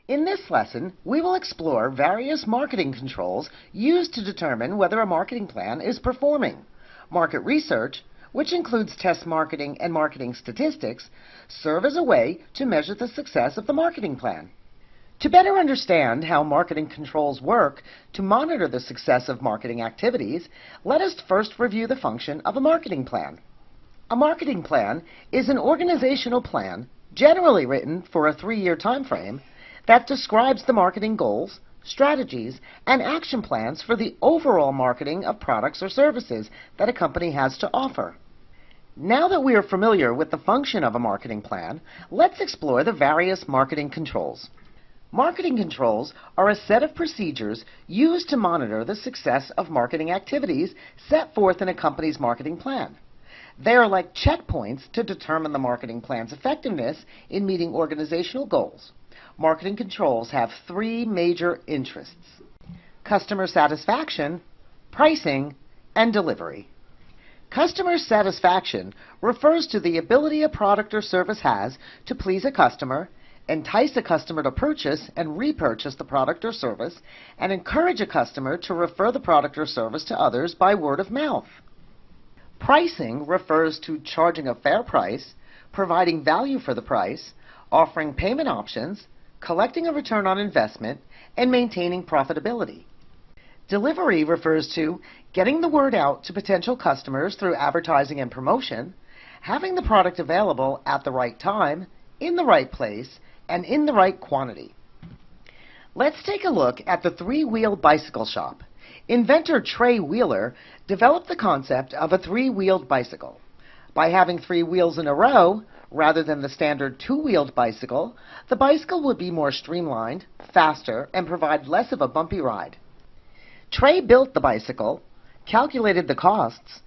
In this lesson, we will explore various marketing controls used to determine whether a marketing plan is performing. Market research, which includes test marketing and marketing statistics, serve as a way to measure the success of the marketing plan. To better understand how marketing controls work to monitor the success of marketing activities, let us first review the function of a marketing plan. A marketing plan is an organizational plan, generally written for a 3-year time frame, that describes the marketing goals, strategies, and action plans for the overall marketing of products or services that a company has to offer. Now that we are familiar with the function of a marketing plan, let's explore the various marketing controls. Marketing controls are a set of procedures used to monitor the success of marketing activities set forth in a company's marketing plan. They are like checkpoints to determine the marketing plan's effectiveness in meeting organizational goals. Marketing controls have 3 major interests: customer satisfaction, pricing, and delivery. Customer satisfaction refers to the ability a product or service has to please a customer, entice a customer to purchase and repurchase the product or service, and encourage a customer to refer the product or service to others by word of mouth. Pricing refers to charging a fair price, providing value for the price, offering payment options, collecting a return on investment, and maintaining profitability. Delivery refers to getting the word out to potential customers through advertising and promotion, having the product available at the right time, in the right place, and in the right quantity. Let's take a look at the 3-wheeled bicycle shop. Inventor Trey Wheeler developed the concept of a 3-wheeled bicycle. By having 3 wheels in a row, rather than the standard 2-wheeled bicycle, the bicycle would be more streamlined, faster, and provide less of a bumpy ride. Trey built the bicycle, calculated the costs,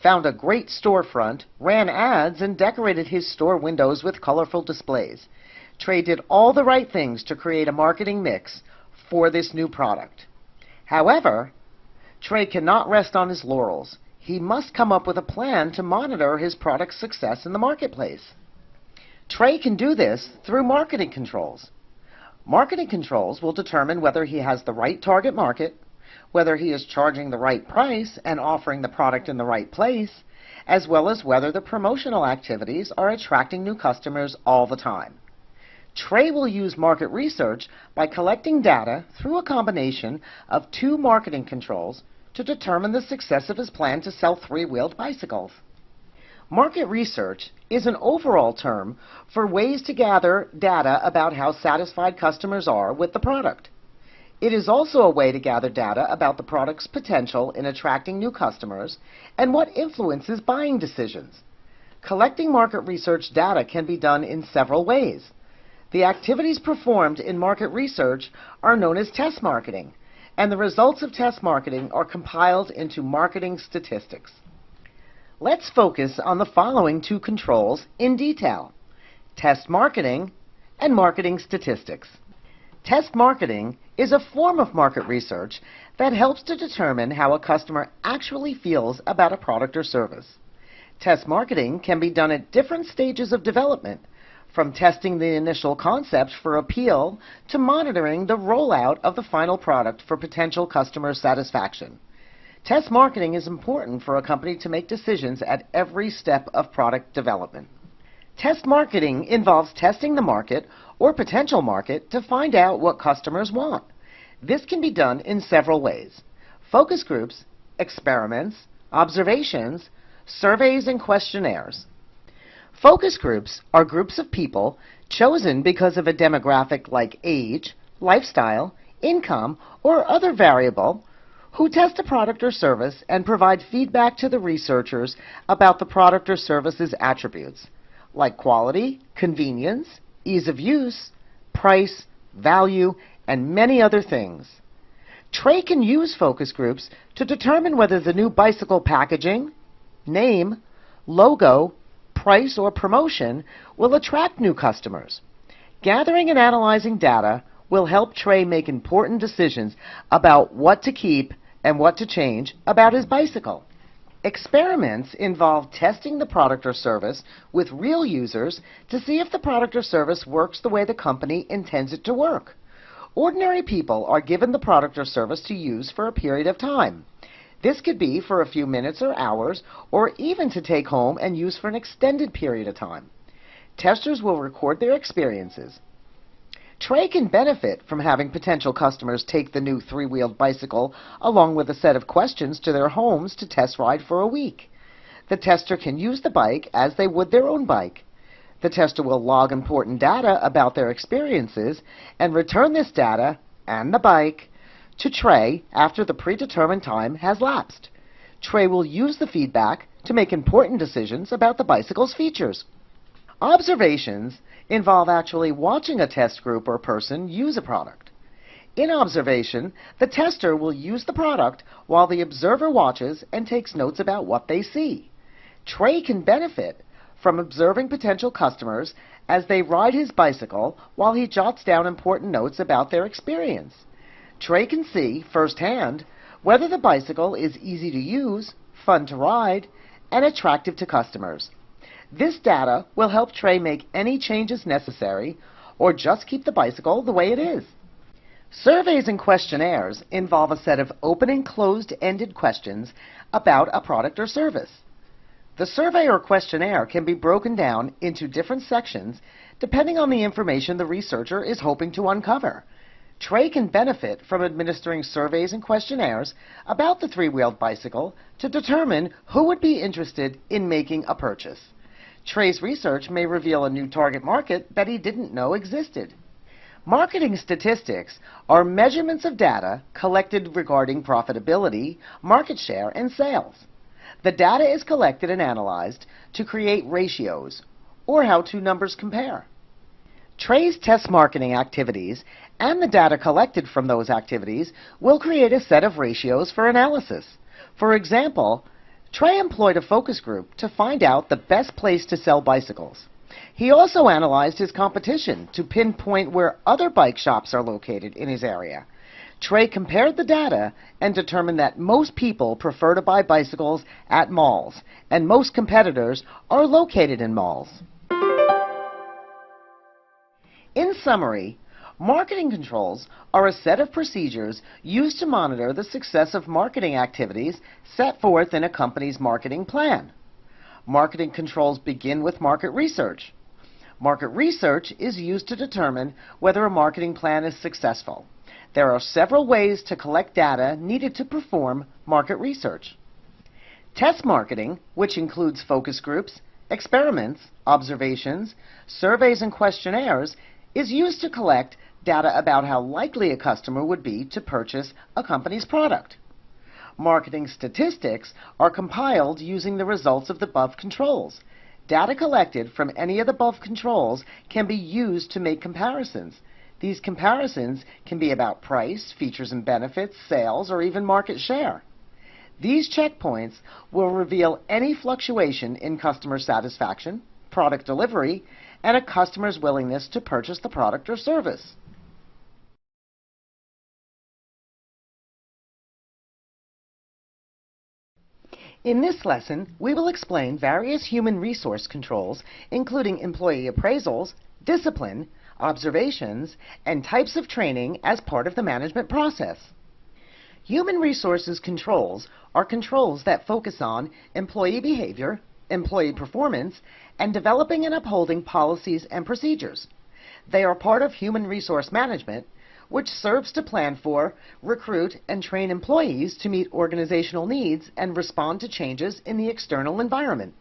found a great storefront, ran ads, and decorated his store windows with colorful displays. Trey did all the right things to create a marketing mix for this new product. However, Trey cannot rest on his laurels. He must come up with a plan to monitor his product's success in the marketplace. Trey can do this through marketing controls. Marketing controls will determine whether he has the right target market, whether he is charging the right price and offering the product in the right place, as well as whether the promotional activities are attracting new customers all the time. Trey will use market research by collecting data through a combination of 2 marketing controls to determine the success of his plan to sell 3-wheeled bicycles. Market research is an overall term for ways to gather data about how satisfied customers are with the product. It is also a way to gather data about the product's potential in attracting new customers and what influences buying decisions. Collecting market research data can be done in several ways. The activities performed in market research are known as test marketing, and the results of test marketing are compiled into marketing statistics. Let's focus on the following 2 controls in detail: test marketing and marketing statistics. Test marketing is a form of market research that helps to determine how a customer actually feels about a product or service. Test marketing can be done at different stages of development, from testing the initial concept for appeal to monitoring the rollout of the final product for potential customer satisfaction. Test marketing is important for a company to make decisions at every step of product development. Test marketing involves testing the market or potential market to find out what customers want. This can be done in several ways: focus groups, experiments, observations, surveys, and questionnaires. Focus groups are groups of people chosen because of a demographic like age, lifestyle, income, or other variable who test a product or service and provide feedback to the researchers about the product or service's attributes, like quality, convenience, ease of use, price, value, and many other things. Trey can use focus groups to determine whether the new bicycle packaging, name, logo, price, or promotion will attract new customers. Gathering and analyzing data will help Trey make important decisions about what to keep and what to change about his bicycle. Experiments involve testing the product or service with real users to see if the product or service works the way the company intends it to work. Ordinary people are given the product or service to use for a period of time. This could be for a few minutes or hours, or even to take home and use for an extended period of time. Testers will record their experiences. Trey can benefit from having potential customers take the new three-wheeled bicycle along with a set of questions to their homes to test ride for a week. The tester can use the bike as they would their own bike. The tester will log important data about their experiences and return this data and the bike to Trey after the predetermined time has lapsed. Trey will use the feedback to make important decisions about the bicycle's features. Observations involve actually watching a test group or person use a product. In observation, the tester will use the product while the observer watches and takes notes about what they see. Trey can benefit from observing potential customers as they ride his bicycle while he jots down important notes about their experience. Trey can see firsthand whether the bicycle is easy to use, fun to ride, and attractive to customers. This data will help Trey make any changes necessary or just keep the bicycle the way it is. Surveys and questionnaires involve a set of open and closed-ended questions about a product or service. The survey or questionnaire can be broken down into different sections depending on the information the researcher is hoping to uncover. Trey can benefit from administering surveys and questionnaires about the three-wheeled bicycle to determine who would be interested in making a purchase. Trey's research may reveal a new target market that he didn't know existed. Marketing statistics are measurements of data collected regarding profitability, market share, and sales. The data is collected and analyzed to create ratios, or how-to numbers compare. Trey's test marketing activities and the data collected from those activities will create a set of ratios for analysis. For example, Trey employed a focus group to find out the best place to sell bicycles. He also analyzed his competition to pinpoint where other bike shops are located in his area. Trey compared the data and determined that most people prefer to buy bicycles at malls, and most competitors are located in malls. In summary, marketing controls are a set of procedures used to monitor the success of marketing activities set forth in a company's marketing plan. Marketing controls begin with market research. Market research is used to determine whether a marketing plan is successful. There are several ways to collect data needed to perform market research. Test marketing, which includes focus groups, experiments, observations, surveys, and questionnaires, is used to collect data about how likely a customer would be to purchase a company's product. Marketing statistics are compiled using the results of the above controls. Data collected from any of the above controls can be used to make comparisons. These comparisons can be about price, features and benefits, sales, or even market share. These checkpoints will reveal any fluctuation in customer satisfaction, product delivery, and a customer's willingness to purchase the product or service. In this lesson, we will explain various human resource controls, including employee appraisals, discipline, observations, and types of training as part of the management process. Human resources controls are controls that focus on employee behavior, employee performance, and developing and upholding policies and procedures. They are part of human resource management, which serves to plan for, recruit, and train employees to meet organizational needs and respond to changes in the external environment.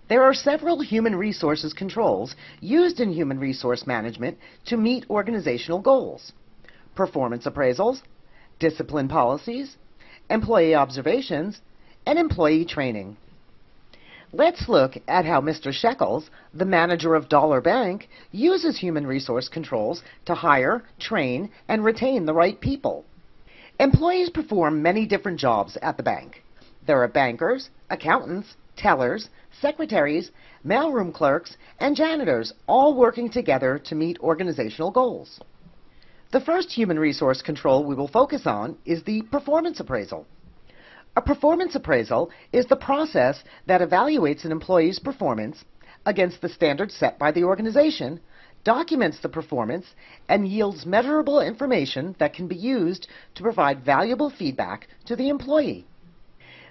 There are several human resources controls used in human resource management to meet organizational goals: performance appraisals, discipline policies, employee observations, and employee training. Let's look at how Mr. Shekels, the manager of Dollar Bank, uses human resource controls to hire, train, and retain the right people. Employees perform many different jobs at the bank. There are bankers, accountants, tellers, secretaries, mailroom clerks, and janitors, all working together to meet organizational goals. The first human resource control we will focus on is the performance appraisal. A performance appraisal is the process that evaluates an employee's performance against the standards set by the organization documents the performance, and yields measurable information that can be used to provide valuable feedback to the employee.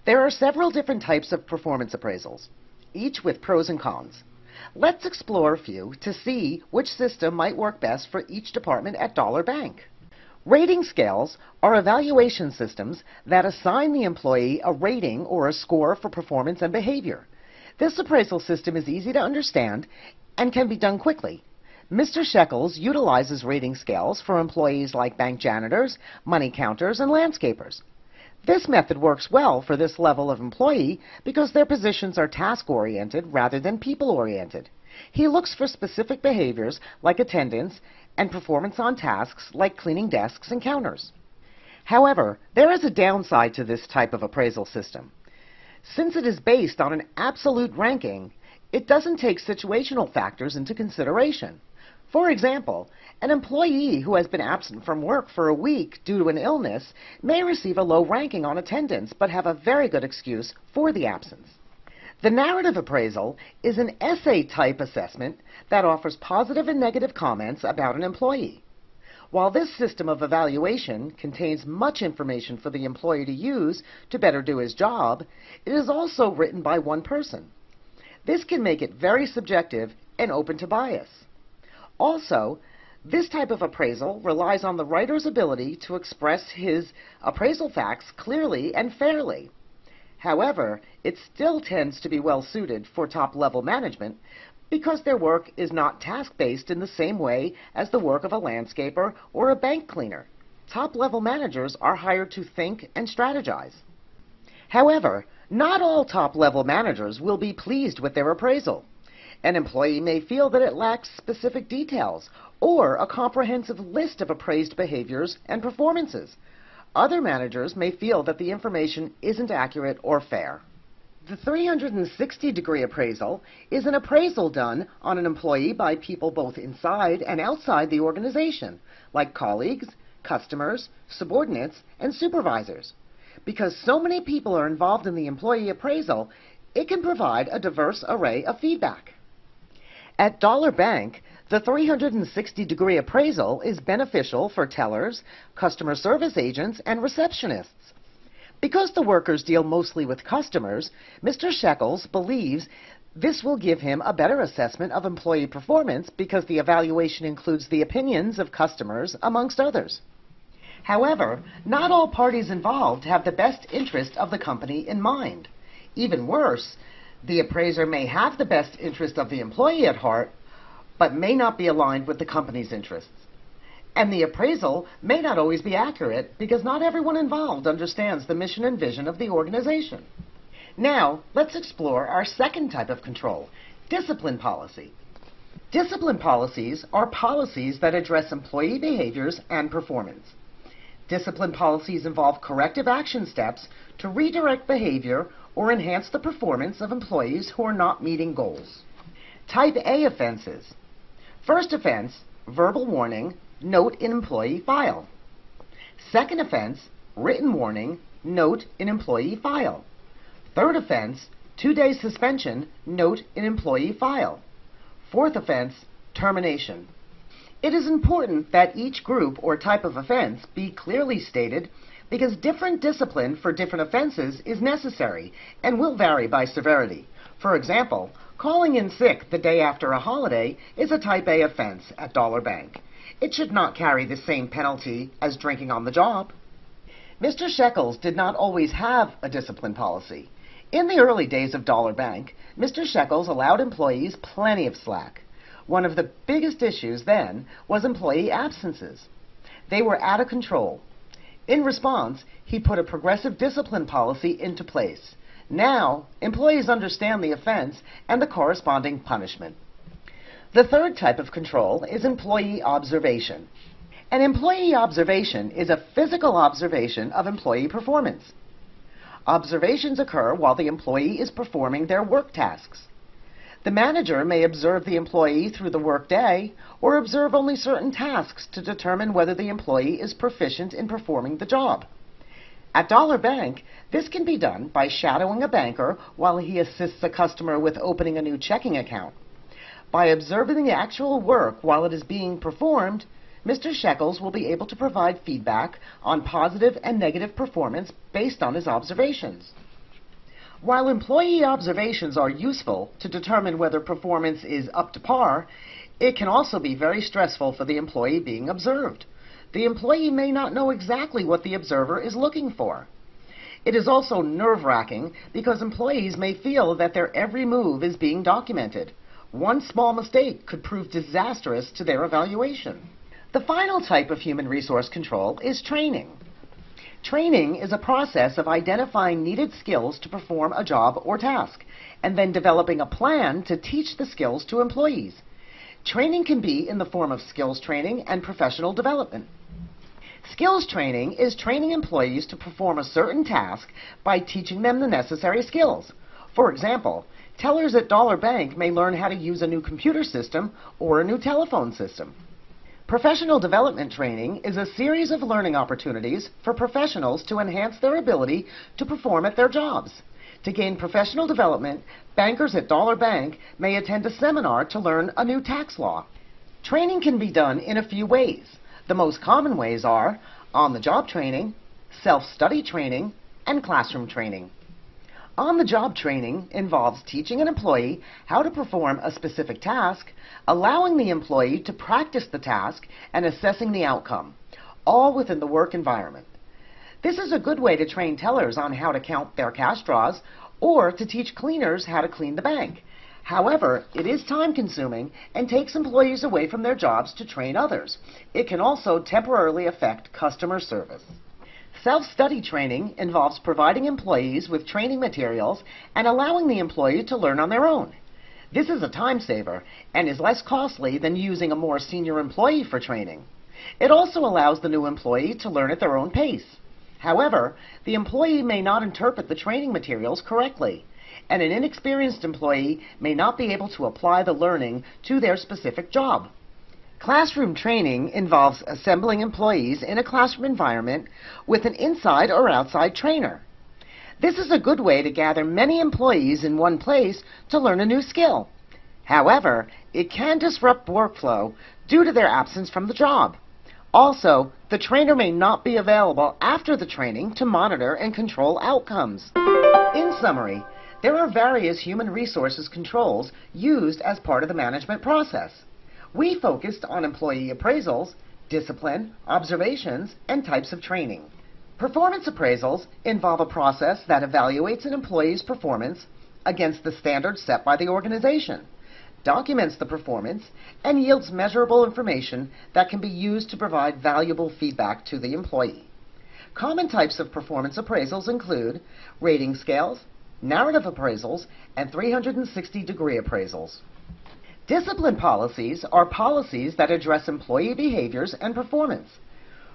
There are several different types of performance appraisals, each with pros and cons. Let's explore a few to see which system might work best for each department at Dollar Bank. Rating scales are evaluation systems that assign the employee a rating or a score for performance and behavior. This appraisal system is easy to understand and can be done quickly. Mr. Shekels utilizes rating scales for employees like bank janitors, money counters, and landscapers. This method works well for this level of employee because their positions are task-oriented rather than people-oriented. He looks for specific behaviors like attendance and performance on tasks like cleaning desks and counters. However, there is a downside to this type of appraisal system. Since it is based on an absolute ranking, it doesn't take situational factors into consideration. For example, an employee who has been absent from work for a week due to an illness may receive a low ranking on attendance but have a very good excuse for the absence. The narrative appraisal is an essay-type assessment that offers positive and negative comments about an employee. While this system of evaluation contains much information for the employee to use to better do his job, it is also written by one person. This can make it very subjective and open to bias. Also, this type of appraisal relies on the writer's ability to express his appraisal facts clearly and fairly. However, it still tends to be well suited for top-level management because their work is not task-based in the same way as the work of a landscaper or a bank cleaner. Top-level managers are hired to think and strategize. However, not all top-level managers will be pleased with their appraisal. An employee may feel that it lacks specific details or a comprehensive list of appraised behaviors and performances. Other managers may feel that the information isn't accurate or fair. The 360-degree appraisal is an appraisal done on an employee by people both inside and outside the organization, like colleagues, customers, subordinates, and supervisors. Because so many people are involved in the employee appraisal, it can provide a diverse array of feedback. At Dollar Bank, the 360-degree appraisal is beneficial for tellers, customer service agents, and receptionists. Because the workers deal mostly with customers, Mr. Shekels believes this will give him a better assessment of employee performance because the evaluation includes the opinions of customers, amongst others. However, not all parties involved have the best interest of the company in mind. Even worse, the appraiser may have the best interest of the employee at heart, but may not be aligned with the company's interests. And the appraisal may not always be accurate because not everyone involved understands the mission and vision of the organization. Now, let's explore our second type of control, discipline policy. Discipline policies are policies that address employee behaviors and performance. Discipline policies involve corrective action steps to redirect behavior or enhance the performance of employees who are not meeting goals. Type A offenses. First offense, verbal warning, note in employee file. Second offense, written warning, note in employee file. Third offense, 2-day suspension, note in employee file. Fourth offense, termination. It is important that each group or type of offense be clearly stated because different discipline for different offenses is necessary and will vary by severity. For example, calling in sick the day after a holiday is a Type A offense at Dollar Bank. It should not carry the same penalty as drinking on the job. Mr. Shekels did not always have a discipline policy. In the early days of Dollar Bank, Mr. Shekels allowed employees plenty of slack. One of the biggest issues then was employee absences. They were out of control. In response, he put a progressive discipline policy into place. Now, employees understand the offense and the corresponding punishment. The third type of control is employee observation. An employee observation is a physical observation of employee performance. Observations occur while the employee is performing their work tasks. The manager may observe the employee through the workday or observe only certain tasks to determine whether the employee is proficient in performing the job. At Dollar Bank, this can be done by shadowing a banker while he assists a customer with opening a new checking account. By observing the actual work while it is being performed, Mr. Shekels will be able to provide feedback on positive and negative performance based on his observations. While employee observations are useful to determine whether performance is up to par, it can also be very stressful for the employee being observed. The employee may not know exactly what the observer is looking for. It is also nerve-wracking because employees may feel that their every move is being documented. One small mistake could prove disastrous to their evaluation. The final type of human resource control is training. Training is a process of identifying needed skills to perform a job or task, and then developing a plan to teach the skills to employees. Training can be in the form of skills training and professional development. Skills training is training employees to perform a certain task by teaching them the necessary skills. For example, tellers at Dollar Bank may learn how to use a new computer system or a new telephone system. Professional development training is a series of learning opportunities for professionals to enhance their ability to perform at their jobs. To gain professional development, bankers at Dollar Bank may attend a seminar to learn a new tax law. Training can be done in a few ways. The most common ways are on-the-job training, self-study training, and classroom training. On-the-job training involves teaching an employee how to perform a specific task, allowing the employee to practice the task, and assessing the outcome, all within the work environment. This is a good way to train tellers on how to count their cash draws or to teach cleaners how to clean the bank. However, it is time-consuming and takes employees away from their jobs to train others. It can also temporarily affect customer service. Self-study training involves providing employees with training materials and allowing the employee to learn on their own. This is a time saver and is less costly than using a more senior employee for training. It also allows the new employee to learn at their own pace. However, the employee may not interpret the training materials correctly, and an inexperienced employee may not be able to apply the learning to their specific job. Classroom training involves assembling employees in a classroom environment with an inside or outside trainer. This is a good way to gather many employees in one place to learn a new skill. However, it can disrupt workflow due to their absence from the job. Also, the trainer may not be available after the training to monitor and control outcomes. In summary, there are various human resources controls used as part of the management process. We focused on employee appraisals, discipline, observations, and types of training. Performance appraisals involve a process that evaluates an employee's performance against the standards set by the organization, documents the performance, and yields measurable information that can be used to provide valuable feedback to the employee. Common types of performance appraisals include rating scales, narrative appraisals, and 360-degree appraisals. Discipline policies are policies that address employee behaviors and performance.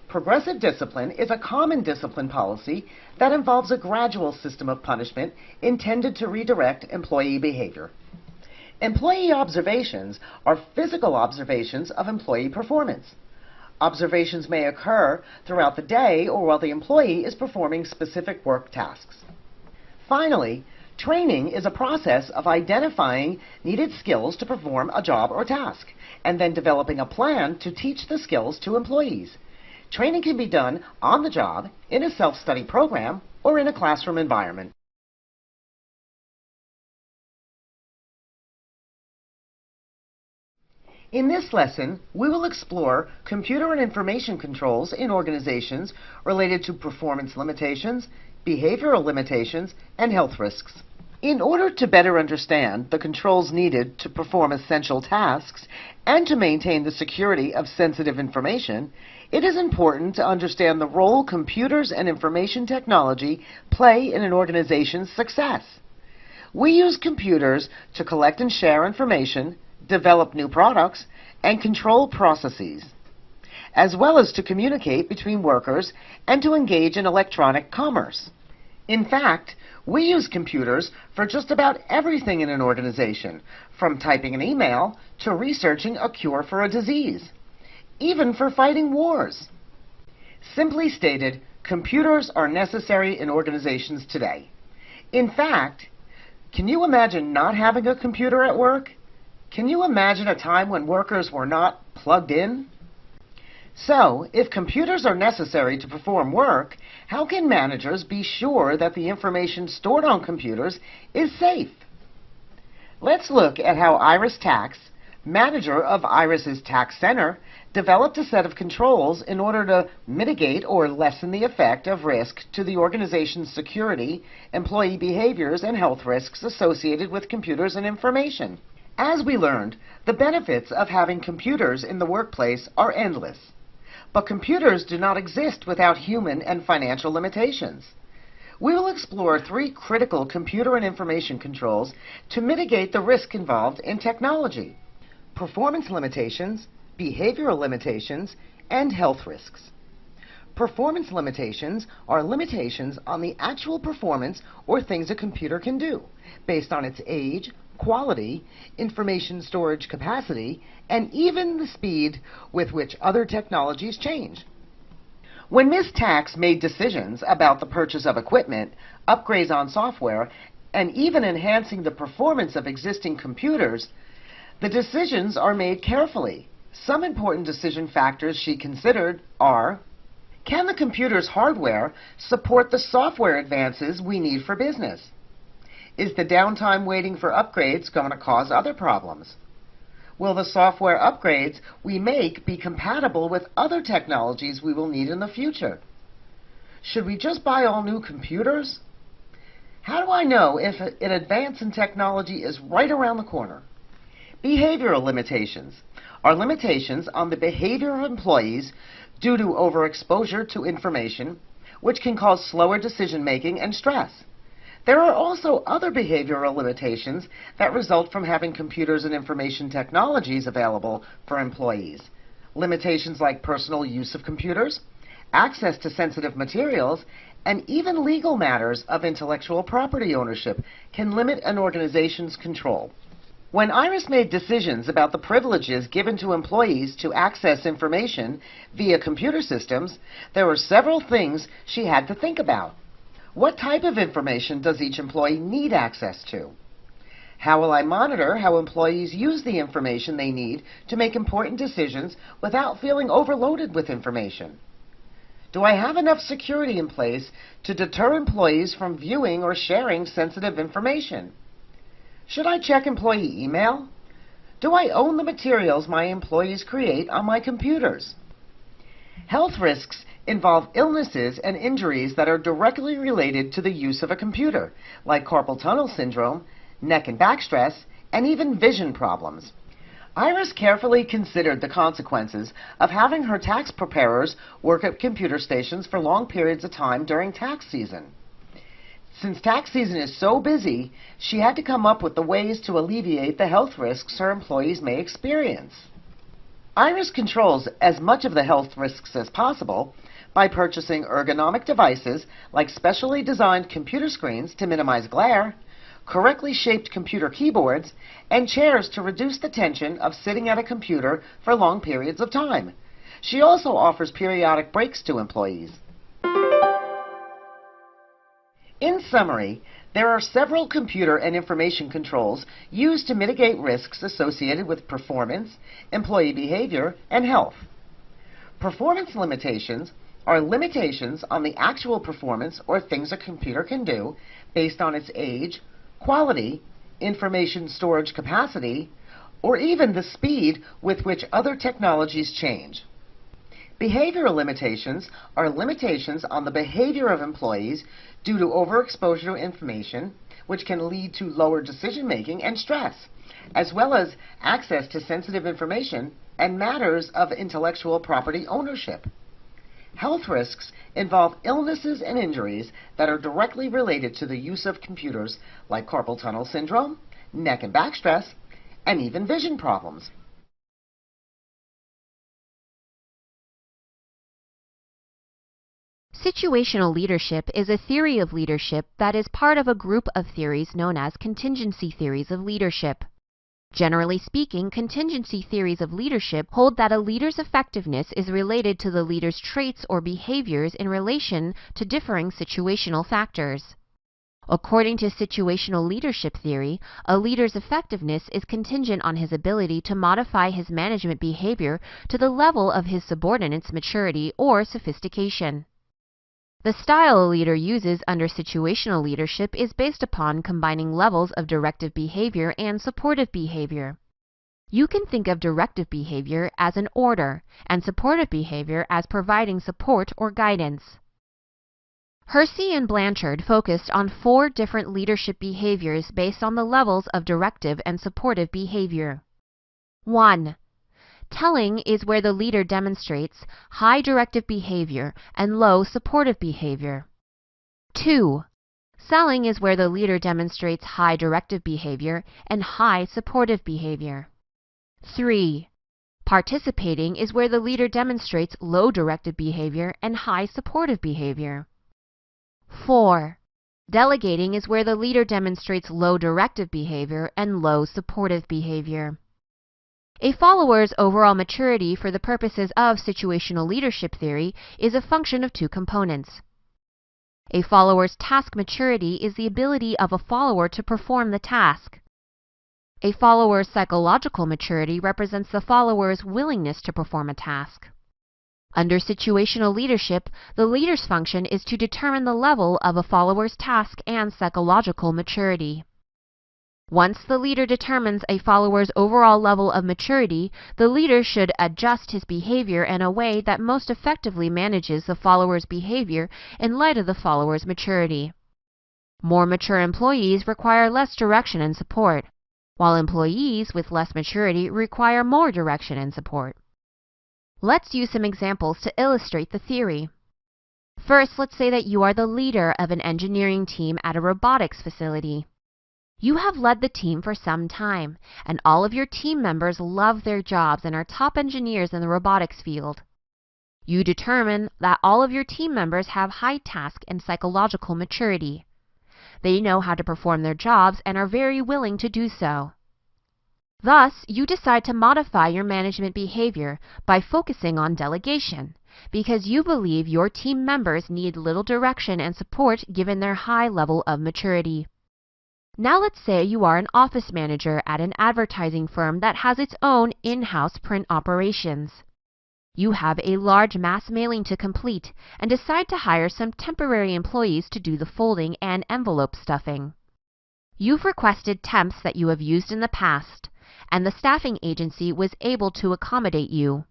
Progressive discipline is a common discipline policy that involves a gradual system of punishment intended to redirect employee behavior. Employee observations are physical observations of employee performance. Observations may occur throughout the day or while the employee is performing specific work tasks. Finally, training is a process of identifying needed skills to perform a job or task, and then developing a plan to teach the skills to employees. Training can be done on the job, in a self-study program, or in a classroom environment. In this lesson, we will explore computer and information controls in organizations related to performance limitations, behavioral limitations, and health risks. In order to better understand the controls needed to perform essential tasks and to maintain the security of sensitive information, it is important to understand the role computers and information technology play in an organization's success. We use computers to collect and share information, develop new products, and control processes, as well as to communicate between workers and to engage in electronic commerce. In fact, we use computers for just about everything in an organization, from typing an email to researching a cure for a disease, even for fighting wars. Simply stated, computers are necessary in organizations today. In fact, can you imagine not having a computer at work? Can you imagine a time when workers were not plugged in? So, if computers are necessary to perform work, how can managers be sure that the information stored on computers is safe? Let's look at how Iris Tax, manager of Iris's Tax Center, developed a set of controls in order to mitigate or lessen the effect of risk to the organization's security, employee behaviors, and health risks associated with computers and information. As we learned, the benefits of having computers in the workplace are endless. But computers do not exist without human and financial limitations. We will explore 3 critical computer and information controls to mitigate the risk involved in technology: performance limitations, behavioral limitations, and health risks. Performance limitations are limitations on the actual performance or things a computer can do, based on its age, quality, information storage capacity, and even the speed with which other technologies change. When Ms. Tax made decisions about the purchase of equipment, upgrades on software, and even enhancing the performance of existing computers, the decisions are made carefully. Some important decision factors she considered are: can the computer's hardware support the software advances we need for business? Is the downtime waiting for upgrades going to cause other problems? Will the software upgrades we make be compatible with other technologies we will need in the future? Should we just buy all new computers? How do I know if an advance in technology is right around the corner? Behavioral limitations are limitations on the behavior of employees due to overexposure to information, which can cause slower decision-making and stress. There are also other behavioral limitations that result from having computers and information technologies available for employees. Limitations like personal use of computers, access to sensitive materials, and even legal matters of intellectual property ownership can limit an organization's control. When Iris made decisions about the privileges given to employees to access information via computer systems, there were several things she had to think about. What type of information does each employee need access to? How will I monitor how employees use the information they need to make important decisions without feeling overloaded with information? Do I have enough security in place to deter employees from viewing or sharing sensitive information? Should I check employee email? Do I own the materials my employees create on my computers? Health risks involve illnesses and injuries that are directly related to the use of a computer, like carpal tunnel syndrome, neck and back stress, and even vision problems. Iris carefully considered the consequences of having her tax preparers work at computer stations for long periods of time during tax season. Since tax season is so busy, she had to come up with the ways to alleviate the health risks her employees may experience. Iris controls as much of the health risks as possible by purchasing ergonomic devices like specially designed computer screens to minimize glare, correctly shaped computer keyboards, and chairs to reduce the tension of sitting at a computer for long periods of time. She also offers periodic breaks to employees. In summary, there are several computer and information controls used to mitigate risks associated with performance, employee behavior, and health. Performance limitations are limitations on the actual performance or things a computer can do based on its age, quality, information storage capacity, or even the speed with which other technologies change. Behavioral limitations are limitations on the behavior of employees due to overexposure to information, which can lead to lower decision-making and stress, as well as access to sensitive information and matters of intellectual property ownership. Health risks involve illnesses and injuries that are directly related to the use of computers, like carpal tunnel syndrome, neck and back stress, and even vision problems. Situational leadership is a theory of leadership that is part of a group of theories known as contingency theories of leadership. Generally speaking, contingency theories of leadership hold that a leader's effectiveness is related to the leader's traits or behaviors in relation to differing situational factors. According to situational leadership theory, a leader's effectiveness is contingent on his ability to modify his management behavior to the level of his subordinates' maturity or sophistication. The style a leader uses under situational leadership is based upon combining levels of directive behavior and supportive behavior. You can think of directive behavior as an order and supportive behavior as providing support or guidance. Hersey and Blanchard focused on 4 different leadership behaviors based on the levels of directive and supportive behavior. 1. Telling is where the leader demonstrates high directive behavior and low supportive behavior. 2. Selling is where the leader demonstrates high directive behavior and high supportive behavior. 3. Participating is where the leader demonstrates low directive behavior and high supportive behavior. 4. Delegating is where the leader demonstrates low directive behavior and low supportive behavior. A follower's overall maturity for the purposes of situational leadership theory is a function of 2 components. A follower's task maturity is the ability of a follower to perform the task. A follower's psychological maturity represents the follower's willingness to perform a task. Under situational leadership, the leader's function is to determine the level of a follower's task and psychological maturity. Once the leader determines a follower's overall level of maturity, the leader should adjust his behavior in a way that most effectively manages the follower's behavior in light of the follower's maturity. More mature employees require less direction and support, while employees with less maturity require more direction and support. Let's use some examples to illustrate the theory. First, let's say that you are the leader of an engineering team at a robotics facility. You have led the team for some time, and all of your team members love their jobs and are top engineers in the robotics field. You determine that all of your team members have high task and psychological maturity. They know how to perform their jobs and are very willing to do so. Thus, you decide to modify your management behavior by focusing on delegation, because you believe your team members need little direction and support given their high level of maturity. Now let's say you are an office manager at an advertising firm that has its own in-house print operations. You have a large mass mailing to complete and decide to hire some temporary employees to do the folding and envelope stuffing. You've requested temps that you have used in the past, and the staffing agency was able to accommodate you.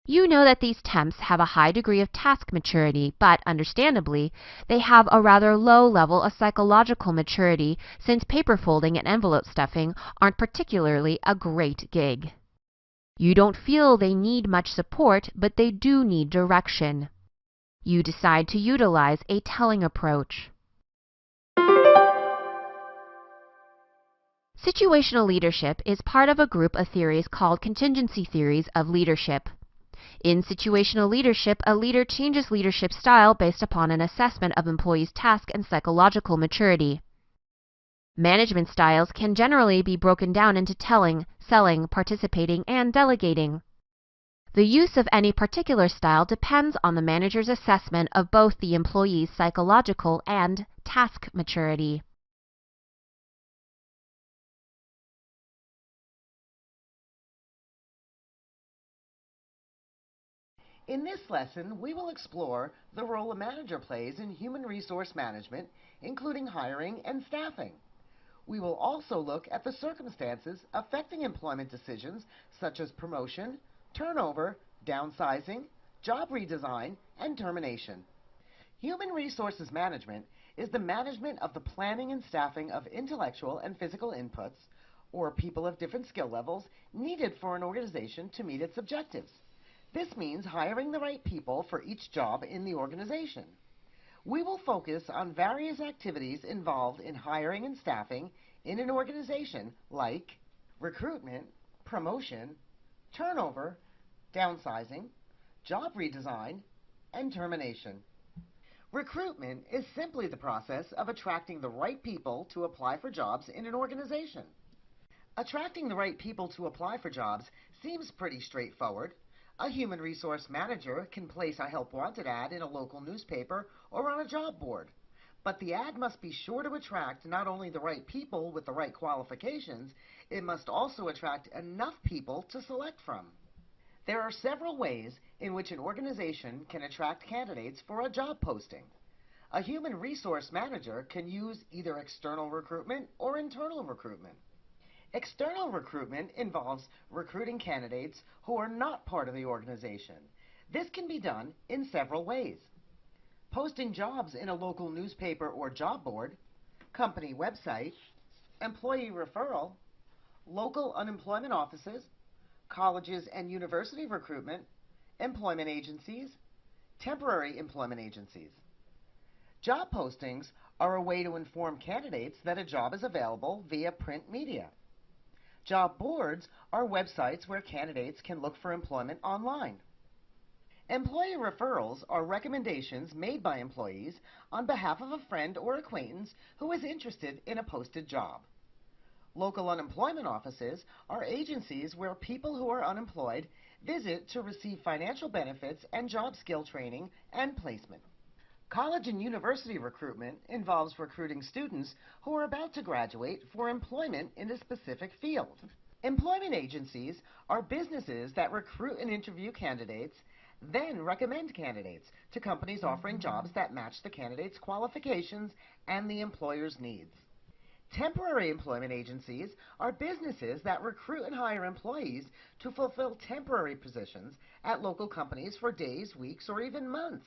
You know that these temps have a high degree of task maturity, but understandably, they have a rather low level of psychological maturity since paper folding and envelope stuffing aren't particularly a great gig. You don't feel they need much support, but they do need direction. You decide to utilize a telling approach. Situational leadership is part of a group of theories called contingency theories of leadership. In situational leadership, a leader changes leadership style based upon an assessment of employees' task and psychological maturity. Management styles can generally be broken down into telling, selling, participating, and delegating. The use of any particular style depends on the manager's assessment of both the employee's psychological and task maturity. In this lesson, we will explore the role a manager plays in human resource management, including hiring and staffing. We will also look at the circumstances affecting employment decisions such as promotion, turnover, downsizing, job redesign, and termination. Human resources management is the management of the planning and staffing of intellectual and physical inputs, or people of different skill levels, needed for an organization to meet its objectives. This means hiring the right people for each job in the organization. We will focus on various activities involved in hiring and staffing in an organization like recruitment, promotion, turnover, downsizing, job redesign, and termination. Recruitment is simply the process of attracting the right people to apply for jobs in an organization. Attracting the right people to apply for jobs seems pretty straightforward. A human resource manager can place a help wanted ad in a local newspaper or on a job board. But the ad must be sure to attract not only the right people with the right qualifications, it must also attract enough people to select from. There are several ways in which an organization can attract candidates for a job posting. A human resource manager can use either external recruitment or internal recruitment. External recruitment involves recruiting candidates who are not part of the organization. This can be done in several ways. Posting jobs in a local newspaper or job board, company website, employee referral, local unemployment offices, colleges and university recruitment, employment agencies, temporary employment agencies. Job postings are a way to inform candidates that a job is available via print media. Job boards are websites where candidates can look for employment online. Employee referrals are recommendations made by employees on behalf of a friend or acquaintance who is interested in a posted job. Local unemployment offices are agencies where people who are unemployed visit to receive financial benefits and job skill training and placement. College and university recruitment involves recruiting students who are about to graduate for employment in a specific field. Employment agencies are businesses that recruit and interview candidates, then recommend candidates to companies offering jobs that match the candidate's qualifications and the employer's needs. Temporary employment agencies are businesses that recruit and hire employees to fulfill temporary positions at local companies for days, weeks, or even months.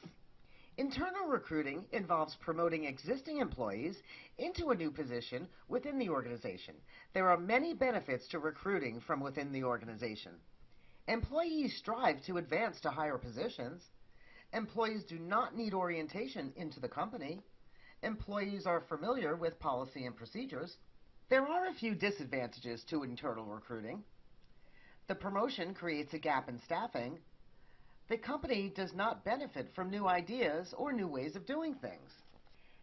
Internal recruiting involves promoting existing employees into a new position within the organization. There are many benefits to recruiting from within the organization. Employees strive to advance to higher positions. Employees do not need orientation into the company. Employees are familiar with policy and procedures. There are a few disadvantages to internal recruiting. The promotion creates a gap in staffing. The company does not benefit from new ideas or new ways of doing things.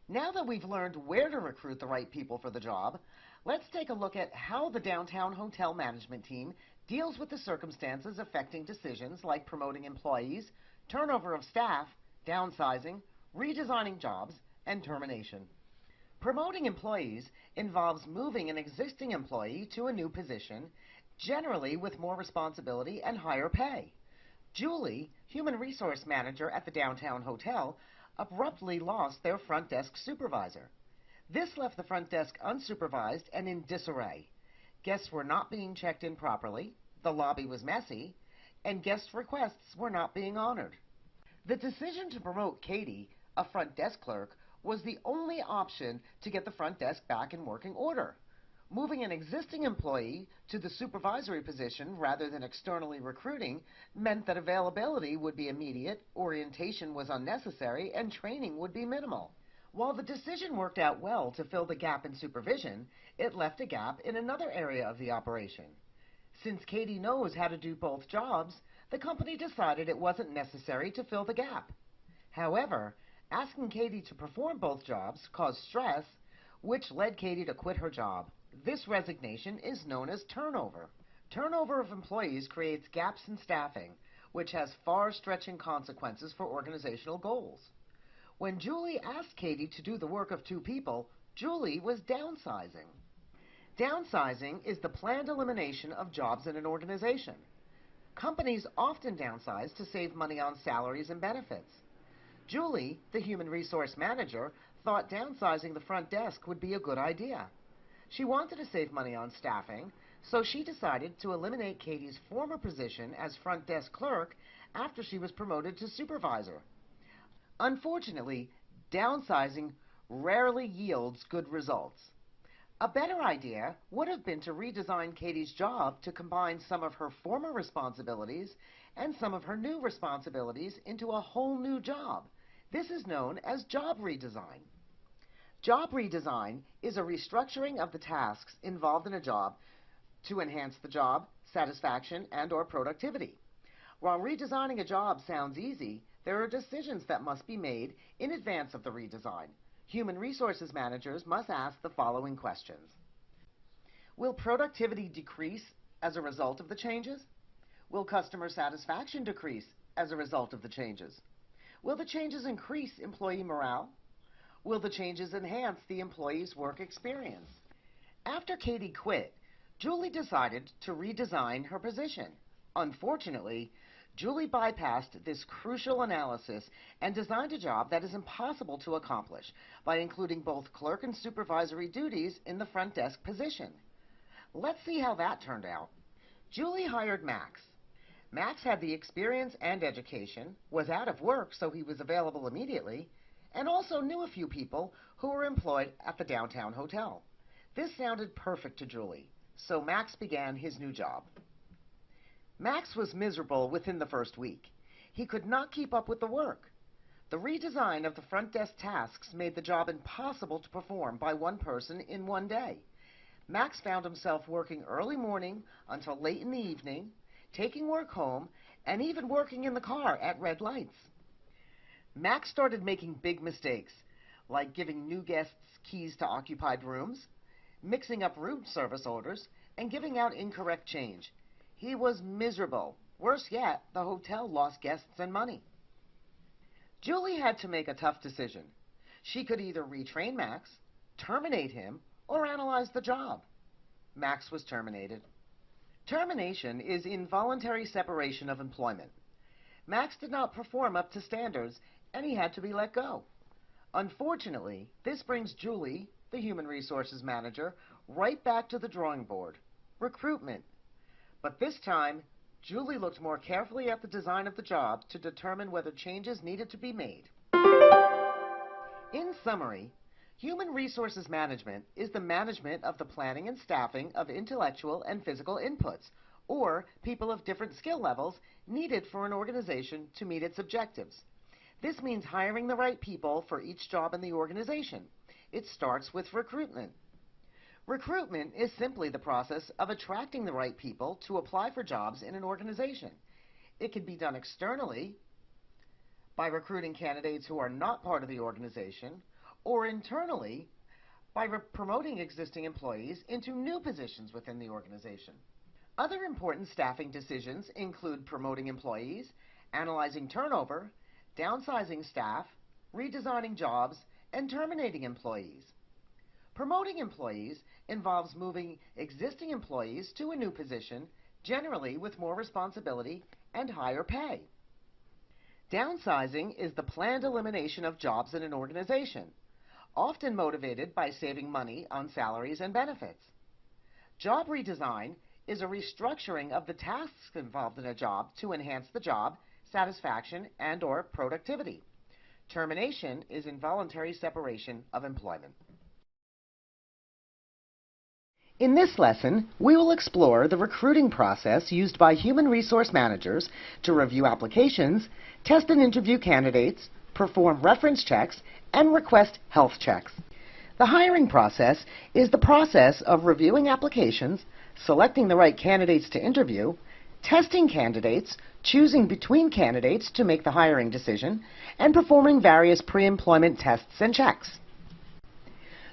Now that we've learned where to recruit the right people for the job, let's take a look at how the downtown hotel management team deals with the circumstances affecting decisions like promoting employees, turnover of staff, downsizing, redesigning jobs, and termination. Promoting employees involves moving an existing employee to a new position, generally with more responsibility and higher pay. Julie, human resource manager at the downtown hotel, abruptly lost their front desk supervisor. This left the front desk unsupervised and in disarray. Guests were not being checked in properly, the lobby was messy, and guest requests were not being honored. The decision to promote Katie, a front desk clerk, was the only option to get the front desk back in working order. Moving an existing employee to the supervisory position rather than externally recruiting meant that availability would be immediate, orientation was unnecessary, and training would be minimal. While the decision worked out well to fill the gap in supervision, it left a gap in another area of the operation. Since Katie knows how to do both jobs, the company decided it wasn't necessary to fill the gap. However, asking Katie to perform both jobs caused stress, which led Katie to quit her job. This resignation is known as turnover. Turnover of employees creates gaps in staffing, which has far-stretching consequences for organizational goals. When Julie asked Katie to do the work of two people, Julie was downsizing. Downsizing is the planned elimination of jobs in an organization. Companies often downsize to save money on salaries and benefits. Julie, the human resource manager, thought downsizing the front desk would be a good idea. She wanted to save money on staffing, so she decided to eliminate Katie's former position as front desk clerk after she was promoted to supervisor. Unfortunately, downsizing rarely yields good results. A better idea would have been to redesign Katie's job to combine some of her former responsibilities and some of her new responsibilities into a whole new job. This is known as job redesign. Job redesign is a restructuring of the tasks involved in a job to enhance the job, satisfaction, and/or productivity. While redesigning a job sounds easy, there are decisions that must be made in advance of the redesign. Human resources managers must ask the following questions. Will productivity decrease as a result of the changes? Will customer satisfaction decrease as a result of the changes? Will the changes increase employee morale? Will the changes enhance the employee's work experience? After Katie quit, Julie decided to redesign her position. Unfortunately, Julie bypassed this crucial analysis and designed a job that is impossible to accomplish by including both clerk and supervisory duties in the front desk position. Let's see how that turned out. Julie hired Max. Max had the experience and education, was out of work so he was available immediately, and also knew a few people who were employed at the downtown hotel. This sounded perfect to Julie, so Max began his new job. Max was miserable within the first week. He could not keep up with the work. The redesign of the front desk tasks made the job impossible to perform by one person in one day. Max found himself working early morning until late in the evening, taking work home, and even working in the car at red lights. Max started making big mistakes, like giving new guests keys to occupied rooms, mixing up room service orders, and giving out incorrect change. He was miserable. Worse yet, the hotel lost guests and money. Julie had to make a tough decision. She could either retrain Max, terminate him, or analyze the job. Max was terminated. Termination is involuntary separation of employment. Max did not perform up to standards, and he had to be let go. Unfortunately, this brings Julie, the human resources manager, right back to the drawing board. Recruitment. But this time, Julie looked more carefully at the design of the job to determine whether changes needed to be made. In summary, human resources management is the management of the planning and staffing of intellectual and physical inputs, or people of different skill levels needed for an organization to meet its objectives. This means hiring the right people for each job in the organization. It starts with recruitment. Recruitment is simply the process of attracting the right people to apply for jobs in an organization. It can be done externally by recruiting candidates who are not part of the organization, or internally by promoting existing employees into new positions within the organization. Other important staffing decisions include promoting employees, analyzing turnover, downsizing staff, redesigning jobs, and terminating employees. Promoting employees involves moving existing employees to a new position, generally with more responsibility and higher pay. Downsizing is the planned elimination of jobs in an organization, often motivated by saving money on salaries and benefits. Job redesign is a restructuring of the tasks involved in a job to enhance the job, satisfaction, and/or productivity. Termination is involuntary separation of employment. In this lesson, we will explore the recruiting process used by human resource managers to review applications, test and interview candidates, perform reference checks, and request health checks. The hiring process is the process of reviewing applications, selecting the right candidates to interview, testing candidates, choosing between candidates to make the hiring decision, and performing various pre-employment tests and checks.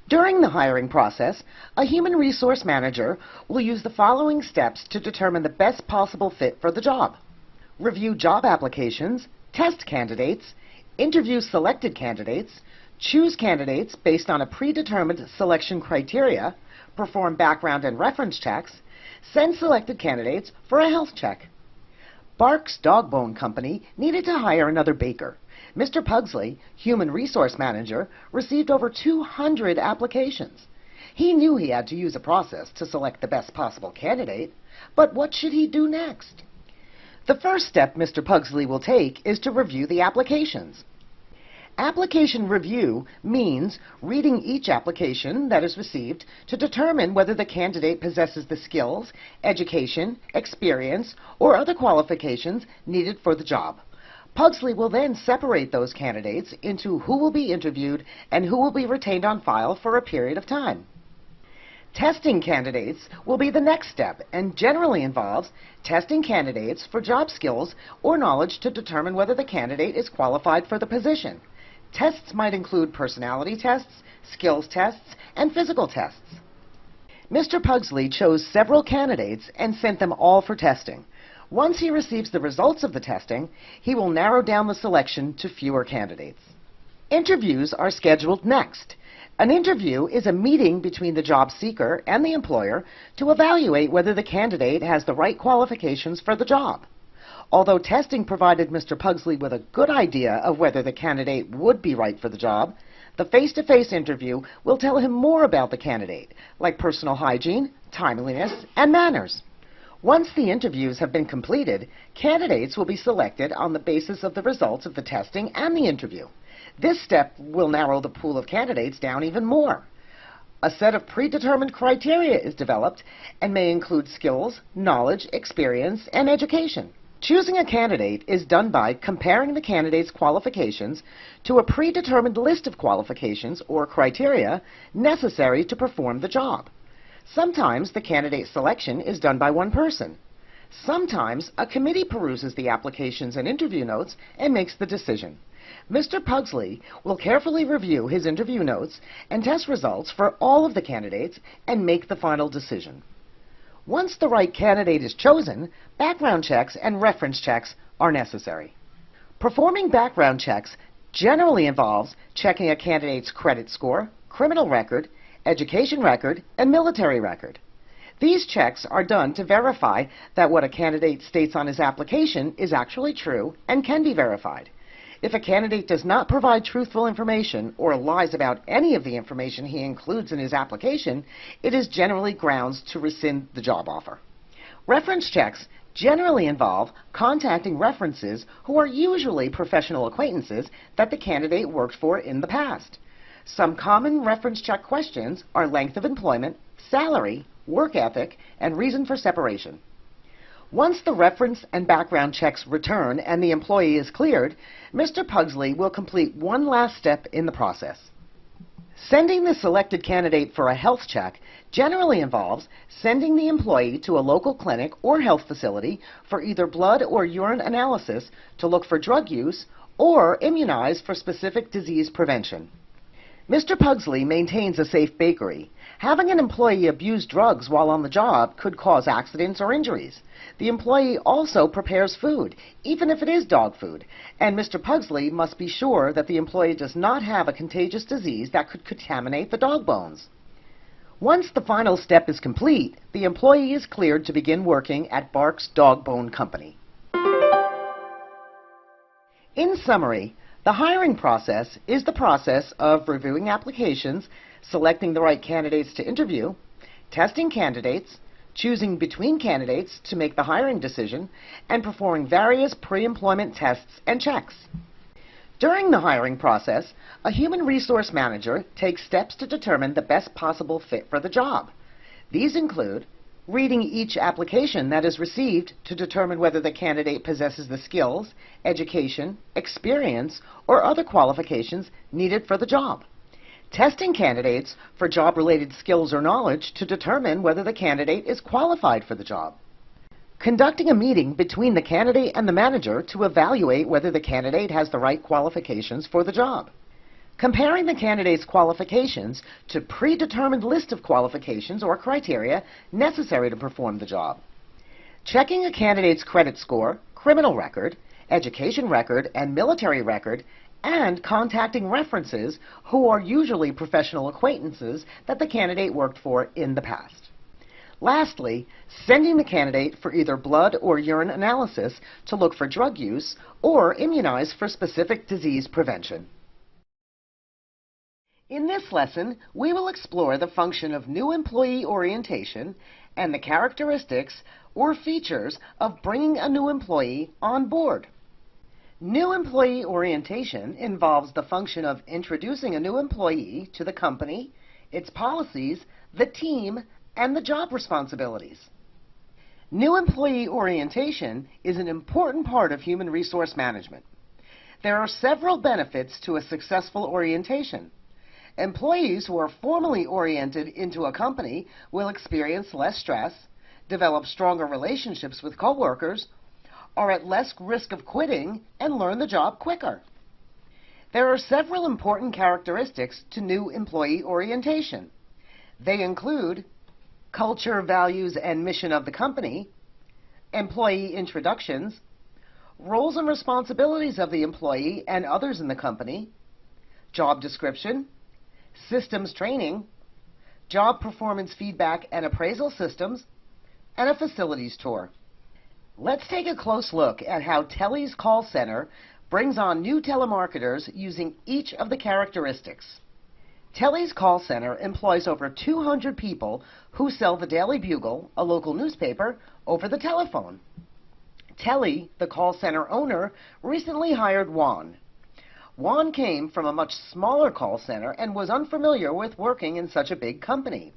During the hiring process, a human resource manager will use the following steps to determine the best possible fit for the job. Review job applications, test candidates, interview selected candidates, choose candidates based on a predetermined selection criteria, perform background and reference checks, send selected candidates for a health check. Barks Dog Bone Company needed to hire another baker. Mr. Pugsley, Human Resource Manager, received over 200 applications. He knew he had to use a process to select the best possible candidate, but what should he do next? The first step Mr. Pugsley will take is to review the applications. Application review means reading each application that is received to determine whether the candidate possesses the skills, education, experience, or other qualifications needed for the job. Pugsley will then separate those candidates into who will be interviewed and who will be retained on file for a period of time. Testing candidates will be the next step and generally involves testing candidates for job skills or knowledge to determine whether the candidate is qualified for the position. Tests might include personality tests, skills tests, and physical tests. Mr. Pugsley chose several candidates and sent them all for testing. Once he receives the results of the testing, he will narrow down the selection to fewer candidates. Interviews are scheduled next. An interview is a meeting between the job seeker and the employer to evaluate whether the candidate has the right qualifications for the job. Although testing provided Mr. Pugsley with a good idea of whether the candidate would be right for the job, the face-to-face interview will tell him more about the candidate, like personal hygiene, timeliness, and manners. Once the interviews have been completed, candidates will be selected on the basis of the results of the testing and the interview. This step will narrow the pool of candidates down even more. A set of predetermined criteria is developed and may include skills, knowledge, experience, and education. Choosing a candidate is done by comparing the candidate's qualifications to a predetermined list of qualifications or criteria necessary to perform the job. Sometimes the candidate selection is done by one person. Sometimes a committee peruses the applications and interview notes and makes the decision. Mr. Pugsley will carefully review his interview notes and test results for all of the candidates and make the final decision. Once the right candidate is chosen, background checks and reference checks are necessary. Performing background checks generally involves checking a candidate's credit score, criminal record, education record, and military record. These checks are done to verify that what a candidate states on his application is actually true and can be verified. If a candidate does not provide truthful information or lies about any of the information he includes in his application, it is generally grounds to rescind the job offer. Reference checks generally involve contacting references who are usually professional acquaintances that the candidate worked for in the past. Some common reference check questions are length of employment, salary, work ethic, and reason for separation. Once the reference and background checks return and the employee is cleared, Mr. Pugsley will complete one last step in the process. Sending the selected candidate for a health check generally involves sending the employee to a local clinic or health facility for either blood or urine analysis to look for drug use or immunize for specific disease prevention. Mr. Pugsley maintains a safe bakery. Having an employee abuse drugs while on the job could cause accidents or injuries. The employee also prepares food, even if it is dog food, and Mr. Pugsley must be sure that the employee does not have a contagious disease that could contaminate the dog bones. Once the final step is complete, the employee is cleared to begin working at Bark's Dog Bone Company. In summary, the hiring process is the process of reviewing applications, selecting the right candidates to interview, testing candidates, choosing between candidates to make the hiring decision, and performing various pre-employment tests and checks. During the hiring process, a human resource manager takes steps to determine the best possible fit for the job. These include reading each application that is received to determine whether the candidate possesses the skills, education, experience, or other qualifications needed for the job. Testing candidates for job-related skills or knowledge to determine whether the candidate is qualified for the job. Conducting a meeting between the candidate and the manager to evaluate whether the candidate has the right qualifications for the job. Comparing the candidate's qualifications to predetermined list of qualifications or criteria necessary to perform the job. Checking a candidate's credit score, criminal record, education record, and military record, and contacting references who are usually professional acquaintances that the candidate worked for in the past. Lastly, sending the candidate for either blood or urine analysis to look for drug use or immunize for specific disease prevention. In this lesson, we will explore the function of new employee orientation and the characteristics or features of bringing a new employee on board. New employee orientation involves the function of introducing a new employee to the company, its policies, the team, and the job responsibilities. New employee orientation is an important part of human resource management. There are several benefits to a successful orientation. Employees who are formally oriented into a company will experience less stress, develop stronger relationships with coworkers, are at less risk of quitting, and learn the job quicker. There are several important characteristics to new employee orientation. They include culture, values, and mission of the company, employee introductions, roles and responsibilities of the employee and others in the company, job description, systems training, job performance feedback and appraisal systems, and a facilities tour. Let's take a close look at how Telly's call center brings on new telemarketers using each of the characteristics. Telly's call center employs over 200 people who sell the Daily Bugle, a local newspaper, over the telephone. Telly, the call center owner, recently hired Juan. Juan came from a much smaller call center and was unfamiliar with working in such a big company.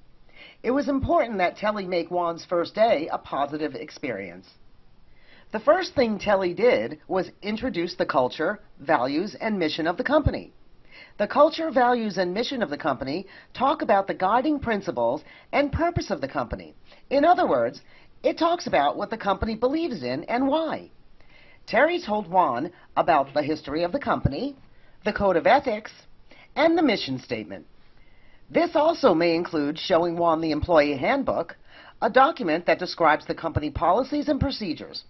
It was important that Telly make Juan's first day a positive experience. The first thing Telly did was introduce the culture, values, and mission of the company. The culture, values, and mission of the company talk about the guiding principles and purpose of the company. In other words, it talks about what the company believes in and why. Terry told Juan about the history of the company, the code of ethics, and the mission statement. This also may include showing Juan the employee handbook, a document that describes the company policies and procedures.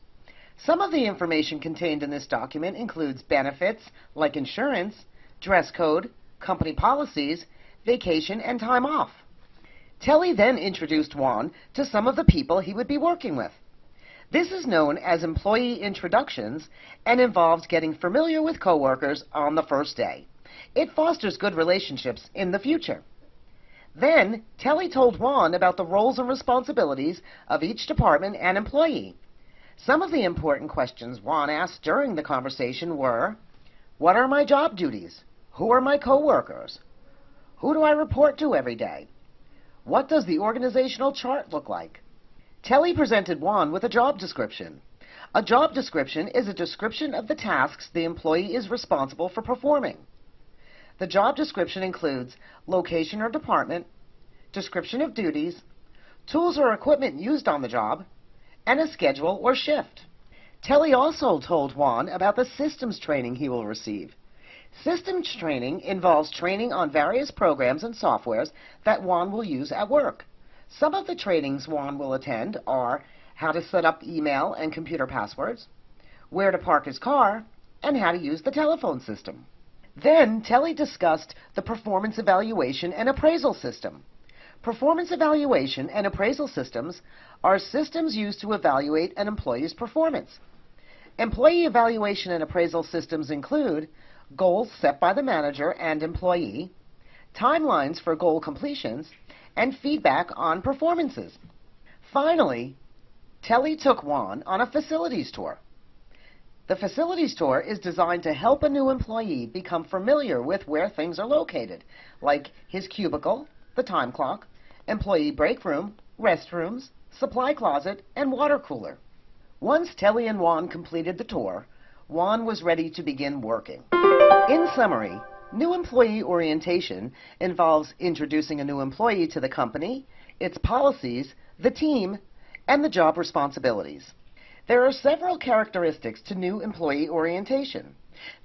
Some of the information contained in this document includes benefits like insurance, dress code, company policies, vacation, and time off. Telly then introduced Juan to some of the people he would be working with. This is known as employee introductions and involves getting familiar with coworkers on the first day. It fosters good relationships in the future. Then, Telly told Juan about the roles and responsibilities of each department and employee. Some of the important questions Juan asked during the conversation were, what are my job duties? Who are my coworkers? Who do I report to every day? What does the organizational chart look like? Telly presented Juan with a job description. A job description is a description of the tasks the employee is responsible for performing. The job description includes location or department, description of duties, tools or equipment used on the job, and a schedule or shift. Telly also told Juan about the systems training he will receive. Systems training involves training on various programs and softwares that Juan will use at work. Some of the trainings Juan will attend are how to set up email and computer passwords, where to park his car, and how to use the telephone system. Then Telly discussed the performance evaluation and appraisal system. Performance evaluation and appraisal systems are systems used to evaluate an employee's performance. Employee evaluation and appraisal systems include goals set by the manager and employee, timelines for goal completions, and feedback on performances. Finally, Telly took Juan on a facilities tour. The facilities tour is designed to help a new employee become familiar with where things are located, like his cubicle, the time clock, employee break room, restrooms, supply closet, and water cooler. Once Telly and Juan completed the tour, Juan was ready to begin working. In summary, new employee orientation involves introducing a new employee to the company, its policies, the team, and the job responsibilities. There are several characteristics to new employee orientation.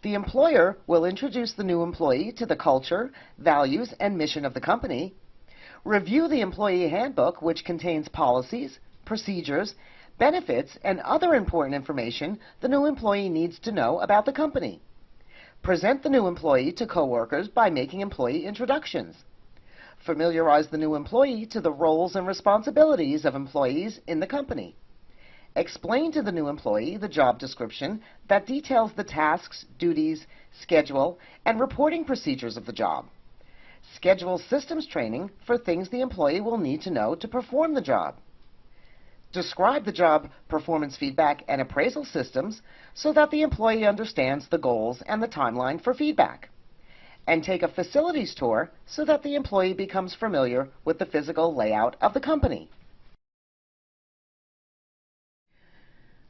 The employer will introduce the new employee to the culture, values, and mission of the company, review the employee handbook, which contains policies, procedures, benefits, and other important information the new employee needs to know about the company. Present the new employee to coworkers by making employee introductions. Familiarize the new employee to the roles and responsibilities of employees in the company. Explain to the new employee the job description that details the tasks, duties, schedule, and reporting procedures of the job. Schedule systems training for things the employee will need to know to perform the job. Describe the job performance feedback and appraisal systems so that the employee understands the goals and the timeline for feedback. And take a facilities tour so that the employee becomes familiar with the physical layout of the company.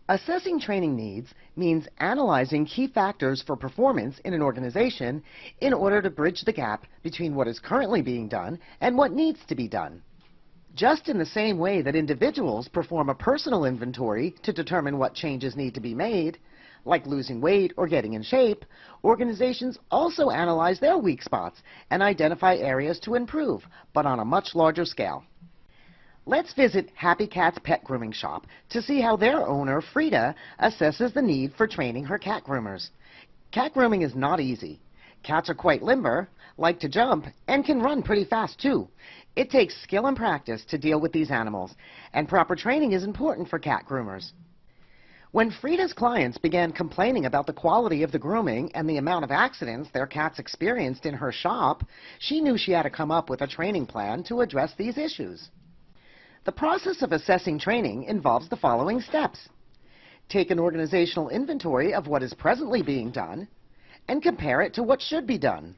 Assessing training needs means analyzing key factors for performance in an organization in order to bridge the gap between what is currently being done and what needs to be done. Just in the same way that individuals perform a personal inventory to determine what changes need to be made, like losing weight or getting in shape, organizations also analyze their weak spots and identify areas to improve, but on a much larger scale. Let's visit Happy Cat's pet grooming shop to see how their owner, Frida, assesses the need for training her cat groomers. Cat grooming is not easy. Cats are quite limber, like to jump, and can run pretty fast too. It takes skill and practice to deal with these animals, and proper training is important for cat groomers. When Frida's clients began complaining about the quality of the grooming and the amount of accidents their cats experienced in her shop, she knew she had to come up with a training plan to address these issues. The process of assessing training involves the following steps. Take an organizational inventory of what is presently being done and compare it to what should be done.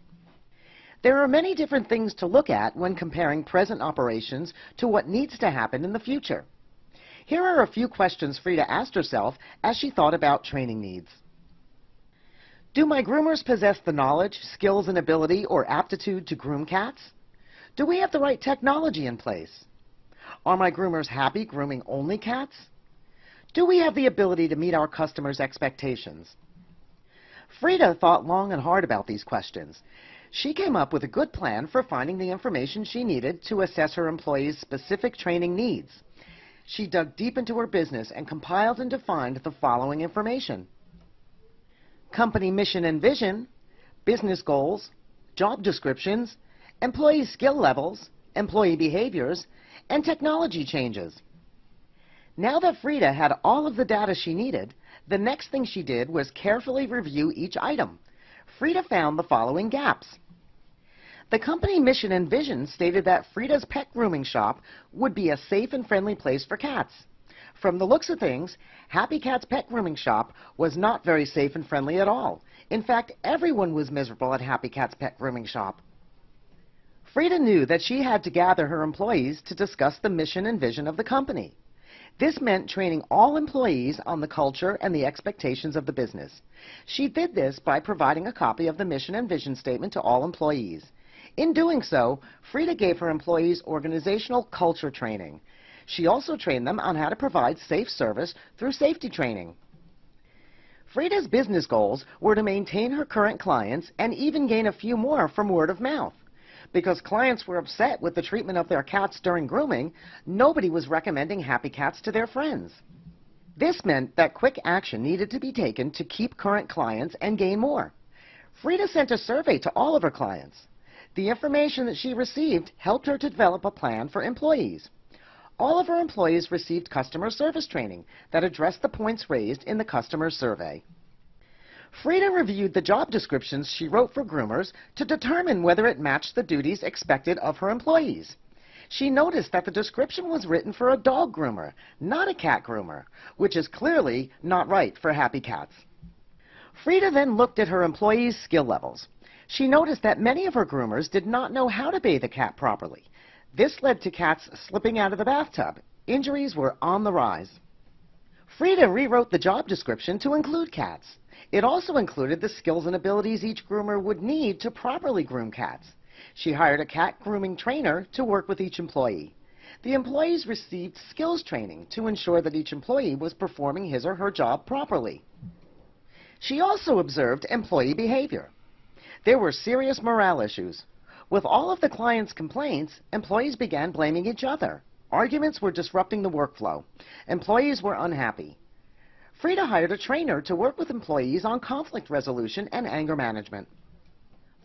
There are many different things to look at when comparing present operations to what needs to happen in the future. Here are a few questions Frida asked herself as she thought about training needs. Do my groomers possess the knowledge, skills, and ability or aptitude to groom cats? Do we have the right technology in place? Are my groomers happy grooming only cats? Do we have the ability to meet our customers' expectations? Frida thought long and hard about these questions. She came up with a good plan for finding the information she needed to assess her employees' specific training needs. She dug deep into her business and compiled and defined the following information: company mission and vision, business goals, job descriptions, employee skill levels, employee behaviors, and technology changes. Now that Frida had all of the data she needed, the next thing she did was carefully review each item. Frida found the following gaps. The company mission and vision stated that Frida's pet grooming shop would be a safe and friendly place for cats. From the looks of things, Happy Cat's pet grooming shop was not very safe and friendly at all. In fact, everyone was miserable at Happy Cat's pet grooming shop. Frida knew that she had to gather her employees to discuss the mission and vision of the company. This meant training all employees on the culture and the expectations of the business. She did this by providing a copy of the mission and vision statement to all employees. In doing so, Frida gave her employees organizational culture training. She also trained them on how to provide safe service through safety training. Frida's business goals were to maintain her current clients and even gain a few more from word of mouth. Because clients were upset with the treatment of their cats during grooming, nobody was recommending Happy Cats to their friends. This meant that quick action needed to be taken to keep current clients and gain more. Frida sent a survey to all of her clients. The information that she received helped her to develop a plan for employees. All of her employees received customer service training that addressed the points raised in the customer survey. Frida reviewed the job descriptions she wrote for groomers to determine whether it matched the duties expected of her employees. She noticed that the description was written for a dog groomer, not a cat groomer, which is clearly not right for Happy Cats. Frida then looked at her employees' skill levels. She noticed that many of her groomers did not know how to bathe a cat properly. This led to cats slipping out of the bathtub. Injuries were on the rise. Frida rewrote the job description to include cats. It also included the skills and abilities each groomer would need to properly groom cats. She hired a cat grooming trainer to work with each employee. The employees received skills training to ensure that each employee was performing his or her job properly. She also observed employee behavior. There were serious morale issues. With all of the clients' complaints, employees began blaming each other. Arguments were disrupting the workflow. Employees were unhappy. Frida hired a trainer to work with employees on conflict resolution and anger management.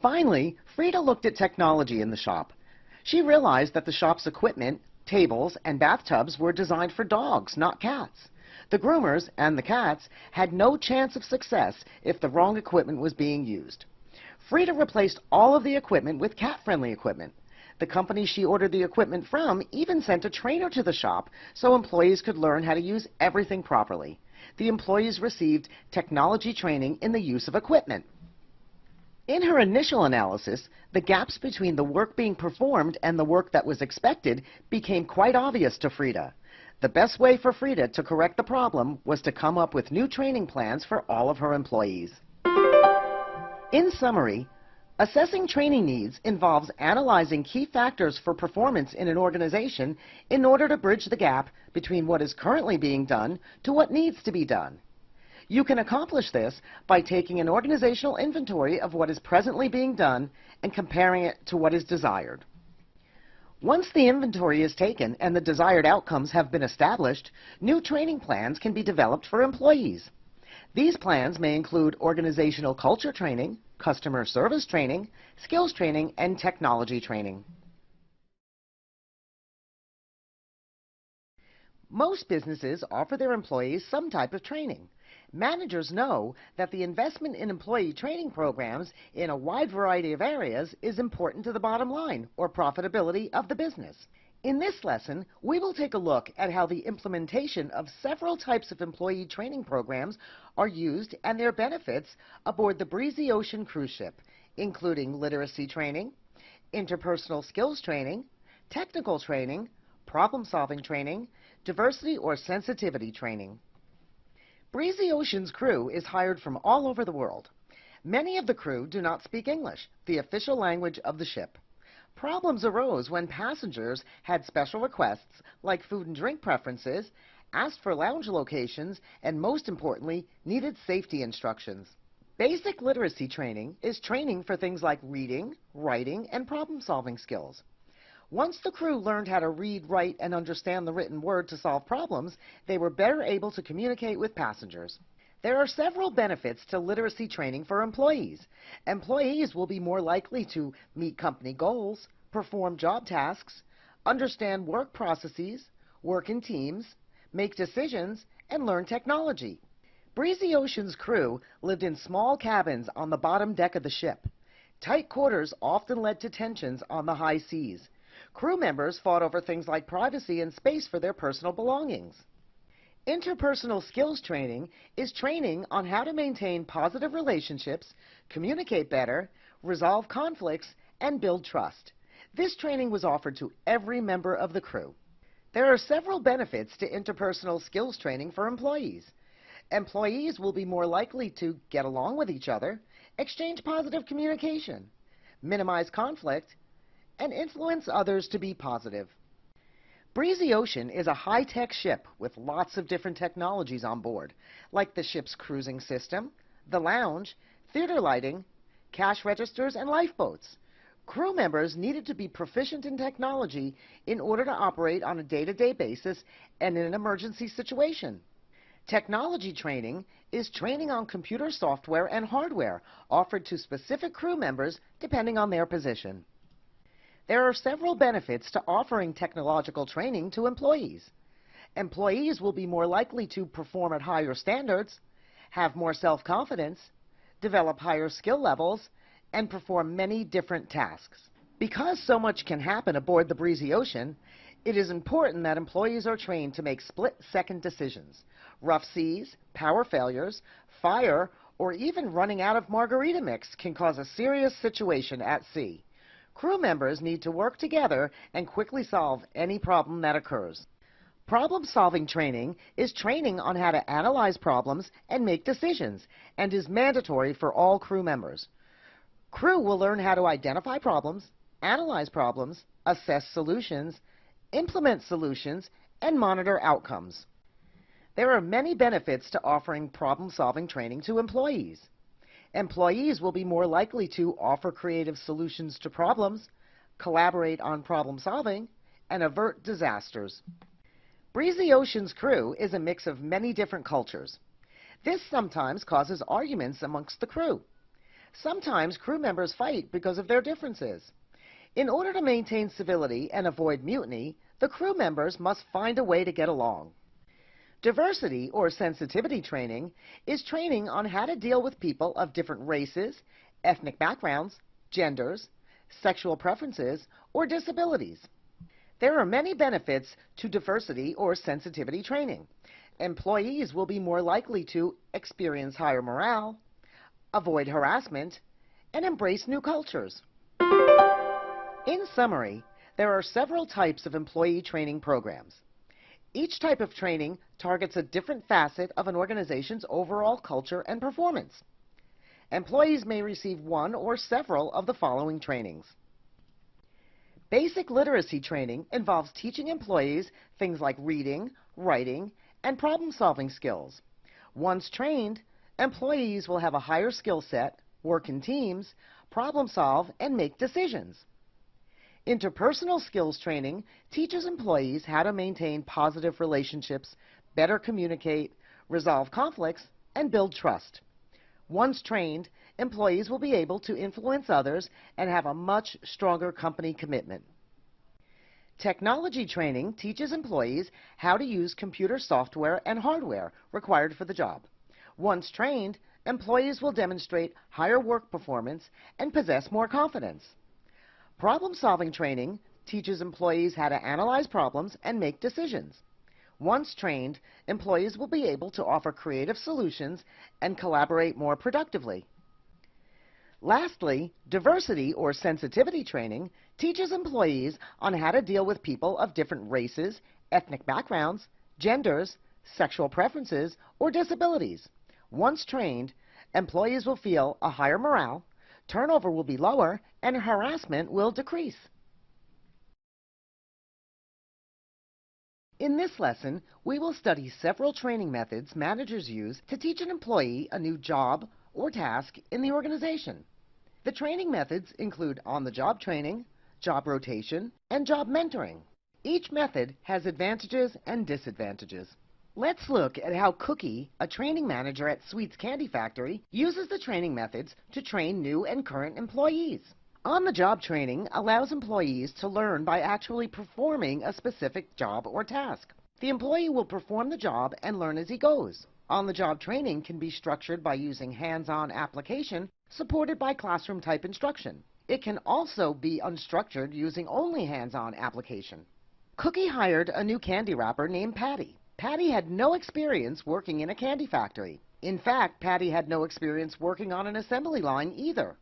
Finally, Frida looked at technology in the shop. She realized that the shop's equipment, tables, and bathtubs were designed for dogs, not cats. The groomers and the cats had no chance of success if the wrong equipment was being used. Frida replaced all of the equipment with cat-friendly equipment. The company she ordered the equipment from even sent a trainer to the shop so employees could learn how to use everything properly. The employees received technology training in the use of equipment. In her initial analysis, the gaps between the work being performed and the work that was expected became quite obvious to Frida. The best way for Frida to correct the problem was to come up with new training plans for all of her employees. In summary, assessing training needs involves analyzing key factors for performance in an organization in order to bridge the gap between what is currently being done to what needs to be done. You can accomplish this by taking an organizational inventory of what is presently being done and comparing it to what is desired. Once the inventory is taken and the desired outcomes have been established, new training plans can be developed for employees. These plans may include organizational culture training, customer service training, skills training, and technology training. Most businesses offer their employees some type of training. Managers know that the investment in employee training programs in a wide variety of areas is important to the bottom line or profitability of the business. In this lesson, we will take a look at how the implementation of several types of employee training programs are used and their benefits aboard the Breezy Ocean cruise ship, including literacy training, interpersonal skills training, technical training, problem-solving training, diversity or sensitivity training. Breezy Ocean's crew is hired from all over the world. Many of the crew do not speak English, the official language of the ship. Problems arose when passengers had special requests like food and drink preferences, asked for lounge locations, and most importantly, needed safety instructions. Basic literacy training is training for things like reading, writing, and problem-solving skills. Once the crew learned how to read, write, and understand the written word to solve problems, they were better able to communicate with passengers. There are several benefits to literacy training for employees. Employees will be more likely to meet company goals, perform job tasks, understand work processes, work in teams, make decisions, and learn technology. Breezy Ocean's crew lived in small cabins on the bottom deck of the ship. Tight quarters often led to tensions on the high seas. Crew members fought over things like privacy and space for their personal belongings. Interpersonal skills training is training on how to maintain positive relationships, communicate better, resolve conflicts, and build trust. This training was offered to every member of the crew. There are several benefits to interpersonal skills training for employees. Employees will be more likely to get along with each other, exchange positive communication, minimize conflict, and influence others to be positive. Breezy Ocean is a high-tech ship with lots of different technologies on board, like the ship's cruising system, the lounge, theater lighting, cash registers, and lifeboats. Crew members needed to be proficient in technology in order to operate on a day-to-day basis and in an emergency situation. Technology training is training on computer software and hardware offered to specific crew members depending on their position. There are several benefits to offering technological training to employees. Employees will be more likely to perform at higher standards, have more self-confidence, develop higher skill levels, and perform many different tasks. Because so much can happen aboard the Breezy Ocean, it is important that employees are trained to make split-second decisions. Rough seas, power failures, fire, or even running out of margarita mix can cause a serious situation at sea. Crew members need to work together and quickly solve any problem that occurs. Problem-solving training is training on how to analyze problems and make decisions, and is mandatory for all crew members. Crew will learn how to identify problems, analyze problems, assess solutions, implement solutions, and monitor outcomes. There are many benefits to offering problem-solving training to employees. Employees will be more likely to offer creative solutions to problems, collaborate on problem solving, and avert disasters. Breezy Ocean's crew is a mix of many different cultures. This sometimes causes arguments amongst the crew. Sometimes crew members fight because of their differences. In order to maintain civility and avoid mutiny, the crew members must find a way to get along. Diversity or sensitivity training is training on how to deal with people of different races, ethnic backgrounds, genders, sexual preferences, or disabilities. There are many benefits to diversity or sensitivity training. Employees will be more likely to experience higher morale, avoid harassment, and embrace new cultures. In summary, there are several types of employee training programs. Each type of training targets a different facet of an organization's overall culture and performance. Employees may receive one or several of the following trainings. Basic literacy training involves teaching employees things like reading, writing, and problem-solving skills. Once trained, employees will have a higher skill set, work in teams, problem solve, and make decisions. Interpersonal skills training teaches employees how to maintain positive relationships, better communicate, resolve conflicts, and build trust. Once trained, employees will be able to influence others and have a much stronger company commitment. Technology training teaches employees how to use computer software and hardware required for the job. Once trained, employees will demonstrate higher work performance and possess more confidence. Problem-solving training teaches employees how to analyze problems and make decisions. Once trained, employees will be able to offer creative solutions and collaborate more productively. Lastly, diversity or sensitivity training teaches employees on how to deal with people of different races, ethnic backgrounds, genders, sexual preferences, or disabilities. Once trained, employees will feel a higher morale, turnover will be lower, and harassment will decrease. In this lesson, we will study several training methods managers use to teach an employee a new job or task in the organization. The training methods include on-the-job training, job rotation, and job mentoring. Each method has advantages and disadvantages. Let's look at how Cookie, a training manager at Sweets Candy Factory, uses the training methods to train new and current employees. On-the-job training allows employees to learn by actually performing a specific job or task. The employee will perform the job and learn as he goes. On-the-job training can be structured by using hands-on application supported by classroom-type instruction. It can also be unstructured using only hands-on application. Cookie hired a new candy wrapper named Patty. Patty had no experience working in a candy factory. In fact, Patty had no experience working on an assembly line either.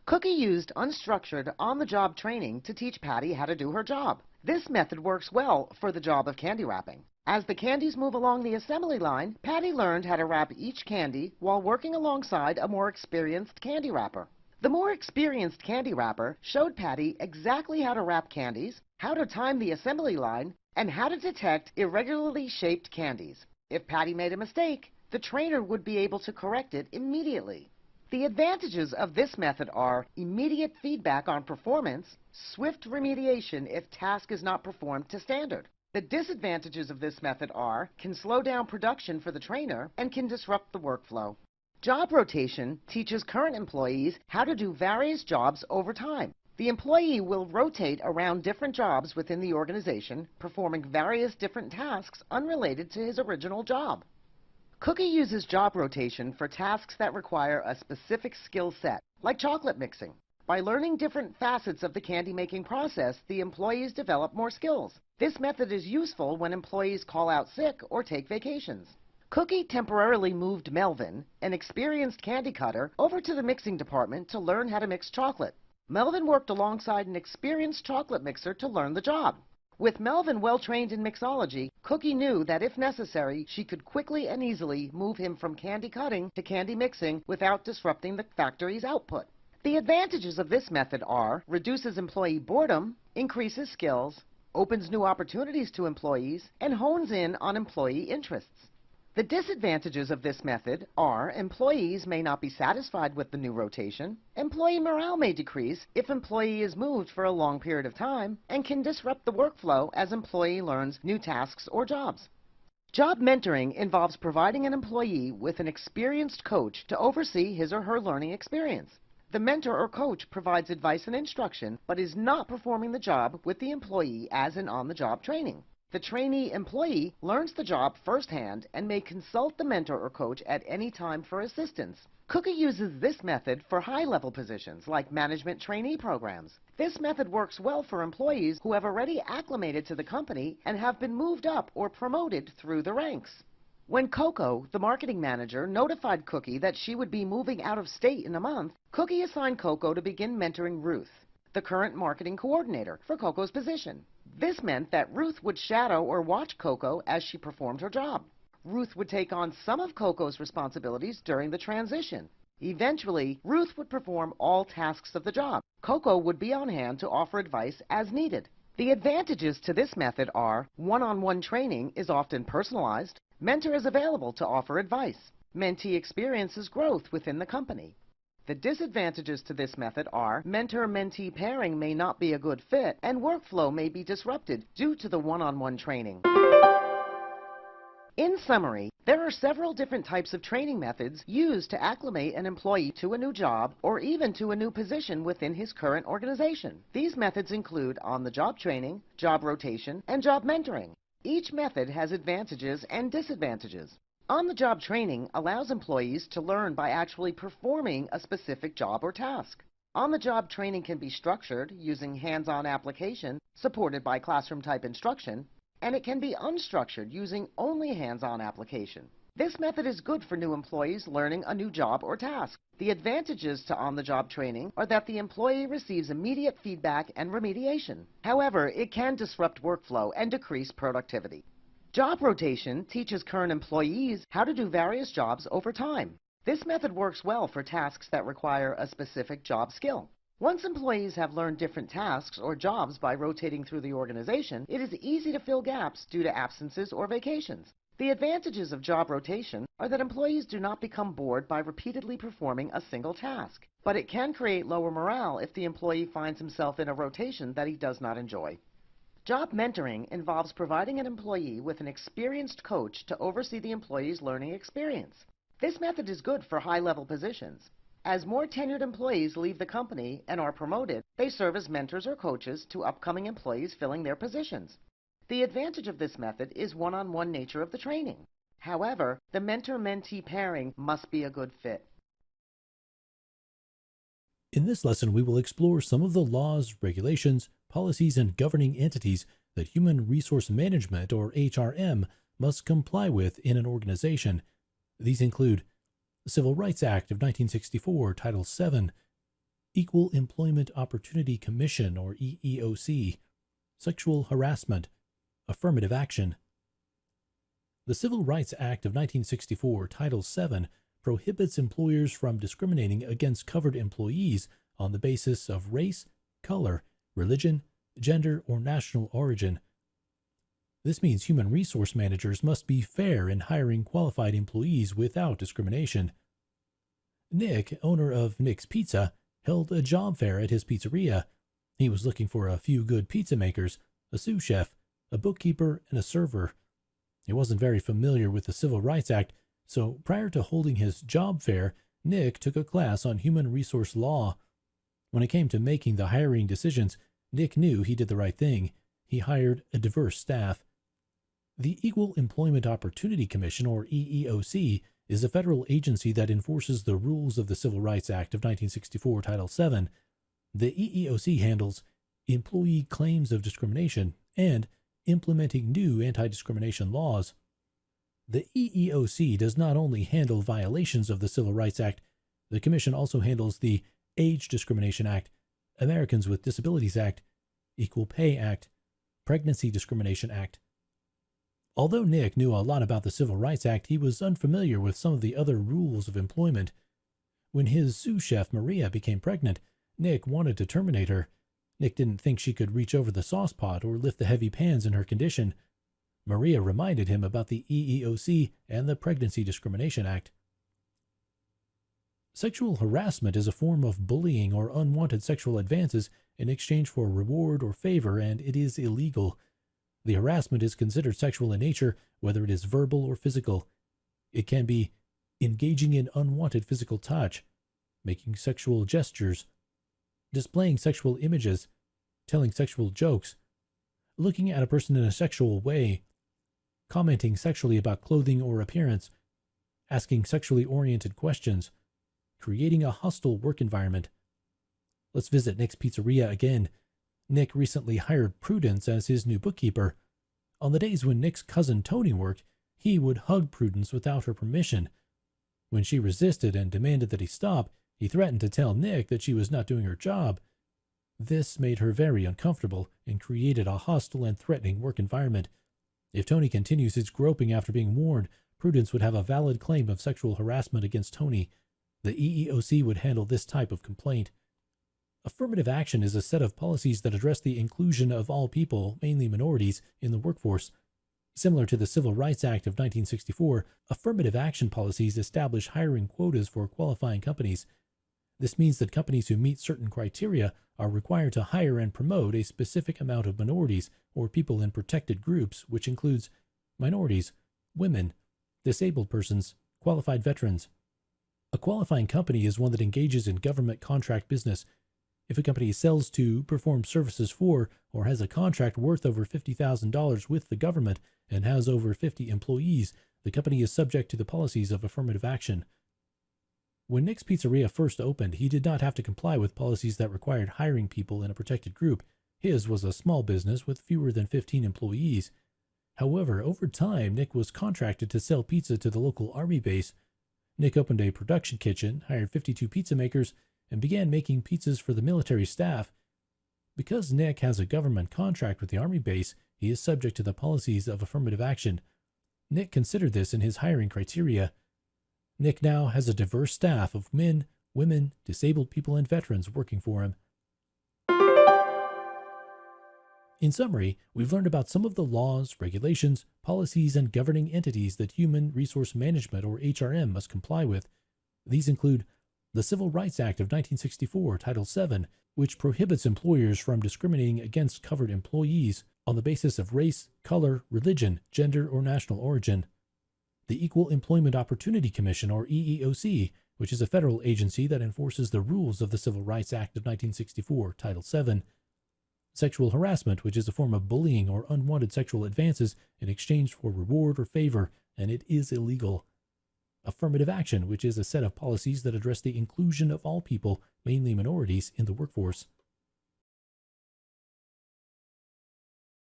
Cookie used unstructured, on-the-job training to teach Patty how to do her job. This method works well for the job of candy wrapping. As the candies move along the assembly line, Patty learned how to wrap each candy while working alongside a more experienced candy wrapper. The more experienced candy wrapper showed Patty exactly how to wrap candies, how to time the assembly line, and how to detect irregularly shaped candies. If Patty made a mistake, the trainer would be able to correct it immediately. The advantages of this method are immediate feedback on performance, swift remediation if task is not performed to standard. The disadvantages of this method are can slow down production for the trainer and can disrupt the workflow. Job rotation teaches current employees how to do various jobs over time. The employee will rotate around different jobs within the organization, performing various different tasks unrelated to his original job. Cookie uses job rotation for tasks that require a specific skill set, like chocolate mixing. By learning different facets of the candy making process, the employees develop more skills. This method is useful when employees call out sick or take vacations. Cookie temporarily moved Melvin, an experienced candy cutter, over to the mixing department to learn how to mix chocolate. Melvin worked alongside an experienced chocolate mixer to learn the job. With Melvin well trained in mixology, Cookie knew that if necessary, she could quickly and easily move him from candy cutting to candy mixing without disrupting the factory's output. The advantages of this method are reduces employee boredom, increases skills, opens new opportunities to employees, and hones in on employee interests. The disadvantages of this method are employees may not be satisfied with the new rotation, employee morale may decrease if employee is moved for a long period of time, and can disrupt the workflow as employee learns new tasks or jobs. Job mentoring involves providing an employee with an experienced coach to oversee his or her learning experience. The mentor or coach provides advice and instruction, but is not performing the job with the employee as in on-the-job training. The trainee employee learns the job firsthand and may consult the mentor or coach at any time for assistance. Cookie uses this method for high-level positions like management trainee programs. This method works well for employees who have already acclimated to the company and have been moved up or promoted through the ranks. When Coco, the marketing manager, notified Cookie that she would be moving out of state in a month, Cookie assigned Coco to begin mentoring Ruth, the current marketing coordinator, for Coco's position. This meant that Ruth would shadow or watch Coco as she performed her job. Ruth would take on some of Coco's responsibilities during the transition. Eventually, Ruth would perform all tasks of the job. Coco would be on hand to offer advice as needed. The advantages to this method are one-on-one training is often personalized, mentor is available to offer advice, mentee experiences growth within the company. The disadvantages to this method are mentor-mentee pairing may not be a good fit and workflow may be disrupted due to the one-on-one training. In summary, there are several different types of training methods used to acclimate an employee to a new job or even to a new position within his current organization. These methods include on-the-job training, job rotation, and job mentoring. Each method has advantages and disadvantages. On-the-job training allows employees to learn by actually performing a specific job or task. On-the-job training can be structured using hands-on application supported by classroom-type instruction, and it can be unstructured using only hands-on application. This method is good for new employees learning a new job or task. The advantages to on-the-job training are that the employee receives immediate feedback and remediation. However, it can disrupt workflow and decrease productivity. Job rotation teaches current employees how to do various jobs over time. This method works well for tasks that require a specific job skill. Once employees have learned different tasks or jobs by rotating through the organization, it is easy to fill gaps due to absences or vacations. The advantages of job rotation are that employees do not become bored by repeatedly performing a single task, but it can create lower morale if the employee finds himself in a rotation that he does not enjoy. Job mentoring involves providing an employee with an experienced coach to oversee the employee's learning experience. This method is good for high-level positions. As more tenured employees leave the company and are promoted, they serve as mentors or coaches to upcoming employees filling their positions. The advantage of this method is one-on-one nature of the training. However, the mentor-mentee pairing must be a good fit. In this lesson, we will explore some of the laws, regulations, policies, and governing entities that Human Resource Management, or HRM, must comply with in an organization. These include the Civil Rights Act of 1964, Title VII, Equal Employment Opportunity Commission, or EEOC, Sexual Harassment, Affirmative Action. The Civil Rights Act of 1964, Title VII, prohibits employers from discriminating against covered employees on the basis of race, color, religion, gender, or national origin. This means human resource managers must be fair in hiring qualified employees without discrimination. Nick, owner of Nick's Pizza, held a job fair at his pizzeria. He was looking for a few good pizza makers, a sous chef, a bookkeeper, and a server. He wasn't very familiar with the Civil Rights Act, so prior to holding his job fair, Nick took a class on human resource law. When it came to making the hiring decisions, Nick knew he did the right thing. He hired a diverse staff. The Equal Employment Opportunity Commission, or EEOC, is a federal agency that enforces the rules of the Civil Rights Act of 1964, Title VII. The EEOC handles employee claims of discrimination and implementing new anti-discrimination laws. The EEOC does not only handle violations of the Civil Rights Act, the Commission also handles the Age Discrimination Act, Americans with Disabilities Act, Equal Pay Act, Pregnancy Discrimination Act. Although Nick knew a lot about the Civil Rights Act, he was unfamiliar with some of the other rules of employment. When his sous chef Maria became pregnant, Nick wanted to terminate her. Nick didn't think she could reach over the saucepot or lift the heavy pans in her condition. Maria reminded him about the EEOC and the Pregnancy Discrimination Act. Sexual harassment is a form of bullying or unwanted sexual advances in exchange for reward or favor, and it is illegal. The harassment is considered sexual in nature, whether it is verbal or physical. It can be engaging in unwanted physical touch, making sexual gestures, displaying sexual images, telling sexual jokes, looking at a person in a sexual way, commenting sexually about clothing or appearance, asking sexually oriented questions, creating a hostile work environment. Let's visit Nick's Pizzeria again. Nick recently hired Prudence as his new bookkeeper. On the days when Nick's cousin Tony worked, he would hug Prudence without her permission. When she resisted and demanded that he stop, he threatened to tell Nick that she was not doing her job. This made her very uncomfortable and created a hostile and threatening work environment. If Tony continues his groping after being warned, Prudence would have a valid claim of sexual harassment against Tony. The EEOC would handle this type of complaint. Affirmative action is a set of policies that address the inclusion of all people, mainly minorities, in the workforce. Similar to the Civil Rights Act of 1964, affirmative action policies establish hiring quotas for qualifying companies. This means that companies who meet certain criteria are required to hire and promote a specific amount of minorities or people in protected groups, which includes minorities, women, disabled persons, qualified veterans. A qualifying company is one that engages in government contract business. If a company sells to, performs services for, or has a contract worth over $50,000 with the government and has over 50 employees, the company is subject to the policies of affirmative action. When Nick's Pizzeria first opened, he did not have to comply with policies that required hiring people in a protected group. His was a small business with fewer than 15 employees. However, over time, Nick was contracted to sell pizza to the local army base. Nick opened a production kitchen, hired 52 pizza makers, and began making pizzas for the military staff. Because Nick has a government contract with the army base, he is subject to the policies of affirmative action. Nick considered this in his hiring criteria. Nick now has a diverse staff of men, women, disabled people, and veterans working for him. In summary, we've learned about some of the laws, regulations, policies, and governing entities that Human Resource Management, or HRM, must comply with. These include the Civil Rights Act of 1964, Title VII, which prohibits employers from discriminating against covered employees on the basis of race, color, religion, gender, or national origin. The Equal Employment Opportunity Commission, or EEOC, which is a federal agency that enforces the rules of the Civil Rights Act of 1964, Title VII. Sexual harassment, which is a form of bullying or unwanted sexual advances in exchange for reward or favor, and it is illegal. Affirmative action, which is a set of policies that address the inclusion of all people, mainly minorities, in the workforce.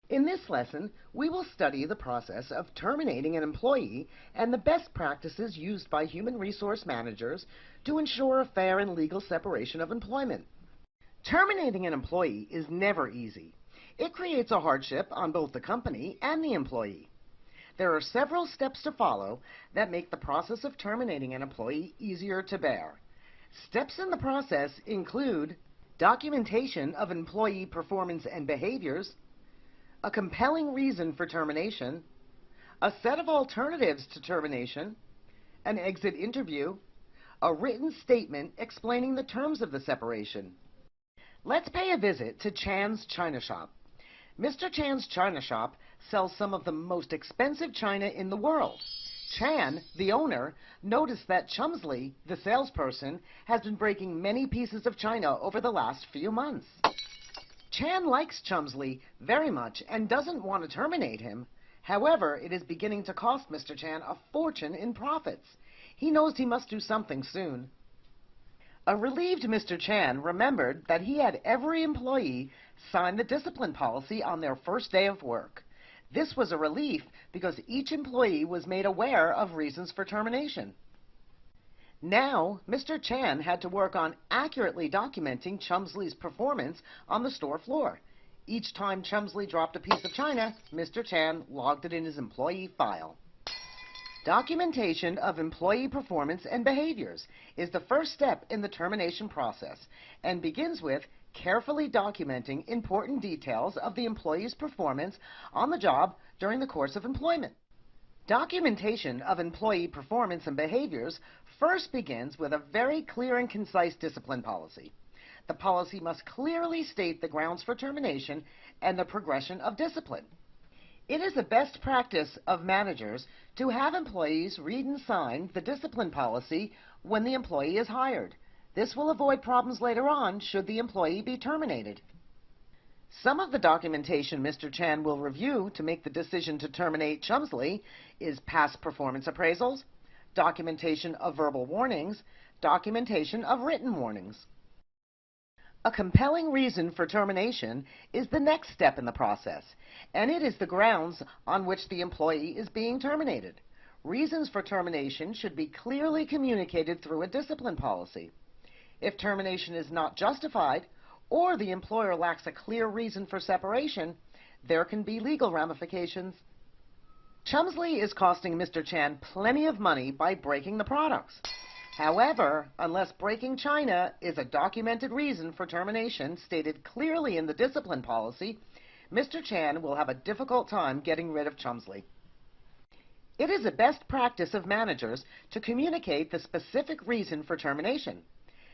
In this lesson, we will study the process of terminating an employee and the best practices used by human resource managers to ensure a fair and legal separation of employment. Terminating an employee is never easy. It creates a hardship on both the company and the employee. There are several steps to follow that make the process of terminating an employee easier to bear. Steps in the process include documentation of employee performance and behaviors, a compelling reason for termination, a set of alternatives to termination, an exit interview, a written statement explaining the terms of the separation. Let's pay a visit to Chan's China Shop. Mr. Chan's China Shop sells some of the most expensive china in the world. Chan, the owner, noticed that Chumsley, the salesperson, has been breaking many pieces of china over the last few months. Chan likes Chumsley very much and doesn't want to terminate him. However, it is beginning to cost Mr. Chan a fortune in profits. He knows he must do something soon. A relieved Mr. Chan remembered that he had every employee sign the discipline policy on their first day of work. This was a relief because each employee was made aware of reasons for termination. Now, Mr. Chan had to work on accurately documenting Chumsley's performance on the store floor. Each time Chumsley dropped a piece of china, Mr. Chan logged it in his employee file. Documentation of employee performance and behaviors is the first step in the termination process and begins with carefully documenting important details of the employee's performance on the job during the course of employment. Documentation of employee performance and behaviors first begins with a very clear and concise discipline policy. The policy must clearly state the grounds for termination and the progression of discipline. It is the best practice of managers to have employees read and sign the discipline policy when the employee is hired. This will avoid problems later on should the employee be terminated. Some of the documentation Mr. Chan will review to make the decision to terminate Chumsley is past performance appraisals, documentation of verbal warnings, documentation of written warnings. A compelling reason for termination is the next step in the process, and it is the grounds on which the employee is being terminated. Reasons for termination should be clearly communicated through a discipline policy. If termination is not justified, or the employer lacks a clear reason for separation, there can be legal ramifications. Chumsley is costing Mr. Chan plenty of money by breaking the products. However, unless breaking china is a documented reason for termination stated clearly in the discipline policy, Mr. Chan will have a difficult time getting rid of Chumsley. It is a best practice of managers to communicate the specific reason for termination.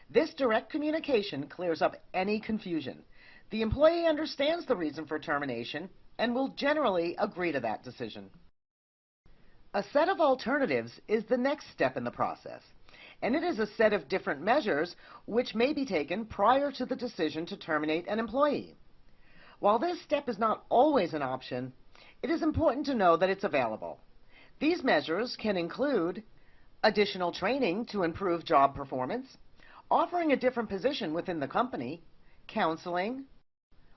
This direct communication clears up any confusion. The employee understands the reason for termination and will generally agree to that decision. A set of alternatives is the next step in the process, and it is a set of different measures which may be taken prior to the decision to terminate an employee. While this step is not always an option, it is important to know that it's available. These measures can include additional training to improve job performance, offering a different position within the company, counseling,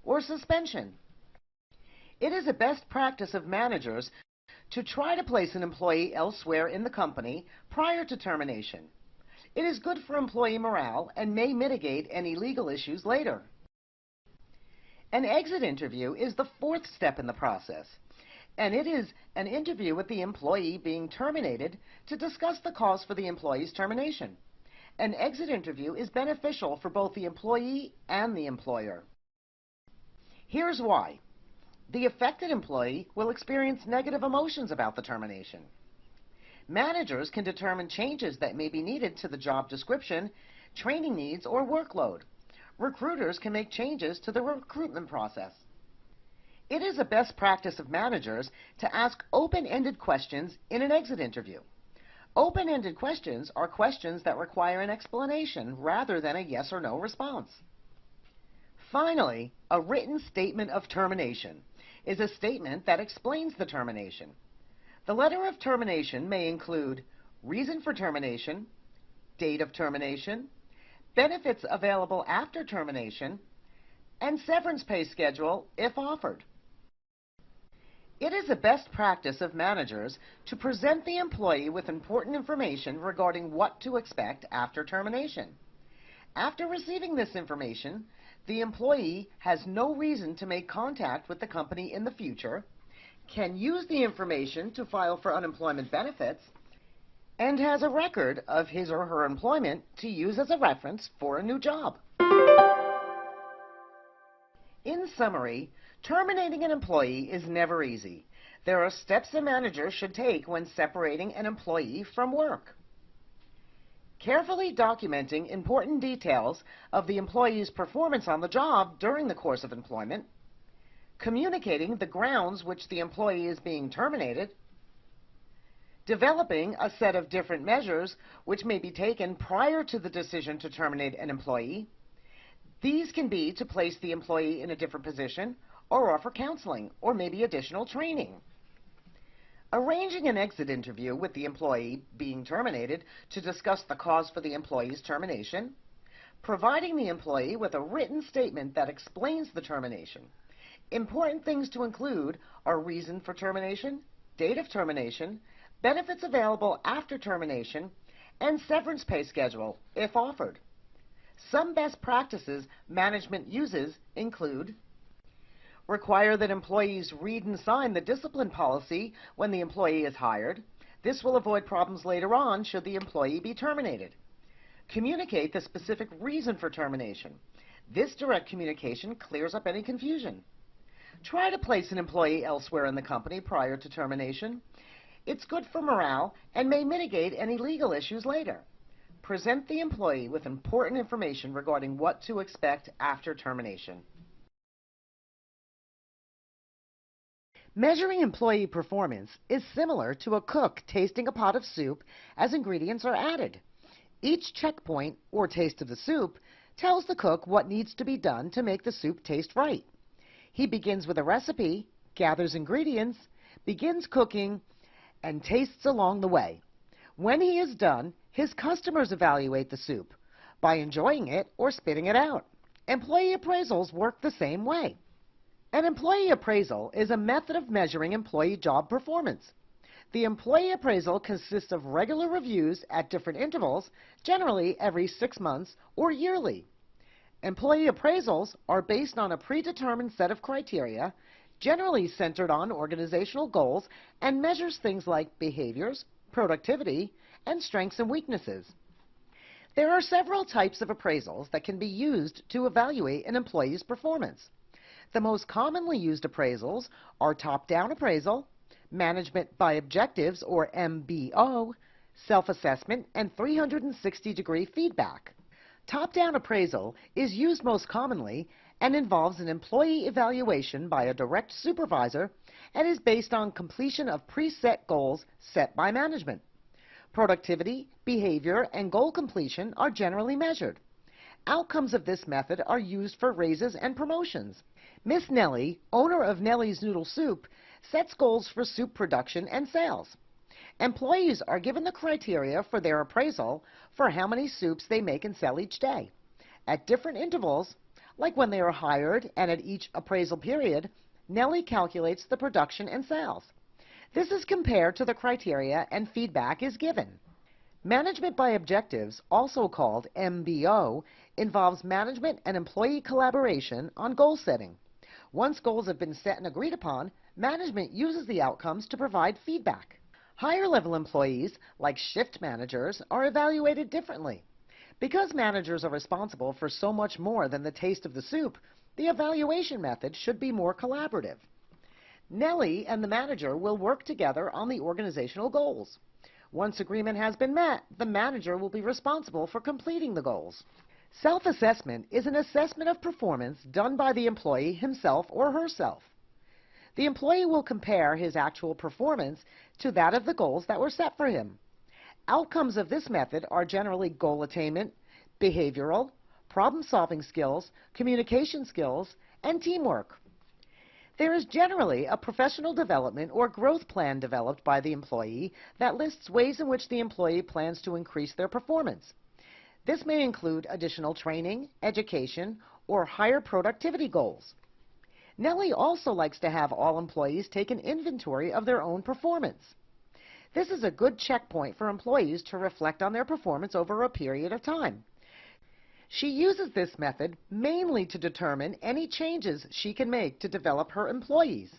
or suspension. It is a best practice of managers to try to place an employee elsewhere in the company prior to termination. It is good for employee morale and may mitigate any legal issues later. An exit interview is the fourth step in the process, and it is an interview with the employee being terminated to discuss the cause for the employee's termination. An exit interview is beneficial for both the employee and the employer. Here's why. The affected employee will experience negative emotions about the termination. Managers can determine changes that may be needed to the job description, training needs, or workload. Recruiters can make changes to the recruitment process. It is a best practice of managers to ask open-ended questions in an exit interview. Open-ended questions are questions that require an explanation rather than a yes or no response. Finally, a written statement of termination is a statement that explains the termination. The letter of termination may include reason for termination, date of termination, benefits available after termination, and severance pay schedule if offered. It is a best practice of managers to present the employee with important information regarding what to expect after termination. After receiving this information, the employee has no reason to make contact with the company in the future, can use the information to file for unemployment benefits, and has a record of his or her employment to use as a reference for a new job. In summary, terminating an employee is never easy. There are steps a manager should take when separating an employee from work. Carefully documenting important details of the employee's performance on the job during the course of employment, communicating the grounds which the employee is being terminated, developing a set of different measures which may be taken prior to the decision to terminate an employee. These can be to place the employee in a different position or offer counseling or maybe additional training. Arranging an exit interview with the employee being terminated to discuss the cause for the employee's termination. Providing the employee with a written statement that explains the termination. Important things to include are reason for termination, date of termination, benefits available after termination, and severance pay schedule if offered. Some best practices management uses include require that employees read and sign the discipline policy when the employee is hired. This will avoid problems later on should the employee be terminated. Communicate the specific reason for termination. This direct communication clears up any confusion. Try to place an employee elsewhere in the company prior to termination. It's good for morale and may mitigate any legal issues later. Present the employee with important information regarding what to expect after termination. Measuring employee performance is similar to a cook tasting a pot of soup as ingredients are added. Each checkpoint, or taste of the soup, tells the cook what needs to be done to make the soup taste right. He begins with a recipe, gathers ingredients, begins cooking, and tastes along the way. When he is done, his customers evaluate the soup by enjoying it or spitting it out. Employee appraisals work the same way. An employee appraisal is a method of measuring employee job performance. The employee appraisal consists of regular reviews at different intervals, generally every 6 months or yearly. Employee appraisals are based on a predetermined set of criteria, generally centered on organizational goals, and measures things like behaviors, productivity, and strengths and weaknesses. There are several types of appraisals that can be used to evaluate an employee's performance. The most commonly used appraisals are top-down appraisal, management by objectives or MBO, self-assessment, and 360-degree feedback. Top-down appraisal is used most commonly and involves an employee evaluation by a direct supervisor and is based on completion of preset goals set by management. Productivity, behavior, and goal completion are generally measured. Outcomes of this method are used for raises and promotions. Miss Nellie, owner of Nellie's Noodle Soup, sets goals for soup production and sales. Employees are given the criteria for their appraisal for how many soups they make and sell each day. At different intervals, like when they are hired and at each appraisal period, Nellie calculates the production and sales. This is compared to the criteria and feedback is given. Management by objectives, also called MBO, involves management and employee collaboration on goal setting. Once goals have been set and agreed upon, management uses the outcomes to provide feedback. Higher-level employees, like shift managers, are evaluated differently. Because managers are responsible for so much more than the taste of the soup, the evaluation method should be more collaborative. Nellie and the manager will work together on the organizational goals. Once agreement has been met, the manager will be responsible for completing the goals. Self-assessment is an assessment of performance done by the employee himself or herself. The employee will compare his actual performance to that of the goals that were set for him. Outcomes of this method are generally goal attainment, behavioral, problem-solving skills, communication skills, and teamwork. There is generally a professional development or growth plan developed by the employee that lists ways in which the employee plans to increase their performance. This may include additional training, education, or higher productivity goals. Nellie also likes to have all employees take an inventory of their own performance. This is a good checkpoint for employees to reflect on their performance over a period of time. She uses this method mainly to determine any changes she can make to develop her employees.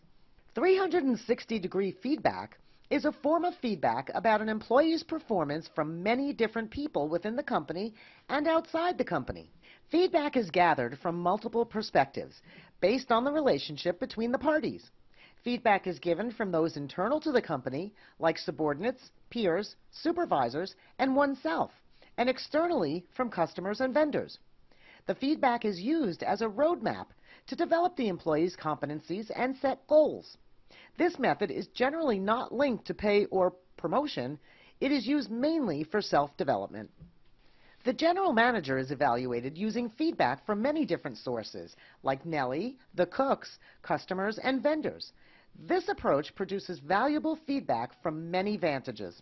360-degree feedback is a form of feedback about an employee's performance from many different people within the company and outside the company. Feedback is gathered from multiple perspectives based on the relationship between the parties. Feedback is given from those internal to the company, like subordinates, peers, supervisors, and oneself, and externally from customers and vendors. The feedback is used as a roadmap to develop the employee's competencies and set goals. This method is generally not linked to pay or promotion. It is used mainly for self-development. The general manager is evaluated using feedback from many different sources, like Nellie, the cooks, customers, and vendors. This approach produces valuable feedback from many vantages.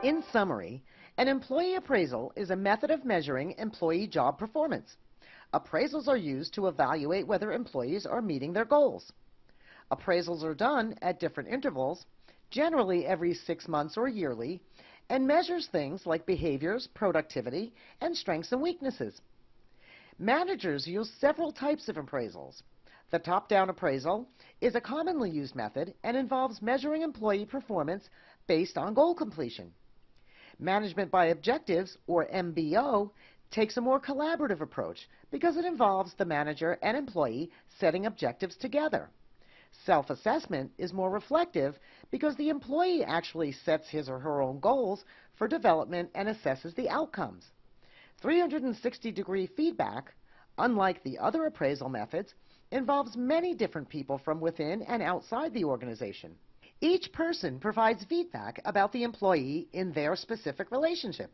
In summary, an employee appraisal is a method of measuring employee job performance. Appraisals are used to evaluate whether employees are meeting their goals. Appraisals are done at different intervals, generally every 6 months or yearly, and measures things like behaviors, productivity, and strengths and weaknesses. Managers use several types of appraisals. The top-down appraisal is a commonly used method and involves measuring employee performance based on goal completion. Management by objectives, or MBO, takes a more collaborative approach because it involves the manager and employee setting objectives together. Self-assessment is more reflective because the employee actually sets his or her own goals for development and assesses the outcomes. 360-degree feedback, unlike the other appraisal methods, involves many different people from within and outside the organization. Each person provides feedback about the employee in their specific relationship.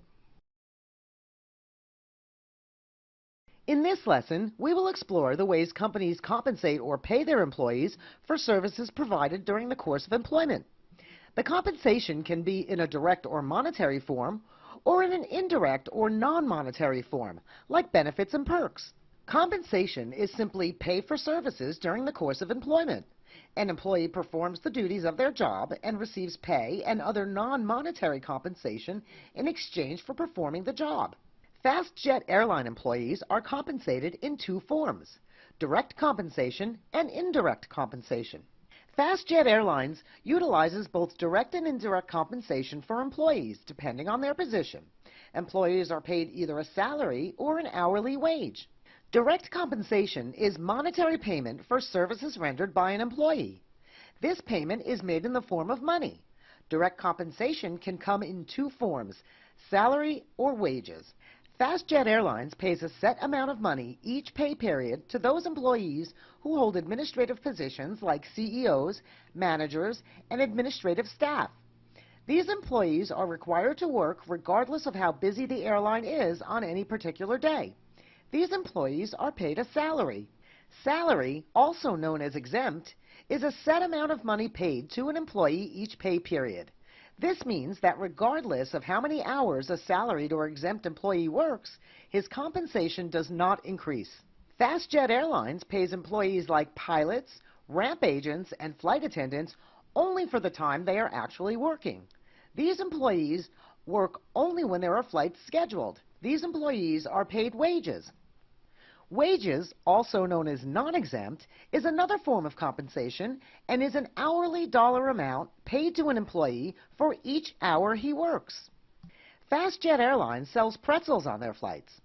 In this lesson, we will explore the ways companies compensate or pay their employees for services provided during the course of employment. The compensation can be in a direct or monetary form, or in an indirect or non-monetary form, like benefits and perks. Compensation is simply pay for services during the course of employment. An employee performs the duties of their job and receives pay and other non-monetary compensation in exchange for performing the job. Fast jet airline employees are compensated in two forms: direct compensation and indirect compensation. Fast jet airlines utilizes both direct and indirect compensation for employees depending on their position. Employees are paid either a salary or an hourly wage. Direct compensation is monetary payment for services rendered by an employee. This payment is made in the form of money. Direct compensation can come in two forms: salary or wages. FastJet Airlines pays a set amount of money each pay period to those employees who hold administrative positions like CEOs, managers, and administrative staff. These employees are required to work regardless of how busy the airline is on any particular day. These employees are paid a salary. Salary, also known as exempt, is a set amount of money paid to an employee each pay period. This means that regardless of how many hours a salaried or exempt employee works, his compensation does not increase. FastJet Airlines pays employees like pilots, ramp agents, and flight attendants only for the time they are actually working. These employees work only when there are flights scheduled. These employees are paid wages. Wages, also known as non-exempt, is another form of compensation and is an hourly dollar amount paid to an employee for each hour he works. FastJet Airlines sells pretzels on their flights.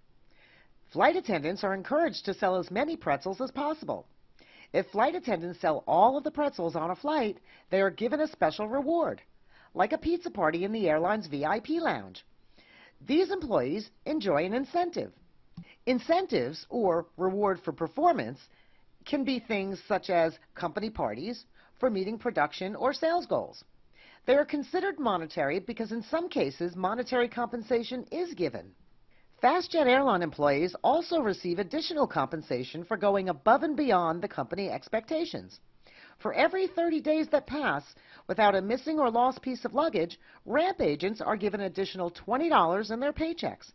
Flight attendants are encouraged to sell as many pretzels as possible. If flight attendants sell all of the pretzels on a flight, they are given a special reward, like a pizza party in the airline's VIP lounge. These employees enjoy an incentive. Incentives, or reward for performance, can be things such as company parties for meeting production or sales goals. They are considered monetary because in some cases monetary compensation is given. FastJet airline employees also receive additional compensation for going above and beyond the company expectations. For every 30 days that pass without a missing or lost piece of luggage, ramp agents are given an additional $20 in their paychecks.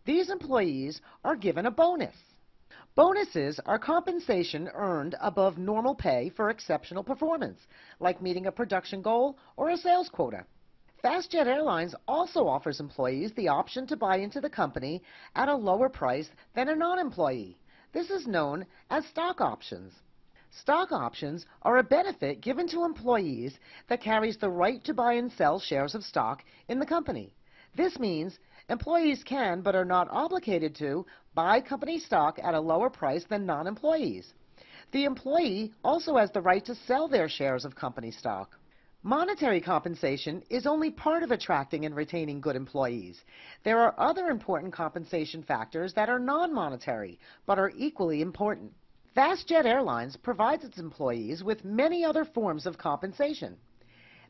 These employees are given a bonus. Bonuses are compensation earned above normal pay for exceptional performance, like meeting a production goal or a sales quota. FastJet Airlines also offers employees the option to buy into the company at a lower price than a non-employee. This is known as stock options. Stock options are a benefit given to employees that carries the right to buy and sell shares of stock in the company. This means employees can, but are not obligated to, buy company stock at a lower price than non-employees. The employee also has the right to sell their shares of company stock. Monetary compensation is only part of attracting and retaining good employees. There are other important compensation factors that are non-monetary, but are equally important. FastJet Airlines provides its employees with many other forms of compensation.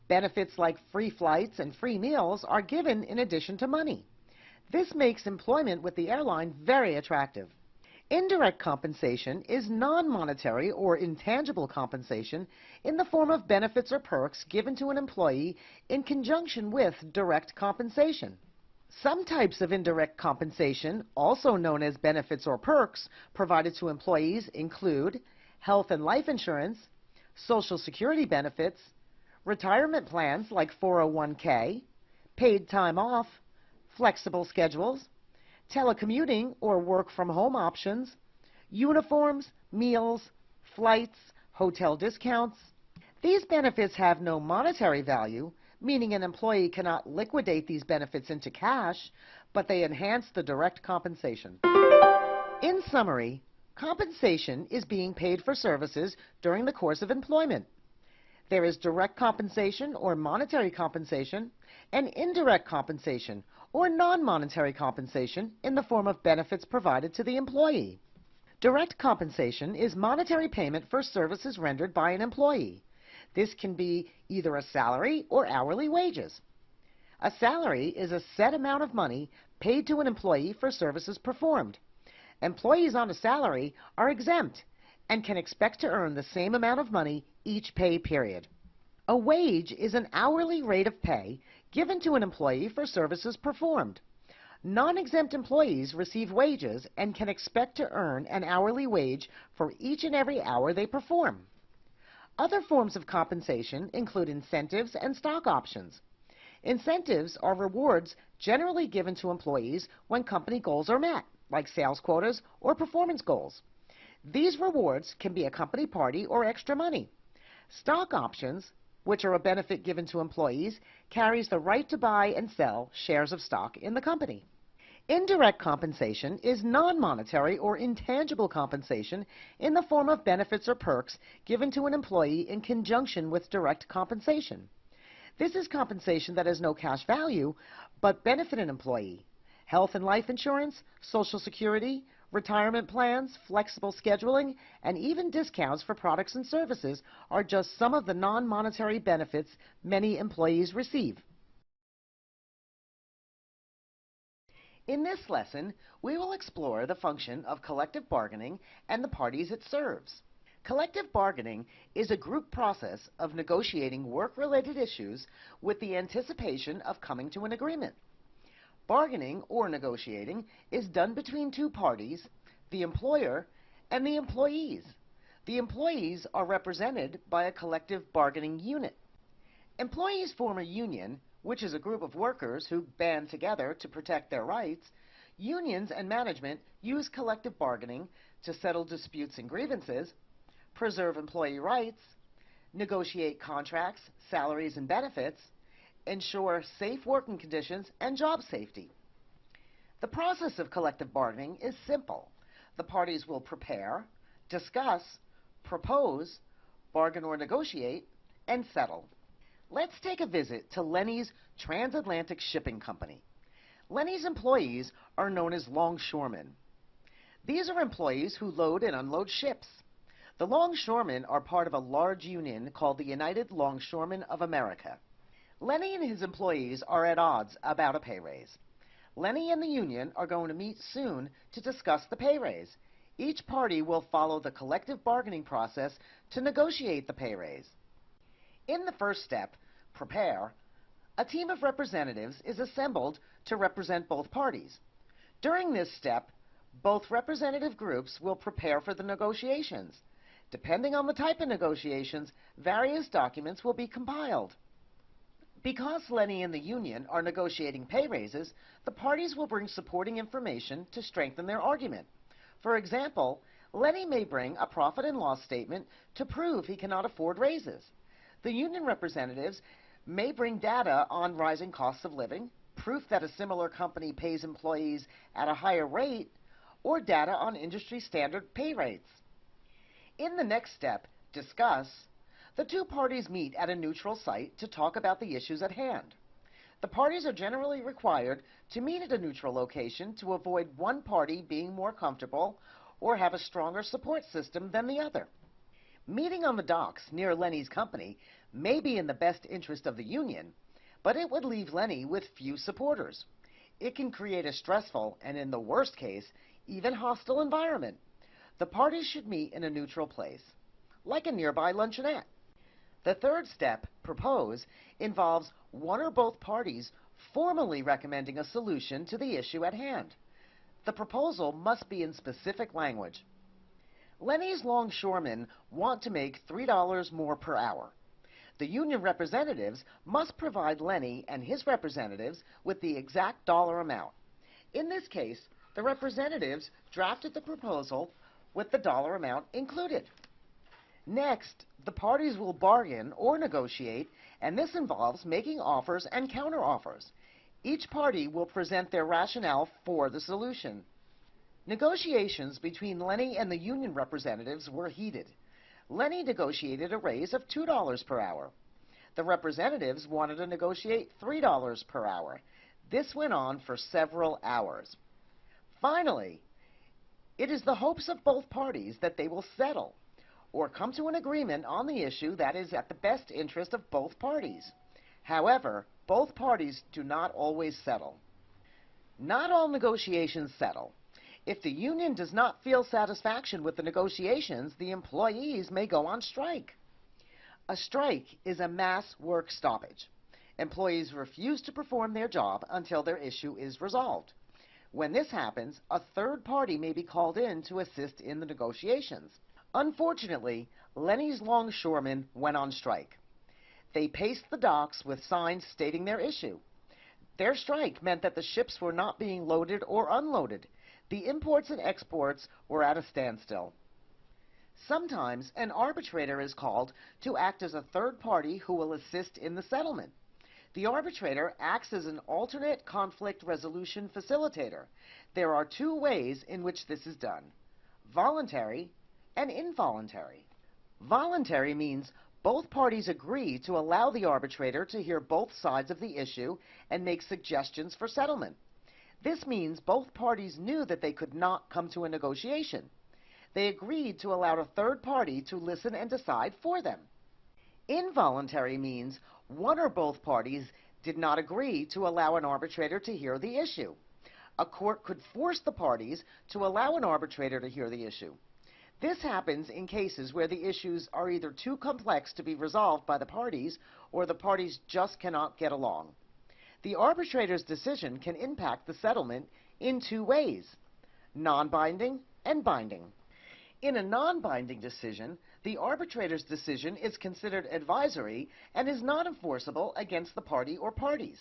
Benefits like free flights and free meals are given in addition to money. This makes employment with the airline very attractive. Indirect compensation is non-monetary or intangible compensation in the form of benefits or perks given to an employee in conjunction with direct compensation. Some types of indirect compensation, also known as benefits or perks, provided to employees include health and life insurance, Social Security benefits, retirement plans like 401k, paid time off, flexible schedules, telecommuting or work-from-home options, uniforms, meals, flights, hotel discounts. These benefits have no monetary value, meaning an employee cannot liquidate these benefits into cash, but they enhance the direct compensation. In summary, compensation is being paid for services during the course of employment. There is direct compensation or monetary compensation and indirect compensation or non-monetary compensation in the form of benefits provided to the employee. Direct compensation is monetary payment for services rendered by an employee. This can be either a salary or hourly wages. A salary is a set amount of money paid to an employee for services performed. Employees on a salary are exempt and can expect to earn the same amount of money each pay period. A wage is an hourly rate of pay given to an employee for services performed. Non-exempt employees receive wages and can expect to earn an hourly wage for each and every hour they perform. Other forms of compensation include incentives and stock options. Incentives are rewards generally given to employees when company goals are met, like sales quotas or performance goals. These rewards can be a company party or extra money. Stock options, which are a benefit given to employees, carries the right to buy and sell shares of stock in the company. Indirect compensation is non-monetary or intangible compensation in the form of benefits or perks given to an employee in conjunction with direct compensation. This is compensation that has no cash value, but benefit an employee, Health and life insurance, Social Security, retirement plans, flexible scheduling, and even discounts for products and services are just some of the non-monetary benefits many employees receive. In this lesson, we will explore the function of collective bargaining and the parties it serves. Collective bargaining is a group process of negotiating work-related issues with the anticipation of coming to an agreement. Bargaining or negotiating is done between two parties, the employer and the employees. The employees are represented by a collective bargaining unit. Employees form a union, which is a group of workers who band together to protect their rights. Unions and management use collective bargaining to settle disputes and grievances, preserve employee rights, negotiate contracts, salaries, and benefits, ensure safe working conditions and job safety. The process of collective bargaining is simple. The parties will prepare, discuss, propose, bargain or negotiate, and settle. Let's take a visit to Lenny's Transatlantic Shipping Company. Lenny's employees are known as longshoremen. These are employees who load and unload ships. The longshoremen are part of a large union called the United Longshoremen of America. Lenny and his employees are at odds about a pay raise. Lenny and the union are going to meet soon to discuss the pay raise. Each party will follow the collective bargaining process to negotiate the pay raise. In the first step, prepare, a team of representatives is assembled to represent both parties. During this step, both representative groups will prepare for the negotiations. Depending on the type of negotiations, various documents will be compiled. Because Lenny and the union are negotiating pay raises, the parties will bring supporting information to strengthen their argument. For example, Lenny may bring a profit and loss statement to prove he cannot afford raises. The union representatives may bring data on rising costs of living, proof that a similar company pays employees at a higher rate, or data on industry standard pay rates. In the next step, discuss, the two parties meet at a neutral site to talk about the issues at hand. The parties are generally required to meet at a neutral location to avoid one party being more comfortable or have a stronger support system than the other. Meeting on the docks near Lenny's company may be in the best interest of the union, but it would leave Lenny with few supporters. It can create a stressful and, in the worst case, even hostile environment. The parties should meet in a neutral place, like a nearby luncheonette. The third step, propose, involves one or both parties formally recommending a solution to the issue at hand. The proposal must be in specific language. Lenny's longshoremen want to make $3 more per hour. The union representatives must provide Lenny and his representatives with the exact dollar amount. In this case, the representatives drafted the proposal with the dollar amount included. Next, the parties will bargain or negotiate, and this involves making offers and counteroffers. Each party will present their rationale for the solution. Negotiations between Lenny and the union representatives were heated. Lenny negotiated a raise of $2 per hour. The representatives wanted to negotiate $3 per hour. This went on for several hours. Finally, it is the hopes of both parties that they will settle or come to an agreement on the issue that is at the best interest of both parties. However, both parties do not always settle. Not all negotiations settle. If the union does not feel satisfaction with the negotiations, the employees may go on strike. A strike is a mass work stoppage. Employees refuse to perform their job until their issue is resolved. When this happens, a third party may be called in to assist in the negotiations. Unfortunately, Lenny's longshoremen went on strike. They paced the docks with signs stating their issue. Their strike meant that the ships were not being loaded or unloaded. The imports and exports were at a standstill. Sometimes an arbitrator is called to act as a third party who will assist in the settlement. The arbitrator acts as an alternate conflict resolution facilitator. There are two ways in which this is done: voluntary and involuntary. Voluntary means both parties agree to allow the arbitrator to hear both sides of the issue and make suggestions for settlement. This means both parties knew that they could not come to a negotiation. They agreed to allow a third party to listen and decide for them. Involuntary means one or both parties did not agree to allow an arbitrator to hear the issue. A court could force the parties to allow an arbitrator to hear the issue. This happens in cases where the issues are either too complex to be resolved by the parties or the parties just cannot get along. The arbitrator's decision can impact the settlement in two ways: non-binding and binding. In a non-binding decision, the arbitrator's decision is considered advisory and is not enforceable against the party or parties.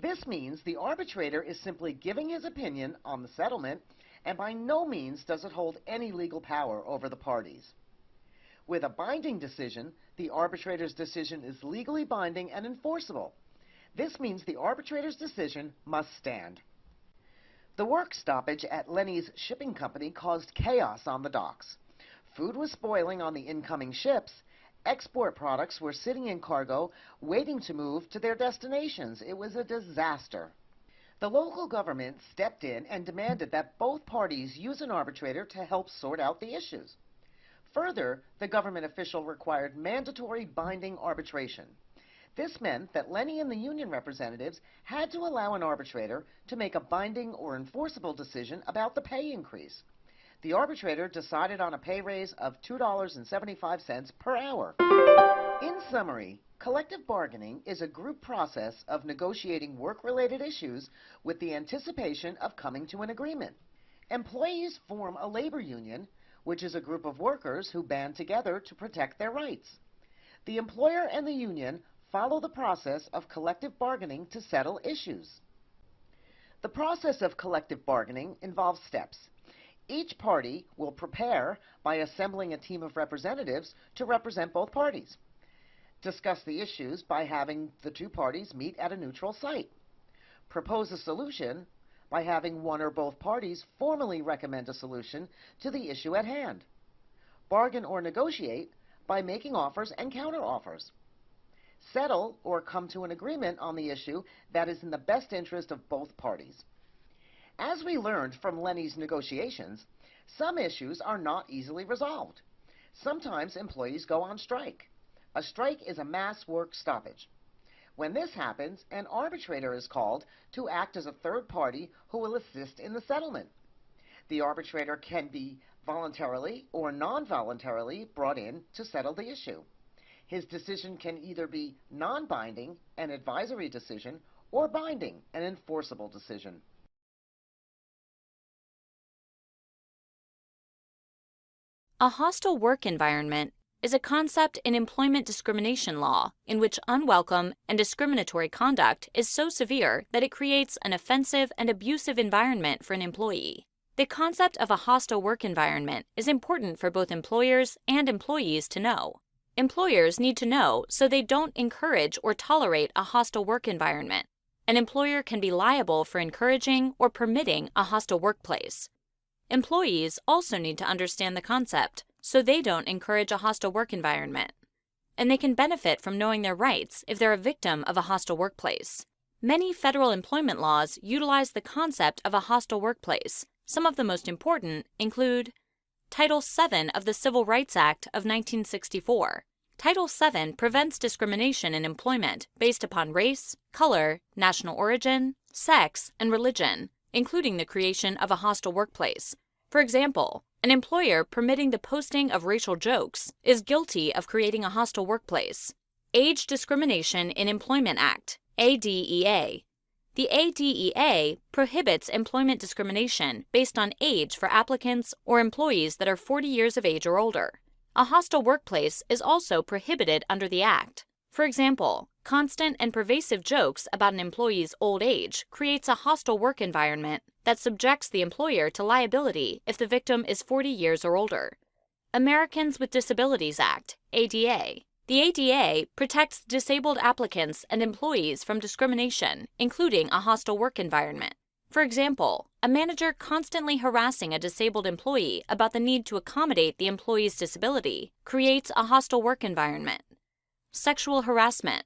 This means the arbitrator is simply giving his opinion on the settlement, and by no means does it hold any legal power over the parties. With a binding decision, the arbitrator's decision is legally binding and enforceable. This means the arbitrator's decision must stand. The work stoppage at Lenny's shipping company caused chaos on the docks. Food was spoiling on the incoming ships. Export products were sitting in cargo, waiting to move to their destinations. It was a disaster. The local government stepped in and demanded that both parties use an arbitrator to help sort out the issues. Further, the government official required mandatory binding arbitration. This meant that Lenny and the union representatives had to allow an arbitrator to make a binding or enforceable decision about the pay increase. The arbitrator decided on a pay raise of $2.75 per hour. In summary, collective bargaining is a group process of negotiating work-related issues with the anticipation of coming to an agreement. Employees form a labor union, which is a group of workers who band together to protect their rights. The employer and the union follow the process of collective bargaining to settle issues. The process of collective bargaining involves steps. Each party will prepare by assembling a team of representatives to represent both parties. Discuss the issues by having the two parties meet at a neutral site. Propose a solution by having one or both parties formally recommend a solution to the issue at hand. Bargain or negotiate by making offers and counteroffers. Settle or come to an agreement on the issue that is in the best interest of both parties. As we learned from Lenny's negotiations, some issues are not easily resolved. Sometimes employees go on strike. A strike is a mass work stoppage. When this happens, an arbitrator is called to act as a third party who will assist in the settlement. The arbitrator can be voluntarily or non-voluntarily brought in to settle the issue. His decision can either be non-binding, an advisory decision, or binding, an enforceable decision. A hostile work environment is a concept in employment discrimination law in which unwelcome and discriminatory conduct is so severe that it creates an offensive and abusive environment for an employee. The concept of a hostile work environment is important for both employers and employees to know. Employers need to know so they don't encourage or tolerate a hostile work environment. An employer can be liable for encouraging or permitting a hostile workplace. Employees also need to understand the concept so they don't encourage a hostile work environment. And they can benefit from knowing their rights if they're a victim of a hostile workplace. Many federal employment laws utilize the concept of a hostile workplace. Some of the most important include Title VII of the Civil Rights Act of 1964. Title VII prevents discrimination in employment based upon race, color, national origin, sex, and religion, including the creation of a hostile workplace. For example, an employer permitting the posting of racial jokes is guilty of creating a hostile workplace. Age Discrimination in Employment Act, ADEA. The ADEA prohibits employment discrimination based on age for applicants or employees that are 40 years of age or older. A hostile workplace is also prohibited under the Act. For example, constant and pervasive jokes about an employee's old age creates a hostile work environment that subjects the employer to liability if the victim is 40 years or older. Americans with Disabilities Act, ADA. The ADA protects disabled applicants and employees from discrimination, including a hostile work environment. For example, a manager constantly harassing a disabled employee about the need to accommodate the employee's disability creates a hostile work environment. Sexual harassment.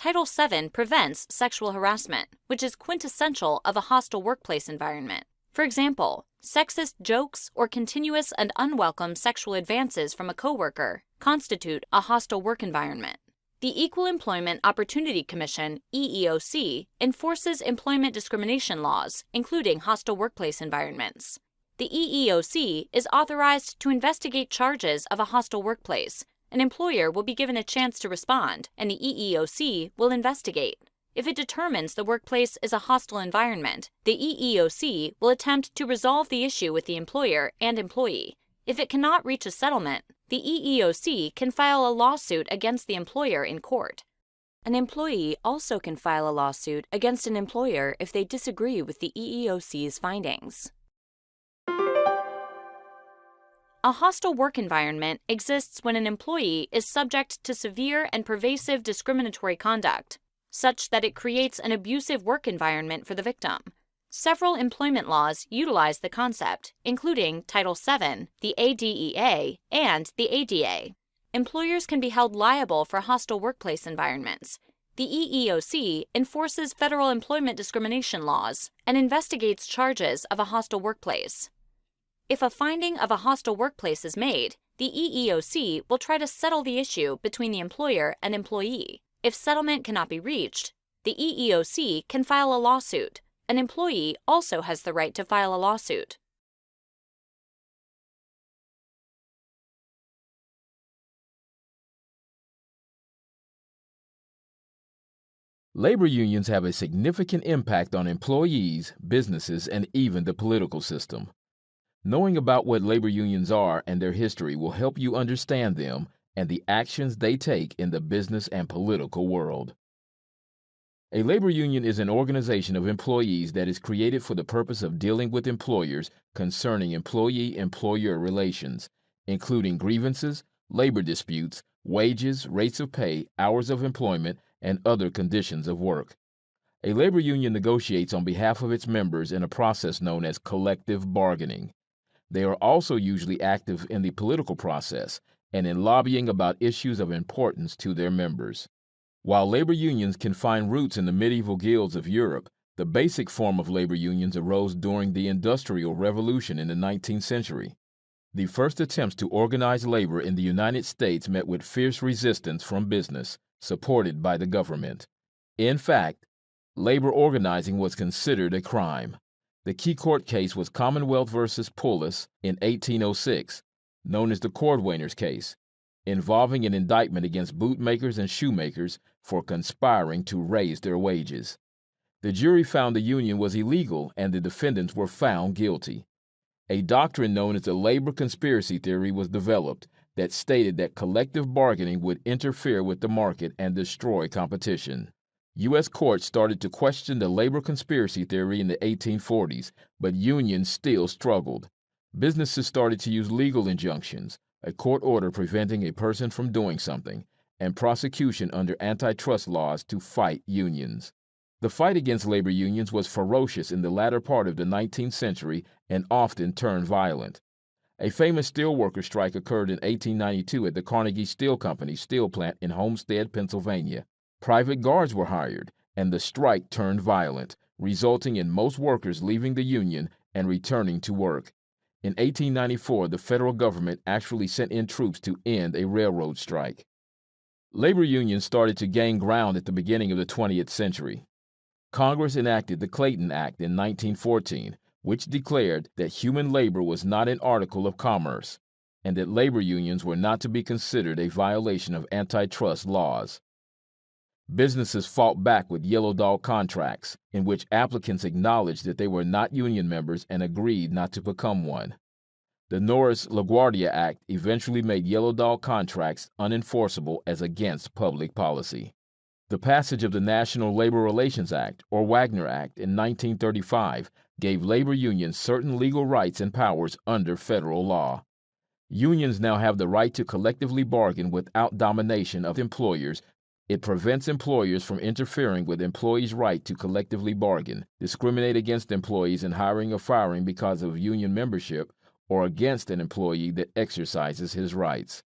Title VII prevents sexual harassment, which is quintessential of a hostile workplace environment. For example, sexist jokes or continuous and unwelcome sexual advances from a coworker constitute a hostile work environment. The Equal Employment Opportunity Commission, EEOC, enforces employment discrimination laws, including hostile workplace environments. The EEOC is authorized to investigate charges of a hostile workplace. An employer will be given a chance to respond, and the EEOC will investigate. If it determines the workplace is a hostile environment, the EEOC will attempt to resolve the issue with the employer and employee. If it cannot reach a settlement, the EEOC can file a lawsuit against the employer in court. An employee also can file a lawsuit against an employer if they disagree with the EEOC's findings. A hostile work environment exists when an employee is subject to severe and pervasive discriminatory conduct, such that it creates an abusive work environment for the victim. Several employment laws utilize the concept, including Title VII, the ADEA, and the ADA. Employers can be held liable for hostile workplace environments. The EEOC enforces federal employment discrimination laws and investigates charges of a hostile workplace. If a finding of a hostile workplace is made, the EEOC will try to settle the issue between the employer and employee. If settlement cannot be reached, the EEOC can file a lawsuit. An employee also has the right to file a lawsuit. Labor unions have a significant impact on employees, businesses, and even the political system. Knowing about what labor unions are and their history will help you understand them and the actions they take in the business and political world. A labor union is an organization of employees that is created for the purpose of dealing with employers concerning employee-employer relations, including grievances, labor disputes, wages, rates of pay, hours of employment, and other conditions of work. A labor union negotiates on behalf of its members in a process known as collective bargaining. They are also usually active in the political process and in lobbying about issues of importance to their members. While labor unions can find roots in the medieval guilds of Europe, the basic form of labor unions arose during the Industrial Revolution in the 19th century. The first attempts to organize labor in the United States met with fierce resistance from business, supported by the government. In fact, labor organizing was considered a crime. The key court case was Commonwealth versus Pullis in 1806, known as the Cordwainers case, involving an indictment against bootmakers and shoemakers for conspiring to raise their wages. The jury found the union was illegal and the defendants were found guilty. A doctrine known as the labor conspiracy theory was developed that stated that collective bargaining would interfere with the market and destroy competition. U.S. courts started to question the labor conspiracy theory in the 1840s, but unions still struggled. Businesses started to use legal injunctions, a court order preventing a person from doing something, and prosecution under antitrust laws to fight unions. The fight against labor unions was ferocious in the latter part of the 19th century and often turned violent. A famous steelworker strike occurred in 1892 at the Carnegie Steel Company steel plant in Homestead, Pennsylvania. Private guards were hired, and the strike turned violent, resulting in most workers leaving the union and returning to work. In 1894, the federal government actually sent in troops to end a railroad strike. Labor unions started to gain ground at the beginning of the 20th century. Congress enacted the Clayton Act in 1914, which declared that human labor was not an article of commerce, and that labor unions were not to be considered a violation of antitrust laws. Businesses fought back with yellow dog contracts, in which applicants acknowledged that they were not union members and agreed not to become one. The Norris-LaGuardia Act eventually made yellow dog contracts unenforceable as against public policy. The passage of the National Labor Relations Act, or Wagner Act, in 1935 gave labor unions certain legal rights and powers under federal law. Unions now have the right to collectively bargain without domination of employers. It prevents employers from interfering with employees' right to collectively bargain, discriminate against employees in hiring or firing because of union membership, or against an employee that exercises his rights.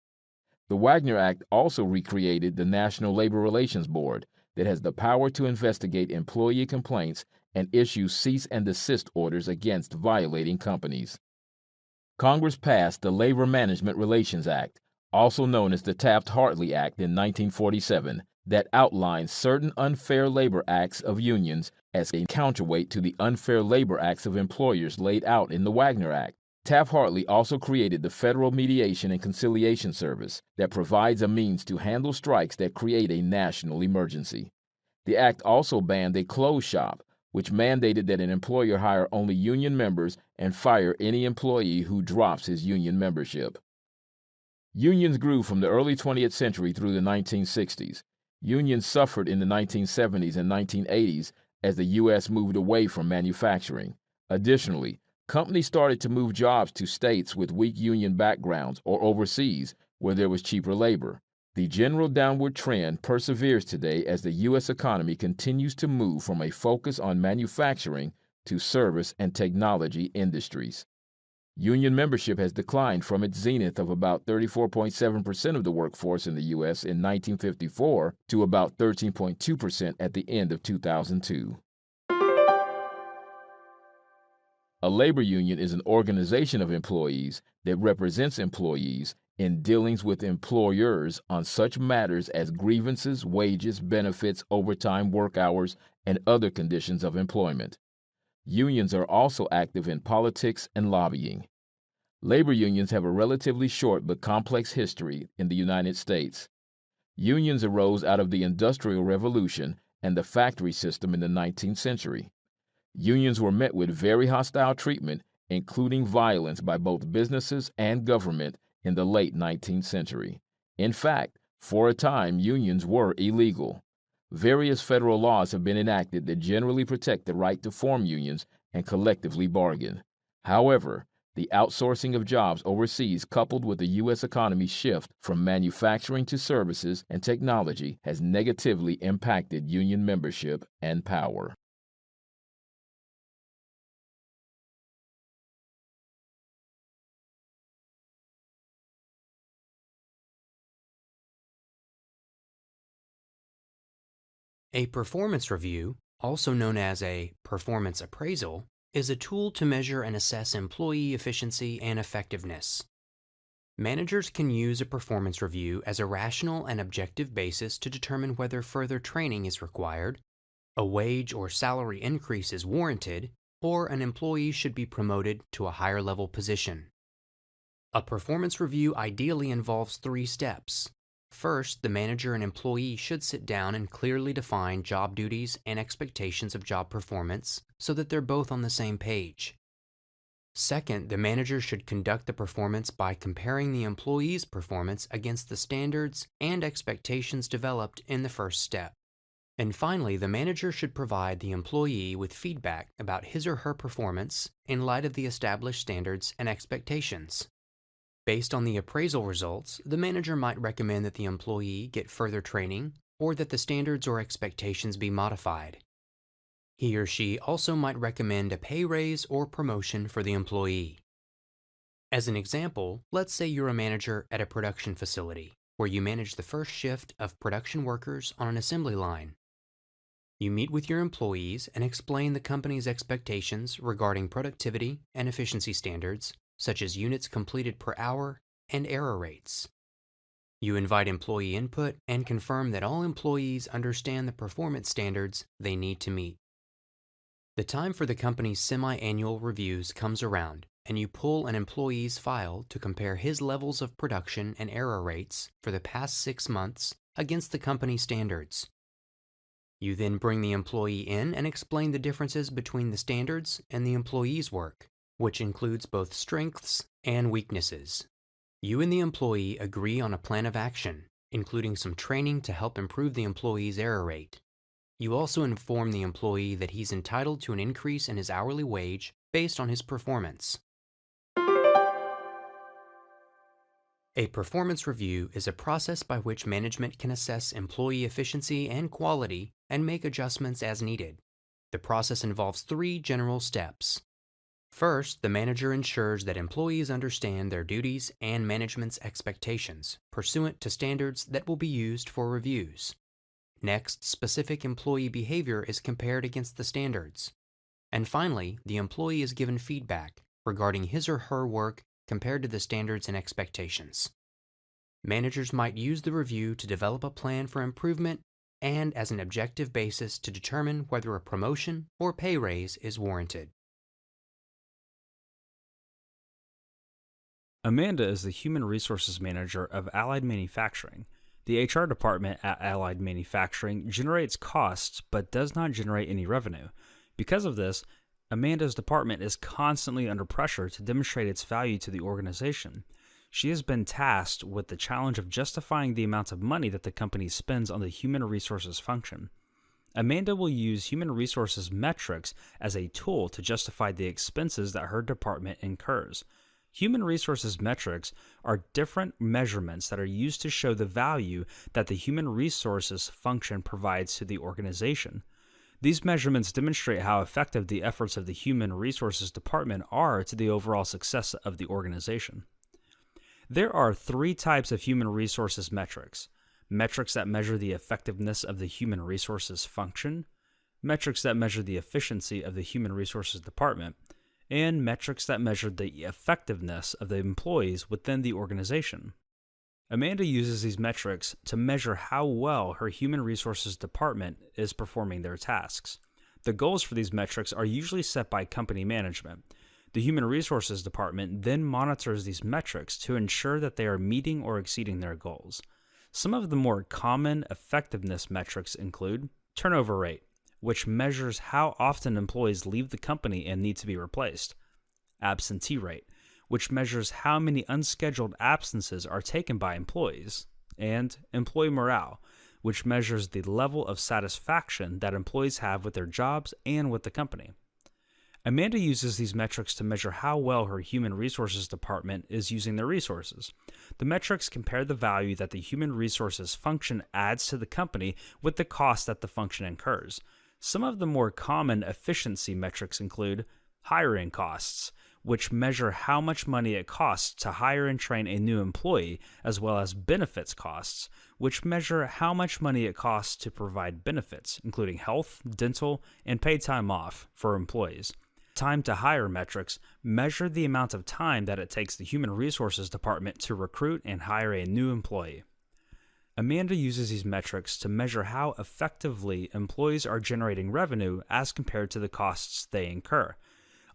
The Wagner Act also recreated the National Labor Relations Board, that has the power to investigate employee complaints and issue cease and desist orders against violating companies. Congress passed the Labor Management Relations Act, also known as the Taft-Hartley Act in 1947, that outlines certain unfair labor acts of unions as a counterweight to the unfair labor acts of employers laid out in the Wagner Act. Taft-Hartley also created the Federal Mediation and Conciliation Service that provides a means to handle strikes that create a national emergency. The act also banned a closed shop, which mandated that an employer hire only union members and fire any employee who drops his union membership. Unions grew from the early 20th century through the 1960s. Unions suffered in the 1970s and 1980s as the U.S. moved away from manufacturing. Additionally, companies started to move jobs to states with weak union backgrounds or overseas where there was cheaper labor. The general downward trend perseveres today as the U.S. economy continues to move from a focus on manufacturing to service and technology industries. Union membership has declined from its zenith of about 34.7% of the workforce in the U.S. in 1954 to about 13.2% at the end of 2002. A labor union is an organization of employees that represents employees in dealings with employers on such matters as grievances, wages, benefits, overtime, work hours, and other conditions of employment. Unions are also active in politics and lobbying. Labor unions have a relatively short but complex history in the United States. Unions arose out of the Industrial Revolution and the factory system in the 19th century. Unions were met with very hostile treatment, including violence by both businesses and government in the late 19th century. In fact, for a time, unions were illegal. Various federal laws have been enacted that generally protect the right to form unions and collectively bargain. However, the outsourcing of jobs overseas coupled with the U.S. economy's shift from manufacturing to services and technology has negatively impacted union membership and power. A performance review, also known as a performance appraisal, is a tool to measure and assess employee efficiency and effectiveness. Managers can use a performance review as a rational and objective basis to determine whether further training is required, a wage or salary increase is warranted, or an employee should be promoted to a higher level position. A performance review ideally involves 3 steps. First, the manager and employee should sit down and clearly define job duties and expectations of job performance so that they're both on the same page. Second, the manager should conduct the performance by comparing the employee's performance against the standards and expectations developed in the first step. And finally, the manager should provide the employee with feedback about his or her performance in light of the established standards and expectations. Based on the appraisal results, the manager might recommend that the employee get further training or that the standards or expectations be modified. He or she also might recommend a pay raise or promotion for the employee. As an example, let's say you're a manager at a production facility where you manage the first shift of production workers on an assembly line. You meet with your employees and explain the company's expectations regarding productivity and efficiency standards, such as units completed per hour and error rates. You invite employee input and confirm that all employees understand the performance standards they need to meet. The time for the company's semi-annual reviews comes around, and you pull an employee's file to compare his levels of production and error rates for the past 6 months against the company standards. You then bring the employee in and explain the differences between the standards and the employee's work, which includes both strengths and weaknesses. You and the employee agree on a plan of action, including some training to help improve the employee's error rate. You also inform the employee that he's entitled to an increase in his hourly wage based on his performance. A performance review is a process by which management can assess employee efficiency and quality and make adjustments as needed. The process involves 3 general steps. First, the manager ensures that employees understand their duties and management's expectations, pursuant to standards that will be used for reviews. Next, specific employee behavior is compared against the standards. And finally, the employee is given feedback regarding his or her work compared to the standards and expectations. Managers might use the review to develop a plan for improvement and as an objective basis to determine whether a promotion or pay raise is warranted. Amanda is the Human Resources Manager of Allied Manufacturing. The HR department at Allied Manufacturing generates costs but does not generate any revenue. Because of this, Amanda's department is constantly under pressure to demonstrate its value to the organization. She has been tasked with the challenge of justifying the amount of money that the company spends on the human resources function. Amanda will use human resources metrics as a tool to justify the expenses that her department incurs. Human resources metrics are different measurements that are used to show the value that the human resources function provides to the organization. These measurements demonstrate how effective the efforts of the human resources department are to the overall success of the organization. There are three types of human resources metrics: metrics that measure the effectiveness of the human resources function, metrics that measure the efficiency of the human resources department, and metrics that measure the effectiveness of the employees within the organization. Amanda uses these metrics to measure how well her human resources department is performing their tasks. The goals for these metrics are usually set by company management. The human resources department then monitors these metrics to ensure that they are meeting or exceeding their goals. Some of the more common effectiveness metrics include turnover rate, which measures how often employees leave the company and need to be replaced; absentee rate, which measures how many unscheduled absences are taken by employees; and employee morale, which measures the level of satisfaction that employees have with their jobs and with the company. Amanda uses these metrics to measure how well her human resources department is using their resources. The metrics compare the value that the human resources function adds to the company with the cost that the function incurs. Some of the more common efficiency metrics include hiring costs, which measure how much money it costs to hire and train a new employee, as well as benefits costs, which measure how much money it costs to provide benefits, including health, dental, and paid time off for employees. Time to hire metrics measure the amount of time that it takes the human resources department to recruit and hire a new employee. Amanda uses these metrics to measure how effectively employees are generating revenue as compared to the costs they incur.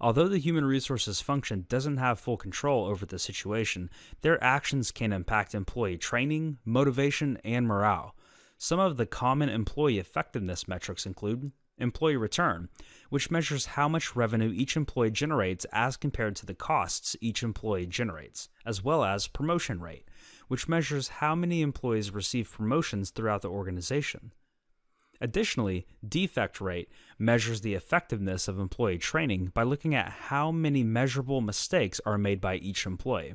Although the human resources function doesn't have full control over the situation, their actions can impact employee training, motivation, and morale. Some of the common employee effectiveness metrics include employee return, which measures how much revenue each employee generates as compared to the costs each employee generates, as well as promotion rate, which measures how many employees receive promotions throughout the organization. Additionally, defect rate measures the effectiveness of employee training by looking at how many measurable mistakes are made by each employee.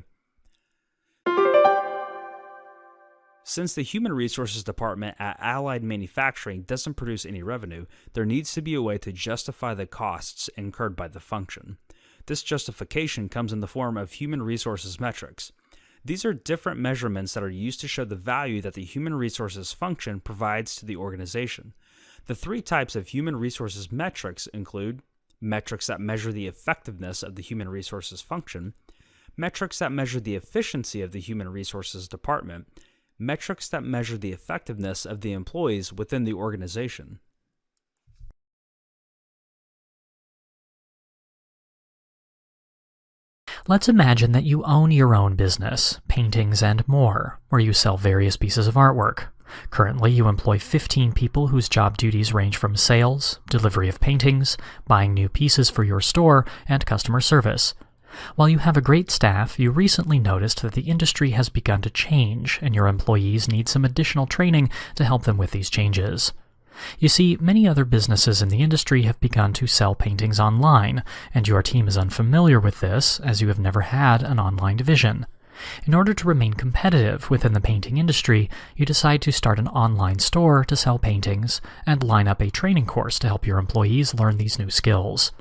Since the Human Resources Department at Allied Manufacturing doesn't produce any revenue, there needs to be a way to justify the costs incurred by the function. This justification comes in the form of human resources metrics. These are different measurements that are used to show the value that the human resources function provides to the organization. The three types of human resources metrics include metrics that measure the effectiveness of the human resources function, metrics that measure the efficiency of the human resources department, metrics that measure the effectiveness of the employees within the organization. Let's imagine that you own your own business, Paintings and More, where you sell various pieces of artwork. Currently, you employ 15 people whose job duties range from sales, delivery of paintings, buying new pieces for your store, and customer service. While you have a great staff, you recently noticed that the industry has begun to change, and your employees need some additional training to help them with these changes. You see, many other businesses in the industry have begun to sell paintings online, and your team is unfamiliar with this as you have never had an online division. In order to remain competitive within the painting industry, you decide to start an online store to sell paintings and line up a training course to help your employees learn these new skills.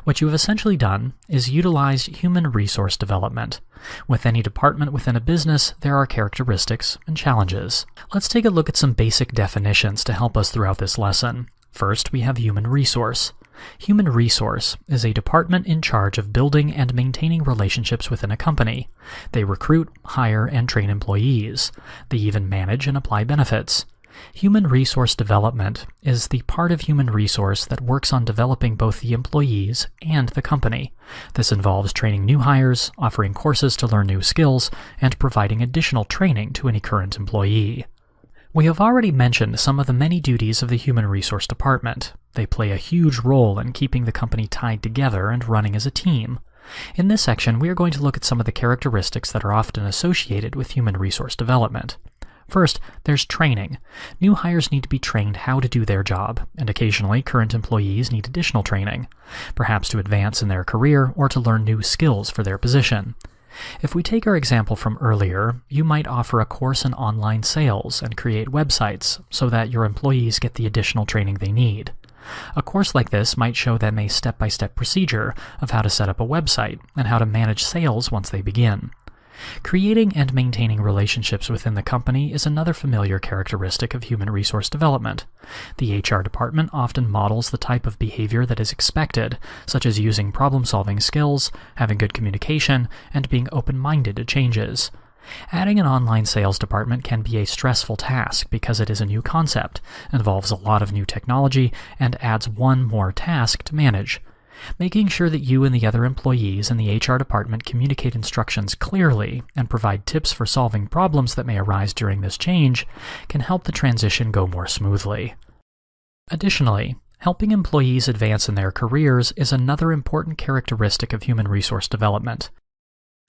What you have essentially done is utilized human resource development. With any department within a business, there are characteristics and challenges. Let's take a look at some basic definitions to help us throughout this lesson. First, we have human resource. Human resource is a department in charge of building and maintaining relationships within a company. They recruit, hire, and train employees. They even manage and apply benefits. Human resource development is the part of human resource that works on developing both the employees and the company. This involves training new hires, offering courses to learn new skills, and providing additional training to any current employee. We have already mentioned some of the many duties of the human resource department. They play a huge role in keeping the company tied together and running as a team. In this section, we are going to look at some of the characteristics that are often associated with human resource development. First, there's training. New hires need to be trained how to do their job, and occasionally current employees need additional training, perhaps to advance in their career or to learn new skills for their position. If we take our example from earlier, you might offer a course in online sales and create websites so that your employees get the additional training they need. A course like this might show them a step-by-step procedure of how to set up a website and how to manage sales once they begin. Creating and maintaining relationships within the company is another familiar characteristic of human resource development. The HR department often models the type of behavior that is expected, such as using problem-solving skills, having good communication, and being open-minded to changes. Adding an online sales department can be a stressful task because it is a new concept, involves a lot of new technology, and adds one more task to manage. Making sure that you and the other employees in the HR department communicate instructions clearly and provide tips for solving problems that may arise during this change can help the transition go more smoothly. Additionally, helping employees advance in their careers is another important characteristic of human resource development.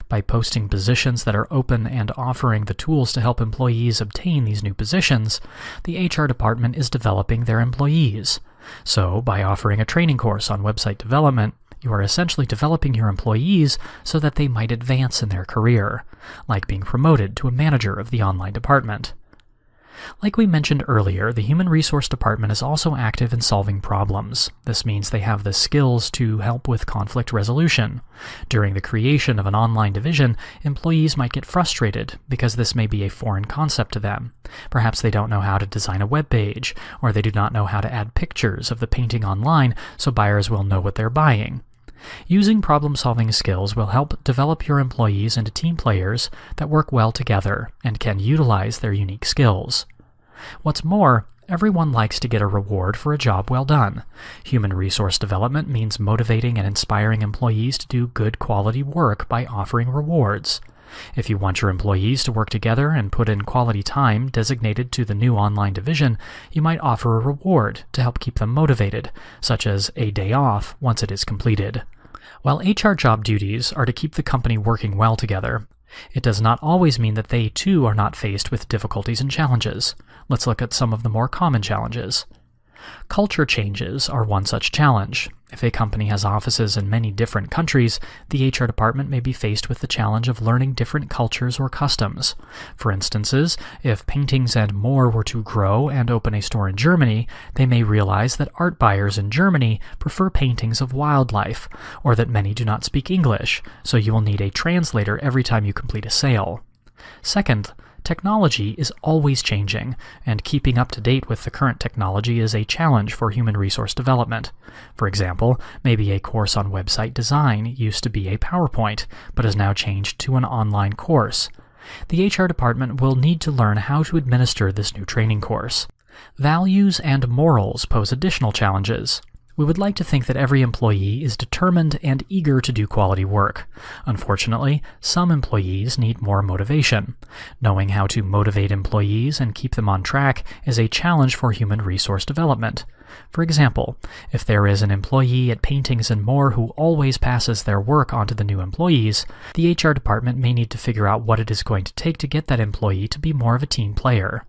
By posting positions that are open and offering the tools to help employees obtain these new positions, the HR department is developing their employees. So, by offering a training course on website development, you are essentially developing your employees so that they might advance in their career, like being promoted to a manager of the online department. Like we mentioned earlier, the Human Resource Department is also active in solving problems. This means they have the skills to help with conflict resolution. During the creation of an online division, employees might get frustrated because this may be a foreign concept to them. Perhaps they don't know how to design a web page, or they do not know how to add pictures of the painting online so buyers will know what they're buying. Using problem-solving skills will help develop your employees into team players that work well together and can utilize their unique skills. What's more, everyone likes to get a reward for a job well done. Human resource development means motivating and inspiring employees to do good quality work by offering rewards. If you want your employees to work together and put in quality time designated to the new online division, you might offer a reward to help keep them motivated, such as a day off once it is completed. While HR job duties are to keep the company working well together, it does not always mean that they too are not faced with difficulties and challenges. Let's look at some of the more common challenges. Culture changes are one such challenge. If a company has offices in many different countries, the HR department may be faced with the challenge of learning different cultures or customs. For instances, if Paintings and More were to grow and open a store in Germany, they may realize that art buyers in Germany prefer paintings of wildlife, or that many do not speak English, so you will need a translator every time you complete a sale. Second, technology is always changing, and keeping up to date with the current technology is a challenge for human resource development. For example, maybe a course on website design used to be a PowerPoint, but has now changed to an online course. The HR department will need to learn how to administer this new training course. Values and morals pose additional challenges. We would like to think that every employee is determined and eager to do quality work. Unfortunately, some employees need more motivation. Knowing how to motivate employees and keep them on track is a challenge for human resource development. For example, if there is an employee at Paintings and More who always passes their work onto the new employees, the HR department may need to figure out what it is going to take to get that employee to be more of a team player.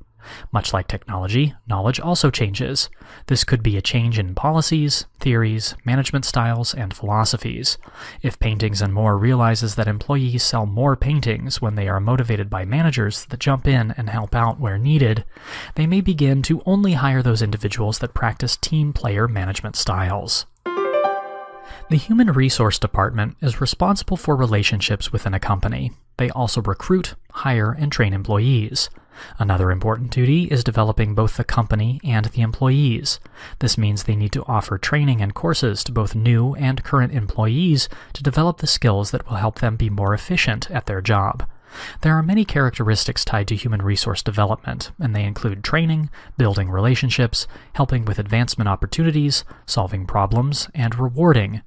Much like technology, knowledge also changes. This could be a change in policies, theories, management styles, and philosophies. If Paintings and More realizes that employees sell more paintings when they are motivated by managers that jump in and help out where needed, they may begin to only hire those individuals that practice team player management styles. The Human Resource Department is responsible for relationships within a company. They also recruit, hire, and train employees. Another important duty is developing both the company and the employees. This means they need to offer training and courses to both new and current employees to develop the skills that will help them be more efficient at their job. There are many characteristics tied to human resource development, and they include training, building relationships, helping with advancement opportunities, solving problems, and rewarding.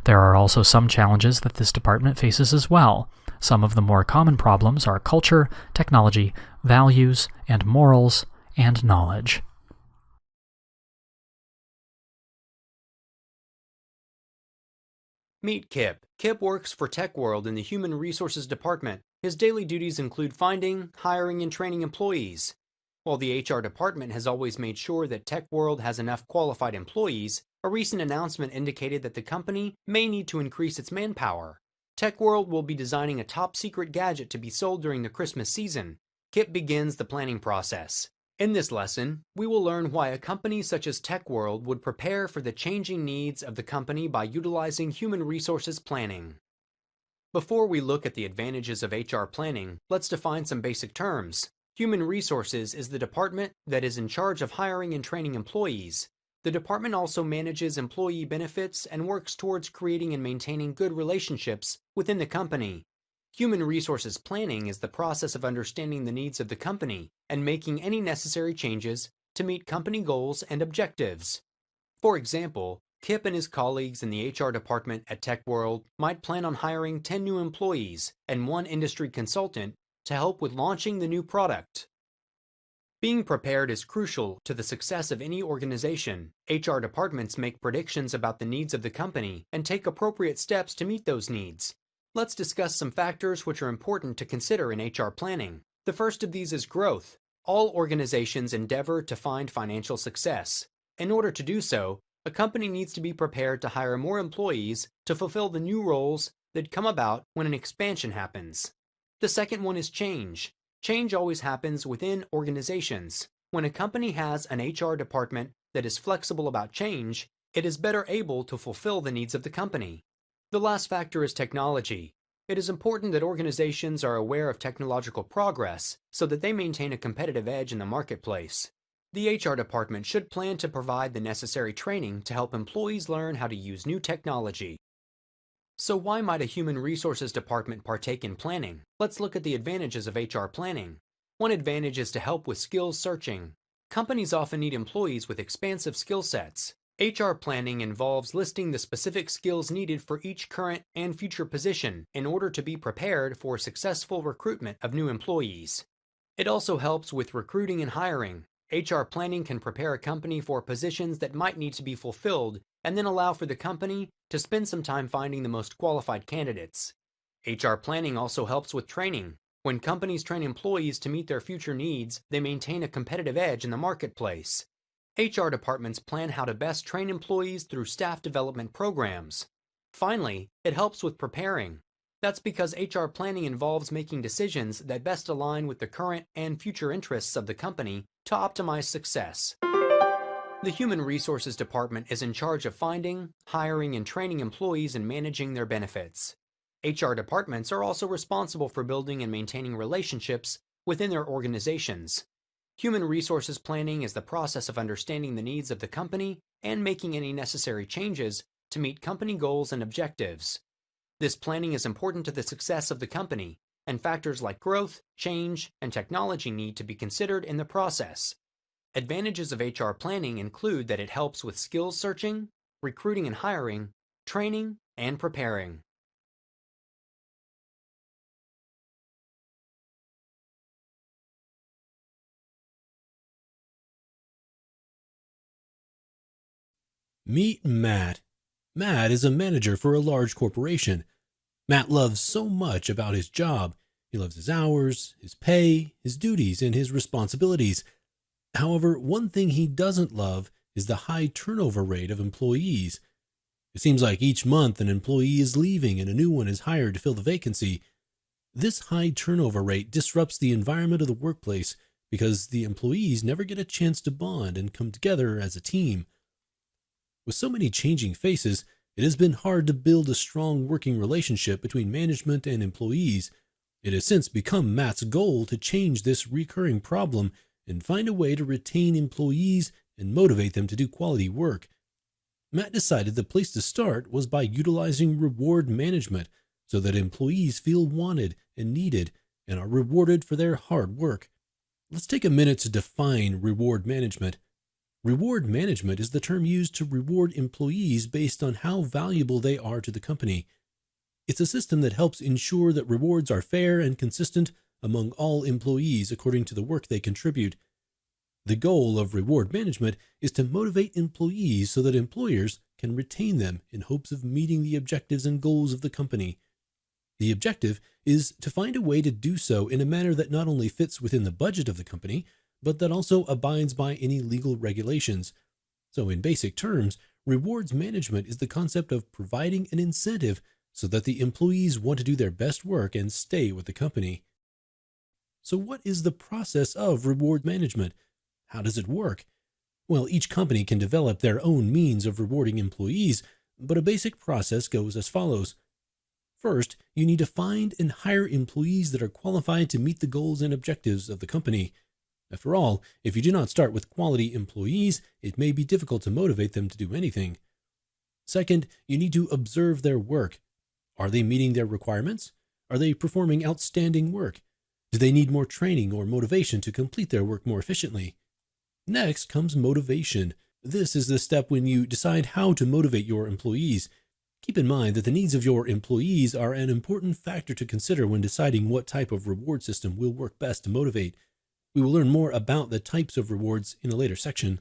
There are also some challenges that this department faces as well. Some of the more common problems are culture, technology, values, and morals, and knowledge. Meet Kip. Kip works for Tech World in the Human Resources Department. His daily duties include finding, hiring, and training employees. While the HR department has always made sure that Tech World has enough qualified employees, a recent announcement indicated that the company may need to increase its manpower. Tech World will be designing a top-secret gadget to be sold during the Christmas season. Kip begins the planning process. In this lesson, we will learn why a company such as Tech World would prepare for the changing needs of the company by utilizing human resources planning. Before we look at the advantages of HR planning, let's define some basic terms. Human Resources is the department that is in charge of hiring and training employees. The department also manages employee benefits and works towards creating and maintaining good relationships within the company. Human resources planning is the process of understanding the needs of the company and making any necessary changes to meet company goals and objectives. For example, Kip and his colleagues in the HR department at Tech World might plan on hiring 10 new employees and 1 industry consultant to help with launching the new product. Being prepared is crucial to the success of any organization. HR departments make predictions about the needs of the company and take appropriate steps to meet those needs. Let's discuss some factors which are important to consider in HR planning. The first of these is growth. All organizations endeavor to find financial success. In order to do so, a company needs to be prepared to hire more employees to fulfill the new roles that come about when an expansion happens. The second one is change. Change always happens within organizations. When a company has an HR department that is flexible about change, it is better able to fulfill the needs of the company. The last factor is technology. It is important that organizations are aware of technological progress so that they maintain a competitive edge in the marketplace. The HR department should plan to provide the necessary training to help employees learn how to use new technology. So why might a human resources department partake in planning? Let's look at the advantages of HR planning. One advantage is to help with skills searching. Companies often need employees with expansive skill sets. HR planning involves listing the specific skills needed for each current and future position in order to be prepared for successful recruitment of new employees. It also helps with recruiting and hiring. HR planning can prepare a company for positions that might need to be fulfilled and then allow for the company to spend some time finding the most qualified candidates. HR planning also helps with training. When companies train employees to meet their future needs, they maintain a competitive edge in the marketplace. HR departments plan how to best train employees through staff development programs. Finally, it helps with preparing. That's because HR planning involves making decisions that best align with the current and future interests of the company to optimize success. The Human Resources Department is in charge of finding, hiring, and training employees and managing their benefits. HR departments are also responsible for building and maintaining relationships within their organizations. Human resources planning is the process of understanding the needs of the company and making any necessary changes to meet company goals and objectives. This planning is important to the success of the company, and factors like growth, change, and technology need to be considered in the process. Advantages of HR planning include that it helps with skills searching, recruiting and hiring, training, and preparing. Meet Matt. Matt is a manager for a large corporation. Matt loves so much about his job. He loves his hours, his pay, his duties, and his responsibilities. However, one thing he doesn't love is the high turnover rate of employees. It seems like each month an employee is leaving and a new one is hired to fill the vacancy. This high turnover rate disrupts the environment of the workplace because the employees never get a chance to bond and come together as a team. With so many changing faces, It has been hard to build a strong working relationship between management and employees. It has since become Matt's goal to change this recurring problem and find a way to retain employees and motivate them to do quality work. Matt decided the place to start was by utilizing reward management so that employees feel wanted and needed and are rewarded for their hard work. Let's take a minute to define reward management. Reward management is the term used to reward employees based on how valuable they are to the company. It's a system that helps ensure that rewards are fair and consistent among all employees according to the work they contribute. The goal of reward management is to motivate employees so that employers can retain them in hopes of meeting the objectives and goals of the company. The objective is to find a way to do so in a manner that not only fits within the budget of the company, but that also abides by any legal regulations. So in basic terms, rewards management is the concept of providing an incentive so that the employees want to do their best work and stay with the company. So what is the process of reward management? How does it work? Well, each company can develop their own means of rewarding employees, but a basic process goes as follows. First, you need to find and hire employees that are qualified to meet the goals and objectives of the company. After all, if you do not start with quality employees, it may be difficult to motivate them to do anything. Second, you need to observe their work. Are they meeting their requirements? Are they performing outstanding work? Do they need more training or motivation to complete their work more efficiently? Next comes motivation. This is the step when you decide how to motivate your employees. Keep in mind that the needs of your employees are an important factor to consider when deciding what type of reward system will work best to motivate. We will learn more about the types of rewards in a later section.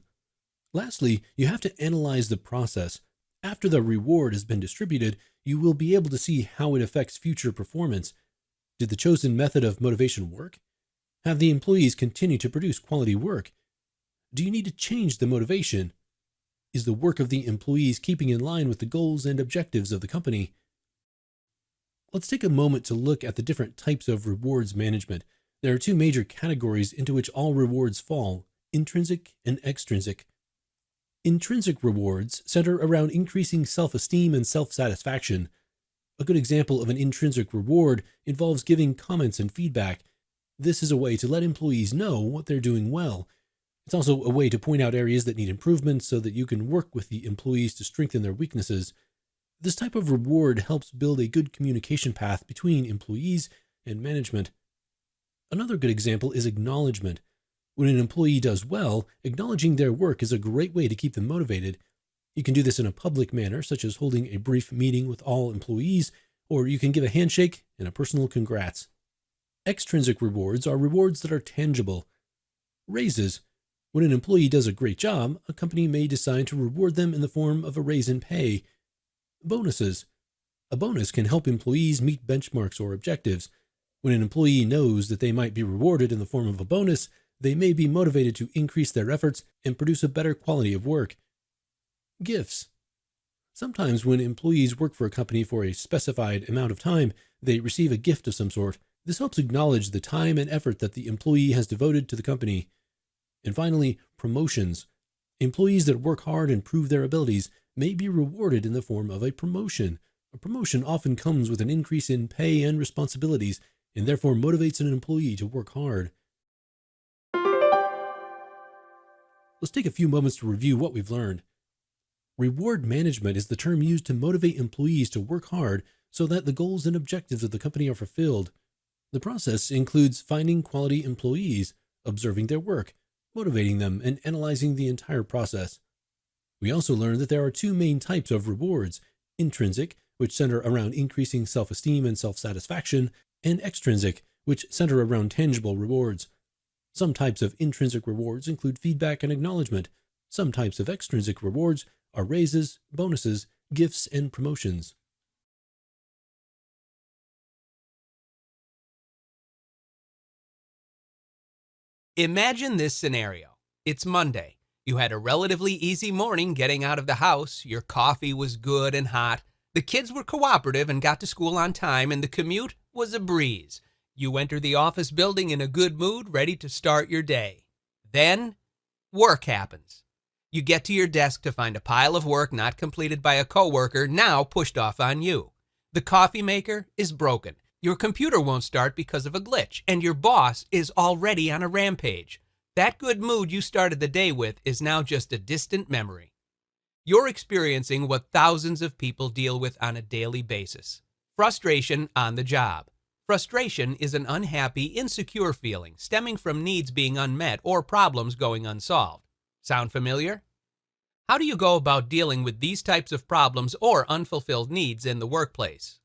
Lastly, you have to analyze the process. After the reward has been distributed, you will be able to see how it affects future performance. Did the chosen method of motivation work? Have the employees continue to produce quality work? Do you need to change the motivation? Is the work of the employees keeping in line with the goals and objectives of the company? Let's take a moment to look at the different types of rewards management. There are two major categories into which all rewards fall: intrinsic and extrinsic. Intrinsic rewards center around increasing self-esteem and self-satisfaction. A good example of an intrinsic reward involves giving comments and feedback. This is a way to let employees know what they're doing well. It's also a way to point out areas that need improvement so that you can work with the employees to strengthen their weaknesses. This type of reward helps build a good communication path between employees and management. Another good example is acknowledgement. When an employee does well, acknowledging their work is a great way to keep them motivated. You can do this in a public manner, such as holding a brief meeting with all employees, or you can give a handshake and a personal congrats. Extrinsic rewards are rewards that are tangible. Raises. When an employee does a great job, a company may decide to reward them in the form of a raise in pay. Bonuses. A bonus can help employees meet benchmarks or objectives. When an employee knows that they might be rewarded in the form of a bonus, they may be motivated to increase their efforts and produce a better quality of work. Gifts. Sometimes when employees work for a company for a specified amount of time, they receive a gift of some sort. This helps acknowledge the time and effort that the employee has devoted to the company. And finally, promotions. Employees that work hard and prove their abilities may be rewarded in the form of a promotion. A promotion often comes with an increase in pay and responsibilities, and therefore motivates an employee to work hard. Let's take a few moments to review what we've learned. Reward management is the term used to motivate employees to work hard so that the goals and objectives of the company are fulfilled. The process includes finding quality employees, observing their work, motivating them, and analyzing the entire process. We also learned that there are two main types of rewards: intrinsic, which center around increasing self-esteem and self-satisfaction, and extrinsic, which center around tangible rewards. Some types of intrinsic rewards include feedback and acknowledgement. Some types of extrinsic rewards are raises, bonuses, gifts, and promotions. Imagine this scenario. It's Monday. You had a relatively easy morning getting out of the house. Your coffee was good and hot. The kids were cooperative and got to school on time, and the commute was a breeze. You enter the office building in a good mood, ready to start your day. Then, work happens. You get to your desk to find a pile of work not completed by a coworker now pushed off on you. The coffee maker is broken. Your computer won't start because of a glitch, and your boss is already on a rampage. That good mood you started the day with is now just a distant memory. You're experiencing what thousands of people deal with on a daily basis. Frustration on the job. Frustration is an unhappy, insecure feeling stemming from needs being unmet or problems going unsolved. Sound familiar? How do you go about dealing with these types of problems or unfulfilled needs in the workplace?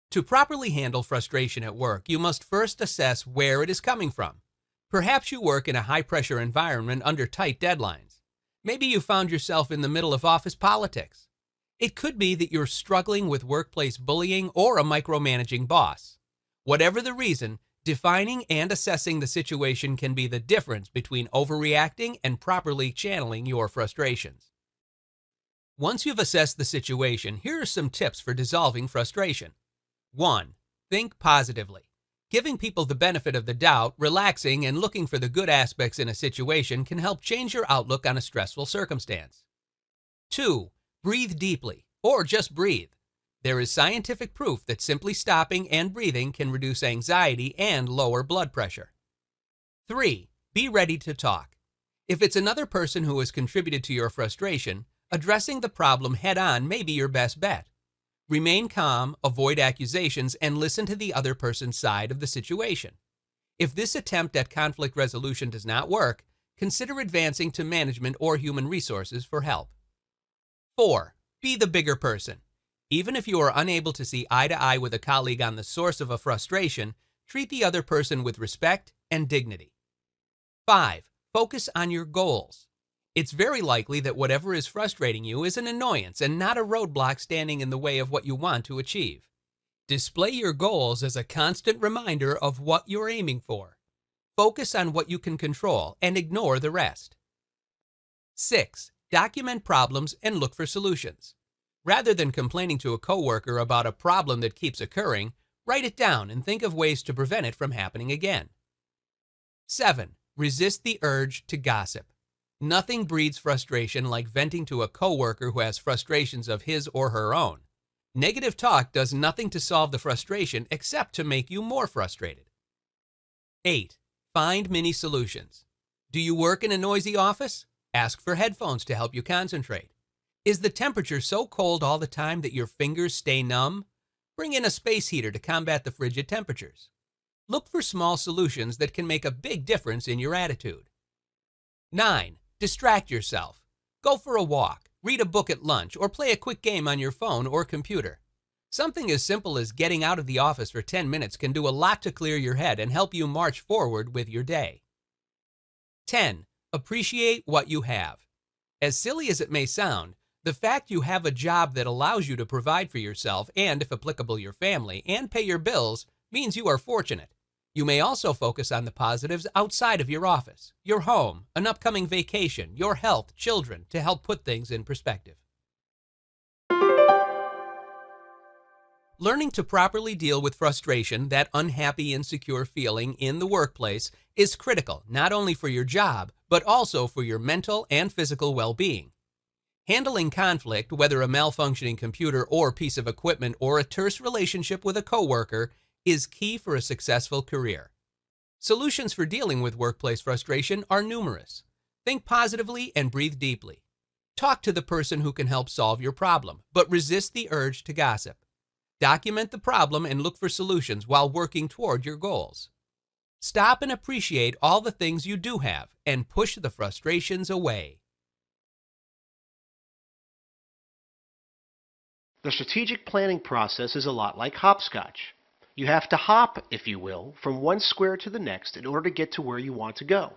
To properly handle frustration at work, you must first assess where it is coming from. Perhaps you work in a high-pressure environment under tight deadlines. Maybe you found yourself in the middle of office politics. It could be that you're struggling with workplace bullying or a micromanaging boss. Whatever the reason, defining and assessing the situation can be the difference between overreacting and properly channeling your frustrations. Once you've assessed the situation, here are some tips for dissolving frustration. 1. Think positively. Giving people the benefit of the doubt, relaxing, and looking for the good aspects in a situation can help change your outlook on a stressful circumstance. 2. Breathe deeply, or just breathe. There is scientific proof that simply stopping and breathing can reduce anxiety and lower blood pressure. 3. Be ready to talk. If it's another person who has contributed to your frustration, addressing the problem head-on may be your best bet. Remain calm, avoid accusations, and listen to the other person's side of the situation. If this attempt at conflict resolution does not work, consider advancing to management or human resources for help. 4. Be the bigger person. Even if you are unable to see eye to eye with a colleague on the source of a frustration, treat the other person with respect and dignity. 5. Focus on your goals. It's very likely that whatever is frustrating you is an annoyance and not a roadblock standing in the way of what you want to achieve. Display your goals as a constant reminder of what you're aiming for. Focus on what you can control and ignore the rest. 6. Document problems and look for solutions. Rather than complaining to a coworker about a problem that keeps occurring, write it down and think of ways to prevent it from happening again. 7. Resist the urge to gossip. Nothing breeds frustration like venting to a coworker who has frustrations of his or her own. Negative talk does nothing to solve the frustration except to make you more frustrated. 8. Find mini solutions. Do you work in a noisy office? Ask for headphones to help you concentrate. Is the temperature so cold all the time that your fingers stay numb? Bring in a space heater to combat the frigid temperatures. Look for small solutions that can make a big difference in your attitude. 9. Distract yourself. Go for a walk, read a book at lunch, or play a quick game on your phone or computer. Something as simple as getting out of the office for 10 minutes can do a lot to clear your head and help you march forward with your day. 10. Appreciate what you have. As silly as it may sound, the fact you have a job that allows you to provide for yourself and, if applicable, your family, and pay your bills means you are fortunate. You may also focus on the positives outside of your office, your home, an upcoming vacation, your health, children, to help put things in perspective. Learning to properly deal with frustration, that unhappy, insecure feeling in the workplace, is critical not only for your job, but also for your mental and physical well-being. Handling conflict, whether a malfunctioning computer or piece of equipment or a terse relationship with a coworker, is key for a successful career. Solutions for dealing with workplace frustration are numerous. Think positively and breathe deeply. Talk to the person who can help solve your problem, but resist the urge to gossip. Document the problem and look for solutions while working toward your goals. Stop and appreciate all the things you do have and push the frustrations away. The strategic planning process is a lot like hopscotch. You have to hop, if you will, from one square to the next in order to get to where you want to go.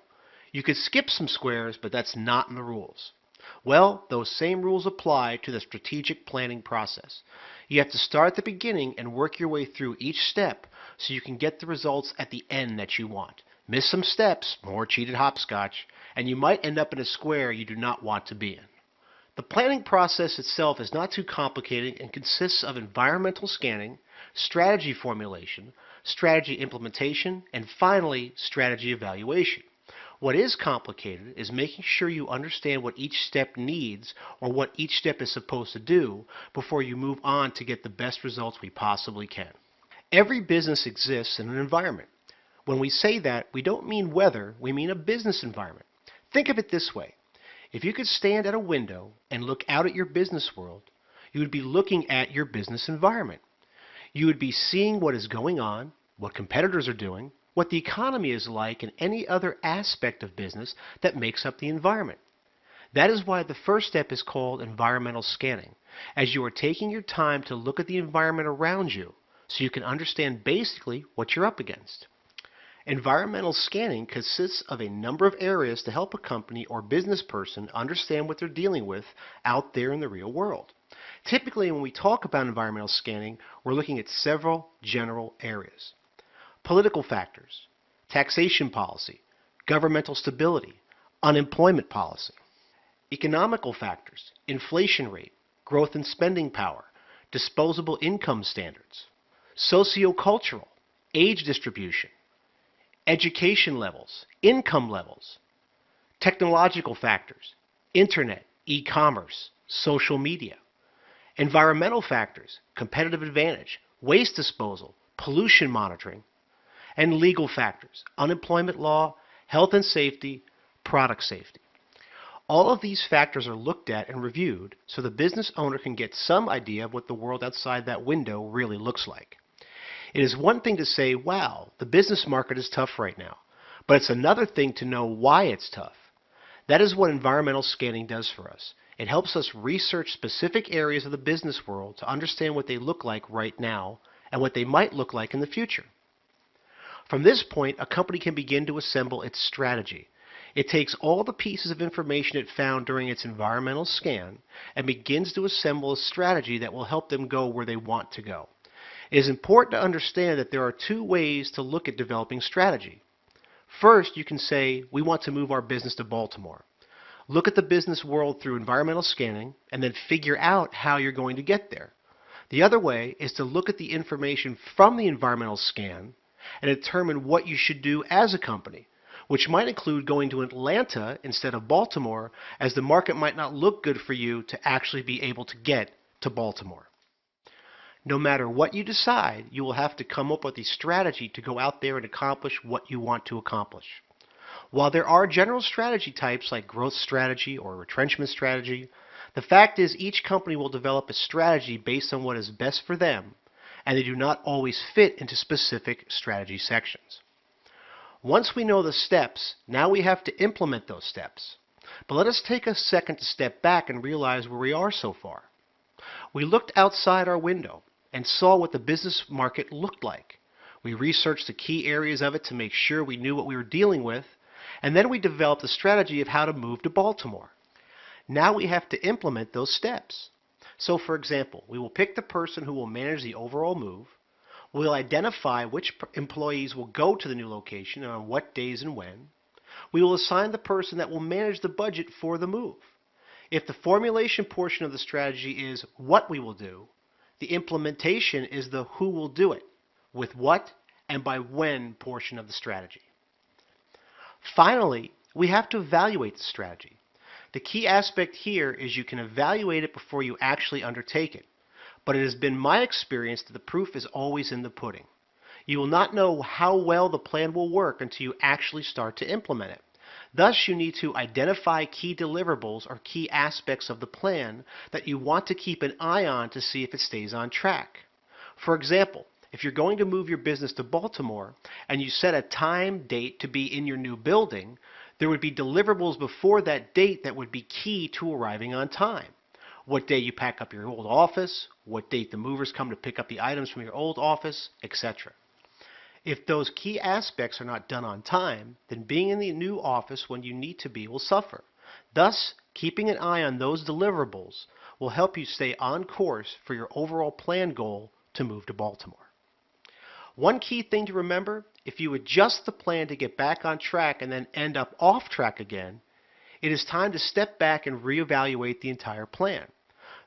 You could skip some squares, but that's not in the rules. Well, those same rules apply to the strategic planning process. You have to start at the beginning and work your way through each step so you can get the results at the end that you want. Miss some steps, more cheated hopscotch, and you might end up in a square you do not want to be in. The planning process itself is not too complicated and consists of environmental scanning, strategy formulation, strategy implementation, and finally, strategy evaluation. What is complicated is making sure you understand what each step needs or what each step is supposed to do before you move on to get the best results we possibly can. Every business exists in an environment. When we say that, we don't mean weather, we mean a business environment. Think of it this way. If you could stand at a window and look out at your business world, you would be looking at your business environment. You would be seeing what is going on, what competitors are doing, what the economy is like, and any other aspect of business that makes up the environment. That is why the first step is called environmental scanning, as you are taking your time to look at the environment around you so you can understand basically what you're up against. Environmental scanning consists of a number of areas to help a company or business person understand what they're dealing with out there in the real world. Typically, when we talk about environmental scanning, we're looking at several general areas. Political factors, taxation policy, governmental stability, unemployment policy. Economical factors, inflation rate, growth in spending power, disposable income standards. Sociocultural, age distribution, education levels, income levels. Technological factors, internet, e-commerce, social media. Environmental factors, competitive advantage, waste disposal, pollution monitoring. And legal factors, unemployment law, health and safety, product safety. All of these factors are looked at and reviewed so the business owner can get some idea of what the world outside that window really looks like. It is one thing to say, wow, the business market is tough right now, but it's another thing to know why it's tough. That is what environmental scanning does for us. It helps us research specific areas of the business world to understand what they look like right now and what they might look like in the future. From this point, a company can begin to assemble its strategy. It takes all the pieces of information it found during its environmental scan and begins to assemble a strategy that will help them go where they want to go. It is important to understand that there are two ways to look at developing strategy. First, you can say, we want to move our business to Baltimore. Look at the business world through environmental scanning and then figure out how you're going to get there. The other way is to look at the information from the environmental scan and determine what you should do as a company, which might include going to Atlanta instead of Baltimore, as the market might not look good for you to actually be able to get to Baltimore. No matter what you decide, you will have to come up with a strategy to go out there and accomplish what you want to accomplish. While there are general strategy types like growth strategy or retrenchment strategy, the fact is each company will develop a strategy based on what is best for them, and they do not always fit into specific strategy sections. Once we know the steps, now we have to implement those steps. But let us take a second to step back and realize where we are so far. We looked outside our window and saw what the business market looked like. We researched the key areas of it to make sure we knew what we were dealing with, and then we developed a strategy of how to move to Baltimore. Now we have to implement those steps. So for example, we will pick the person who will manage the overall move. We'll identify which employees will go to the new location and on what days and when. We will assign the person that will manage the budget for the move. If the formulation portion of the strategy is what we will do, the implementation is the who will do it, with what and by when portion of the strategy. Finally, we have to evaluate the strategy. The key aspect here is you can evaluate it before you actually undertake it. But it has been my experience that the proof is always in the pudding. You will not know how well the plan will work until you actually start to implement it. Thus, you need to identify key deliverables or key aspects of the plan that you want to keep an eye on to see if it stays on track. For example, if you're going to move your business to Baltimore and you set a time date to be in your new building, there would be deliverables before that date that would be key to arriving on time. What day you pack up your old office, what date the movers come to pick up the items from your old office, etc. If those key aspects are not done on time, then being in the new office when you need to be will suffer. Thus, keeping an eye on those deliverables will help you stay on course for your overall plan goal to move to Baltimore. One key thing to remember, if you adjust the plan to get back on track and then end up off track again, it is time to step back and reevaluate the entire plan.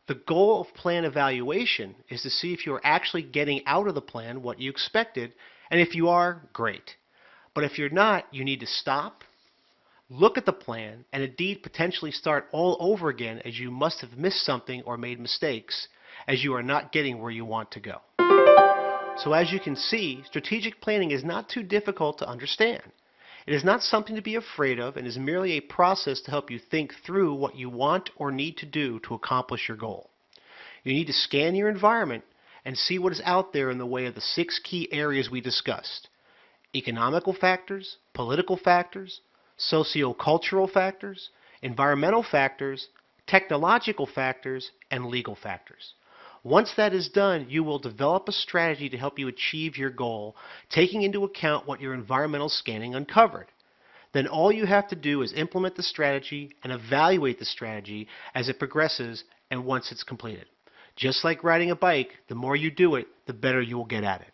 The goal of plan evaluation is to see if you are actually getting out of the plan what you expected, and if you are, great. But if you're not, you need to stop, Look at the plan and indeed potentially start all over again, as you must have missed something or made mistakes, as you are not getting where you want to go. So as you can see, strategic planning is not too difficult to understand. It is not something to be afraid of and is merely a process to help you think through what you want or need to do to accomplish your goal. You need to scan your environment and see what is out there in the way of the 6 key areas we discussed: economical factors, political factors, socio-cultural factors, environmental factors, technological factors, and legal factors. Once that is done, you will develop a strategy to help you achieve your goal, taking into account what your environmental scanning uncovered. Then all you have to do is implement the strategy and evaluate the strategy as it progresses and once it's completed. Just like riding a bike, the more you do it, the better you will get at it.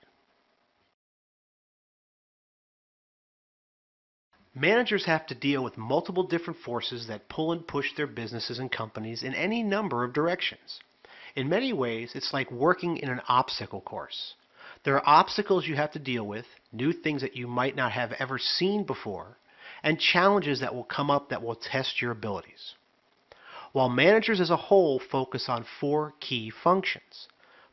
Managers have to deal with multiple different forces that pull and push their businesses and companies in any number of directions. In many ways, it's like working in an obstacle course. There are obstacles you have to deal with, new things that you might not have ever seen before, and challenges that will come up that will test your abilities. While managers as a whole focus on 4 key functions: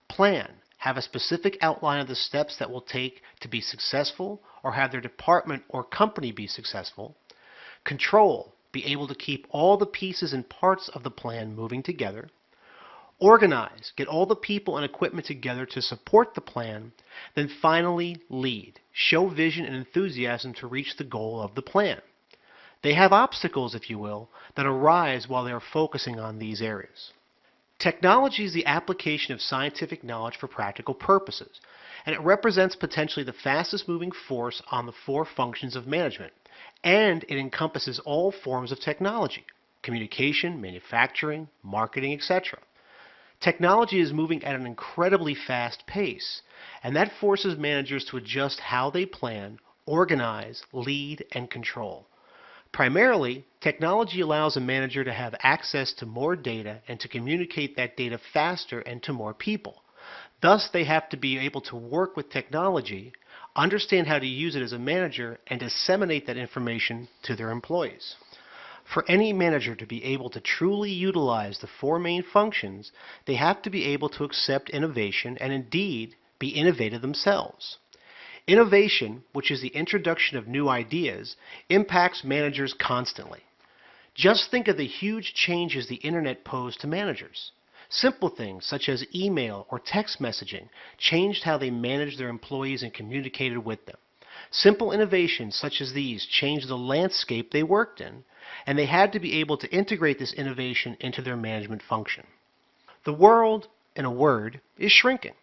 plan, have a specific outline of the steps that will take to be successful or have their department or company be successful; control, be able to keep all the pieces and parts of the plan moving together; organize, get all the people and equipment together to support the plan; then finally lead, show vision and enthusiasm to reach the goal of the plan. They have obstacles, if you will, that arise while they are focusing on these areas. Technology is the application of scientific knowledge for practical purposes, and it represents potentially the fastest moving force on the 4 functions of management, and it encompasses all forms of technology: communication, manufacturing, marketing, etc. Technology is moving at an incredibly fast pace, and that forces managers to adjust how they plan, organize, lead, and control. Primarily, technology allows a manager to have access to more data and to communicate that data faster and to more people. Thus, they have to be able to work with technology, understand how to use it as a manager, and disseminate that information to their employees. For any manager to be able to truly utilize the 4 main functions, they have to be able to accept innovation and indeed be innovative themselves. Innovation, which is the introduction of new ideas, impacts managers constantly. Just think of the huge changes the internet posed to managers. Simple things such as email or text messaging changed how they managed their employees and communicated with them. Simple innovations such as these changed the landscape they worked in, and they had to be able to integrate this innovation into their management function. The world, in a word, is shrinking.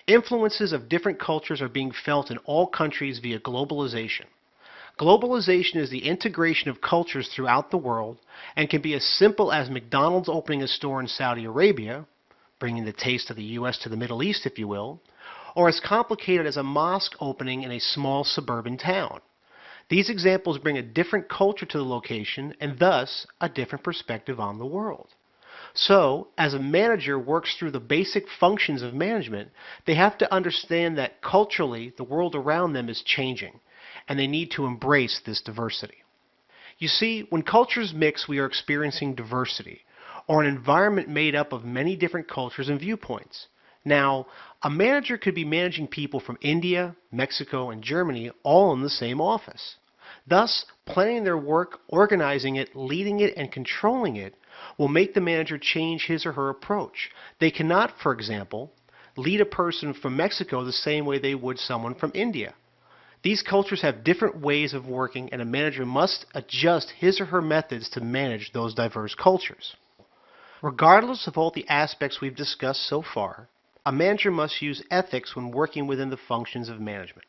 Influences of different cultures are being felt in all countries via globalization. Globalization is the integration of cultures throughout the world and can be as simple as McDonald's opening a store in Saudi Arabia, bringing the taste of the U.S. to the Middle East, if you will, or as complicated as a mosque opening in a small suburban town. These examples bring a different culture to the location and thus a different perspective on the world. So, as a manager works through the basic functions of management, they have to understand that culturally the world around them is changing, and they need to embrace this diversity. You see, when cultures mix, we are experiencing diversity, or an environment made up of many different cultures and viewpoints. Now, a manager could be managing people from India, Mexico, and Germany all in the same office. Thus, planning their work, organizing it, leading it, and controlling it will make the manager change his or her approach. They cannot, for example, lead a person from Mexico the same way they would someone from India. These cultures have different ways of working, and a manager must adjust his or her methods to manage those diverse cultures. Regardless of all the aspects we've discussed so far, a manager must use ethics when working within the functions of management.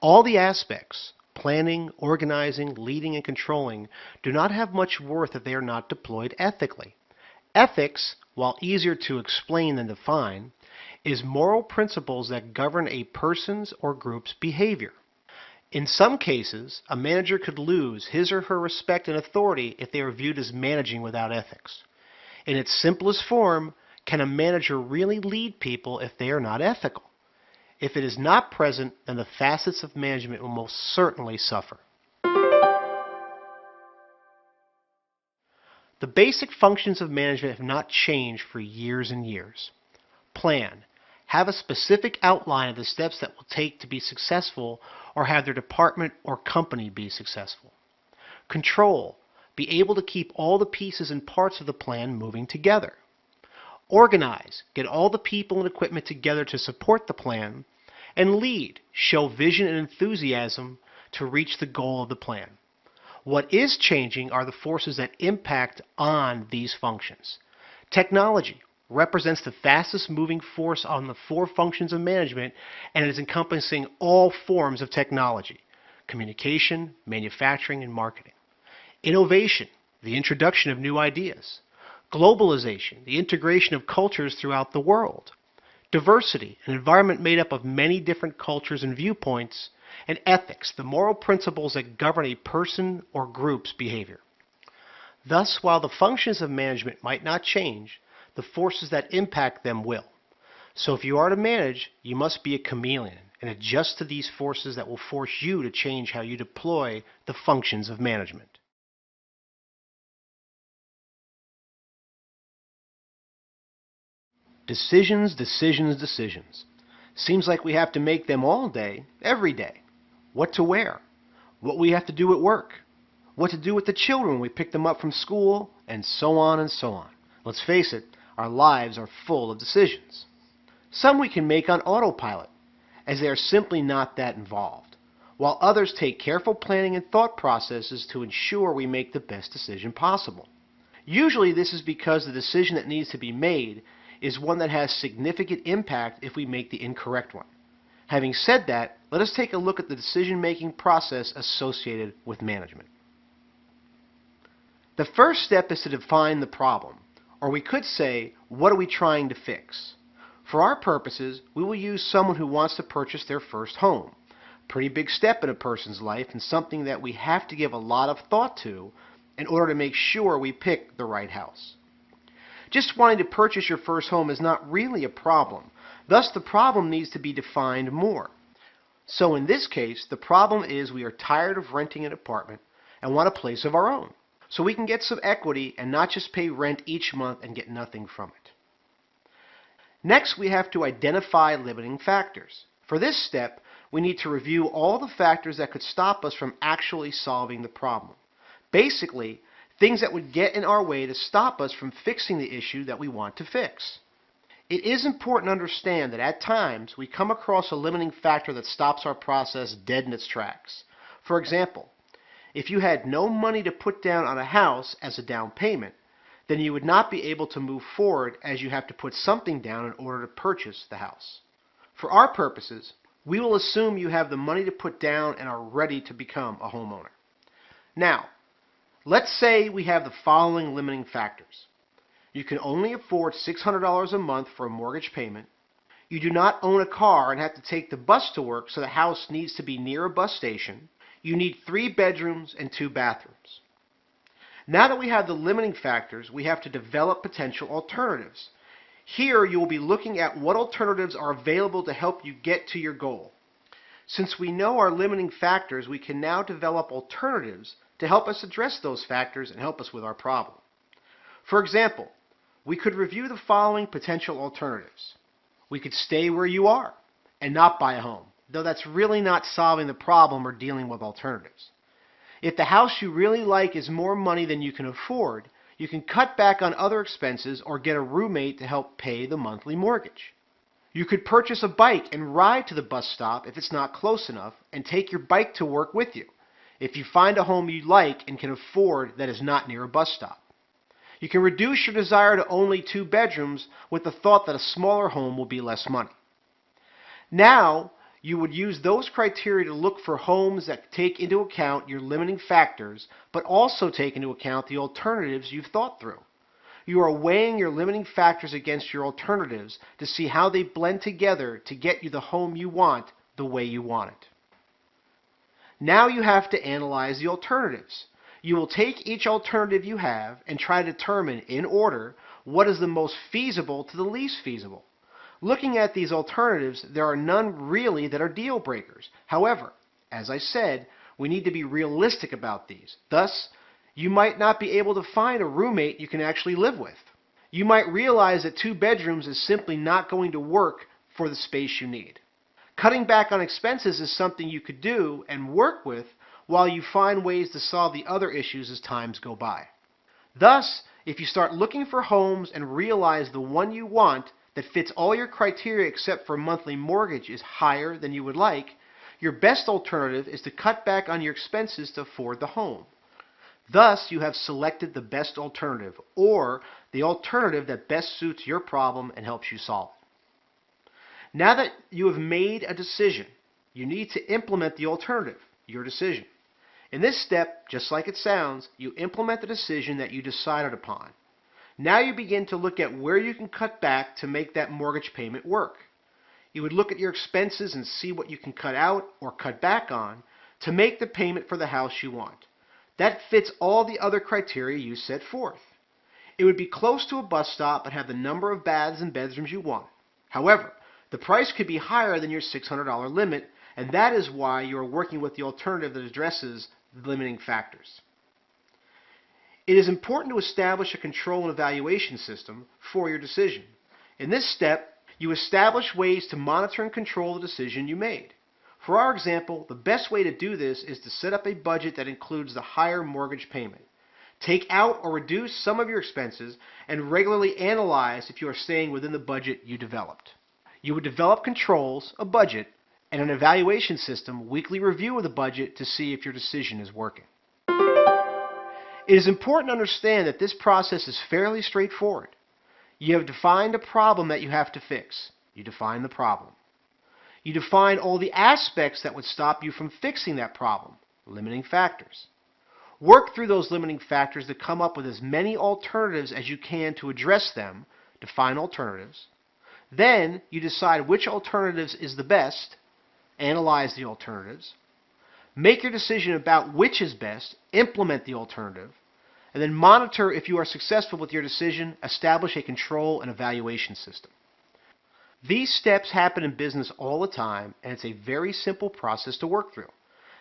All the aspects, planning, organizing, leading, and controlling, do not have much worth if they are not deployed ethically. Ethics, while easier to explain than define, is moral principles that govern a person's or group's behavior. In some cases, a manager could lose his or her respect and authority if they are viewed as managing without ethics. In its simplest form, can a manager really lead people if they are not ethical? If it is not present, then the facets of management will most certainly suffer. The basic functions of management have not changed for years and years. Plan. Have a specific outline of the steps that will take to be successful or have their department or company be successful. Control. Be able to keep all the pieces and parts of the plan moving together. Organize. Get all the people and equipment together to support the plan. And lead. Show vision and enthusiasm to reach the goal of the plan. What is changing are the forces that impact on these functions. Technology represents the fastest moving force on the 4 functions of management, and it is encompassing all forms of technology: communication, manufacturing, and marketing. Innovation, the introduction of new ideas. Globalization, the integration of cultures throughout the world. Diversity, an environment made up of many different cultures and viewpoints. And ethics, the moral principles that govern a person or group's behavior. Thus, while the functions of management might not change, the forces that impact them will. So if you are to manage, you must be a chameleon and adjust to these forces that will force you to change how you deploy the functions of management. Decisions, decisions, decisions. Seems like we have to make them all day, every day. What to wear, what we have to do at work, what to do with the children when we pick them up from school, and so on and so on. Let's face it, our lives are full of decisions. Some we can make on autopilot, as they are simply not that involved, while others take careful planning and thought processes to ensure we make the best decision possible. Usually this is because the decision that needs to be made is one that has significant impact if we make the incorrect one. Having said that, let us take a look at the decision-making process associated with management. The first step is to define the problem, or we could say, what are we trying to fix? For our purposes, we will use someone who wants to purchase their first home. Pretty big step in a person's life and something that we have to give a lot of thought to in order to make sure we pick the right house. Just wanting to purchase your first home is not really a problem. Thus, the problem needs to be defined more. So in this case, the problem is we are tired of renting an apartment and want a place of our own, so we can get some equity and not just pay rent each month and get nothing from it. Next, we have to identify limiting factors. For this step, we need to review all the factors that could stop us from actually solving the problem. Basically, things that would get in our way to stop us from fixing the issue that we want to fix. It is important to understand that at times we come across a limiting factor that stops our process dead in its tracks. For example, if you had no money to put down on a house as a down payment, then you would not be able to move forward as you have to put something down in order to purchase the house. For our purposes, we will assume you have the money to put down and are ready to become a homeowner. Now, let's say we have the following limiting factors. You can only afford $600 a month for a mortgage payment. You do not own a car and have to take the bus to work, so the house needs to be near a bus station. You need 3 bedrooms and 2 bathrooms. Now that we have the limiting factors, we have to develop potential alternatives. Here you will be looking at what alternatives are available to help you get to your goal. Since we know our limiting factors, we can now develop alternatives to help us address those factors and help us with our problem. For example, we could review the following potential alternatives. We could stay where you are and not buy a home, though that's really not solving the problem or dealing with alternatives. If the house you really like is more money than you can afford, you can cut back on other expenses or get a roommate to help pay the monthly mortgage. You could purchase a bike and ride to the bus stop if it's not close enough and take your bike to work with you, if you find a home you like and can afford that is not near a bus stop. You can reduce your desire to only 2 bedrooms with the thought that a smaller home will be less money. Now, you would use those criteria to look for homes that take into account your limiting factors, but also take into account the alternatives you've thought through. You are weighing your limiting factors against your alternatives to see how they blend together to get you the home you want the way you want it. Now you have to analyze the alternatives. You will take each alternative you have and try to determine, in order, what is the most feasible to the least feasible. Looking at these alternatives, there are none really that are deal breakers. However, as I said, we need to be realistic about these. Thus, You might not be able to find a roommate you can actually live with. You might realize that 2 bedrooms is simply not going to work for the space you need. Cutting back on expenses is something you could do and work with while you find ways to solve the other issues as times go by. Thus, if you start looking for homes and realize the one you want that fits all your criteria except for monthly mortgage is higher than you would like, your best alternative is to cut back on your expenses to afford the home. Thus, you have selected the best alternative, or the alternative that best suits your problem and helps you solve it. Now that you have made a decision, you need to implement the alternative, your decision. In this step, just like it sounds, you implement the decision that you decided upon. Now you begin to look at where you can cut back to make that mortgage payment work. You would look at your expenses and see what you can cut out or cut back on to make the payment for the house you want. That fits all the other criteria you set forth. It would be close to a bus stop and have the number of baths and bedrooms you want. However, the price could be higher than your $600 limit, and that is why you are working with the alternative that addresses the limiting factors. It is important to establish a control and evaluation system for your decision. In this step, you establish ways to monitor and control the decision you made. For our example, the best way to do this is to set up a budget that includes the higher mortgage payment. Take out or reduce some of your expenses and regularly analyze if you are staying within the budget you developed. You would develop controls, a budget, and an evaluation system, weekly review of the budget to see if your decision is working. It is important to understand that this process is fairly straightforward. You have defined a problem that you have to fix. You define the problem. You define all the aspects that would stop you from fixing that problem, limiting factors. Work through those limiting factors to come up with as many alternatives as you can to address them, define alternatives. Then you decide which alternatives is the best, analyze the alternatives, make your decision about which is best, implement the alternative, and then monitor if you are successful with your decision, establish a control and evaluation system. These steps happen in business all the time, and it's a very simple process to work through.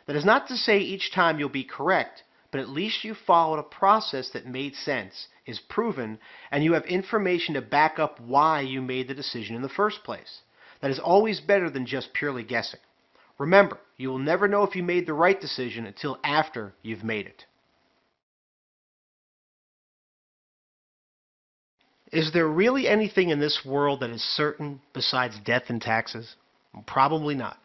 That is not to say each time you'll be correct, but at least you followed a process that made sense, is proven, and you have information to back up why you made the decision in the first place. That is always better than just purely guessing. Remember, you will never know if you made the right decision until after you've made it. Is there really anything in this world that is certain besides death and taxes? Probably not.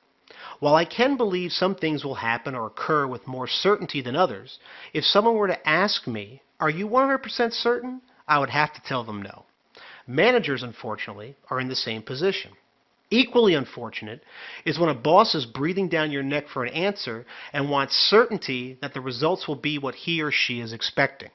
While I can believe some things will happen or occur with more certainty than others, if someone were to ask me, "Are you 100% certain?" I would have to tell them no. Managers, unfortunately, are in the same position. Equally unfortunate is when a boss is breathing down your neck for an answer and wants certainty that the results will be what he or she is expecting.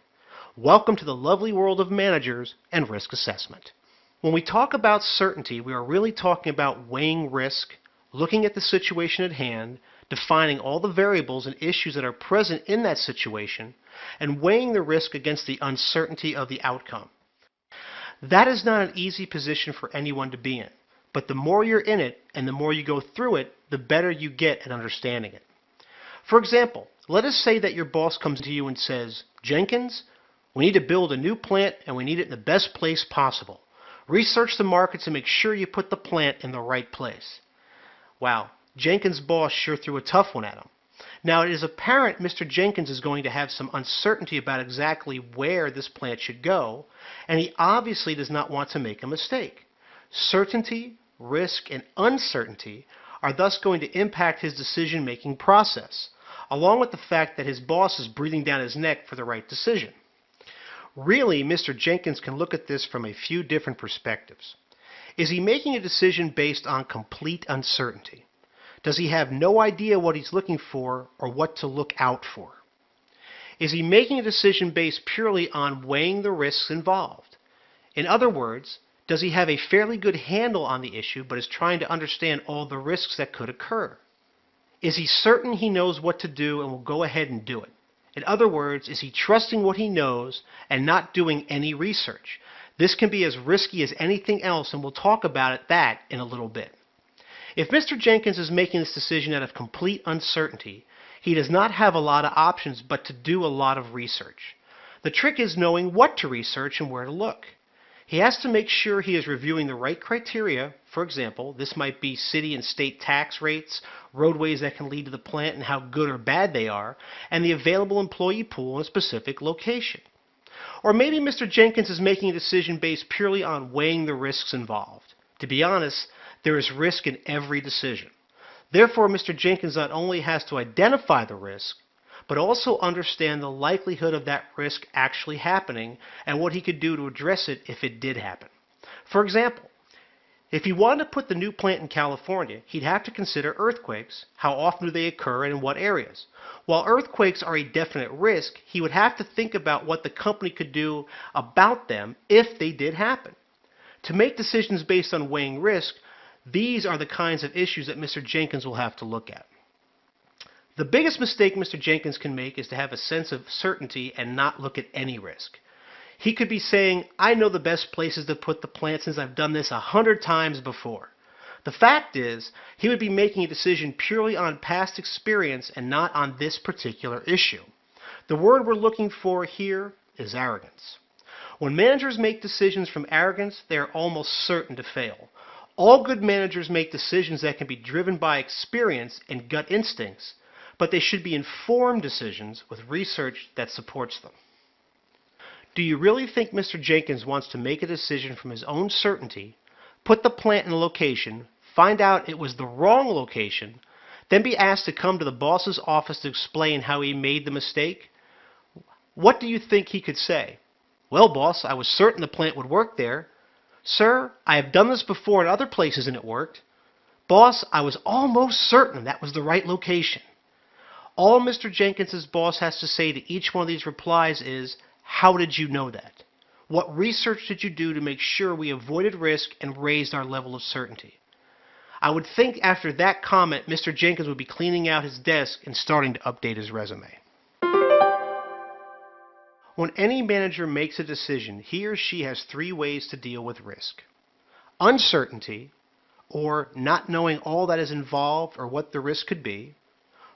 Welcome to the lovely world of managers and risk assessment. When we talk about certainty, we are really talking about weighing risk, looking at the situation at hand, defining all the variables and issues that are present in that situation, and weighing the risk against the uncertainty of the outcome. That is not an easy position for anyone to be in, but the more you're in it and the more you go through it, the better you get at understanding it. For example, let us say that your boss comes to you and says, "Jenkins, we need to build a new plant and we need it in the best place possible. Research the markets and make sure you put the plant in the right place." Wow, Jenkins' boss sure threw a tough one at him. Now it is apparent Mr. Jenkins is going to have some uncertainty about exactly where this plant should go, and he obviously does not want to make a mistake. Certainty, risk, and uncertainty are thus going to impact his decision-making process, along with the fact that his boss is breathing down his neck for the right decision. Really, Mr. Jenkins can look at this from a few different perspectives. Is he making a decision based on complete uncertainty? Does he have no idea what he's looking for or what to look out for? Is he making a decision based purely on weighing the risks involved? In other words, does he have a fairly good handle on the issue but is trying to understand all the risks that could occur? Is he certain he knows what to do and will go ahead and do it? In other words, is he trusting what he knows and not doing any research? This can be as risky as anything else, and we'll talk about that in a little bit. If Mr. Jenkins is making this decision out of complete uncertainty, he does not have a lot of options but to do a lot of research. The trick is knowing what to research and where to look. He has to make sure he is reviewing the right criteria. For example, this might be city and state tax rates, roadways that can lead to the plant and how good or bad they are, and the available employee pool in a specific location. Or maybe Mr. Jenkins is making a decision based purely on weighing the risks involved. To be honest, there is risk in every decision. Therefore, Mr. Jenkins not only has to identify the risk, but also understand the likelihood of that risk actually happening and what he could do to address it if it did happen. For example, if he wanted to put the new plant in California, he'd have to consider earthquakes, how often do they occur and in what areas. While earthquakes are a definite risk, he would have to think about what the company could do about them if they did happen. To make decisions based on weighing risk, these are the kinds of issues that Mr. Jenkins will have to look at. The biggest mistake Mr. Jenkins can make is to have a sense of certainty and not look at any risk. He could be saying, I know the best places to put the plant since I've done this 100 times before. The fact is, he would be making a decision purely on past experience and not on this particular issue. The word we're looking for here is arrogance. When managers make decisions from arrogance, they are almost certain to fail. All good managers make decisions that can be driven by experience and gut instincts, but they should be informed decisions with research that supports them. Do you really think Mr. Jenkins wants to make a decision from his own certainty, put the plant in a location, find out it was the wrong location, then be asked to come to the boss's office to explain how he made the mistake? What do you think he could say? Well, boss, I was certain the plant would work there. Sir, I have done this before in other places and it worked. Boss, I was almost certain that was the right location. All Mr. Jenkins' boss has to say to each one of these replies is, how did you know that? What research did you do to make sure we avoided risk and raised our level of certainty? I would think after that comment, Mr. Jenkins would be cleaning out his desk and starting to update his resume. When any manager makes a decision, he or she has 3 ways to deal with risk. Uncertainty, or not knowing all that is involved or what the risk could be.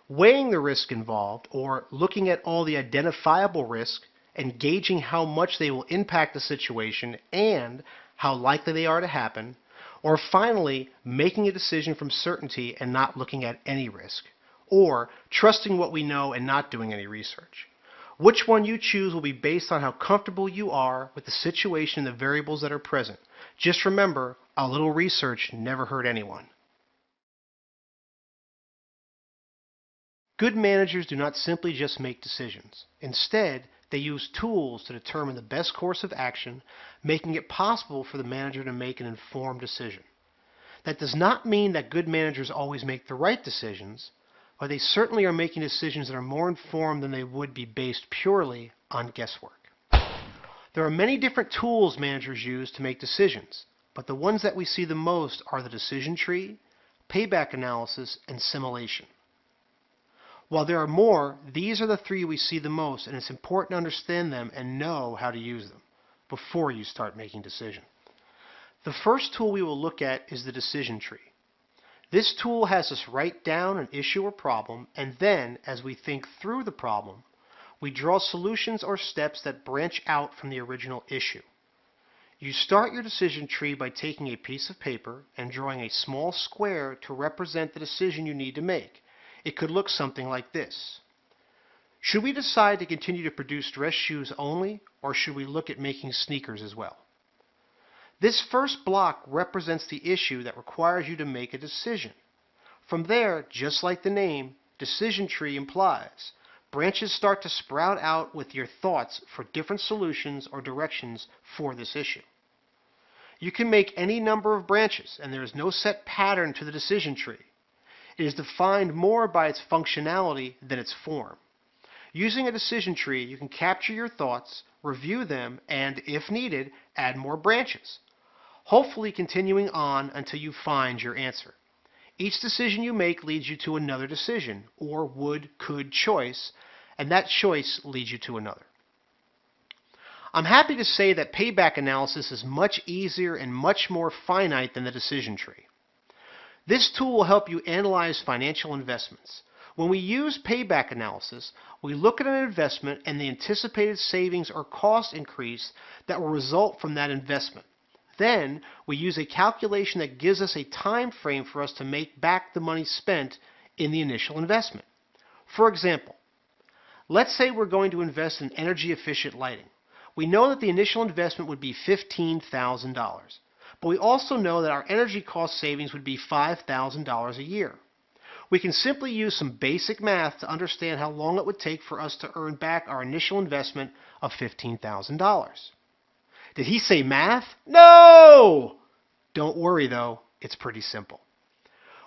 Weighing the risk involved, or looking at all the identifiable risk and gauging how much they will impact the situation and how likely they are to happen. Or finally, making a decision from certainty and not looking at any risk. Or trusting what we know and not doing any research. Which one you choose will be based on how comfortable you are with the situation and the variables that are present. Just remember, a little research never hurt anyone. Good managers do not simply just make decisions. Instead, they use tools to determine the best course of action, making it possible for the manager to make an informed decision. That does not mean that good managers always make the right decisions, but they certainly are making decisions that are more informed than they would be based purely on guesswork. There are many different tools managers use to make decisions, but the ones that we see the most are the decision tree, payback analysis, and simulation. While there are more, these are the 3 we see the most, and it's important to understand them and know how to use them before you start making decisions. The first tool we will look at is the decision tree. This tool has us write down an issue or problem, and then, as we think through the problem, we draw solutions or steps that branch out from the original issue. You start your decision tree by taking a piece of paper and drawing a small square to represent the decision you need to make. It could look something like this. Should we decide to continue to produce dress shoes only, or should we look at making sneakers as well? This first block represents the issue that requires you to make a decision. From there, just like the name, decision tree implies, branches start to sprout out with your thoughts for different solutions or directions for this issue. You can make any number of branches, and there is no set pattern to the decision tree. It is defined more by its functionality than its form. Using a decision tree, you can capture your thoughts, review them, and, if needed, add more branches, hopefully continuing on until you find your answer. Each decision you make leads you to another decision, or would-could choice, and that choice leads you to another. I'm happy to say that payback analysis is much easier and much more finite than the decision tree. This tool will help you analyze financial investments. When we use payback analysis, we look at an investment and the anticipated savings or cost increase that will result from that investment. Then, we use a calculation that gives us a time frame for us to make back the money spent in the initial investment. For example, let's say we're going to invest in energy-efficient lighting. We know that the initial investment would be $15,000, but we also know that our energy cost savings would be $5,000 a year. We can simply use some basic math to understand how long it would take for us to earn back our initial investment of $15,000. Did he say math? No! Don't worry though, it's pretty simple.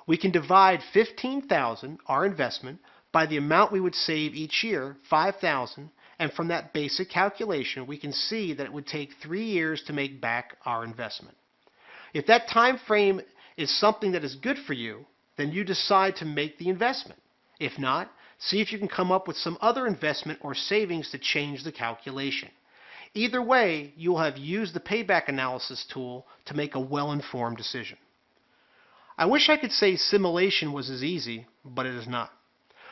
We can divide $15,000, our investment, by the amount we would save each year, $5,000, and from that basic calculation we can see that it would take 3 years to make back our investment. If that time frame is something that is good for you, then you decide to make the investment. If not, see if you can come up with some other investment or savings to change the calculation. Either way, you will have used the payback analysis tool to make a well-informed decision. I wish I could say simulation was as easy, but it is not.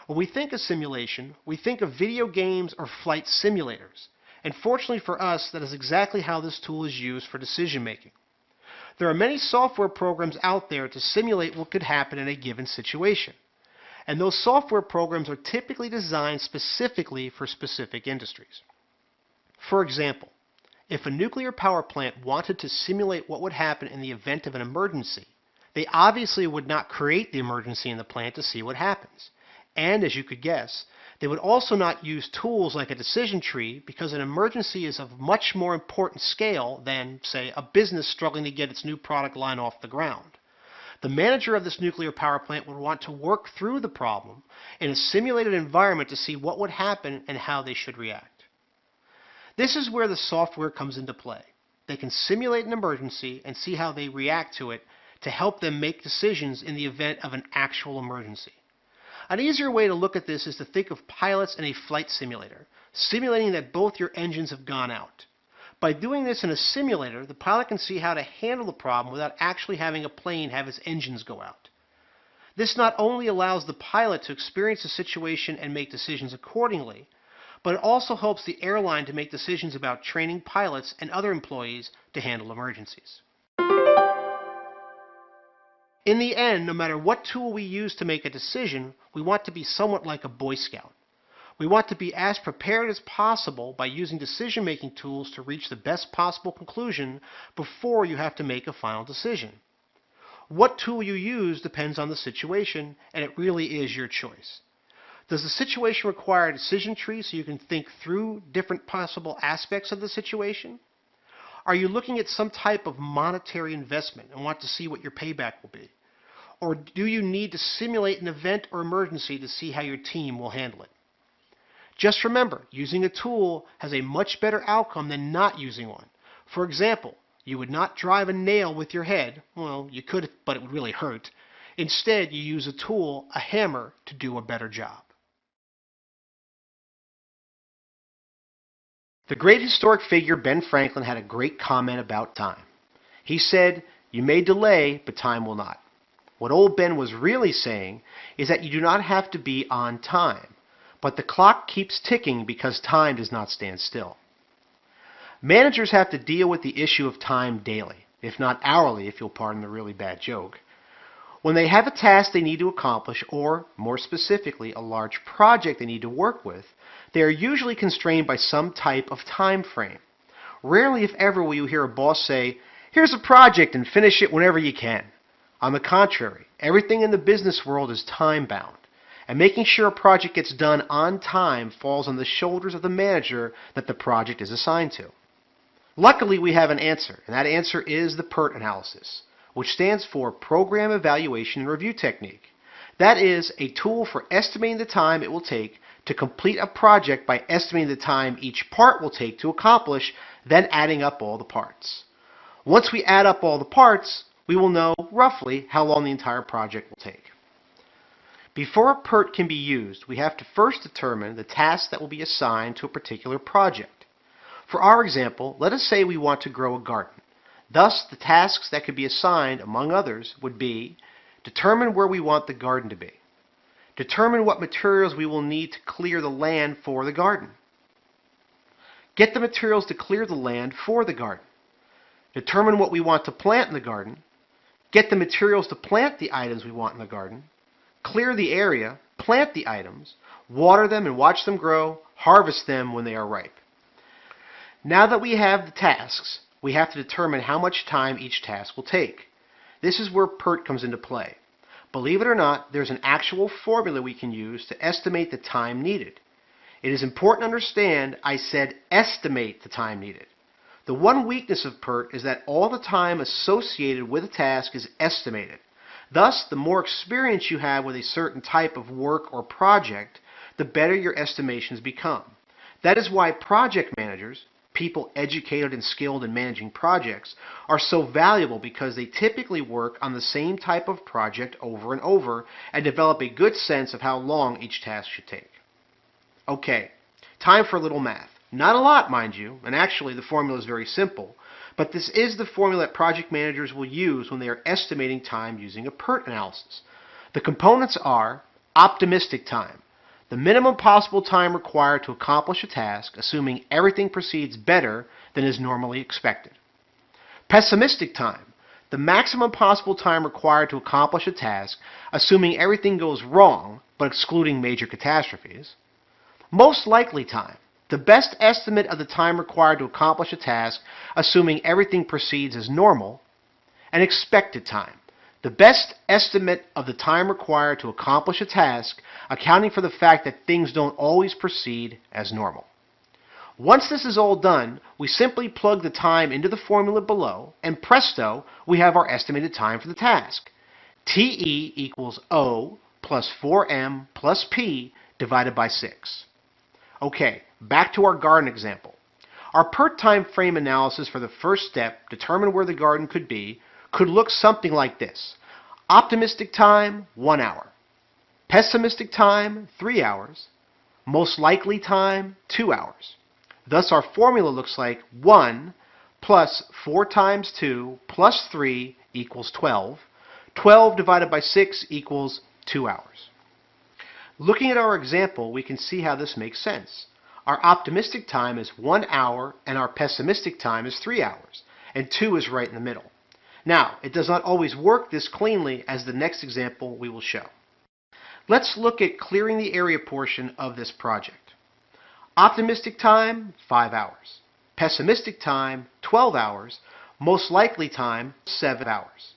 When we think of simulation, we think of video games or flight simulators. And fortunately for us, that is exactly how this tool is used for decision making. There are many software programs out there to simulate what could happen in a given situation. And those software programs are typically designed specifically for specific industries. For example, if a nuclear power plant wanted to simulate what would happen in the event of an emergency, they obviously would not create the emergency in the plant to see what happens. And as you could guess, they would also not use tools like a decision tree because an emergency is of much more important scale than, say, a business struggling to get its new product line off the ground. The manager of this nuclear power plant would want to work through the problem in a simulated environment to see what would happen and how they should react. This is where the software comes into play. They can simulate an emergency and see how they react to it to help them make decisions in the event of an actual emergency. An easier way to look at this is to think of pilots in a flight simulator, simulating that both your engines have gone out. By doing this in a simulator, the pilot can see how to handle the problem without actually having a plane have its engines go out. This not only allows the pilot to experience the situation and make decisions accordingly, but it also helps the airline to make decisions about training pilots and other employees to handle emergencies. In the end, no matter what tool we use to make a decision, we want to be somewhat like a Boy Scout. We want to be as prepared as possible by using decision-making tools to reach the best possible conclusion before you have to make a final decision. What tool you use depends on the situation, and it really is your choice. Does the situation require a decision tree so you can think through different possible aspects of the situation? Are you looking at some type of monetary investment and want to see what your payback will be? Or do you need to simulate an event or emergency to see how your team will handle it? Just remember, using a tool has a much better outcome than not using one. For example, you would not drive a nail with your head. Well, you could, but it would really hurt. Instead, you use a tool, a hammer, to do a better job. The great historic figure Ben Franklin had a great comment about time. He said, "You may delay, but time will not." What old Ben was really saying is that you do not have to be on time, but the clock keeps ticking because time does not stand still. Managers have to deal with the issue of time daily, if not hourly, if you'll pardon the really bad joke. When they have a task they need to accomplish, or, more specifically, a large project they need to work with, they are usually constrained by some type of time frame. Rarely, if ever, will you hear a boss say, "Here's a project and finish it whenever you can." On the contrary, everything in the business world is time-bound, and making sure a project gets done on time falls on the shoulders of the manager that the project is assigned to. Luckily, we have an answer, and that answer is the PERT analysis, which stands for Program Evaluation and Review Technique. That is a tool for estimating the time it will take to complete a project by estimating the time each part will take to accomplish, then adding up all the parts. Once we add up all the parts, we will know roughly how long the entire project will take. Before a PERT can be used, we have to first determine the tasks that will be assigned to a particular project. For our example, let us say we want to grow a garden. Thus, the tasks that could be assigned, among others, would be Determine where we want the garden to be. Determine what materials we will need to clear the land for the garden. Get the materials to clear the land for the garden. Determine what we want to plant in the garden. Get the materials to plant the items we want in the garden. Clear the area, plant the items, water them and watch them grow, harvest them when they are ripe. Now that we have the tasks, we have to determine how much time each task will take. This is where PERT comes into play. Believe it or not, there's an actual formula we can use to estimate the time needed. It is important to understand I said estimate the time needed. The one weakness of PERT is that all the time associated with a task is estimated. Thus, the more experience you have with a certain type of work or project, the better your estimations become. That is why project managers, people educated and skilled in managing projects, are so valuable, because they typically work on the same type of project over and over and develop a good sense of how long each task should take. Okay, time for a little math. Not a lot, mind you, and actually the formula is very simple, but this is the formula that project managers will use when they are estimating time using a PERT analysis. The components are optimistic time, the minimum possible time required to accomplish a task, assuming everything proceeds better than is normally expected. Pessimistic time, the maximum possible time required to accomplish a task, assuming everything goes wrong, but excluding major catastrophes. Most likely time, the best estimate of the time required to accomplish a task, assuming everything proceeds as normal. And expected time, the best estimate of the time required to accomplish a task, accounting for the fact that things don't always proceed as normal. Once this is all done, we simply plug the time into the formula below, and presto, we have our estimated time for the task. TE equals O plus 4M plus P divided by 6. Okay, back to our garden example. Our PERT time frame analysis for the first step, determine where the garden could be, could look something like this. Optimistic time, 1 hour. Pessimistic time, 3 hours. Most likely time, 2 hours. Thus our formula looks like 1 plus 4 times 2 plus 3 equals 12. 12 divided by 6 equals 2 hours. Looking at our example, we can see how this makes sense. Our optimistic time is 1 hour and our pessimistic time is 3 hours, and 2 is right in the middle. Now, it does not always work this cleanly, as the next example we will show. Let's look at clearing the area portion of this project. Optimistic time, 5 hours. Pessimistic time, 12 hours. Most likely time, 7 hours.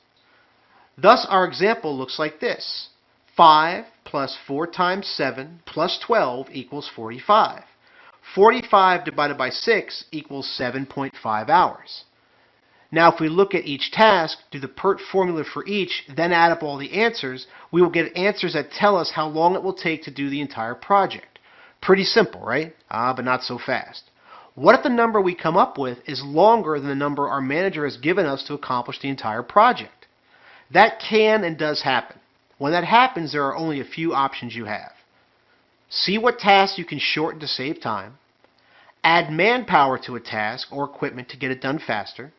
Thus, our example looks like this. 5 plus 4 times 7 plus 12 equals 45. 45 divided by 6 equals 7.5 hours. Now, if we look at each task, do the PERT formula for each, then add up all the answers, we will get answers that tell us how long it will take to do the entire project. Pretty simple, right? But not so fast. What if the number we come up with is longer than the number our manager has given us to accomplish the entire project? That can and does happen. When that happens, there are only a few options you have. See what tasks you can shorten to save time. Add manpower to a task or equipment to get it done faster.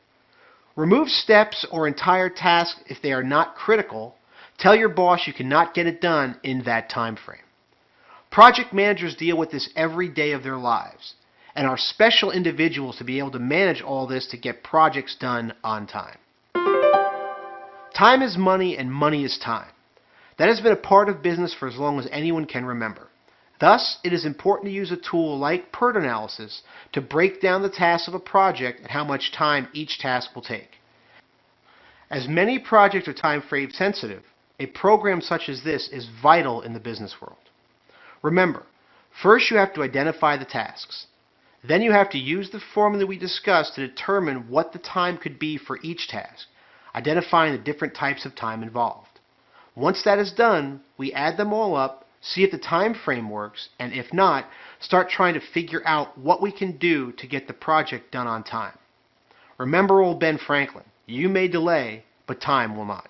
Remove steps or entire tasks if they are not critical. Tell your boss you cannot get it done in that time frame. Project managers deal with this every day of their lives and are special individuals to be able to manage all this to get projects done on time. Time is money and money is time. That has been a part of business for as long as anyone can remember. Thus, it is important to use a tool like PERT analysis to break down the tasks of a project and how much time each task will take. As many projects are time frame sensitive, a program such as this is vital in the business world. Remember, first you have to identify the tasks. Then you have to use the formula we discussed to determine what the time could be for each task, identifying the different types of time involved. Once that is done, we add them all up, see if the time frame works, and if not, start trying to figure out what we can do to get the project done on time. Remember old Ben Franklin, you may delay, but time will not.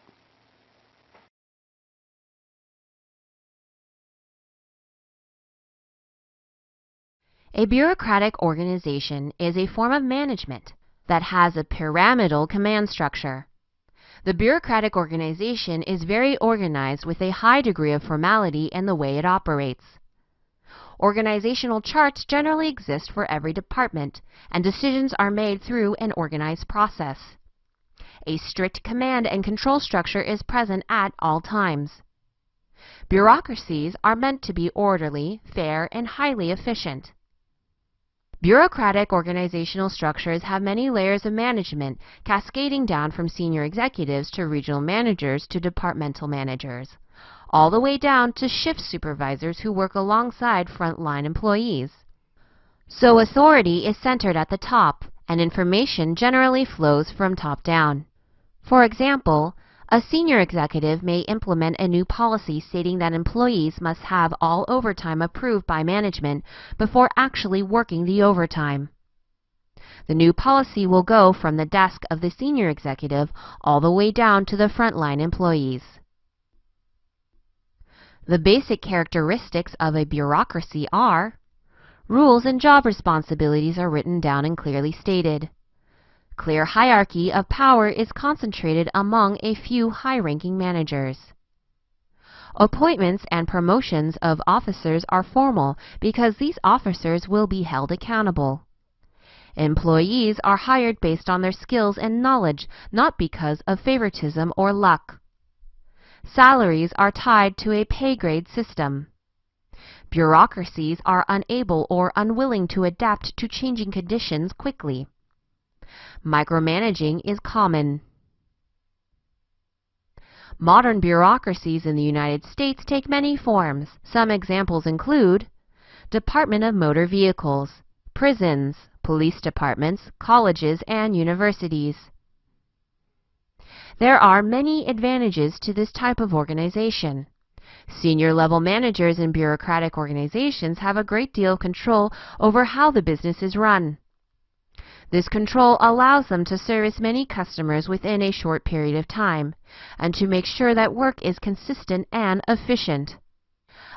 A bureaucratic organization is a form of management that has a pyramidal command structure. The bureaucratic organization is very organized with a high degree of formality in the way it operates. Organizational charts generally exist for every department, and decisions are made through an organized process. A strict command and control structure is present at all times. Bureaucracies are meant to be orderly, fair, and highly efficient. Bureaucratic organizational structures have many layers of management, cascading down from senior executives to regional managers to departmental managers, all the way down to shift supervisors who work alongside frontline employees. So authority is centered at the top, and information generally flows from top down. For example, a senior executive may implement a new policy stating that employees must have all overtime approved by management before actually working the overtime. The new policy will go from the desk of the senior executive all the way down to the frontline employees. The basic characteristics of a bureaucracy are: rules and job responsibilities are written down and clearly stated. Clear hierarchy of power is concentrated among a few high-ranking managers. Appointments and promotions of officers are formal because these officers will be held accountable. Employees are hired based on their skills and knowledge, not because of favoritism or luck. Salaries are tied to a pay grade system. Bureaucracies are unable or unwilling to adapt to changing conditions quickly. Micromanaging is common. Modern bureaucracies in the United States take many forms. Some examples include Department of Motor Vehicles, prisons, police departments, colleges, and universities. There are many advantages to this type of organization. Senior-level managers in bureaucratic organizations have a great deal of control over how the business is run. This control allows them to service many customers within a short period of time, and to make sure that work is consistent and efficient.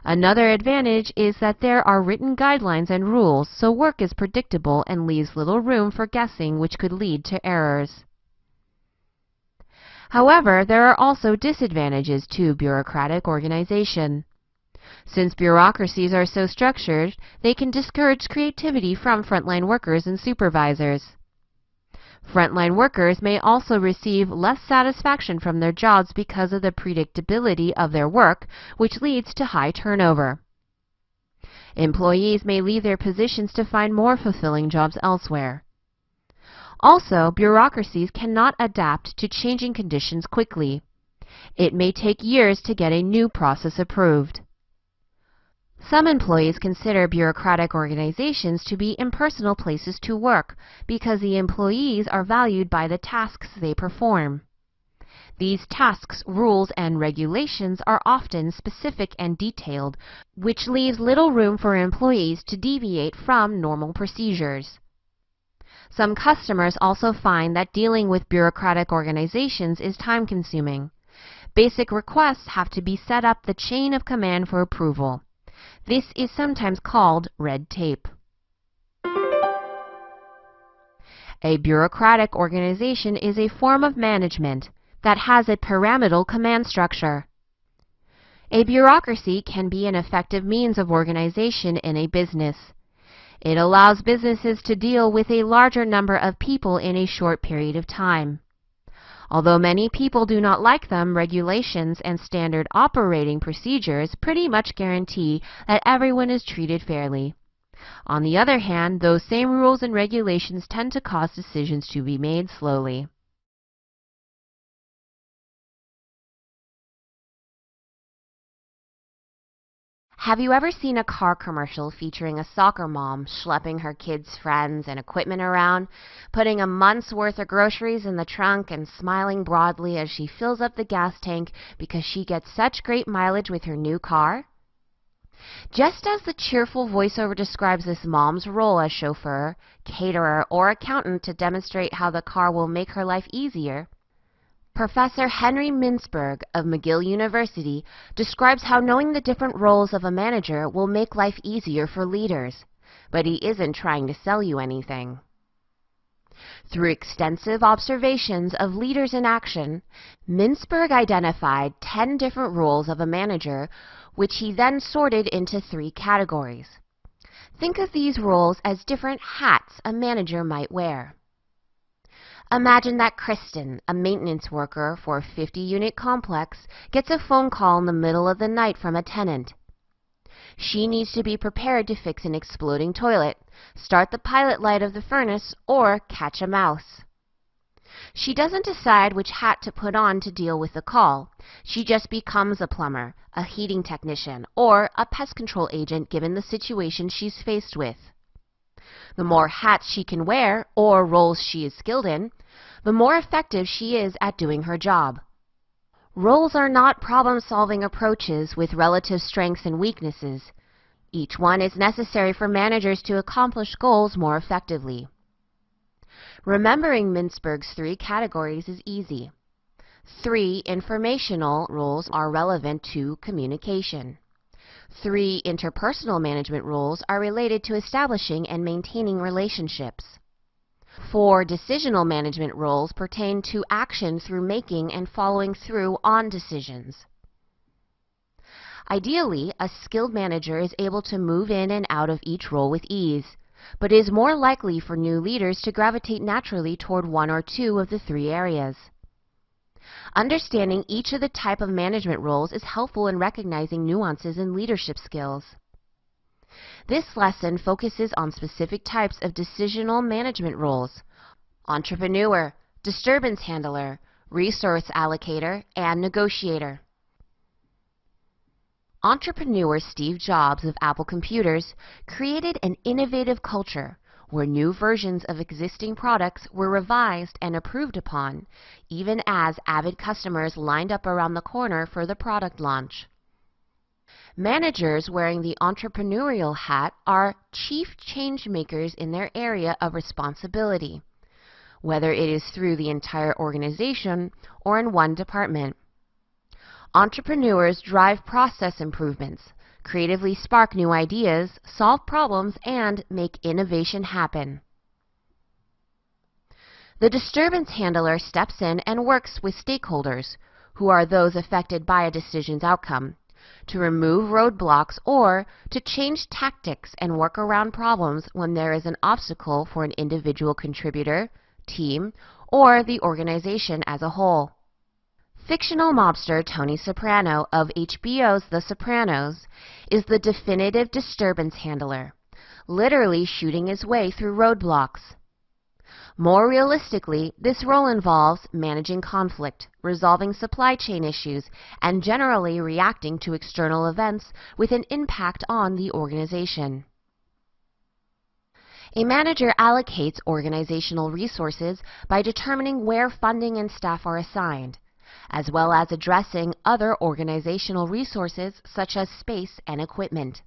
Another advantage is that there are written guidelines and rules, so work is predictable and leaves little room for guessing, which could lead to errors. However, there are also disadvantages to bureaucratic organization. Since bureaucracies are so structured, they can discourage creativity from frontline workers and supervisors. Frontline workers may also receive less satisfaction from their jobs because of the predictability of their work, which leads to high turnover. Employees may leave their positions to find more fulfilling jobs elsewhere. Also, bureaucracies cannot adapt to changing conditions quickly. It may take years to get a new process approved. Some employees consider bureaucratic organizations to be impersonal places to work because the employees are valued by the tasks they perform. These tasks, rules, and regulations are often specific and detailed, which leaves little room for employees to deviate from normal procedures. Some customers also find that dealing with bureaucratic organizations is time-consuming. Basic requests have to be set up the chain of command for approval. This is sometimes called red tape. A bureaucratic organization is a form of management that has a pyramidal command structure. A bureaucracy can be an effective means of organization in a business. It allows businesses to deal with a larger number of people in a short period of time. Although many people do not like them, regulations and standard operating procedures pretty much guarantee that everyone is treated fairly. On the other hand, those same rules and regulations tend to cause decisions to be made slowly. Have you ever seen a car commercial featuring a soccer mom schlepping her kids' friends and equipment around, putting a month's worth of groceries in the trunk and smiling broadly as she fills up the gas tank because she gets such great mileage with her new car? Just as the cheerful voiceover describes this mom's role as chauffeur, caterer, or accountant to demonstrate how the car will make her life easier, Professor Henry Mintzberg of McGill University describes how knowing the different roles of a manager will make life easier for leaders, but he isn't trying to sell you anything. Through extensive observations of leaders in action, Mintzberg identified 10 different roles of a manager, which he then sorted into 3 categories. Think of these roles as different hats a manager might wear. Imagine that Kristen, a maintenance worker for a 50-unit complex, gets a phone call in the middle of the night from a tenant. She needs to be prepared to fix an exploding toilet, start the pilot light of the furnace, or catch a mouse. She doesn't decide which hat to put on to deal with the call. She just becomes a plumber, a heating technician, or a pest control agent given the situation she's faced with. The more hats she can wear, or roles she is skilled in, the more effective she is at doing her job. Roles are not problem-solving approaches with relative strengths and weaknesses. Each one is necessary for managers to accomplish goals more effectively. Remembering Mintzberg's 3 categories is easy. 3 informational roles are relevant to communication. 3 interpersonal management roles are related to establishing and maintaining relationships. 4 decisional management roles pertain to action through making and following through on decisions. Ideally, a skilled manager is able to move in and out of each role with ease, but is more likely for new leaders to gravitate naturally toward 1 or 2 of the 3 areas. Understanding each of the type of management roles is helpful in recognizing nuances in leadership skills. This lesson focuses on specific types of decisional management roles: entrepreneur, disturbance handler, resource allocator, and negotiator. Entrepreneur Steve Jobs of Apple Computers created an innovative culture where new versions of existing products were revised and improved upon, even as avid customers lined up around the corner for the product launch. Managers wearing the entrepreneurial hat are chief change makers in their area of responsibility, whether it is through the entire organization or in one department. Entrepreneurs drive process improvements, creatively spark new ideas, solve problems, and make innovation happen. The disturbance handler steps in and works with stakeholders, who are those affected by a decision's outcome, to remove roadblocks or to change tactics and work around problems when there is an obstacle for an individual contributor, team, or the organization as a whole. Fictional mobster Tony Soprano of HBO's The Sopranos is the definitive disturbance handler, literally shooting his way through roadblocks. More realistically, this role involves managing conflict, resolving supply chain issues, and generally reacting to external events with an impact on the organization. A manager allocates organizational resources by determining where funding and staff are assigned, as well as addressing other organizational resources such as space and equipment.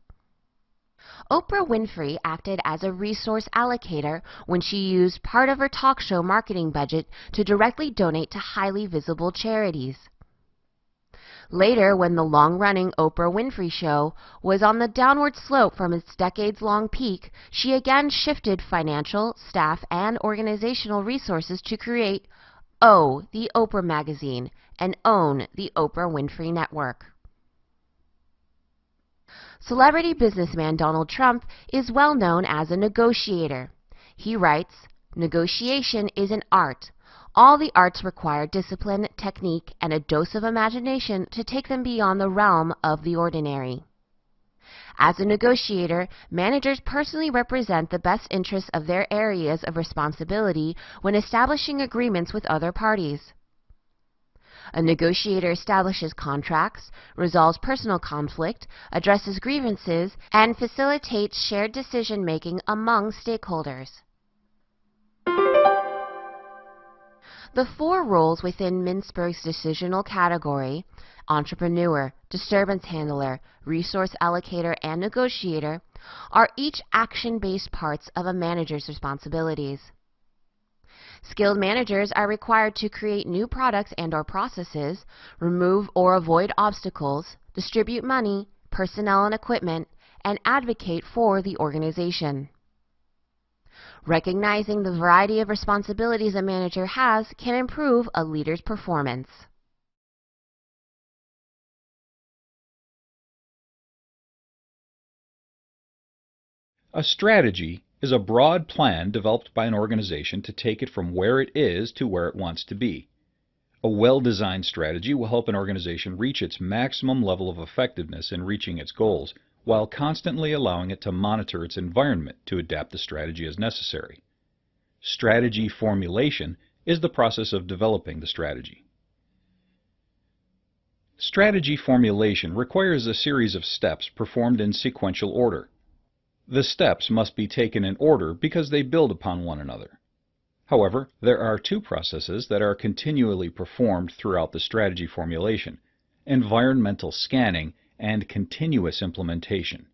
Oprah Winfrey acted as a resource allocator when she used part of her talk show marketing budget to directly donate to highly visible charities. Later, when the long-running Oprah Winfrey Show was on the downward slope from its decades-long peak, she again shifted financial, staff, and organizational resources to create O, the Oprah Magazine, and OWN, the Oprah Winfrey Network. Celebrity businessman Donald Trump is well known as a negotiator. He writes, "Negotiation is an art. All the arts require discipline, technique, and a dose of imagination to take them beyond the realm of the ordinary." As a negotiator, managers personally represent the best interests of their areas of responsibility when establishing agreements with other parties. A negotiator establishes contracts, resolves personal conflict, addresses grievances, and facilitates shared decision-making among stakeholders. The 4 roles within Mintzberg's decisional category, entrepreneur, disturbance handler, resource allocator, and negotiator, are each action-based parts of a manager's responsibilities. Skilled managers are required to create new products and/or processes, remove or avoid obstacles, distribute money, personnel and equipment, and advocate for the organization. Recognizing the variety of responsibilities a manager has can improve a leader's performance. A strategy is a broad plan developed by an organization to take it from where it is to where it wants to be. A well-designed strategy will help an organization reach its maximum level of effectiveness in reaching its goals, while constantly allowing it to monitor its environment to adapt the strategy as necessary. Strategy formulation is the process of developing the strategy. Strategy formulation requires a series of steps performed in sequential order. The steps must be taken in order because they build upon one another. However, there are two processes that are continually performed throughout the strategy formulation: environmental scanning and continuous implementation.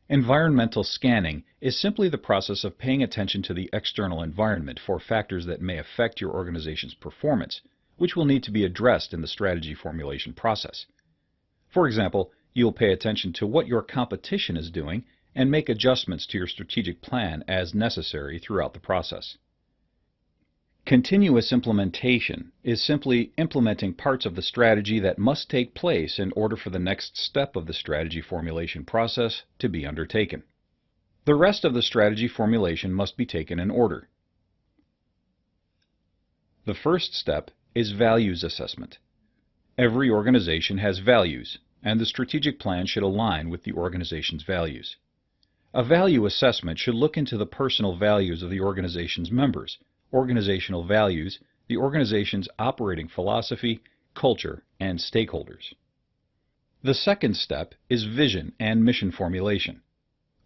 Environmental scanning is simply the process of paying attention to the external environment for factors that may affect your organization's performance, which will need to be addressed in the strategy formulation process. For example, you'll pay attention to what your competition is doing and make adjustments to your strategic plan as necessary throughout the process. Continuous implementation is simply implementing parts of the strategy that must take place in order for the next step of the strategy formulation process to be undertaken. The rest of the strategy formulation must be taken in order. The first step is values assessment. Every organization has values, and the strategic plan should align with the organization's values. A value assessment should look into the personal values of the organization's members, organizational values, the organization's operating philosophy, culture, and stakeholders. The second step is vision and mission formulation.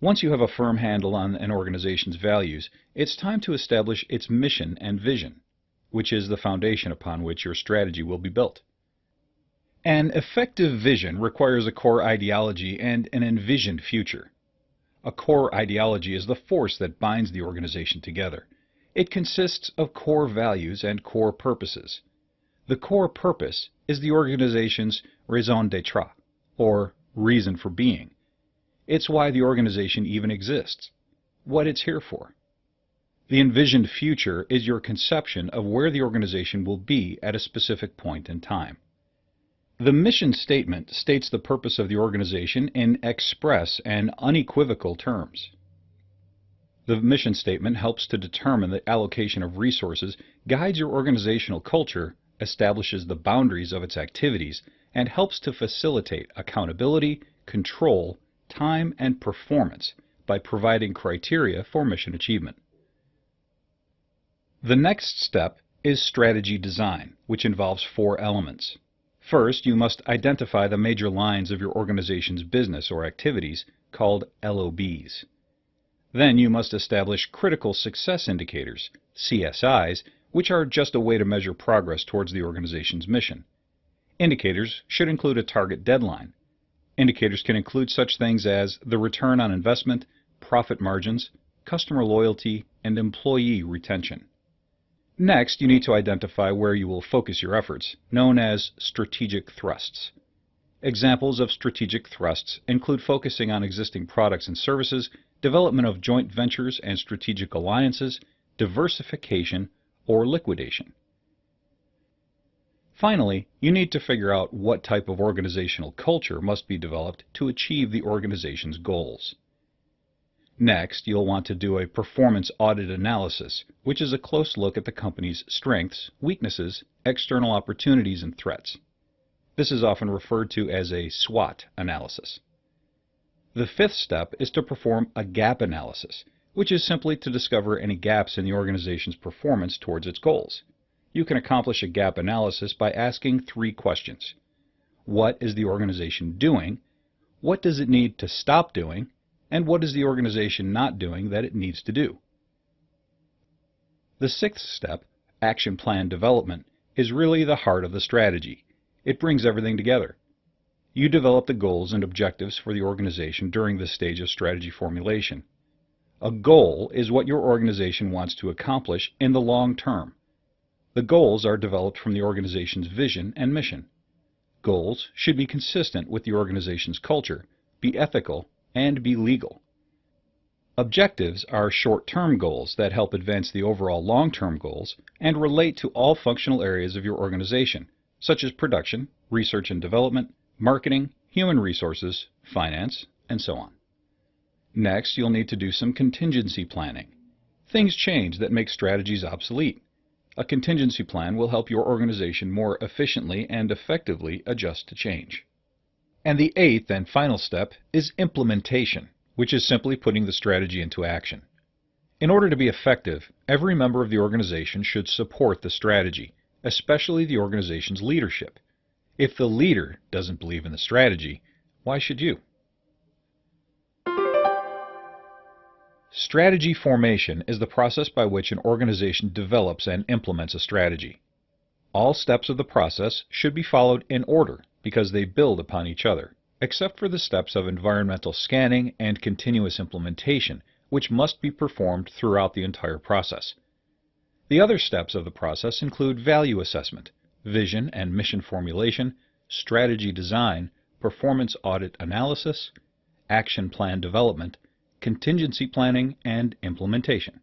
Once you have a firm handle on an organization's values, it's time to establish its mission and vision, which is the foundation upon which your strategy will be built. An effective vision requires a core ideology and an envisioned future. A core ideology is the force that binds the organization together. It consists of core values and core purposes. The core purpose is the organization's raison d'être, or reason for being. It's why the organization even exists, what it's here for. The envisioned future is your conception of where the organization will be at a specific point in time. The mission statement states the purpose of the organization in express and unequivocal terms. The mission statement helps to determine the allocation of resources, guides your organizational culture, establishes the boundaries of its activities, and helps to facilitate accountability, control, time, and performance by providing criteria for mission achievement. The next step is strategy design, which involves 4 elements. First, you must identify the major lines of your organization's business or activities, called LOBs. Then you must establish critical success indicators, CSIs, which are just a way to measure progress towards the organization's mission. Indicators should include a target deadline. Indicators can include such things as the return on investment, profit margins, customer loyalty, and employee retention. Next, you need to identify where you will focus your efforts, known as strategic thrusts. Examples of strategic thrusts include focusing on existing products and services, development of joint ventures and strategic alliances, diversification, or liquidation. Finally, you need to figure out what type of organizational culture must be developed to achieve the organization's goals. Next, you'll want to do a performance audit analysis, which is a close look at the company's strengths, weaknesses, external opportunities, and threats. This is often referred to as a SWOT analysis. The 5th step is to perform a gap analysis, which is simply to discover any gaps in the organization's performance towards its goals. You can accomplish a gap analysis by asking 3 questions. What is the organization doing? What does it need to stop doing? And what is the organization not doing that it needs to do? The 6th step, action plan development, is really the heart of the strategy. It brings everything together. You develop the goals and objectives for the organization during this stage of strategy formulation. A goal is what your organization wants to accomplish in the long term. The goals are developed from the organization's vision and mission. Goals should be consistent with the organization's culture, be ethical, and be legal. Objectives are short-term goals that help advance the overall long-term goals and relate to all functional areas of your organization, such as production, research and development, marketing, human resources, finance, and so on. Next, you'll need to do some contingency planning. Things change that make strategies obsolete. A contingency plan will help your organization more efficiently and effectively adjust to change. And the eighth and final step is implementation, which is simply putting the strategy into action. In order to be effective, every member of the organization should support the strategy, especially the organization's leadership. If the leader doesn't believe in the strategy, why should you? Strategy formation is the process by which an organization develops and implements a strategy. All steps of the process should be followed in order because they build upon each other, except for the steps of environmental scanning and continuous implementation, which must be performed throughout the entire process. The other steps of the process include value assessment, vision and mission formulation, strategy design, performance audit analysis, action plan development, contingency planning, and implementation.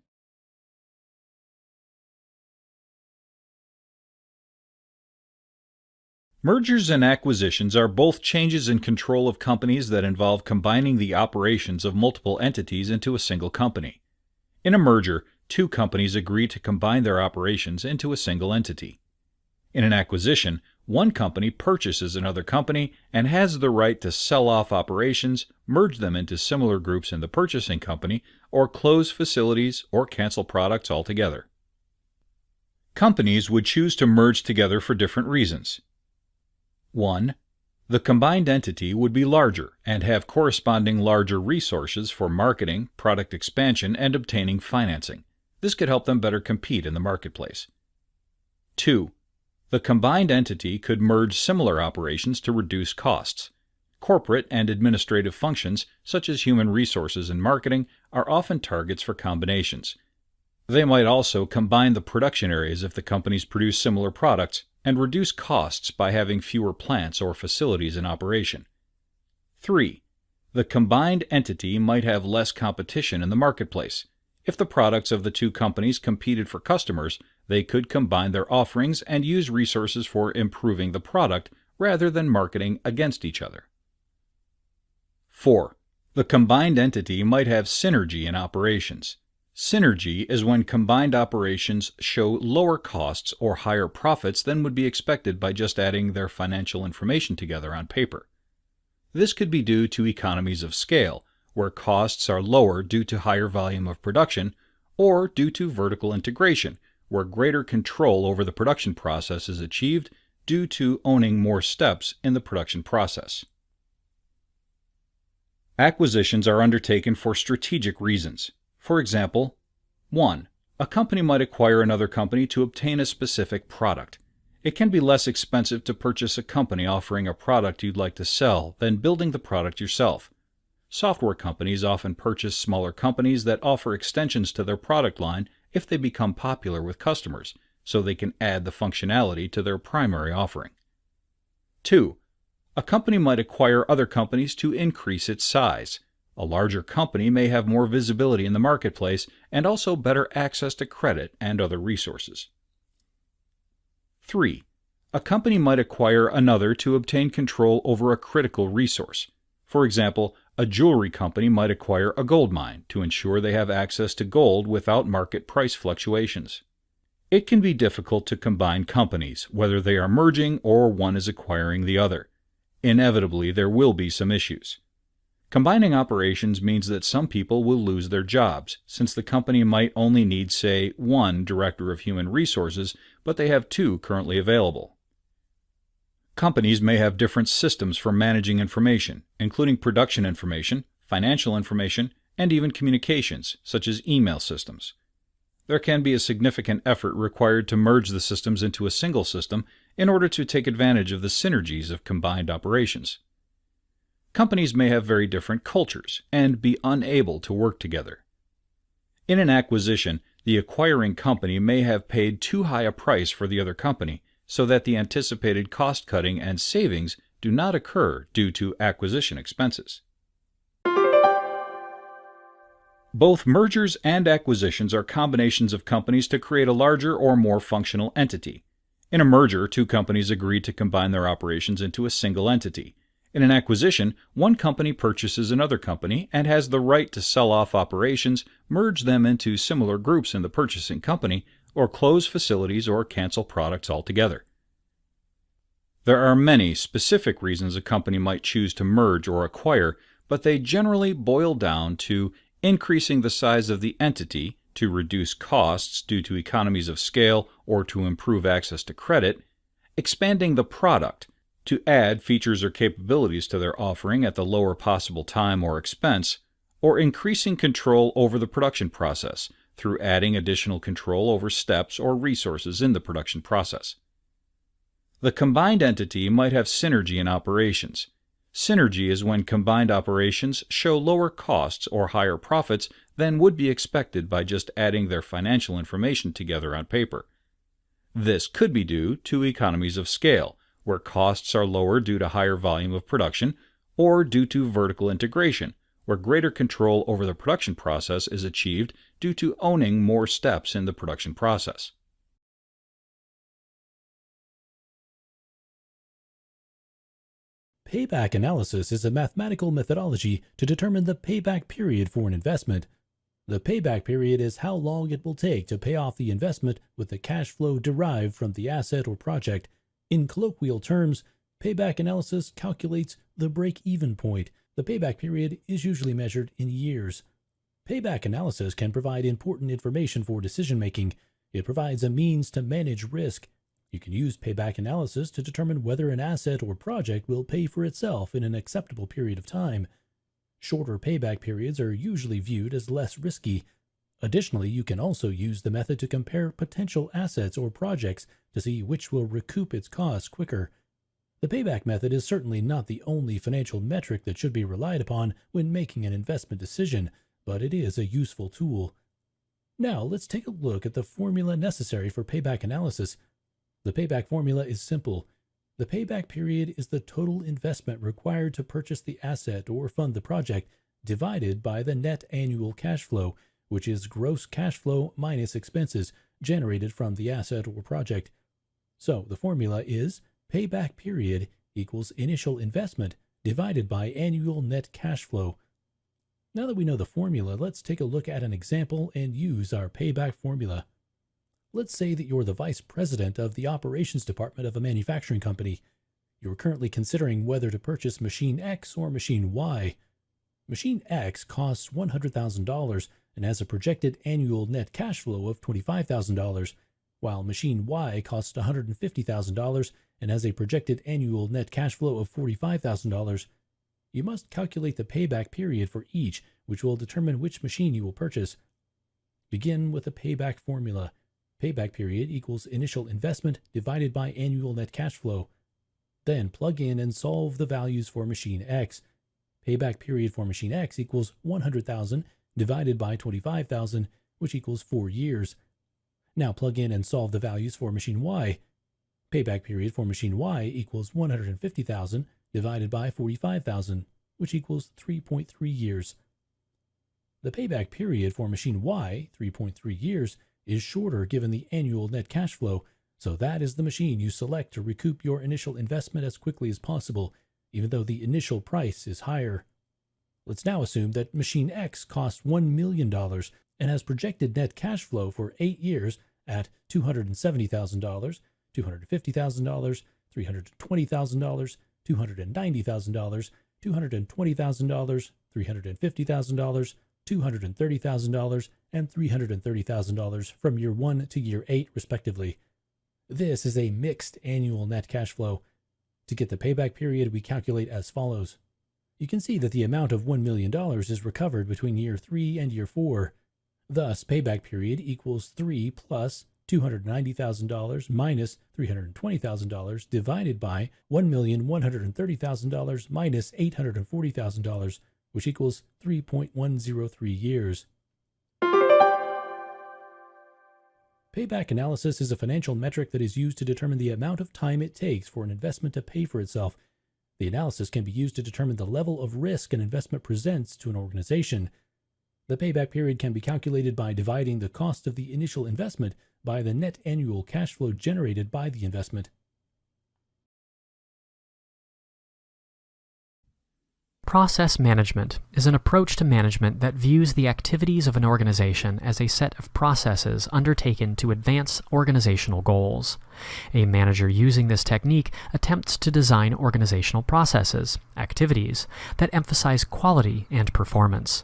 Mergers and acquisitions are both changes in control of companies that involve combining the operations of multiple entities into a single company. In a merger, two companies agree to combine their operations into a single entity. In an acquisition, one company purchases another company and has the right to sell off operations, merge them into similar groups in the purchasing company, or close facilities or cancel products altogether. Companies would choose to merge together for different reasons. 1. The combined entity would be larger and have corresponding larger resources for marketing, product expansion, and obtaining financing. This could help them better compete in the marketplace. 2. The combined entity could merge similar operations to reduce costs. Corporate and administrative functions, such as human resources and marketing, are often targets for combinations. They might also combine the production areas if the companies produce similar products and reduce costs by having fewer plants or facilities in operation. 3. The combined entity might have less competition in the marketplace. If the products of the two companies competed for customers, they could combine their offerings and use resources for improving the product rather than marketing against each other. 4. The combined entity might have synergy in operations. Synergy is when combined operations show lower costs or higher profits than would be expected by just adding their financial information together on paper. This could be due to economies of scale, where costs are lower due to higher volume of production, or due to vertical integration, where greater control over the production process is achieved due to owning more steps in the production process. Acquisitions are undertaken for strategic reasons. For example, 1. A company might acquire another company to obtain a specific product. It can be less expensive to purchase a company offering a product you'd like to sell than building the product yourself. Software companies often purchase smaller companies that offer extensions to their product line if they become popular with customers, so they can add the functionality to their primary offering. 2. A company might acquire other companies to increase its size. A larger company may have more visibility in the marketplace and also better access to credit and other resources. 3. A company might acquire another to obtain control over a critical resource. For example, a jewelry company might acquire a gold mine to ensure they have access to gold without market price fluctuations. It can be difficult to combine companies, whether they are merging or one is acquiring the other. Inevitably, there will be some issues. Combining operations means that some people will lose their jobs, since the company might only need, say, one director of human resources, but they have two currently available. Companies may have different systems for managing information, including production information, financial information, and even communications, such as email systems. There can be a significant effort required to merge the systems into a single system in order to take advantage of the synergies of combined operations. Companies may have very different cultures and be unable to work together. In an acquisition, the acquiring company may have paid too high a price for the other company, so that the anticipated cost-cutting and savings do not occur due to acquisition expenses. Both mergers and acquisitions are combinations of companies to create a larger or more functional entity. In a merger, two companies agree to combine their operations into a single entity. In an acquisition, one company purchases another company and has the right to sell off operations, merge them into similar groups in the purchasing company, or close facilities or cancel products altogether. There are many specific reasons a company might choose to merge or acquire, but they generally boil down to increasing the size of the entity to reduce costs due to economies of scale or to improve access to credit, expanding the product to add features or capabilities to their offering at the lower possible time or expense, or increasing control over the production process through adding additional control over steps or resources in the production process. The combined entity might have synergy in operations. Synergy is when combined operations show lower costs or higher profits than would be expected by just adding their financial information together on paper. This could be due to economies of scale, where costs are lower due to higher volume of production, or due to vertical integration, where greater control over the production process is achieved due to owning more steps in the production process. Payback analysis is a mathematical methodology to determine the payback period for an investment. The payback period is how long it will take to pay off the investment with the cash flow derived from the asset or project. In colloquial terms, payback analysis calculates the break-even point. The payback period is usually measured in years. Payback analysis can provide important information for decision-making. It provides a means to manage risk. You can use payback analysis to determine whether an asset or project will pay for itself in an acceptable period of time. Shorter payback periods are usually viewed as less risky. Additionally, you can also use the method to compare potential assets or projects to see which will recoup its costs quicker. The payback method is certainly not the only financial metric that should be relied upon when making an investment decision, but it is a useful tool. Now, let's take a look at the formula necessary for payback analysis. The payback formula is simple. The payback period is the total investment required to purchase the asset or fund the project divided by the net annual cash flow, which is gross cash flow minus expenses generated from the asset or project. So the formula is payback period equals initial investment divided by annual net cash flow. Now that we know the formula, let's take a look at an example and use our payback formula. Let's say that you're the vice president of the operations department of a manufacturing company. You're currently considering whether to purchase machine X or machine Y. Machine X costs $100,000 and has a projected annual net cash flow of $25,000, while machine Y costs $150,000 and has a projected annual net cash flow of $45,000. You must calculate the payback period for each, which will determine which machine you will purchase. Begin with the payback formula. Payback period equals initial investment divided by annual net cash flow. Then plug in and solve the values for machine X. Payback period for machine X equals $100,000 divided by $25,000, which equals 4 years. Now plug in and solve the values for machine Y. Payback period for machine Y equals $150,000 divided by $45,000, which equals 3.3 years. The payback period for machine Y, 3.3 years, is shorter given the annual net cash flow, so that is the machine you select to recoup your initial investment as quickly as possible, even though the initial price is higher. Let's now assume that machine X costs $1 million and has projected net cash flow for 8 years at $270,000, $250,000, $320,000, $290,000, $220,000, $350,000, $230,000, and $330,000 from year 1 to year 8, respectively. This is a mixed annual net cash flow. To get the payback period, we calculate as follows. You can see that the amount of $1 million is recovered between year 3 and year 4. Thus, payback period equals 3 plus $290,000 minus $320,000 divided by $1,130,000 minus $840,000, which equals 3.103 years. Payback analysis is a financial metric that is used to determine the amount of time it takes for an investment to pay for itself. The analysis can be used to determine the level of risk an investment presents to an organization. The payback period can be calculated by dividing the cost of the initial investment by the net annual cash flow generated by the investment. Process management is an approach to management that views the activities of an organization as a set of processes undertaken to advance organizational goals. A manager using this technique attempts to design organizational processes, activities, that emphasize quality and performance.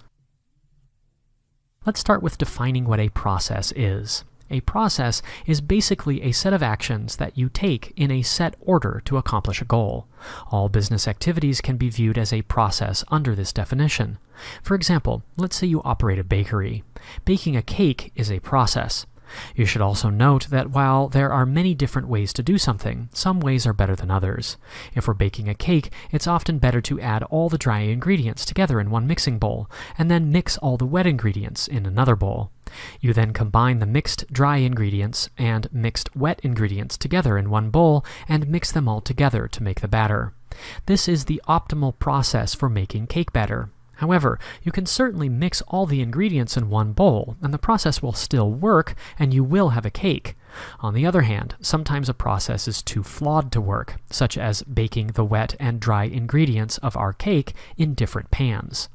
Let's start with defining what a process is. A process is basically a set of actions that you take in a set order to accomplish a goal. All business activities can be viewed as a process under this definition. For example, let's say you operate a bakery. Baking a cake is a process. You should also note that while there are many different ways to do something, some ways are better than others. If we're baking a cake, it's often better to add all the dry ingredients together in one mixing bowl, and then mix all the wet ingredients in another bowl. You then combine the mixed dry ingredients and mixed wet ingredients together in one bowl and mix them all together to make the batter. This is the optimal process for making cake batter. However, you can certainly mix all the ingredients in one bowl, and the process will still work, and you will have a cake. On the other hand, sometimes a process is too flawed to work, such as baking the wet and dry ingredients of our cake in different pans.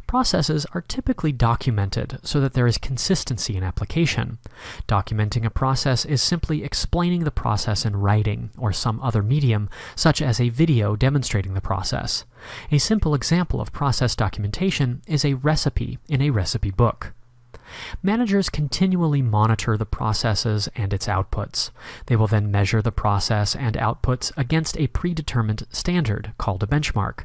Processes are typically documented so that there is consistency in application. Documenting a process is simply explaining the process in writing or some other medium, such as a video demonstrating the process. A simple example of process documentation is a recipe in a recipe book. Managers continually monitor the processes and its outputs. They will then measure the process and outputs against a predetermined standard called a benchmark.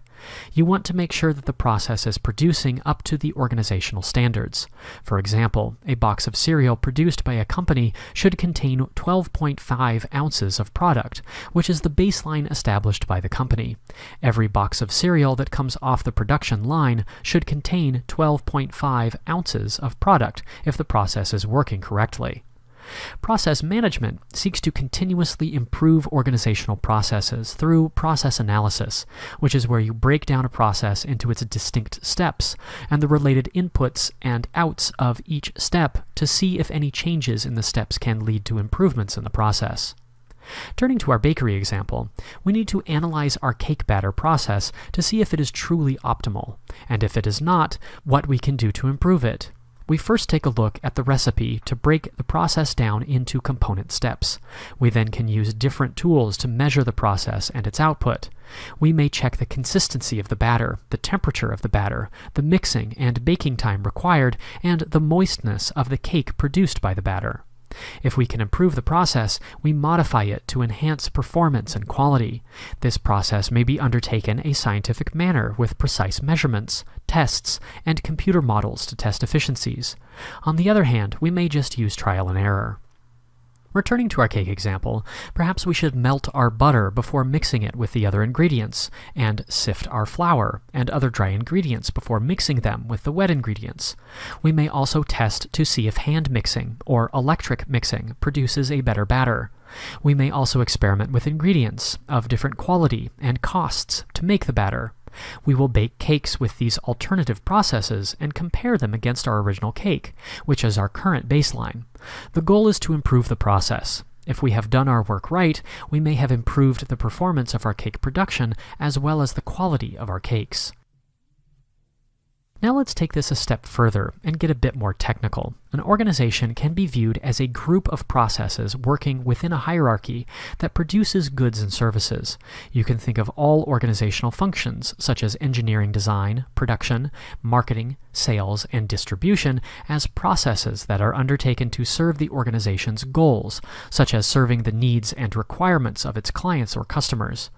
You want to make sure that the process is producing up to the organizational standards. For example, a box of cereal produced by a company should contain 12.5 ounces of product, which is the baseline established by the company. Every box of cereal that comes off the production line should contain 12.5 ounces of product if the process is working correctly. Process management seeks to continuously improve organizational processes through process analysis, which is where you break down a process into its distinct steps and the related inputs and outs of each step to see if any changes in the steps can lead to improvements in the process. Turning to our bakery example, we need to analyze our cake batter process to see if it is truly optimal, and if it is not, what we can do to improve it. We first take a look at the recipe to break the process down into component steps. We then can use different tools to measure the process and its output. We may check the consistency of the batter, the temperature of the batter, the mixing and baking time required, and the moistness of the cake produced by the batter. If we can improve the process, we modify it to enhance performance and quality. This process may be undertaken a scientific manner with precise measurements, tests, and computer models to test efficiencies. On the other hand, we may just use trial and error. Returning to our cake example, perhaps we should melt our butter before mixing it with the other ingredients, and sift our flour and other dry ingredients before mixing them with the wet ingredients. We may also test to see if hand mixing or electric mixing produces a better batter. We may also experiment with ingredients of different quality and costs to make the batter. We will bake cakes with these alternative processes and compare them against our original cake, which is our current baseline. The goal is to improve the process. If we have done our work right, we may have improved the performance of our cake production as well as the quality of our cakes. Now let's take this a step further and get a bit more technical. An organization can be viewed as a group of processes working within a hierarchy that produces goods and services. You can think of all organizational functions, such as engineering design, production, marketing, sales, and distribution, as processes that are undertaken to serve the organization's goals, such as serving the needs and requirements of its clients or customers.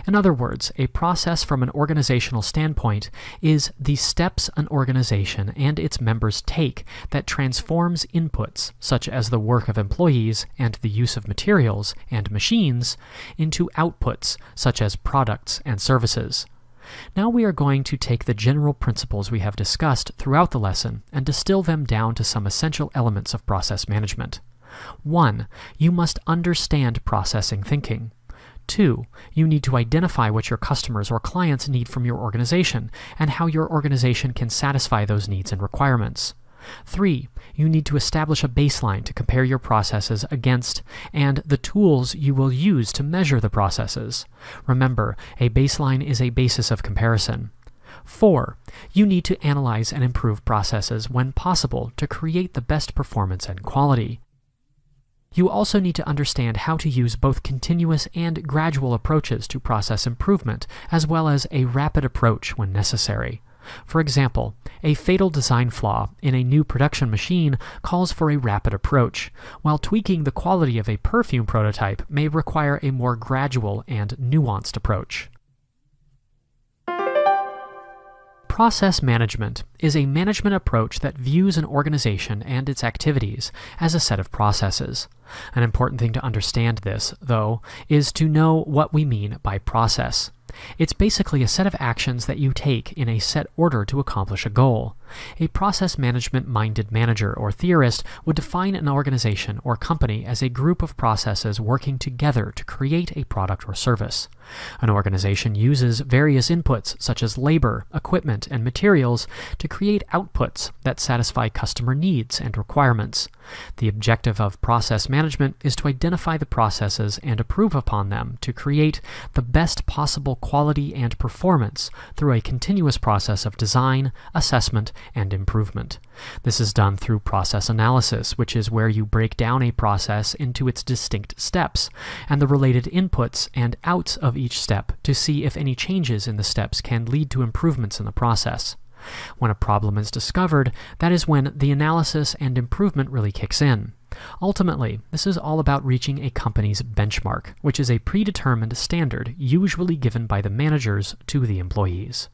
In other words, a process from an organizational standpoint is the steps an organization and its members take that transforms inputs, such as the work of employees and the use of materials and machines, into outputs, such as products and services. Now we are going to take the general principles we have discussed throughout the lesson and distill them down to some essential elements of process management. 1. You must understand processing thinking. 2. You need to identify what your customers or clients need from your organization and how your organization can satisfy those needs and requirements. 3. You need to establish a baseline to compare your processes against and the tools you will use to measure the processes. Remember, a baseline is a basis of comparison. 4. You need to analyze and improve processes when possible to create the best performance and quality. You also need to understand how to use both continuous and gradual approaches to process improvement, as well as a rapid approach when necessary. For example, a fatal design flaw in a new production machine calls for a rapid approach, while tweaking the quality of a perfume prototype may require a more gradual and nuanced approach. Process management is a management approach that views an organization and its activities as a set of processes. An important thing to understand this, though, is to know what we mean by process. It's basically a set of actions that you take in a set order to accomplish a goal. A process management-minded manager or theorist would define an organization or company as a group of processes working together to create a product or service. An organization uses various inputs such as labor, equipment, and materials to create outputs that satisfy customer needs and requirements. The objective of process management is to identify the processes and improve upon them to create the best possible quality and performance through a continuous process of design, assessment, and improvement. This is done through process analysis, which is where you break down a process into its distinct steps and the related inputs and outs of each step to see if any changes in the steps can lead to improvements in the process. When a problem is discovered, that is when the analysis and improvement really kicks in. Ultimately, this is all about reaching a company's benchmark, which is a predetermined standard usually given by the managers to the employees.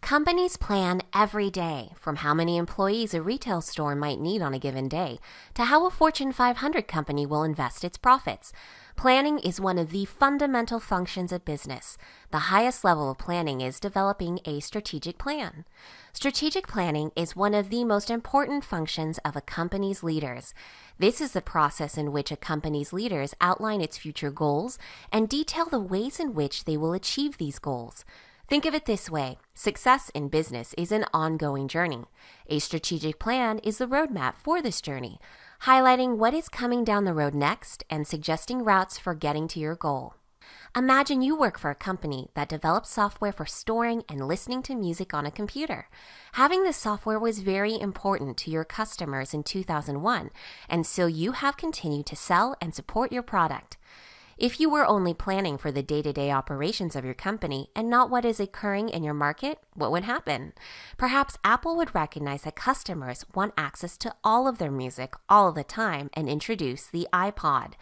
Companies plan every day, from how many employees a retail store might need on a given day, to how a Fortune 500 company will invest its profits. Planning is one of the fundamental functions of business. The highest level of planning is developing a strategic plan. Strategic planning is one of the most important functions of a company's leaders. This is the process in which a company's leaders outline its future goals and detail the ways in which they will achieve these goals. Think of it this way. Success in business is an ongoing journey. A strategic plan is the roadmap for this journey, highlighting what is coming down the road next and suggesting routes for getting to your goal. Imagine you work for a company that develops software for storing and listening to music on a computer. Having this software was very important to your customers in 2001, and so you have continued to sell and support your product. If you were only planning for the day-to-day operations of your company and not what is occurring in your market, what would happen? Perhaps Apple would recognize that customers want access to all of their music all of the time and introduce the iPod.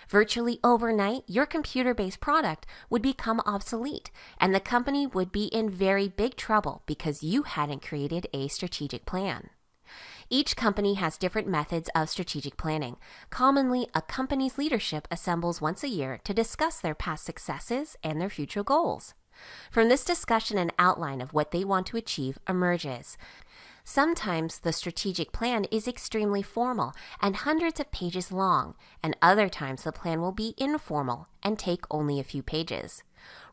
Virtually overnight, your computer-based product would become obsolete, and the company would be in very big trouble because you hadn't created a strategic plan. Each company has different methods of strategic planning. Commonly, a company's leadership assembles once a year to discuss their past successes and their future goals. From this discussion, an outline of what they want to achieve emerges. Sometimes the strategic plan is extremely formal and hundreds of pages long, and other times the plan will be informal and take only a few pages.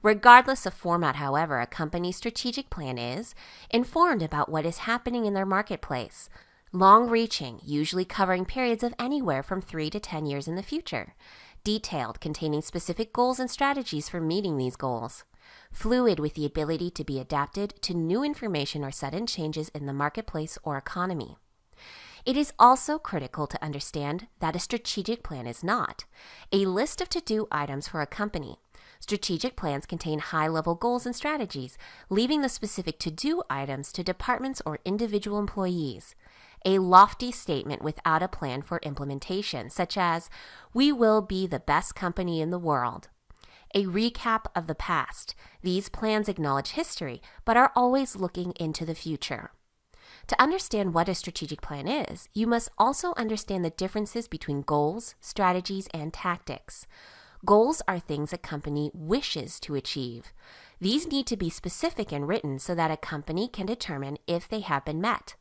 Regardless of format, however, a company's strategic plan is informed about what is happening in their marketplace. Long-reaching, usually covering periods of anywhere from 3 to 10 years in the future. Detailed, containing specific goals and strategies for meeting these goals. Fluid, with the ability to be adapted to new information or sudden changes in the marketplace or economy. It is also critical to understand that a strategic plan is not a list of to-do items for a company. Strategic plans contain high-level goals and strategies, leaving the specific to-do items to departments or individual employees. A lofty statement without a plan for implementation, such as, "We will be the best company in the world." A recap of the past. These plans acknowledge history, but are always looking into the future. To understand what a strategic plan is, you must also understand the differences between goals, strategies, and tactics. Goals are things a company wishes to achieve. These need to be specific and written so that a company can determine if they have been met.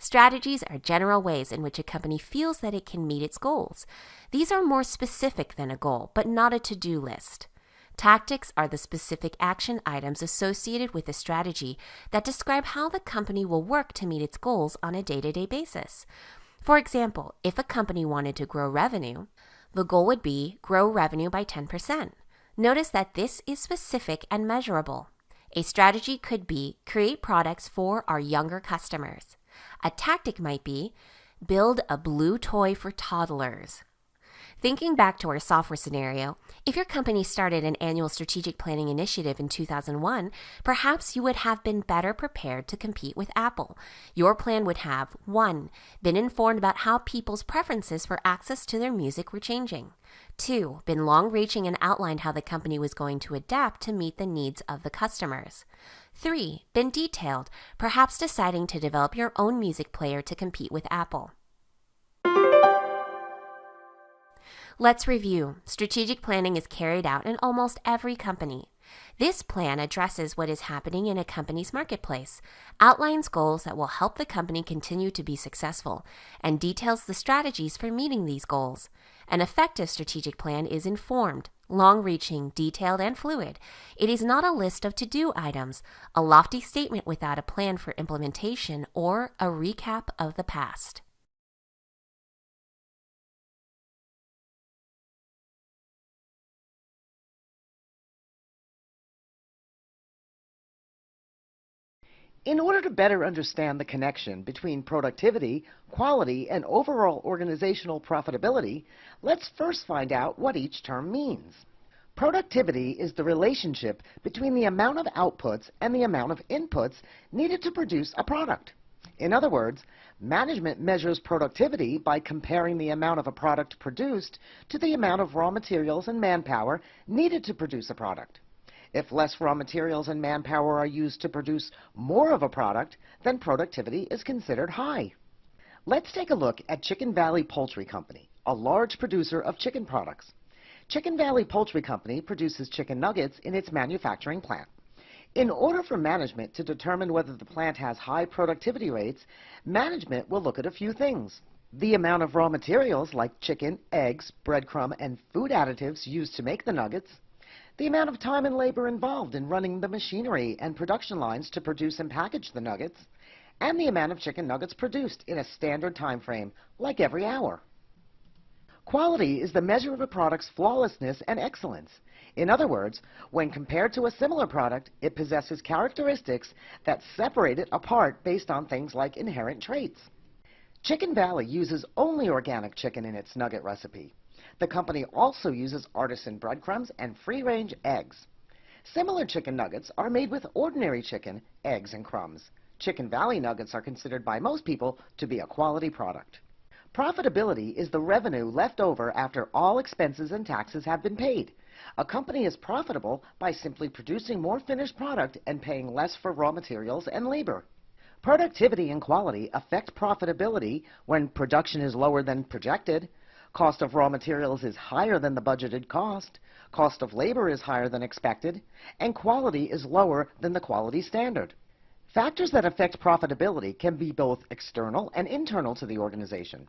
Strategies are general ways in which a company feels that it can meet its goals. These are more specific than a goal, but not a to-do list. Tactics are the specific action items associated with a strategy that describe how the company will work to meet its goals on a day-to-day basis. For example, if a company wanted to grow revenue, the goal would be grow revenue by 10%. Notice that this is specific and measurable. A strategy could be create products for our younger customers. A tactic might be build a blue toy for toddlers. Thinking back to our software scenario, if your company started an annual strategic planning initiative in 2001, perhaps you would have been better prepared to compete with Apple. Your plan would have 1. Been informed about how people's preferences for access to their music were changing. 2. Been long-reaching and outlined how the company was going to adapt to meet the needs of the customers. 3. Been detailed, perhaps deciding to develop your own music player to compete with Apple. Let's review. Strategic planning is carried out in almost every company. This plan addresses what is happening in a company's marketplace, outlines goals that will help the company continue to be successful, and details the strategies for meeting these goals. An effective strategic plan is informed, long-reaching, detailed, and fluid. It is not a list of to-do items, a lofty statement without a plan for implementation, or a recap of the past. In order to better understand the connection between productivity, quality, and overall organizational profitability, let's first find out what each term means. Productivity is the relationship between the amount of outputs and the amount of inputs needed to produce a product. In other words, management measures productivity by comparing the amount of a product produced to the amount of raw materials and manpower needed to produce a product. If less raw materials and manpower are used to produce more of a product, then productivity is considered high. Let's take a look at Chicken Valley Poultry Company, a large producer of chicken products. Chicken Valley Poultry Company produces chicken nuggets in its manufacturing plant. In order for management to determine whether the plant has high productivity rates, management will look at a few things. The amount of raw materials like chicken, eggs, breadcrumb, and food additives used to make the nuggets, the amount of time and labor involved in running the machinery and production lines to produce and package the nuggets, and the amount of chicken nuggets produced in a standard time frame, like every hour. Quality is the measure of a product's flawlessness and excellence. In other words, when compared to a similar product, it possesses characteristics that separate it apart based on things like inherent traits. Chicken Valley uses only organic chicken in its nugget recipe. The company also uses artisan breadcrumbs and free-range eggs. Similar chicken nuggets are made with ordinary chicken, eggs, and crumbs. Chicken Valley nuggets are considered by most people to be a quality product. Profitability is the revenue left over after all expenses and taxes have been paid. A company is profitable by simply producing more finished product and paying less for raw materials and labor. Productivity and quality affect profitability when production is lower than projected, cost of raw materials is higher than the budgeted cost of labor is higher than expected, and quality is lower than the quality standard. Factors that affect profitability can be both external and internal to the organization.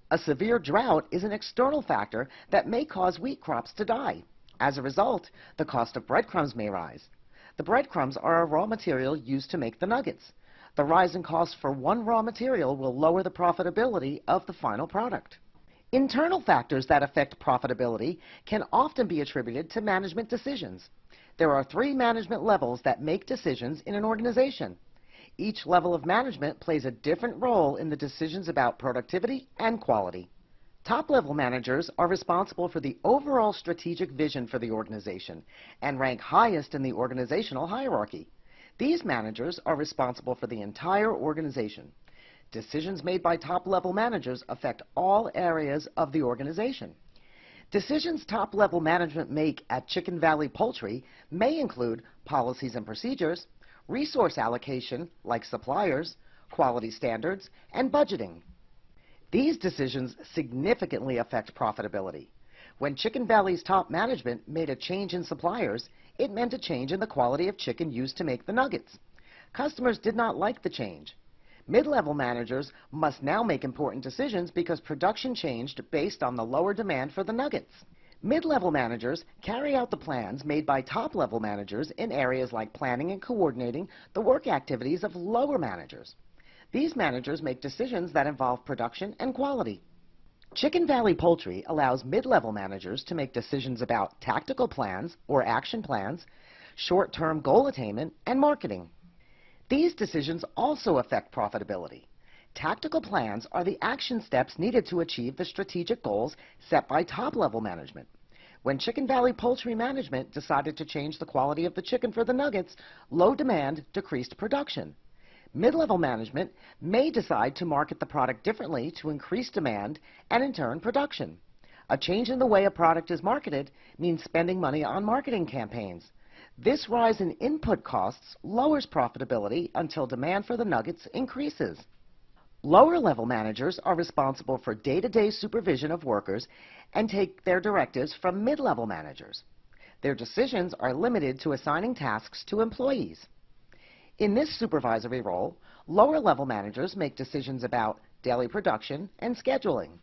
A severe drought is an external factor that may cause wheat crops to die. As a result, the cost of breadcrumbs may rise. The breadcrumbs are a raw material used to make the nuggets. The rise in cost for one raw material will lower the profitability of the final product. Internal factors that affect profitability can often be attributed to management decisions. There are 3 management levels that make decisions in an organization. Each level of management plays a different role in the decisions about productivity and quality. Top-level managers are responsible for the overall strategic vision for the organization and rank highest in the organizational hierarchy. These managers are responsible for the entire organization. Decisions made by top-level managers affect all areas of the organization. Decisions top-level management make at Chicken Valley Poultry may include policies and procedures, resource allocation, like suppliers, quality standards, and budgeting. These decisions significantly affect profitability. When Chicken Valley's top management made a change in suppliers, it meant a change in the quality of chicken used to make the nuggets. Customers did not like the change. Mid-level managers must now make important decisions because production changed based on the lower demand for the nuggets. Mid-level managers carry out the plans made by top-level managers in areas like planning and coordinating the work activities of lower managers. These managers make decisions that involve production and quality. Chicken Valley Poultry allows mid-level managers to make decisions about tactical plans or action plans, short-term goal attainment, and marketing. These decisions also affect profitability. Tactical plans are the action steps needed to achieve the strategic goals set by top-level management. When Chicken Valley Poultry management decided to change the quality of the chicken for the nuggets, low demand decreased production. Mid-level management may decide to market the product differently to increase demand and, in turn, production. A change in the way a product is marketed means spending money on marketing campaigns. This rise in input costs lowers profitability until demand for the nuggets increases. Lower-level managers are responsible for day-to-day supervision of workers and take their directives from mid-level managers. Their decisions are limited to assigning tasks to employees. In this supervisory role, lower-level managers make decisions about daily production and scheduling.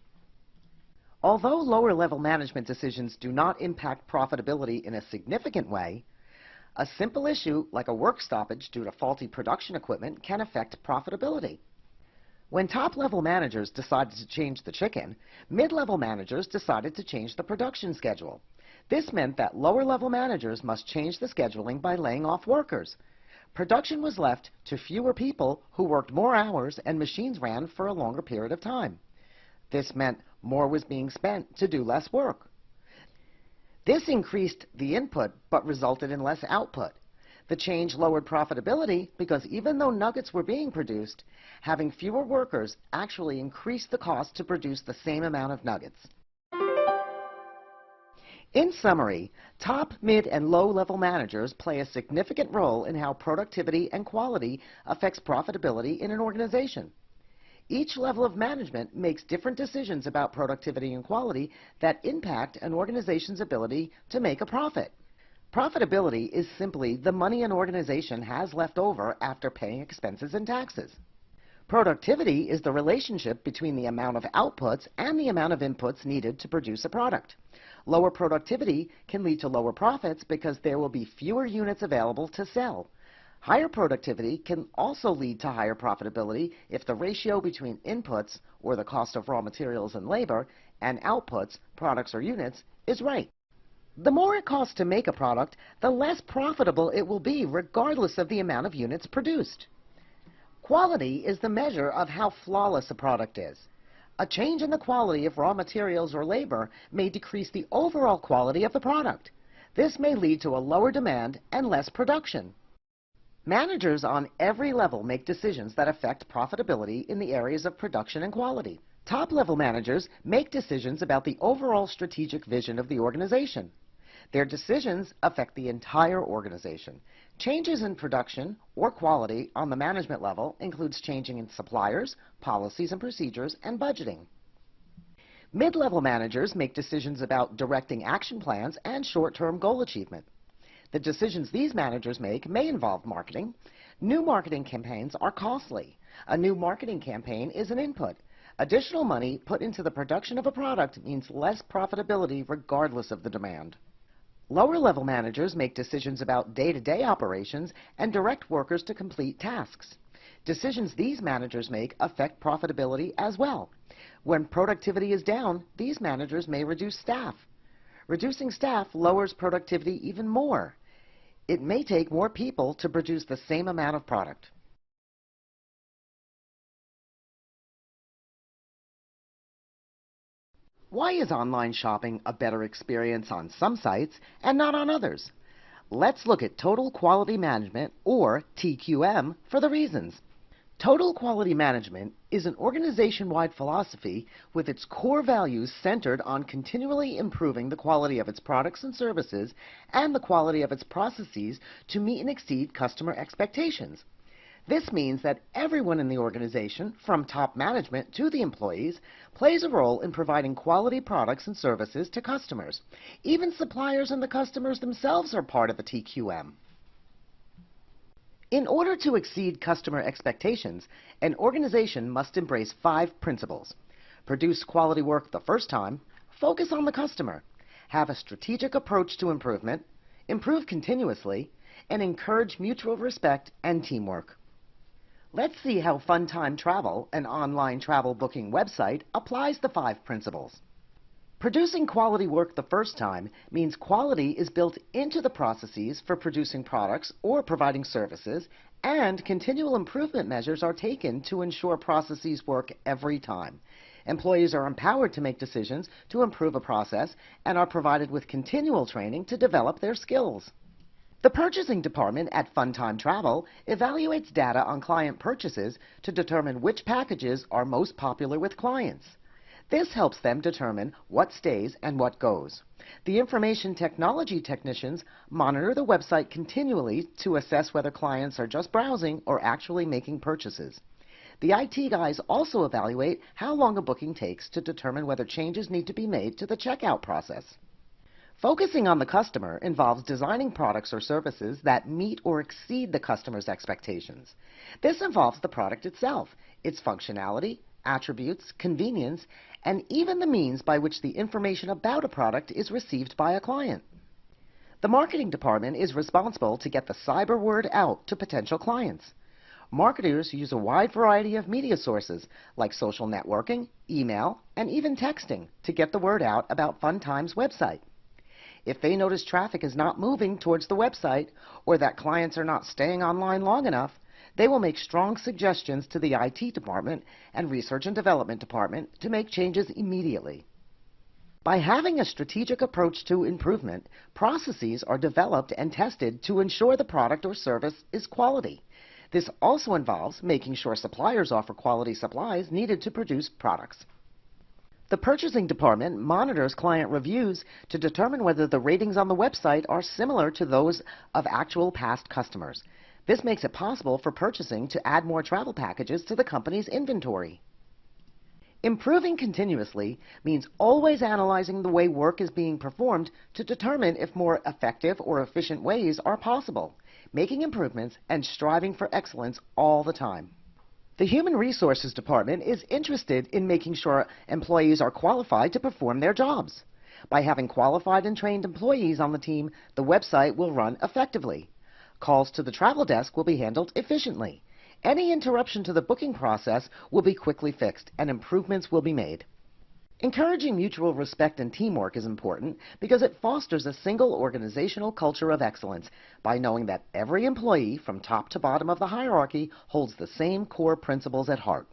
Although lower-level management decisions do not impact profitability in a significant way, a simple issue like a work stoppage due to faulty production equipment can affect profitability. When top-level managers decided to change the chicken, mid-level managers decided to change the production schedule. This meant that lower-level managers must change the scheduling by laying off workers. Production was left to fewer people who worked more hours and machines ran for a longer period of time. This meant more was being spent to do less work. This increased the input but resulted in less output. The change lowered profitability because even though nuggets were being produced, having fewer workers actually increased the cost to produce the same amount of nuggets. In summary, top, mid, and low-level managers play a significant role in how productivity and quality affects profitability in an organization. Each level of management makes different decisions about productivity and quality that impact an organization's ability to make a profit. Profitability is simply the money an organization has left over after paying expenses and taxes. Productivity is the relationship between the amount of outputs and the amount of inputs needed to produce a product. Lower productivity can lead to lower profits because there will be fewer units available to sell. Higher productivity can also lead to higher profitability if the ratio between inputs, or the cost of raw materials and labor, and outputs, products or units, is right. The more it costs to make a product, the less profitable it will be regardless of the amount of units produced. Quality is the measure of how flawless a product is. A change in the quality of raw materials or labor may decrease the overall quality of the product. This may lead to a lower demand and less production. Managers on every level make decisions that affect profitability in the areas of production and quality. Top-level managers make decisions about the overall strategic vision of the organization. Their decisions affect the entire organization. Changes in production or quality on the management level includes changing in suppliers, policies and procedures, and budgeting. Mid-level managers make decisions about directing action plans and short-term goal achievement. The decisions these managers make may involve marketing. New marketing campaigns are costly. A new marketing campaign is an input. Additional money put into the production of a product means less profitability regardless of the demand. Lower-level managers make decisions about day-to-day operations and direct workers to complete tasks. Decisions these managers make affect profitability as well. When productivity is down, these managers may reduce staff. Reducing staff lowers productivity even more. It may take more people to produce the same amount of product. Why is online shopping a better experience on some sites and not on others? Let's look at Total Quality Management, or TQM, for the reasons. Total Quality Management is an organization-wide philosophy with its core values centered on continually improving the quality of its products and services and the quality of its processes to meet and exceed customer expectations. This means that everyone in the organization, from top management to the employees, plays a role in providing quality products and services to customers. Even suppliers and the customers themselves are part of the TQM. In order to exceed customer expectations, an organization must embrace 5 principles. Produce quality work the first time, focus on the customer, have a strategic approach to improvement, improve continuously, and encourage mutual respect and teamwork. Let's see how Fun Time Travel, an online travel booking website, applies the 5 principles. Producing quality work the first time means quality is built into the processes for producing products or providing services, and continual improvement measures are taken to ensure processes work every time. Employees are empowered to make decisions to improve a process and are provided with continual training to develop their skills. The purchasing department at Fun Time Travel evaluates data on client purchases to determine which packages are most popular with clients. This helps them determine what stays and what goes. The information technology technicians monitor the website continually to assess whether clients are just browsing or actually making purchases. The IT guys also evaluate how long a booking takes to determine whether changes need to be made to the checkout process. Focusing on the customer involves designing products or services that meet or exceed the customer's expectations. This involves the product itself, its functionality, attributes, convenience, and even the means by which the information about a product is received by a client. The marketing department is responsible to get the cyber word out to potential clients. Marketers use a wide variety of media sources like social networking, email, and even texting to get the word out about Fun Time's website. If they notice traffic is not moving towards the website or that clients are not staying online long enough, they will make strong suggestions to the IT department and research and development department to make changes immediately. By having a strategic approach to improvement, processes are developed and tested to ensure the product or service is quality. This also involves making sure suppliers offer quality supplies needed to produce products. The purchasing department monitors client reviews to determine whether the ratings on the website are similar to those of actual past customers. This makes it possible for purchasing to add more travel packages to the company's inventory. Improving continuously means always analyzing the way work is being performed to determine if more effective or efficient ways are possible, making improvements and striving for excellence all the time. The Human Resources Department is interested in making sure employees are qualified to perform their jobs. By having qualified and trained employees on the team, the website will run effectively. Calls to the travel desk will be handled efficiently. Any interruption to the booking process will be quickly fixed and improvements will be made. Encouraging mutual respect and teamwork is important because it fosters a single organizational culture of excellence by knowing that every employee from top to bottom of the hierarchy holds the same core principles at heart.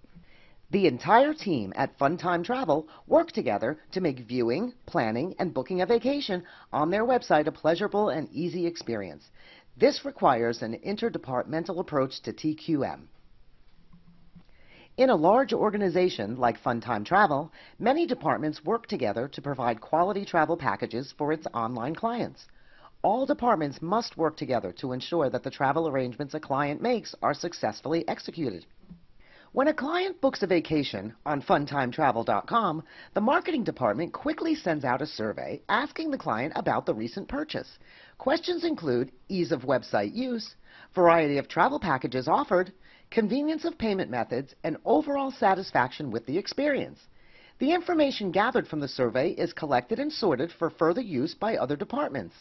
The entire team at Fun Time Travel work together to make viewing, planning, and booking a vacation on their website a pleasurable and easy experience. This requires an interdepartmental approach to TQM. In a large organization like Fun Time Travel, many departments work together to provide quality travel packages for its online clients. All departments must work together to ensure that the travel arrangements a client makes are successfully executed. When a client books a vacation on funtimetravel.com, the marketing department quickly sends out a survey asking the client about the recent purchase. Questions include ease of website use, variety of travel packages offered, convenience of payment methods, and overall satisfaction with the experience. The information gathered from the survey is collected and sorted for further use by other departments.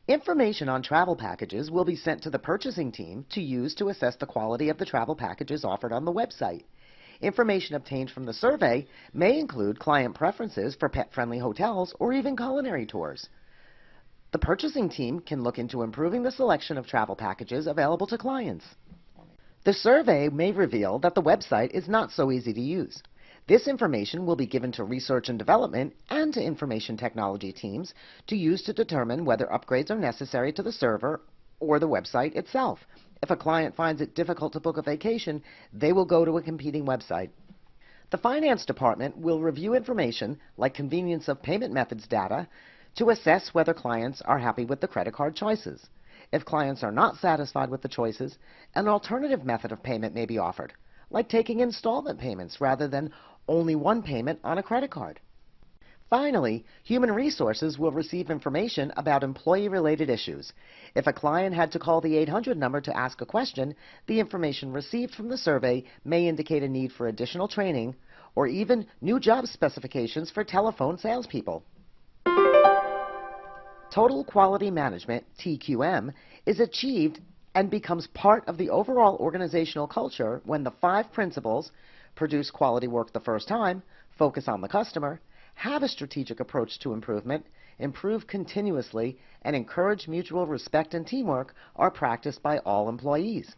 Information on travel packages will be sent to the purchasing team to use to assess the quality of the travel packages offered on the website. Information obtained from the survey may include client preferences for pet-friendly hotels or even culinary tours. The purchasing team can look into improving the selection of travel packages available to clients. The survey may reveal that the website is not so easy to use. This information will be given to research and development and to information technology teams to use to determine whether upgrades are necessary to the server or the website itself. If a client finds it difficult to book a vacation, they will go to a competing website. The finance department will review information like convenience of payment methods data to assess whether clients are happy with the credit card choices. If clients are not satisfied with the choices, an alternative method of payment may be offered, like taking installment payments rather than only one payment on a credit card. Finally, human resources will receive information about employee-related issues. If a client had to call the 800 number to ask a question, the information received from the survey may indicate a need for additional training or even new job specifications for telephone salespeople. Total Quality Management, TQM, is achieved and becomes part of the overall organizational culture when the 5 principles: produce quality work the first time, focus on the customer, have a strategic approach to improvement, improve continuously, and encourage mutual respect and teamwork are practiced by all employees.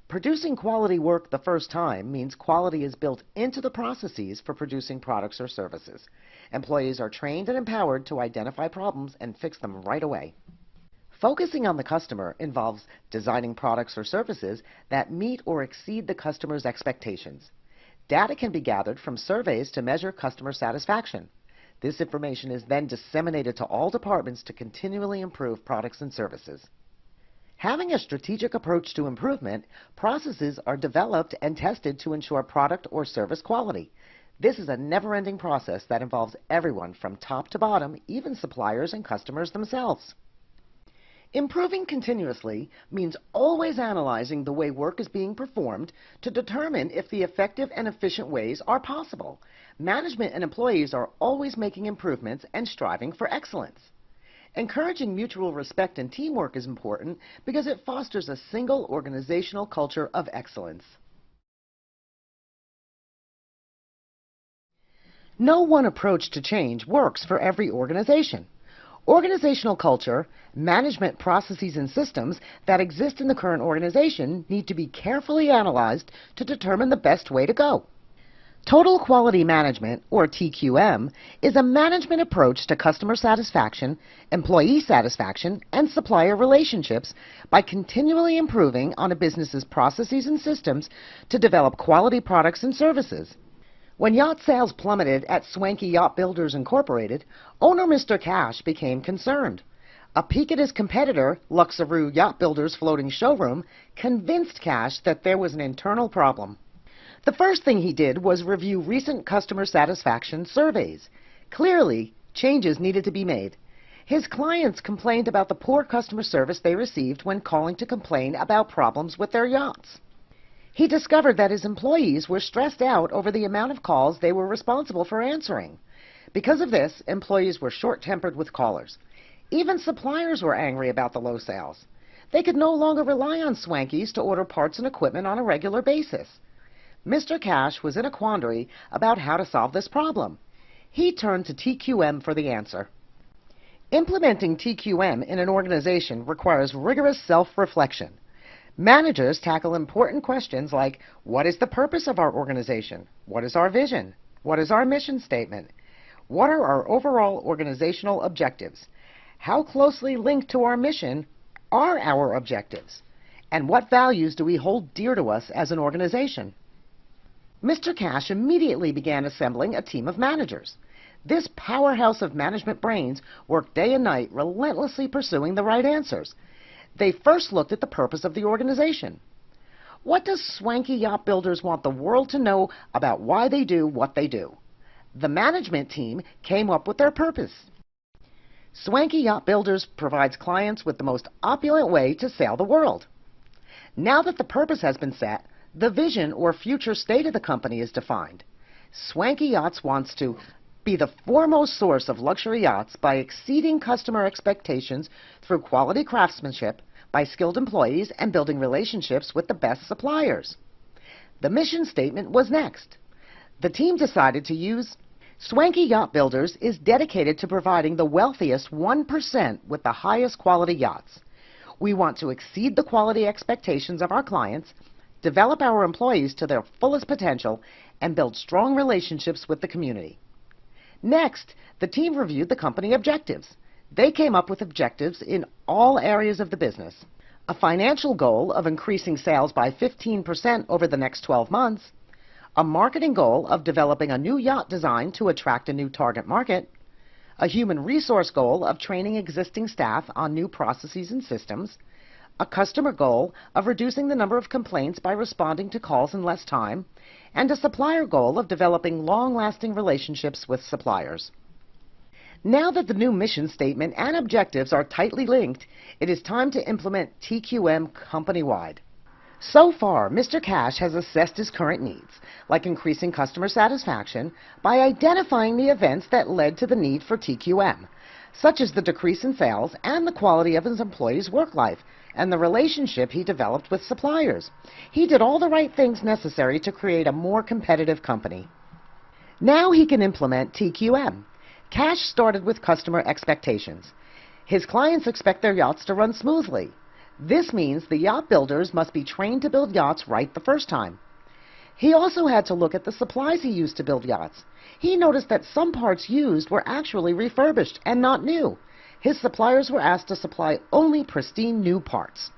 Producing quality work the first time means quality is built into the processes for producing products or services. Employees are trained and empowered to identify problems and fix them right away. Focusing on the customer involves designing products or services that meet or exceed the customer's expectations. Data can be gathered from surveys to measure customer satisfaction. This information is then disseminated to all departments to continually improve products and services. Having a strategic approach to improvement, processes are developed and tested to ensure product or service quality. This is a never-ending process that involves everyone from top to bottom, even suppliers and customers themselves. Improving continuously means always analyzing the way work is being performed to determine if the effective and efficient ways are possible. Management and employees are always making improvements and striving for excellence. Encouraging mutual respect and teamwork is important because it fosters a single organizational culture of excellence. No one approach to change works for every organization. Organizational culture, management processes and systems that exist in the current organization need to be carefully analyzed to determine the best way to go. Total Quality Management, or TQM, is a management approach to customer satisfaction, employee satisfaction, and supplier relationships by continually improving on a business's processes and systems to develop quality products and services. When yacht sales plummeted at Swanky Yacht Builders Incorporated, owner Mr. Cash became concerned. A peek at his competitor, Luxaroo Yacht Builders Floating Showroom, convinced Cash that there was an internal problem. The first thing he did was review recent customer satisfaction surveys. Clearly, changes needed to be made. His clients complained about the poor customer service they received when calling to complain about problems with their yachts. He discovered that his employees were stressed out over the amount of calls they were responsible for answering. Because of this, employees were short-tempered with callers. Even suppliers were angry about the low sales. They could no longer rely on Swankies to order parts and equipment on a regular basis. Mr. Cash was in a quandary about how to solve this problem. He turned to TQM for the answer. Implementing TQM in an organization requires rigorous self-reflection. Managers tackle important questions like, what is the purpose of our organization? What is our vision? What is our mission statement? What are our overall organizational objectives? How closely linked to our mission are our objectives? And what values do we hold dear to us as an organization? Mr. Cash immediately began assembling a team of managers. This powerhouse of management brains worked day and night, relentlessly pursuing the right answers. They first looked at the purpose of the organization. What does Swanky Yacht Builders want the world to know about why they do what they do? The management team came up with their purpose. Swanky Yacht Builders provides clients with the most opulent way to sail the world. Now that the purpose has been set, the vision or future state of the company is defined. Swanky Yachts wants to be the foremost source of luxury yachts by exceeding customer expectations through quality craftsmanship, by skilled employees, and building relationships with the best suppliers. The mission statement was next. The team decided to use Swanky Yacht Builders is dedicated to providing the wealthiest 1% with the highest quality yachts. We want to exceed the quality expectations of our clients, develop our employees to their fullest potential, and build strong relationships with the community. Next, the team reviewed the company objectives. They came up with objectives in all areas of the business. A financial goal of increasing sales by 15% over the next 12 months, a marketing goal of developing a new yacht design to attract a new target market, a human resource goal of training existing staff on new processes and systems, a customer goal of reducing the number of complaints by responding to calls in less time, and a supplier goal of developing long-lasting relationships with suppliers. Now that the new mission statement and objectives are tightly linked, it is time to implement TQM company-wide. So far, Mr. Cash has assessed his current needs, like increasing customer satisfaction, by identifying the events that led to the need for TQM, such as the decrease in sales and the quality of his employees' work life, and the relationship he developed with suppliers. He did all the right things necessary to create a more competitive company. Now he can implement TQM. Cash started with customer expectations. His clients expect their yachts to run smoothly. This means the yacht builders must be trained to build yachts right the first time. He also had to look at the supplies he used to build yachts. He noticed that some parts used were actually refurbished and not new. His suppliers were asked to supply only pristine new parts.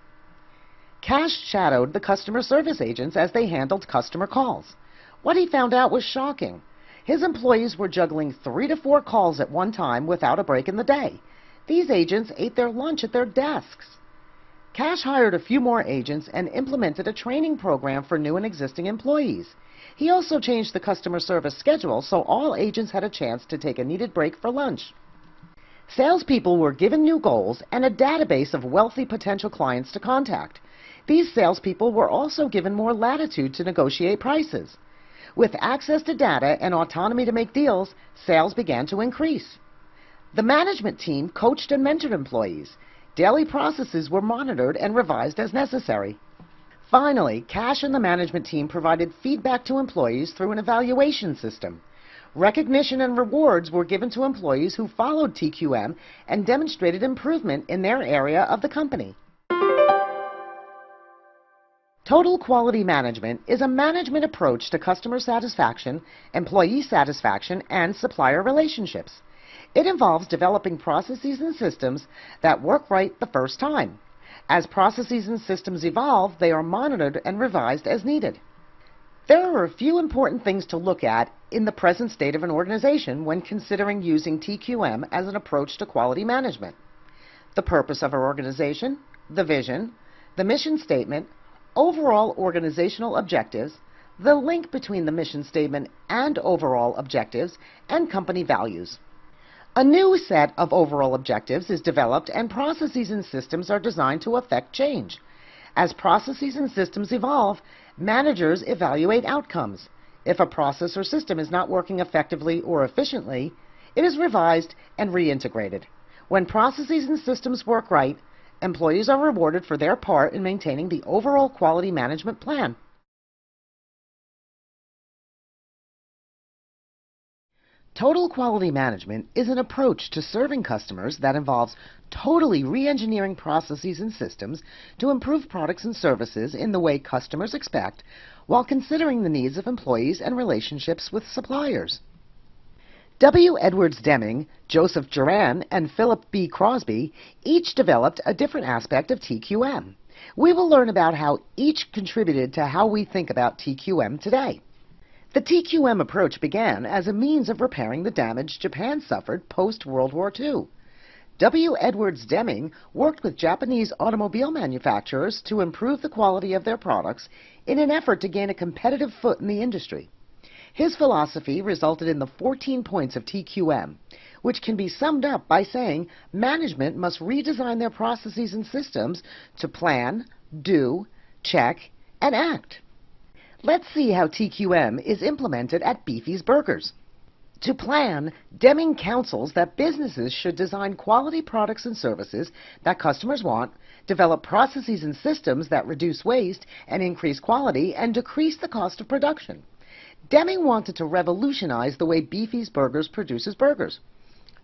Cash shadowed the customer service agents as they handled customer calls. What he found out was shocking. His employees were juggling 3 to 4 calls at one time without a break in the day. These agents ate their lunch at their desks. Cash hired a few more agents and implemented a training program for new and existing employees. He also changed the customer service schedule so all agents had a chance to take a needed break for lunch. Salespeople were given new goals and a database of wealthy potential clients to contact. These salespeople were also given more latitude to negotiate prices. With access to data and autonomy to make deals, sales began to increase. The management team coached and mentored employees. Daily processes were monitored and revised as necessary. Finally, Cash and the management team provided feedback to employees through an evaluation system. Recognition and rewards were given to employees who followed TQM and demonstrated improvement in their area of the company. Total quality management is a management approach to customer satisfaction, employee satisfaction, and supplier relationships. It involves developing processes and systems that work right the first time. As processes and systems evolve, they are monitored and revised as needed. There are a few important things to look at in the present state of an organization when considering using TQM as an approach to quality management. The purpose of our organization, the vision, the mission statement, overall organizational objectives, the link between the mission statement and overall objectives, and company values. A new set of overall objectives is developed and processes and systems are designed to affect change. As processes and systems evolve, managers evaluate outcomes. If a process or system is not working effectively or efficiently, it is revised and reintegrated. When processes and systems work right, employees are rewarded for their part in maintaining the overall quality management plan. Total quality management is an approach to serving customers that involves totally re-engineering processes and systems to improve products and services in the way customers expect, while considering the needs of employees and relationships with suppliers. W. Edwards Deming, Joseph Duran, and Philip B. Crosby each developed a different aspect of TQM. We will learn about how each contributed to how we think about TQM today. The TQM approach began as a means of repairing the damage Japan suffered post-World War II. W. Edwards Deming worked with Japanese automobile manufacturers to improve the quality of their products in an effort to gain a competitive foot in the industry. His philosophy resulted in the 14 points of TQM, which can be summed up by saying management must redesign their processes and systems to plan, do, check, and act. Let's see how TQM is implemented at Beefy's Burgers. To plan, Deming counsels that businesses should design quality products and services that customers want, develop processes and systems that reduce waste and increase quality, and decrease the cost of production. Deming wanted to revolutionize the way Beefy's Burgers produces burgers.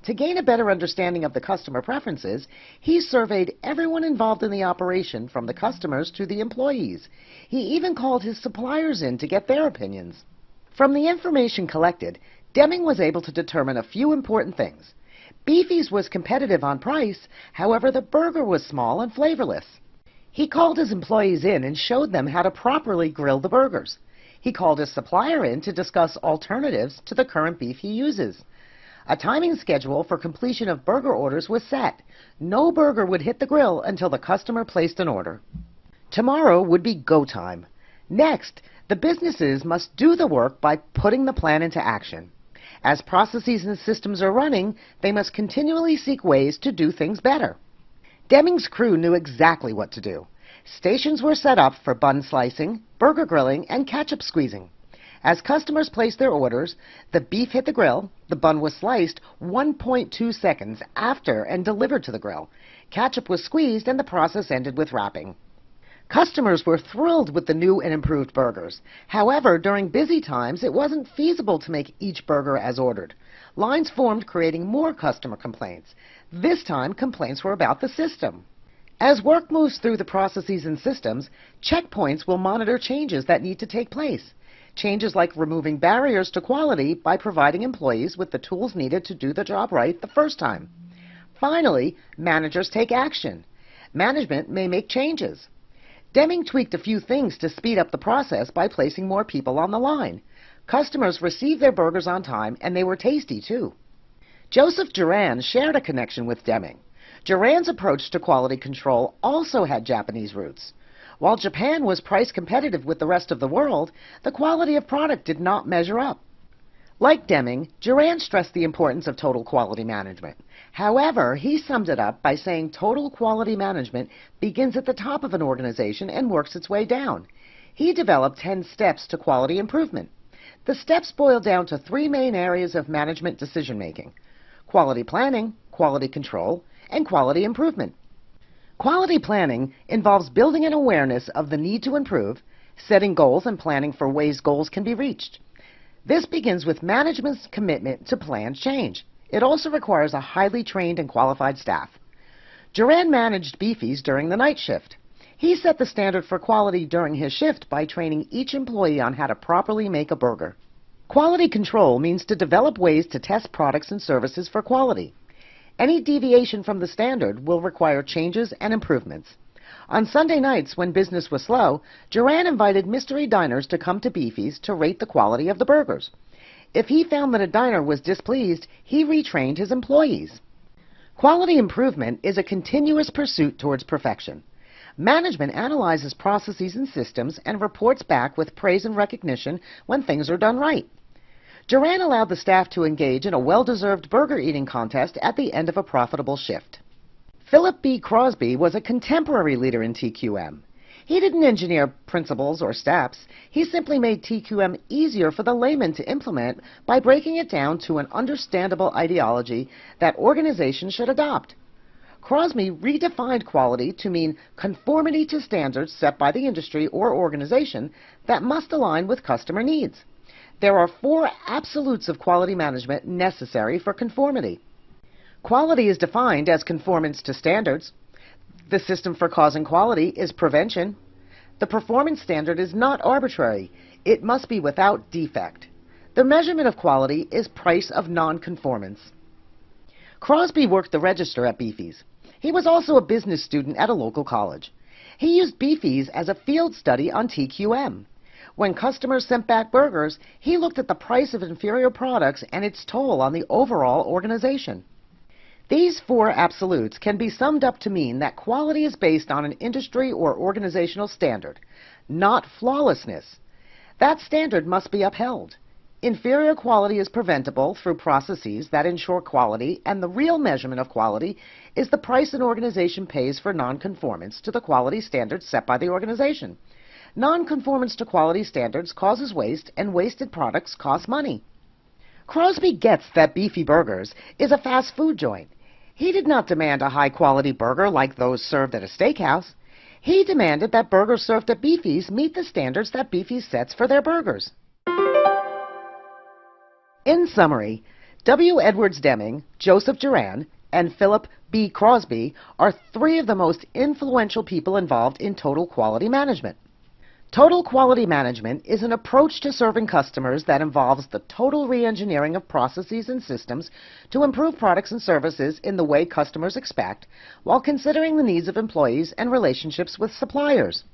To gain a better understanding of the customer preferences, he surveyed everyone involved in the operation, from the customers to the employees. He even called his suppliers in to get their opinions. From the information collected, Deming was able to determine a few important things. Beefy's was competitive on price, however the burger was small and flavorless. He called his employees in and showed them how to properly grill the burgers. He called his supplier in to discuss alternatives to the current beef he uses. A timing schedule for completion of burger orders was set. No burger would hit the grill until the customer placed an order. Tomorrow would be go time. Next, the businesses must do the work by putting the plan into action. As processes and systems are running, they must continually seek ways to do things better. Deming's crew knew exactly what to do. Stations were set up for bun slicing, burger grilling, and ketchup squeezing. As customers placed their orders, the beef hit the grill, the bun was sliced 1.2 seconds after and delivered to the grill. Ketchup was squeezed and the process ended with wrapping. Customers were thrilled with the new and improved burgers. However, during busy times, it wasn't feasible to make each burger as ordered. Lines formed, creating more customer complaints. This time, complaints were about the system. As work moves through the processes and systems, checkpoints will monitor changes that need to take place. Changes like removing barriers to quality by providing employees with the tools needed to do the job right the first time. Finally, managers take action. Management may make changes. Deming tweaked a few things to speed up the process by placing more people on the line. Customers received their burgers on time, and they were tasty, too. Joseph Duran shared a connection with Deming. Duran's approach to quality control also had Japanese roots. While Japan was price competitive with the rest of the world, the quality of product did not measure up. Like Deming, Duran stressed the importance of total quality management. However, he summed it up by saying total quality management begins at the top of an organization and works its way down. He developed 10 steps to quality improvement. The steps boil down to 3 main areas of management decision-making: quality planning, quality control, and quality improvement. Quality planning involves building an awareness of the need to improve, setting goals and planning for ways goals can be reached. This begins with management's commitment to planned change. It also requires a highly trained and qualified staff. Duran managed Beefies during the night shift. He set the standard for quality during his shift by training each employee on how to properly make a burger. Quality control means to develop ways to test products and services for quality. Any deviation from the standard will require changes and improvements. On Sunday nights, when business was slow, Duran invited mystery diners to come to Beefy's to rate the quality of the burgers. If he found that a diner was displeased, he retrained his employees. Quality improvement is a continuous pursuit towards perfection. Management analyzes processes and systems and reports back with praise and recognition when things are done right. Duran allowed the staff to engage in a well-deserved burger eating contest at the end of a profitable shift. Philip B. Crosby was a contemporary leader in TQM. He didn't engineer principles or steps. He simply made TQM easier for the layman to implement by breaking it down to an understandable ideology that organizations should adopt. Crosby redefined quality to mean conformity to standards set by the industry or organization that must align with customer needs. There are 4 absolutes of quality management necessary for conformity. Quality is defined as conformance to standards. The system for causing quality is prevention. The performance standard is not arbitrary. It must be without defect. The measurement of quality is price of nonconformance. Crosby worked the register at Beefy's. He was also a business student at a local college. He used Beefy's as a field study on TQM. When customers sent back burgers, he looked at the price of inferior products and its toll on the overall organization. These 4 absolutes can be summed up to mean that quality is based on an industry or organizational standard, not flawlessness. That standard must be upheld. Inferior quality is preventable through processes that ensure quality, and the real measurement of quality is the price an organization pays for nonconformance to the quality standards set by the organization. Nonconformance to quality standards causes waste, and wasted products cost money. Crosby gets that Beefy Burgers is a fast food joint. He did not demand a high-quality burger like those served at a steakhouse. He demanded that burgers served at Beefy's meet the standards that Beefy's sets for their burgers. In summary, W. Edwards Deming, Joseph Duran, and Philip B. Crosby are 3 of the most influential people involved in total quality management. Total quality management is an approach to serving customers that involves the total re-engineering of processes and systems to improve products and services in the way customers expect, while considering the needs of employees and relationships with suppliers.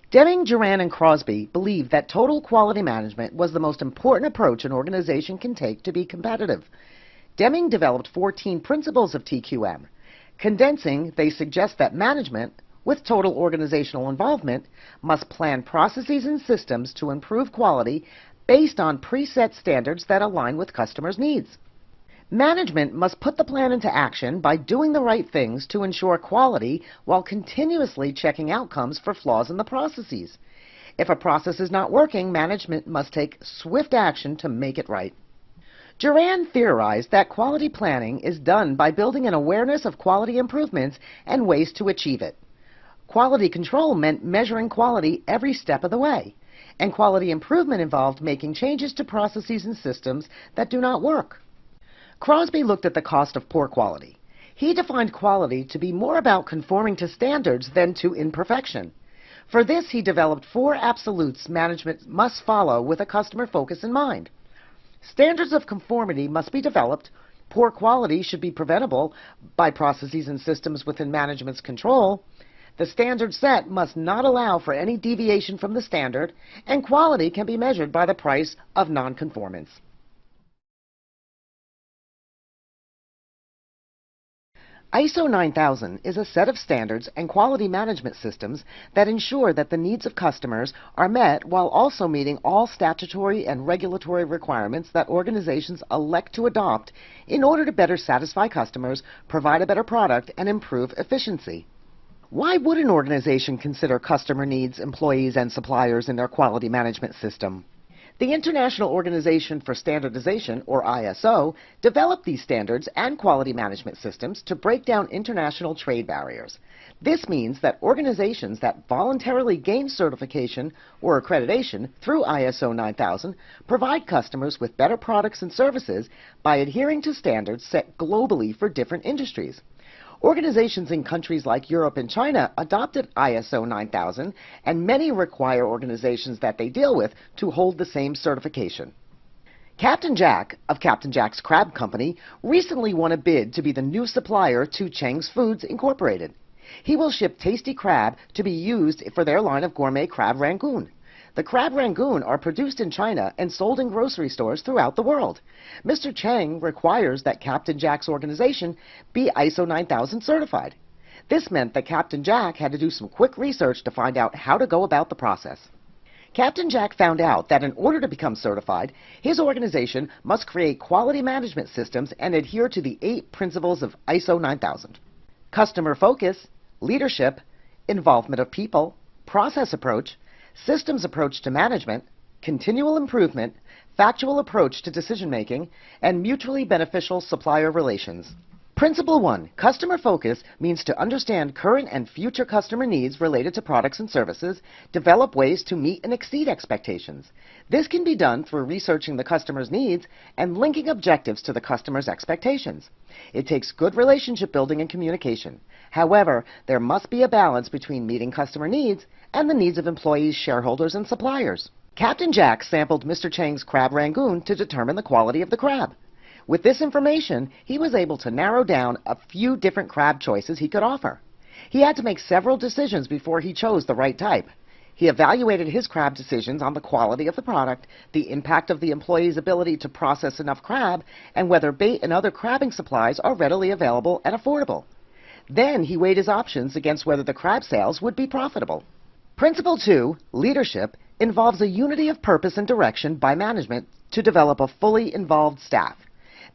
Deming, Duran, and Crosby believed that total quality management was the most important approach an organization can take to be competitive. Deming developed 14 principles of TQM. Condensing, they suggest that management, with total organizational involvement, must plan processes and systems to improve quality based on preset standards that align with customers' needs. Management must put the plan into action by doing the right things to ensure quality while continuously checking outcomes for flaws in the processes. If a process is not working, management must take swift action to make it right. Duran theorized that quality planning is done by building an awareness of quality improvements and ways to achieve it. Quality control meant measuring quality every step of the way, and quality improvement involved making changes to processes and systems that do not work. Crosby looked at the cost of poor quality. He defined quality to be more about conforming to standards than to imperfection. For this, he developed 4 absolutes management must follow with a customer focus in mind. Standards of conformity must be developed, poor quality should be preventable by processes and systems within management's control, the standard set must not allow for any deviation from the standard, and quality can be measured by the price of nonconformance. ISO 9000 is a set of standards and quality management systems that ensure that the needs of customers are met while also meeting all statutory and regulatory requirements that organizations elect to adopt in order to better satisfy customers, provide a better product, and improve efficiency. Why would an organization consider customer needs, employees, and suppliers in their quality management system? The International Organization for Standardization, or ISO, developed these standards and quality management systems to break down international trade barriers. This means that organizations that voluntarily gain certification or accreditation through ISO 9000 provide customers with better products and services by adhering to standards set globally for different industries. Organizations in countries like Europe and China adopted ISO 9000, and many require organizations that they deal with to hold the same certification. Captain Jack of Captain Jack's Crab Company recently won a bid to be the new supplier to Cheng's Foods Incorporated. He will ship tasty crab to be used for their line of gourmet crab rangoon. The crab rangoon are produced in China and sold in grocery stores throughout the world. Mr. Cheng requires that Captain Jack's organization be ISO 9000 certified. This meant that Captain Jack had to do some quick research to find out how to go about the process. Captain Jack found out that in order to become certified, his organization must create quality management systems and adhere to the 8 principles of ISO 9000. Customer focus, leadership, involvement of people, process approach, systems approach to management, continual improvement, factual approach to decision-making, and mutually beneficial supplier relations. Principle 1. Customer focus means to understand current and future customer needs related to products and services, develop ways to meet and exceed expectations. This can be done through researching the customer's needs and linking objectives to the customer's expectations. It takes good relationship building and communication. However, there must be a balance between meeting customer needs and the needs of employees, shareholders, and suppliers. Captain Jack sampled Mr. Cheng's crab rangoon to determine the quality of the crab. With this information, he was able to narrow down a few different crab choices he could offer. He had to make several decisions before he chose the right type. He evaluated his crab decisions on the quality of the product, the impact of the employee's ability to process enough crab, and whether bait and other crabbing supplies are readily available and affordable. Then he weighed his options against whether the crab sales would be profitable. Principle 2, leadership, involves a unity of purpose and direction by management to develop a fully involved staff.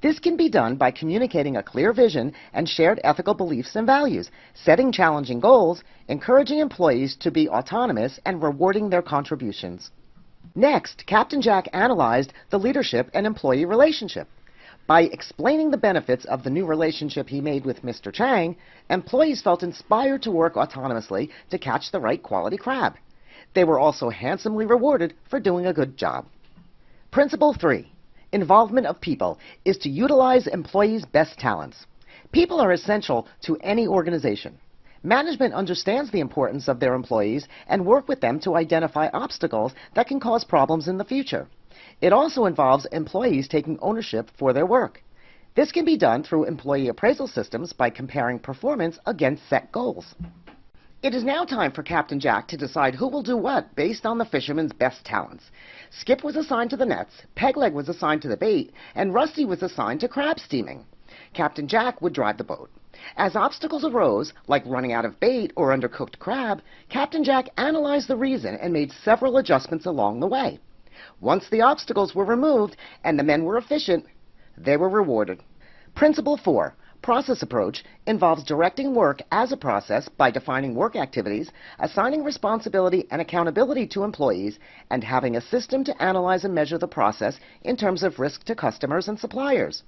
This can be done by communicating a clear vision and shared ethical beliefs and values, setting challenging goals, encouraging employees to be autonomous, and rewarding their contributions. Next, Captain Jack analyzed the leadership and employee relationship. By explaining the benefits of the new relationship he made with Mr. Chang, employees felt inspired to work autonomously to catch the right quality crab. They were also handsomely rewarded for doing a good job. Principle 3. Involvement of people is to utilize employees' best talents. People are essential to any organization. Management understands the importance of their employees and work with them to identify obstacles that can cause problems in the future. It also involves employees taking ownership for their work. This can be done through employee appraisal systems by comparing performance against set goals. It is now time for Captain Jack to decide who will do what based on the fisherman's best talents. Skip was assigned to the nets, Pegleg was assigned to the bait, and Rusty was assigned to crab steaming. Captain Jack would drive the boat. As obstacles arose, like running out of bait or undercooked crab, Captain Jack analyzed the reason and made several adjustments along the way. Once the obstacles were removed and the men were efficient, they were rewarded. Principle 4, process approach, involves directing work as a process by defining work activities, assigning responsibility and accountability to employees, and having a system to analyze and measure the process in terms of risk to customers and suppliers.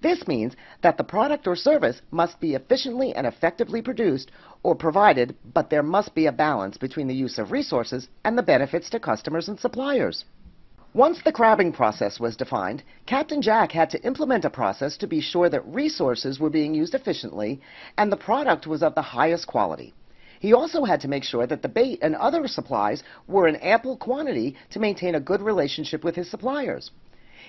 This means that the product or service must be efficiently and effectively produced or provided, but there must be a balance between the use of resources and the benefits to customers and suppliers. Once the crabbing process was defined, Captain Jack had to implement a process to be sure that resources were being used efficiently and the product was of the highest quality. He also had to make sure that the bait and other supplies were in ample quantity to maintain a good relationship with his suppliers.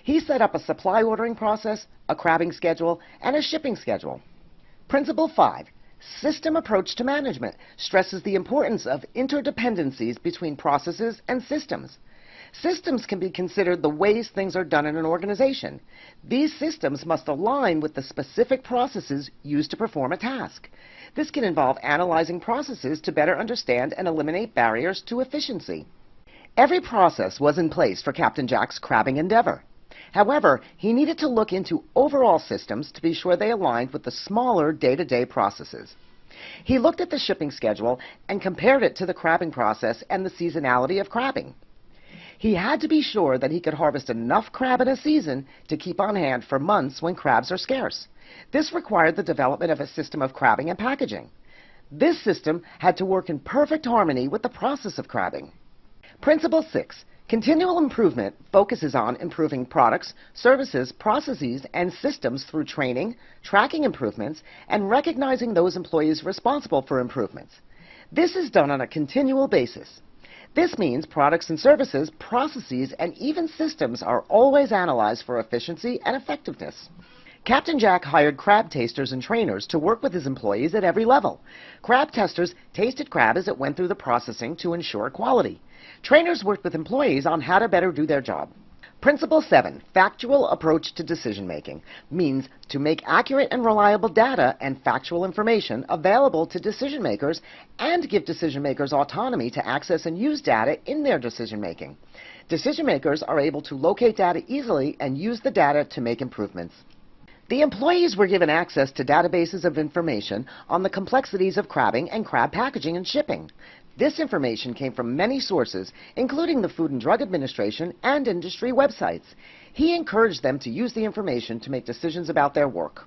He set up a supply ordering process, a crabbing schedule, and a shipping schedule. Principle 5, system approach to management, stresses the importance of interdependencies between processes and systems. Systems can be considered the ways things are done in an organization. These systems must align with the specific processes used to perform a task. This can involve analyzing processes to better understand and eliminate barriers to efficiency. Every process was in place for Captain Jack's crabbing endeavor. However, he needed to look into overall systems to be sure they aligned with the smaller day-to-day processes. He looked at the shipping schedule and compared it to the crabbing process and the seasonality of crabbing. He had to be sure that he could harvest enough crab in a season to keep on hand for months when crabs are scarce. This required the development of a system of crabbing and packaging. This system had to work in perfect harmony with the process of crabbing. Principle 6. Continual improvement focuses on improving products, services, processes, and systems through training, tracking improvements, and recognizing those employees responsible for improvements. This is done on a continual basis. This means products and services, processes, and even systems are always analyzed for efficiency and effectiveness. Captain Jack hired crab tasters and trainers to work with his employees at every level. Crab testers tasted crab as it went through the processing to ensure quality. Trainers worked with employees on how to better do their job. Principle 7, factual approach to decision-making, means to make accurate and reliable data and factual information available to decision-makers and give decision-makers autonomy to access and use data in their decision-making. Decision-makers are able to locate data easily and use the data to make improvements. The employees were given access to databases of information on the complexities of crabbing and crab packaging and shipping. This information came from many sources, including the Food and Drug Administration and industry websites. He encouraged them to use the information to make decisions about their work.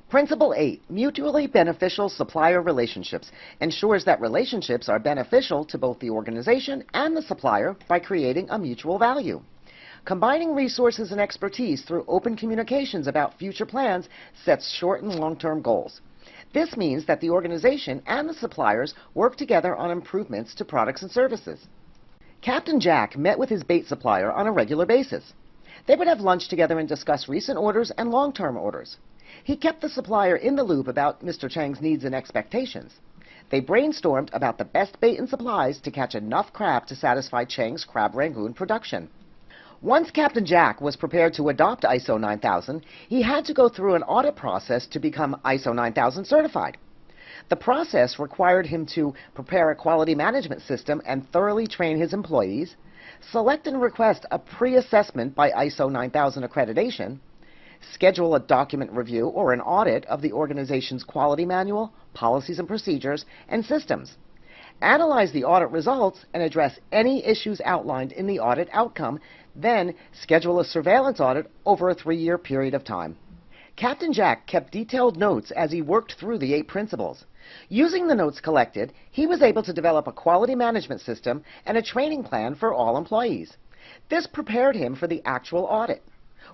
Principle 8, mutually beneficial supplier relationships, ensures that relationships are beneficial to both the organization and the supplier by creating a mutual value. Combining resources and expertise through open communications about future plans sets short and long-term goals. This means that the organization and the suppliers work together on improvements to products and services. Captain Jack met with his bait supplier on a regular basis. They would have lunch together and discuss recent orders and long-term orders. He kept the supplier in the loop about Mr. Chang's needs and expectations. They brainstormed about the best bait and supplies to catch enough crab to satisfy Chang's crab rangoon production. Once Captain Jack was prepared to adopt ISO 9000, he had to go through an audit process to become ISO 9000 certified. The process required him to prepare a quality management system and thoroughly train his employees, select and request a pre-assessment by ISO 9000 accreditation, schedule a document review or an audit of the organization's quality manual, policies and procedures, and systems, analyze the audit results and address any issues outlined in the audit outcome, then schedule a surveillance audit over a 3-year period of time. Captain Jack kept detailed notes as he worked through the 8 principles. Using the notes collected, he was able to develop a quality management system and a training plan for all employees. This prepared him for the actual audit.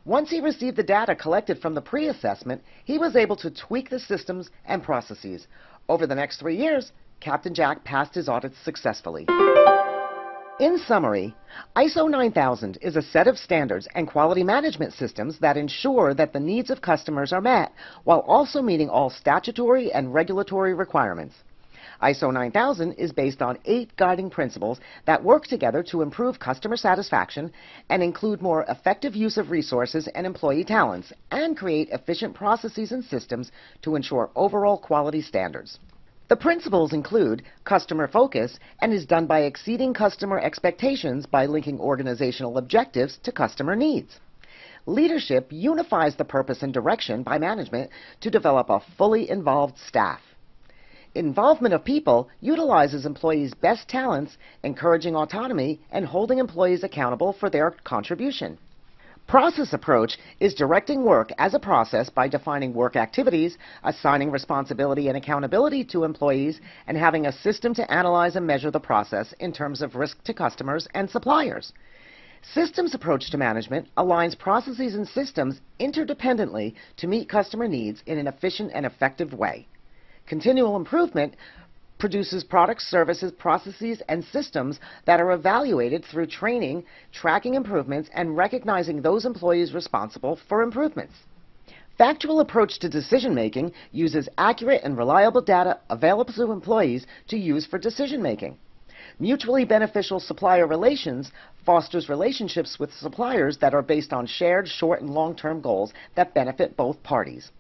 Once he received the data collected from the pre-assessment, he was able to tweak the systems and processes. Over the next 3 years, Captain Jack passed his audits successfully. In summary, ISO 9000 is a set of standards and quality management systems that ensure that the needs of customers are met while also meeting all statutory and regulatory requirements. ISO 9000 is based on 8 guiding principles that work together to improve customer satisfaction and include more effective use of resources and employee talents and create efficient processes and systems to ensure overall quality standards. The principles include customer focus and is done by exceeding customer expectations by linking organizational objectives to customer needs. Leadership unifies the purpose and direction by management to develop a fully involved staff. Involvement of people utilizes employees' best talents, encouraging autonomy and holding employees accountable for their contribution. Process approach is directing work as a process by defining work activities, assigning responsibility and accountability to employees, and having a system to analyze and measure the process in terms of risk to customers and suppliers. Systems approach to management aligns processes and systems interdependently to meet customer needs in an efficient and effective way. Continual improvement produces products, services, processes, and systems that are evaluated through training, tracking improvements, and recognizing those employees responsible for improvements. Factual approach to decision-making uses accurate and reliable data available to employees to use for decision-making. Mutually beneficial supplier relations fosters relationships with suppliers that are based on shared short and long-term goals that benefit both parties.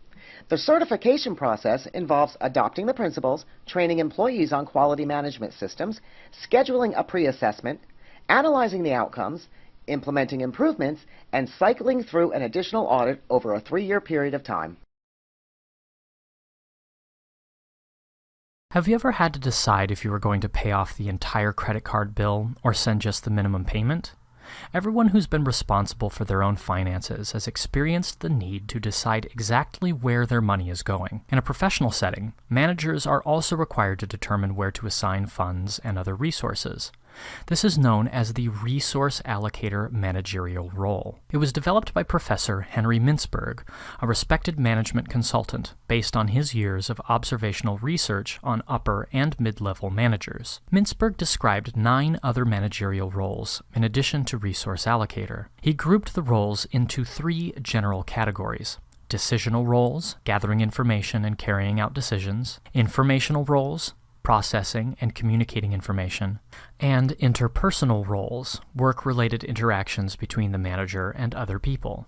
The certification process involves adopting the principles, training employees on quality management systems, scheduling a pre-assessment, analyzing the outcomes, implementing improvements, and cycling through an additional audit over a 3-year period of time. Have you ever had to decide if you were going to pay off the entire credit card bill or send just the minimum payment? Everyone who's been responsible for their own finances has experienced the need to decide exactly where their money is going. In a professional setting, managers are also required to determine where to assign funds and other resources. This is known as the resource allocator managerial role. It was developed by Professor Henry Mintzberg, a respected management consultant based on his years of observational research on upper and mid-level managers. Mintzberg described 9 other managerial roles in addition to resource allocator. He grouped the roles into 3 general categories: decisional roles, gathering information and carrying out decisions; informational roles, processing and communicating information; and interpersonal roles, work-related interactions between the manager and other people.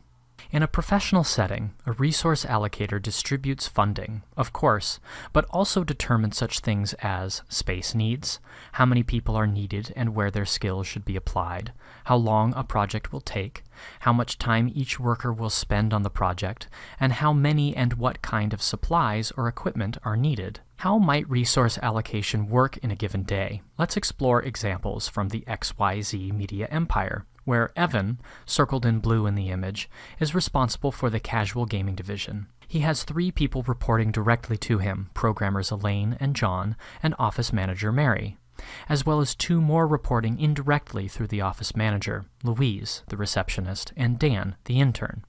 In a professional setting, a resource allocator distributes funding, of course, but also determines such things as space needs, how many people are needed and where their skills should be applied, how long a project will take, how much time each worker will spend on the project, and how many and what kind of supplies or equipment are needed. How might resource allocation work in a given day? Let's explore examples from the XYZ media empire, where Evan, circled in blue in the image, is responsible for the casual gaming division. He has 3 people reporting directly to him, programmers Elaine and John, and office manager Mary, as well as 2 more reporting indirectly through the office manager, Louise, the receptionist, and Dan, the intern.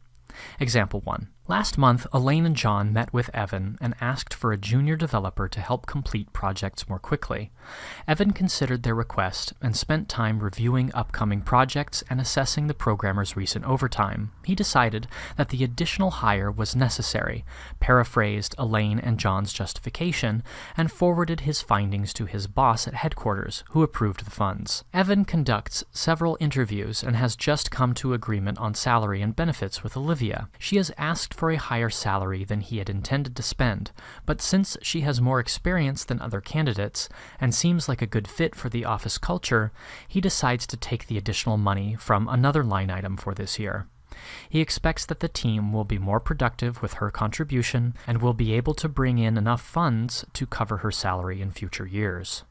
Example 1. Last month, Elaine and John met with Evan and asked for a junior developer to help complete projects more quickly. Evan considered their request and spent time reviewing upcoming projects and assessing the programmer's recent overtime. He decided that the additional hire was necessary, paraphrased Elaine and John's justification, and forwarded his findings to his boss at headquarters, who approved the funds. Evan conducts several interviews and has just come to agreement on salary and benefits with Olivia. She has asked for a higher salary than he had intended to spend, but since she has more experience than other candidates and seems like a good fit for the office culture, he decides to take the additional money from another line item for this year. He expects that the team will be more productive with her contribution and will be able to bring in enough funds to cover her salary in future years.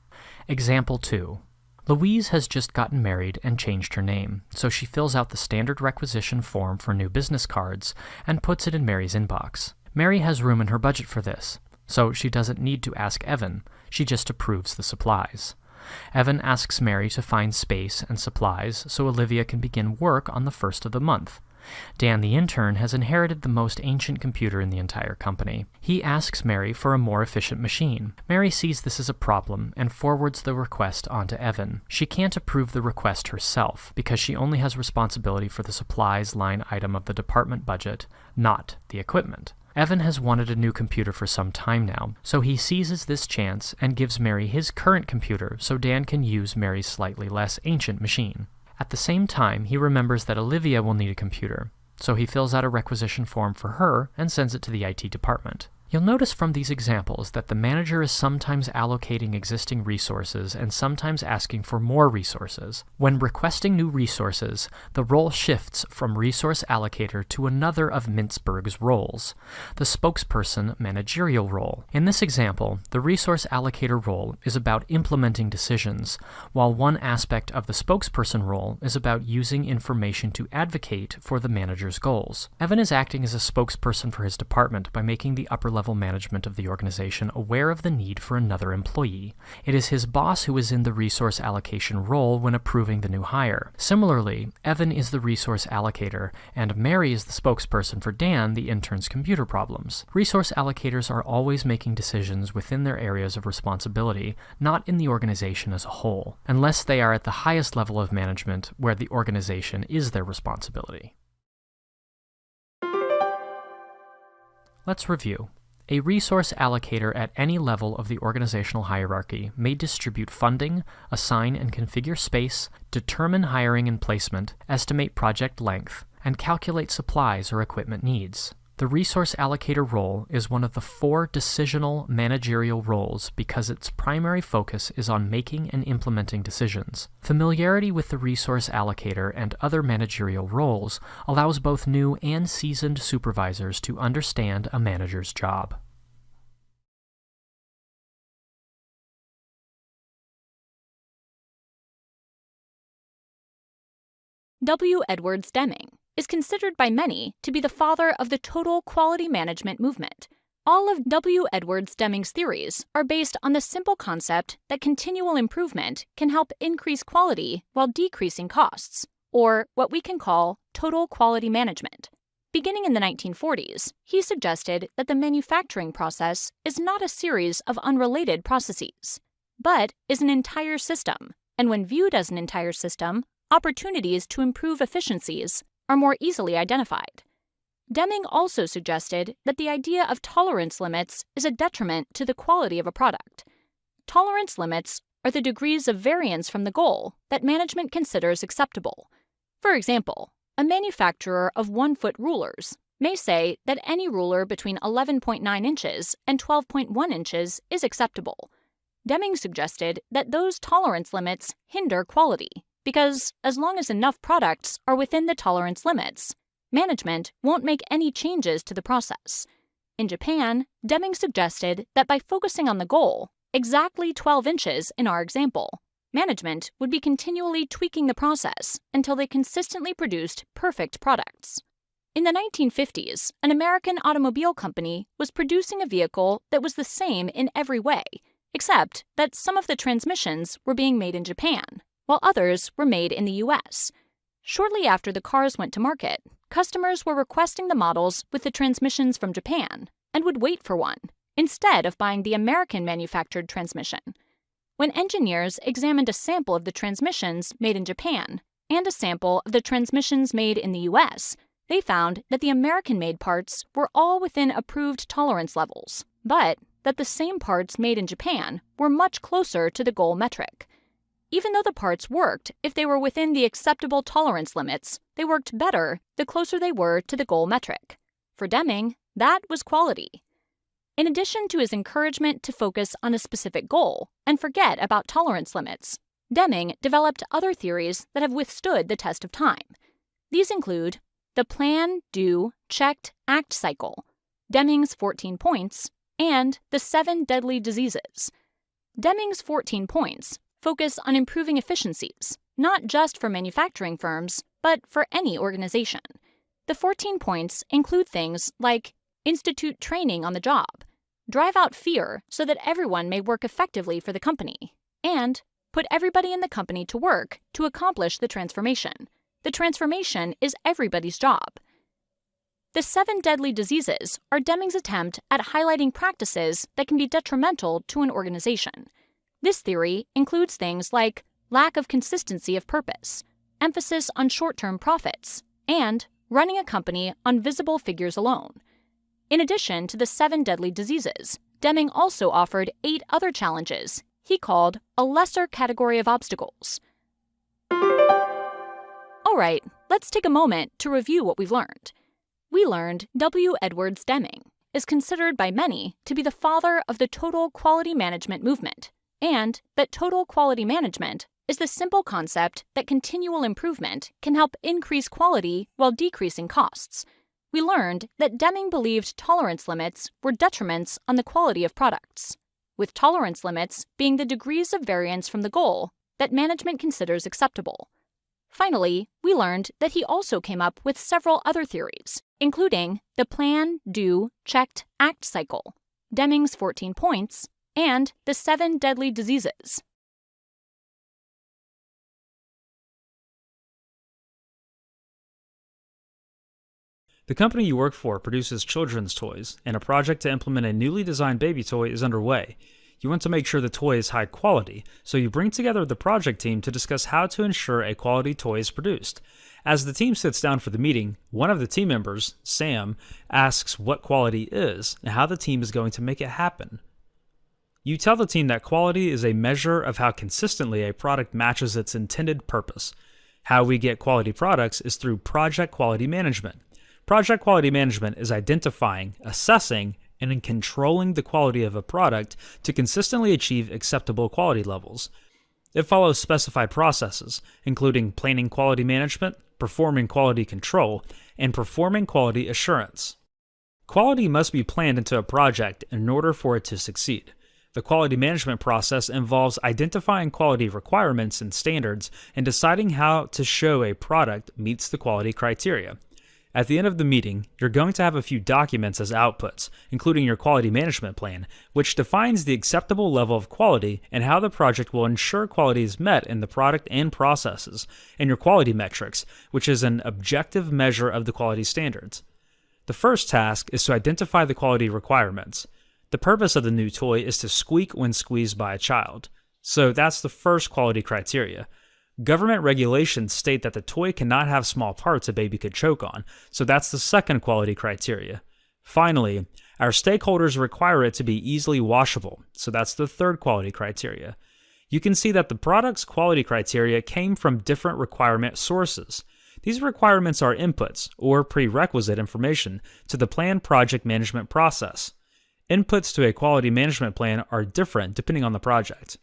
Example 2. Louise has just gotten married and changed her name, so she fills out the standard requisition form for new business cards and puts it in Mary's inbox. Mary has room in her budget for this, so she doesn't need to ask Evan, she just approves the supplies. Evan asks Mary to find space and supplies so Olivia can begin work on the 1st of the month. Dan, the intern, has inherited the most ancient computer in the entire company. He asks Mary for a more efficient machine. Mary sees this as a problem and forwards the request onto Evan. She can't approve the request herself because she only has responsibility for the supplies line item of the department budget, not the equipment. Evan has wanted a new computer for some time now, so he seizes this chance and gives Mary his current computer so Dan can use Mary's slightly less ancient machine. At the same time, he remembers that Olivia will need a computer, so he fills out a requisition form for her and sends it to the IT department. You'll notice from these examples that the manager is sometimes allocating existing resources and sometimes asking for more resources. When requesting new resources, the role shifts from resource allocator to another of Mintzberg's roles, the spokesperson managerial role. In this example, the resource allocator role is about implementing decisions, while one aspect of the spokesperson role is about using information to advocate for the manager's goals. Evan is acting as a spokesperson for his department by making the upper-level management of the organization aware of the need for another employee. It is his boss who is in the resource allocation role when approving the new hire. Similarly, Evan is the resource allocator, and Mary is the spokesperson for Dan, the intern's computer problems. Resource allocators are always making decisions within their areas of responsibility, not in the organization as a whole, unless they are at the highest level of management where the organization is their responsibility. Let's review. A resource allocator at any level of the organizational hierarchy may distribute funding, assign and configure space, determine hiring and placement, estimate project length, and calculate supplies or equipment needs. The resource allocator role is one of the 4 decisional managerial roles because its primary focus is on making and implementing decisions. Familiarity with the resource allocator and other managerial roles allows both new and seasoned supervisors to understand a manager's job. W. Edwards Deming is considered by many to be the father of the total quality management movement. All of W. Edwards Deming's theories are based on the simple concept that continual improvement can help increase quality while decreasing costs, or what we can call total quality management. Beginning in the 1940s, he suggested that the manufacturing process is not a series of unrelated processes, but is an entire system, and when viewed as an entire system, opportunities to improve efficiencies are more easily identified. Deming also suggested that the idea of tolerance limits is a detriment to the quality of a product. Tolerance limits are the degrees of variance from the goal that management considers acceptable. For example, a manufacturer of 1-foot rulers may say that any ruler between 11.9 inches and 12.1 inches is acceptable. Deming suggested that those tolerance limits hinder quality, because as long as enough products are within the tolerance limits, management won't make any changes to the process. In Japan, Deming suggested that by focusing on the goal, exactly 12 inches in our example, management would be continually tweaking the process until they consistently produced perfect products. In the 1950s, an American automobile company was producing a vehicle that was the same in every way, except that some of the transmissions were being made in Japan, while others were made in the US. Shortly after the cars went to market, customers were requesting the models with the transmissions from Japan and would wait for one, instead of buying the American-manufactured transmission. When engineers examined a sample of the transmissions made in Japan and a sample of the transmissions made in the US, they found that the American-made parts were all within approved tolerance levels, but that the same parts made in Japan were much closer to the goal metric. Even though the parts worked if they were within the acceptable tolerance limits, they worked better the closer they were to the goal metric. For Deming, that was quality. In addition to his encouragement to focus on a specific goal and forget about tolerance limits, Deming developed other theories that have withstood the test of time. These include the plan, do, checked, act cycle, Deming's 14 points, and the 7 deadly diseases. Deming's 14 points focus on improving efficiencies, not just for manufacturing firms, but for any organization. The 14 points include things like institute training on the job, drive out fear so that everyone may work effectively for the company, and put everybody in the company to work to accomplish the transformation. The transformation is everybody's job. The 7 deadly diseases are Deming's attempt at highlighting practices that can be detrimental to an organization. This theory includes things like lack of consistency of purpose, emphasis on short-term profits, and running a company on visible figures alone. In addition to the 7 deadly diseases, Deming also offered 8 other challenges he called a lesser category of obstacles. All right, let's take a moment to review what we've learned. We learned W. Edwards Deming. is considered by many to be the father of the total quality management movement, and that total quality management is the simple concept that continual improvement can help increase quality while decreasing costs. We learned that Deming believed tolerance limits were detriments on the quality of products, with tolerance limits being the degrees of variance from the goal that management considers acceptable. Finally, we learned that he also came up with several other theories, including the plan, do, checked, act cycle, Deming's 14 points, and the 7 deadly diseases. The company you work for produces children's toys, and a project to implement a newly designed baby toy is underway. You want to make sure the toy is high quality, so you bring together the project team to discuss how to ensure a quality toy is produced. As the team sits down for the meeting, one of the team members, Sam, asks what quality is and how the team is going to make it happen. You tell the team that quality is a measure of how consistently a product matches its intended purpose. How we get quality products is through project quality management. Project quality management is identifying, assessing, and in controlling the quality of a product to consistently achieve acceptable quality levels. It follows specified processes, including planning quality management, performing quality control, and performing quality assurance. Quality must be planned into a project in order for it to succeed. The quality management process involves identifying quality requirements and standards and deciding how to show a product meets the quality criteria. At the end of the meeting, you're going to have a few documents as outputs, including your quality management plan, which defines the acceptable level of quality and how the project will ensure quality is met in the product and processes, and your quality metrics, which is an objective measure of the quality standards. The first task is to identify the quality requirements. The purpose of the new toy is to squeak when squeezed by a child, so that's the first quality criteria. Government regulations state that the toy cannot have small parts a baby could choke on, so that's the second quality criteria. Finally, our stakeholders require it to be easily washable, so that's the third quality criteria. You can see that the product's quality criteria came from different requirement sources. These requirements are inputs, or prerequisite information, to the planned project management process. Inputs to a quality management plan are different depending on the project.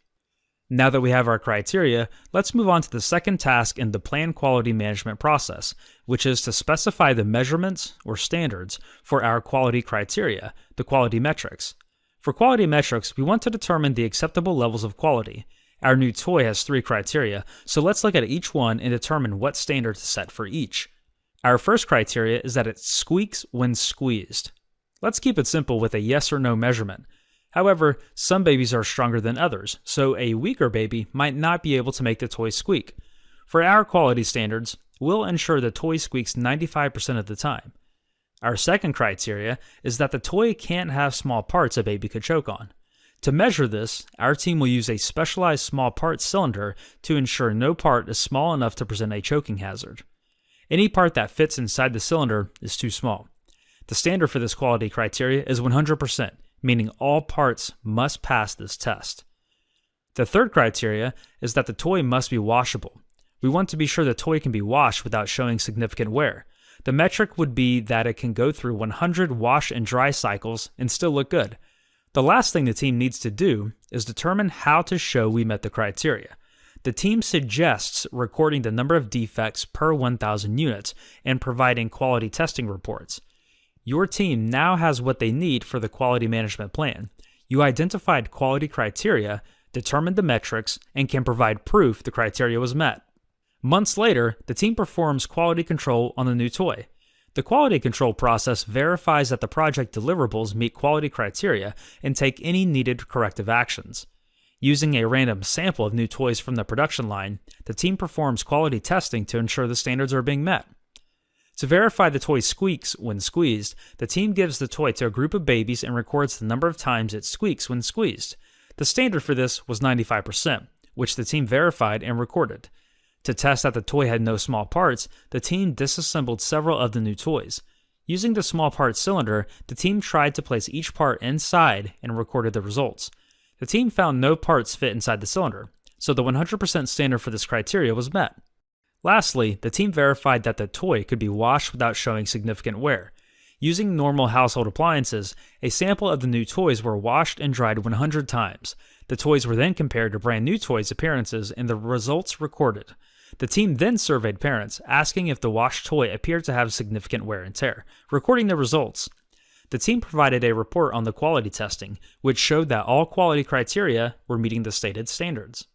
Now that we have our criteria, let's move on to the second task in the planned quality management process, which is to specify the measurements or standards for our quality criteria, the quality metrics. For quality metrics, we want to determine the acceptable levels of quality. Our new toy has 3 criteria, so let's look at each one and determine what standard to set for each. Our first criteria is that it squeaks when squeezed. Let's keep it simple with a yes or no measurement. However, some babies are stronger than others, so a weaker baby might not be able to make the toy squeak. For our quality standards, we'll ensure the toy squeaks 95% of the time. Our second criteria is that the toy can't have small parts a baby could choke on. To measure this, our team will use a specialized small part cylinder to ensure no part is small enough to present a choking hazard. Any part that fits inside the cylinder is too small. The standard for this quality criteria is 100%. Meaning all parts must pass this test. The third criteria is that the toy must be washable. We want to be sure the toy can be washed without showing significant wear. The metric would be that it can go through 100 wash and dry cycles and still look good. The last thing the team needs to do is determine how to show we met the criteria. The team suggests recording the number of defects per 1,000 units and providing quality testing reports. Your team now has what they need for the quality management plan. You identified quality criteria, determined the metrics, and can provide proof the criteria was met. Months later, the team performs quality control on the new toy. The quality control process verifies that the project deliverables meet quality criteria and take any needed corrective actions. Using a random sample of new toys from the production line, the team performs quality testing to ensure the standards are being met. To verify the toy squeaks when squeezed, the team gives the toy to a group of babies and records the number of times it squeaks when squeezed. The standard for this was 95%, which the team verified and recorded. To test that the toy had no small parts, the team disassembled several of the new toys. Using the small part cylinder, the team tried to place each part inside and recorded the results. The team found no parts fit inside the cylinder, so the 100% standard for this criteria was met. Lastly, the team verified that the toy could be washed without showing significant wear. Using normal household appliances, a sample of the new toys were washed and dried 100 times. The toys were then compared to brand new toys' appearances and the results recorded. The team then surveyed parents, asking if the washed toy appeared to have significant wear and tear, recording the results. The team provided a report on the quality testing, which showed that all quality criteria were meeting the stated standards.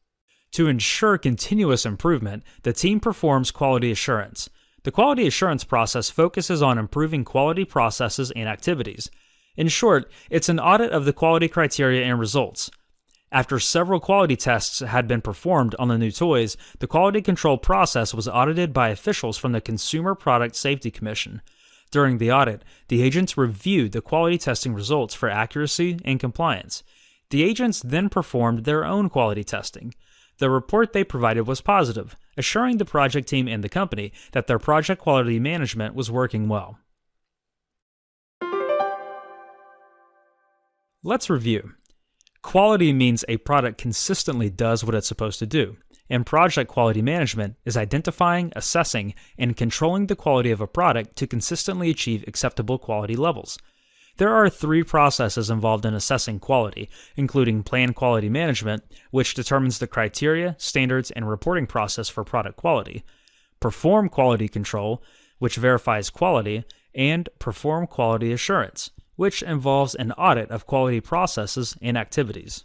To ensure continuous improvement, the team performs quality assurance. The quality assurance process focuses on improving quality processes and activities. In short, it's an audit of the quality criteria and results. After several quality tests had been performed on the new toys, the quality control process was audited by officials from the Consumer Product Safety Commission. During the audit, the agents reviewed the quality testing results for accuracy and compliance. The agents then performed their own quality testing. The report they provided was positive, assuring the project team and the company that their project quality management was working well. Let's review. Quality means a product consistently does what it's supposed to do, and project quality management is identifying, assessing, and controlling the quality of a product to consistently achieve acceptable quality levels. There are 3 processes involved in assessing quality, including plan quality management, which determines the criteria, standards, and reporting process for product quality, perform quality control, which verifies quality, and perform quality assurance, which involves an audit of quality processes and activities.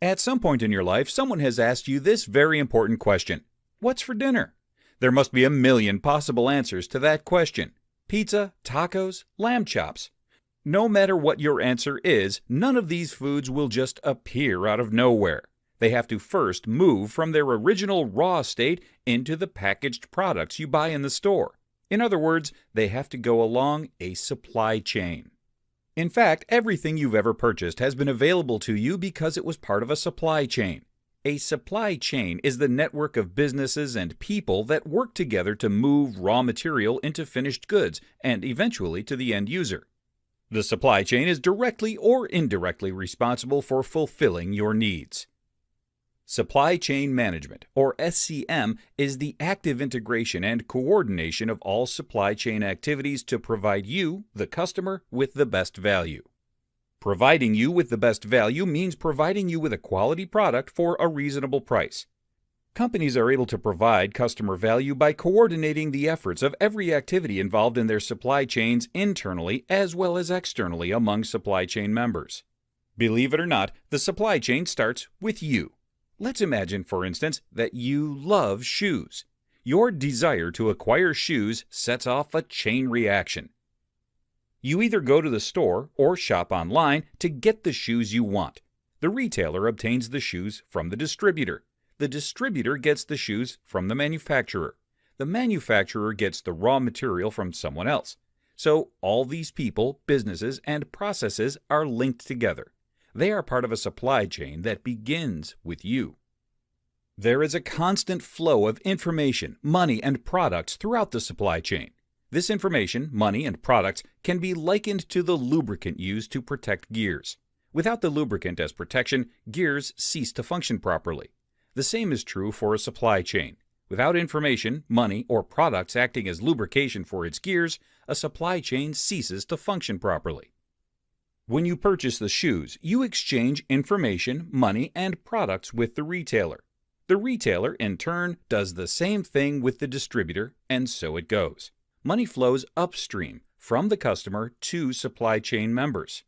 At some point in your life, someone has asked you this very important question. What's for dinner? There must be a million possible answers to that question. Pizza, tacos, lamb chops. No matter what your answer is, none of these foods will just appear out of nowhere. They have to first move from their original raw state into the packaged products you buy in the store. In other words, they have to go along a supply chain. In fact, everything you've ever purchased has been available to you because it was part of a supply chain. A supply chain is the network of businesses and people that work together to move raw material into finished goods and eventually to the end user. The supply chain is directly or indirectly responsible for fulfilling your needs. Supply Chain Management, or SCM, is the active integration and coordination of all supply chain activities to provide you, the customer, with the best value. Providing you with the best value means providing you with a quality product for a reasonable price. Companies are able to provide customer value by coordinating the efforts of every activity involved in their supply chains internally as well as externally among supply chain members. Believe it or not, the supply chain starts with you. Let's imagine, for instance, that you love shoes. Your desire to acquire shoes sets off a chain reaction. You either go to the store or shop online to get the shoes you want. The retailer obtains the shoes from the distributor. The distributor gets the shoes from the manufacturer. The manufacturer gets the raw material from someone else. So all these people, businesses, and processes are linked together. They are part of a supply chain that begins with you. There is a constant flow of information, money, and products throughout the supply chain. This information, money, and products can be likened to the lubricant used to protect gears. Without the lubricant as protection, gears cease to function properly. The same is true for a supply chain. Without information, money, or products acting as lubrication for its gears, a supply chain ceases to function properly. When you purchase the shoes, you exchange information, money, and products with the retailer. The retailer, in turn, does the same thing with the distributor, and so it goes. Money flows upstream from the customer to supply chain members.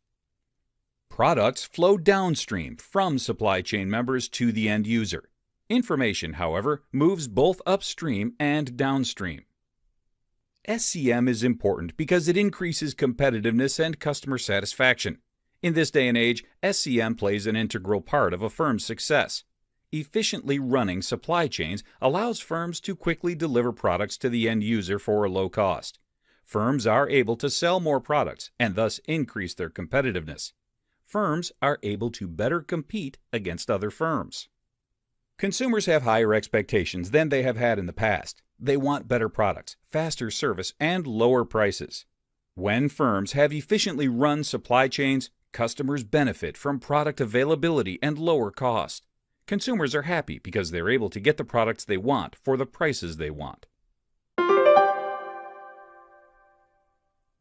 Products flow downstream from supply chain members to the end user. Information, however, moves both upstream and downstream. SCM is important because it increases competitiveness and customer satisfaction. In this day and age, SCM plays an integral part of a firm's success. Efficiently running supply chains allows firms to quickly deliver products to the end user for a low cost. Firms are able to sell more products and thus increase their competitiveness. Firms are able to better compete against other firms. Consumers have higher expectations than they have had in the past. They want better products, faster service, and lower prices. When firms have efficiently run supply chains, customers benefit from product availability and lower cost. Consumers are happy because they're able to get the products they want for the prices they want.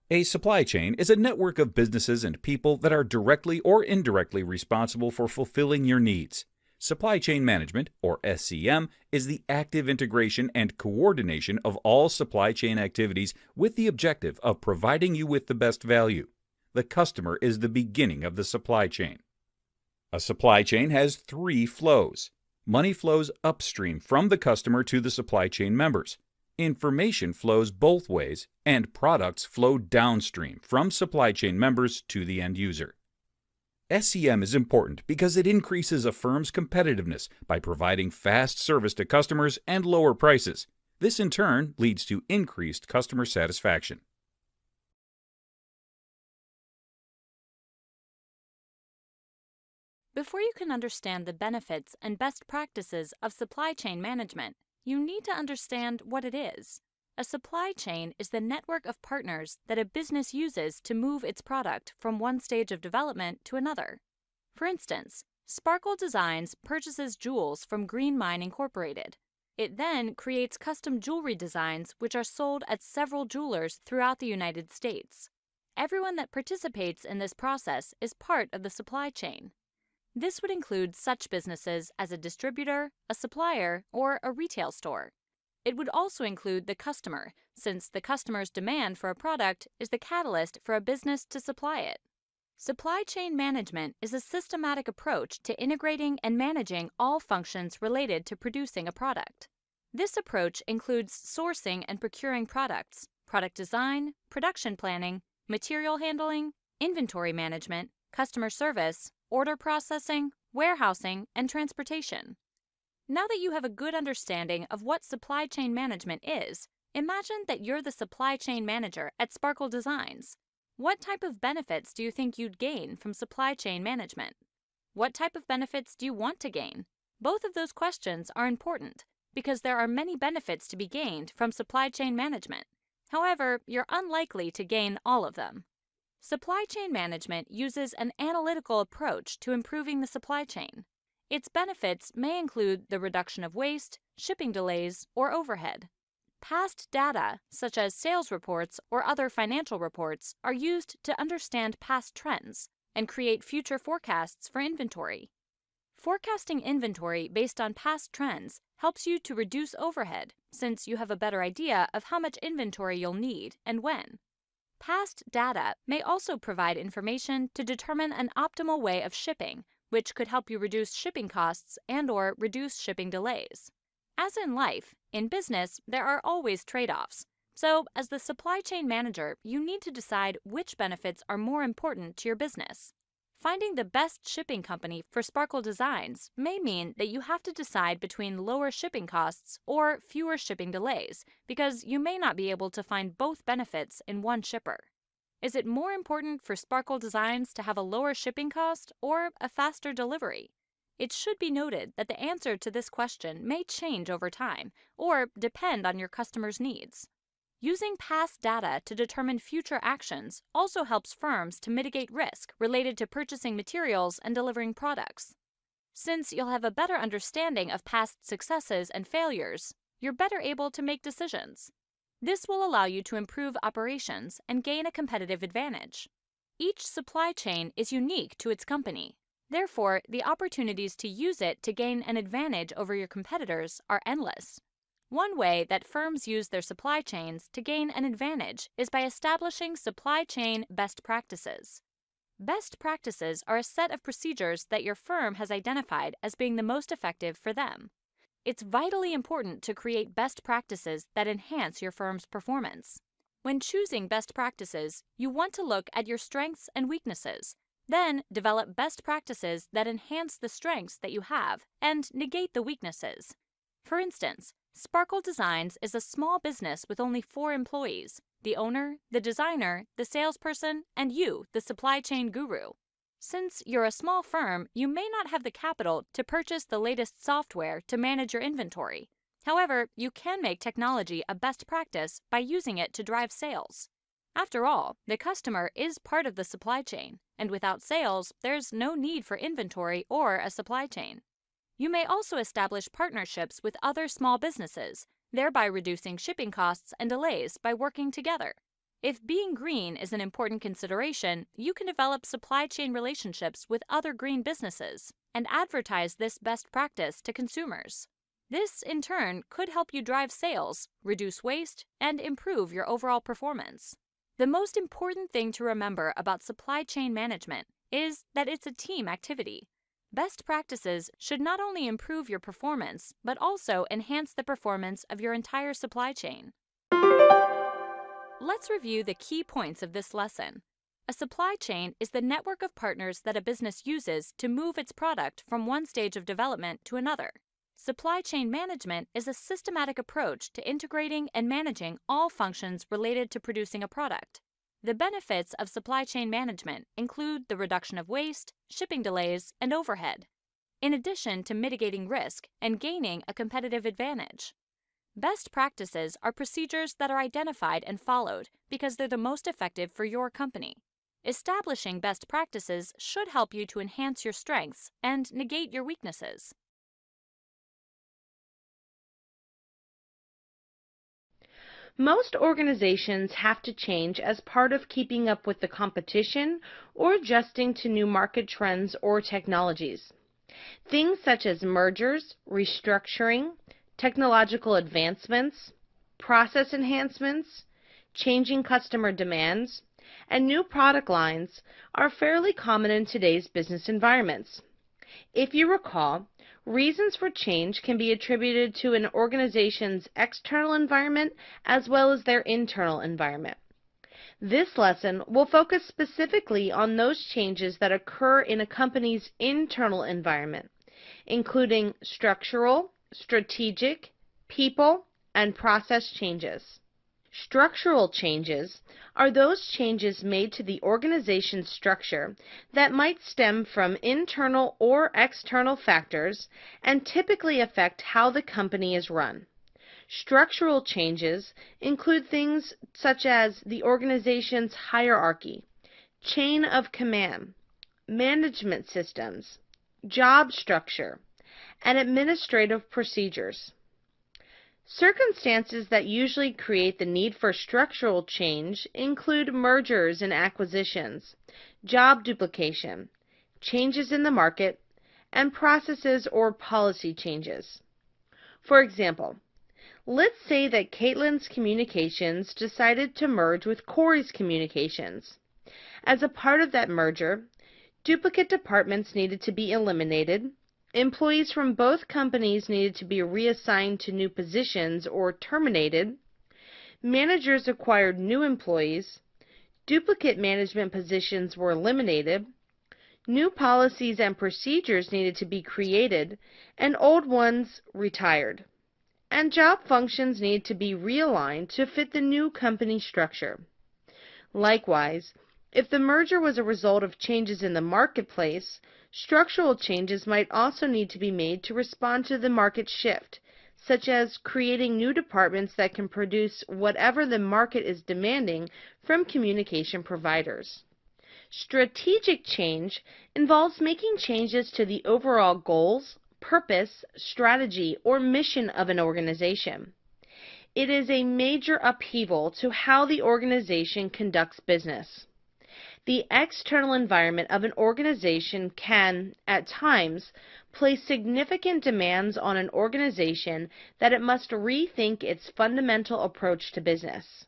A supply chain is a network of businesses and people that are directly or indirectly responsible for fulfilling your needs. Supply chain management, or SCM, is the active integration and coordination of all supply chain activities with the objective of providing you with the best value. The customer is the beginning of the supply chain. A supply chain has three flows. Money flows upstream from the customer to the supply chain members. Information flows both ways, and products flow downstream from supply chain members to the end user. SCM is important because it increases a firm's competitiveness by providing fast service to customers and lower prices. This in turn leads to increased customer satisfaction. Before you can understand the benefits and best practices of supply chain management, you need to understand what it is. A supply chain is the network of partners that a business uses to move its product from one stage of development to another. For instance, Sparkle Designs purchases jewels from Green Mine Incorporated. It then creates custom jewelry designs which are sold at several jewelers throughout the United States. Everyone that participates in this process is part of the supply chain. This would include such businesses as a distributor, a supplier, or a retail store. It would also include the customer, since the customer's demand for a product is the catalyst for a business to supply it. Supply chain management is a systematic approach to integrating and managing all functions related to producing a product. This approach includes sourcing and procuring products, product design, production planning, material handling, inventory management, customer service, order processing, warehousing, and transportation. Now that you have a good understanding of what supply chain management is, imagine that you're the supply chain manager at Sparkle Designs. What type of benefits do you think you'd gain from supply chain management? What type of benefits do you want to gain? Both of those questions are important because there are many benefits to be gained from supply chain management. However, you're unlikely to gain all of them. Supply chain management uses an analytical approach to improving the supply chain. Its benefits may include the reduction of waste, shipping delays, or overhead. Past data, such as sales reports or other financial reports, are used to understand past trends and create future forecasts for inventory. Forecasting inventory based on past trends helps you to reduce overhead, since you have a better idea of how much inventory you'll need and when. Past data may also provide information to determine an optimal way of shipping, which could help you reduce shipping costs and/or reduce shipping delays. As in life, in business, there are always trade-offs. So, as the supply chain manager, you need to decide which benefits are more important to your business. Finding the best shipping company for Sparkle Designs may mean that you have to decide between lower shipping costs or fewer shipping delays, because you may not be able to find both benefits in one shipper. Is it more important for Sparkle Designs to have a lower shipping cost or a faster delivery? It should be noted that the answer to this question may change over time or depend on your customer's needs. Using past data to determine future actions also helps firms to mitigate risk related to purchasing materials and delivering products. Since you'll have a better understanding of past successes and failures, you're better able to make decisions. This will allow you to improve operations and gain a competitive advantage. Each supply chain is unique to its company. Therefore, the opportunities to use it to gain an advantage over your competitors are endless. One way that firms use their supply chains to gain an advantage is by establishing supply chain best practices. Best practices are a set of procedures that your firm has identified as being the most effective for them. It's vitally important to create best practices that enhance your firm's performance. When choosing best practices, you want to look at your strengths and weaknesses, then develop best practices that enhance the strengths that you have and negate the weaknesses. For instance, Sparkle Designs is a small business with only 4 employees: the owner, the designer, the salesperson, and you, the supply chain guru. Since you're a small firm, you may not have the capital to purchase the latest software to manage your inventory. However, you can make technology a best practice by using it to drive sales. After all, the customer is part of the supply chain, and without sales, there's no need for inventory or a supply chain. You may also establish partnerships with other small businesses, thereby reducing shipping costs and delays by working together. If being green is an important consideration, you can develop supply chain relationships with other green businesses and advertise this best practice to consumers. This, in turn, could help you drive sales, reduce waste, and improve your overall performance. The most important thing to remember about supply chain management is that it's a team activity. Best practices should not only improve your performance, but also enhance the performance of your entire supply chain. Let's review the key points of this lesson. A supply chain is the network of partners that a business uses to move its product from one stage of development to another. Supply chain management is a systematic approach to integrating and managing all functions related to producing a product. The benefits of supply chain management include the reduction of waste, shipping delays, and overhead, in addition to mitigating risk and gaining a competitive advantage. Best practices are procedures that are identified and followed because they're the most effective for your company. Establishing best practices should help you to enhance your strengths and negate your weaknesses. Most organizations have to change as part of keeping up with the competition or adjusting to new market trends or technologies. Things such as mergers, restructuring, technological advancements, process enhancements, changing customer demands, and new product lines are fairly common in today's business environments. If you recall, reasons for change can be attributed to an organization's external environment as well as their internal environment. This lesson will focus specifically on those changes that occur in a company's internal environment, including structural, strategic, people, and process changes. Structural changes are those changes made to the organization's structure that might stem from internal or external factors and typically affect how the company is run. Structural changes include things such as the organization's hierarchy, chain of command, management systems, job structure, and administrative procedures. Circumstances that usually create the need for structural change include mergers and acquisitions, job duplication, changes in the market, and processes or policy changes. For example, let's say that Caitlin's Communications decided to merge with Corey's Communications. As a part of that merger, duplicate departments needed to be eliminated, employees from both companies needed to be reassigned to new positions or terminated, managers acquired new employees, duplicate management positions were eliminated, new policies and procedures needed to be created, and old ones retired, and job functions needed to be realigned to fit the new company structure. Likewise, if the merger was a result of changes in the marketplace, structural changes might also need to be made to respond to the market shift, such as creating new departments that can produce whatever the market is demanding from communication providers. Strategic change involves making changes to the overall goals, purpose, strategy, or mission of an organization. It is a major upheaval to how the organization conducts business. The external environment of an organization can, at times, place significant demands on an organization that it must rethink its fundamental approach to business.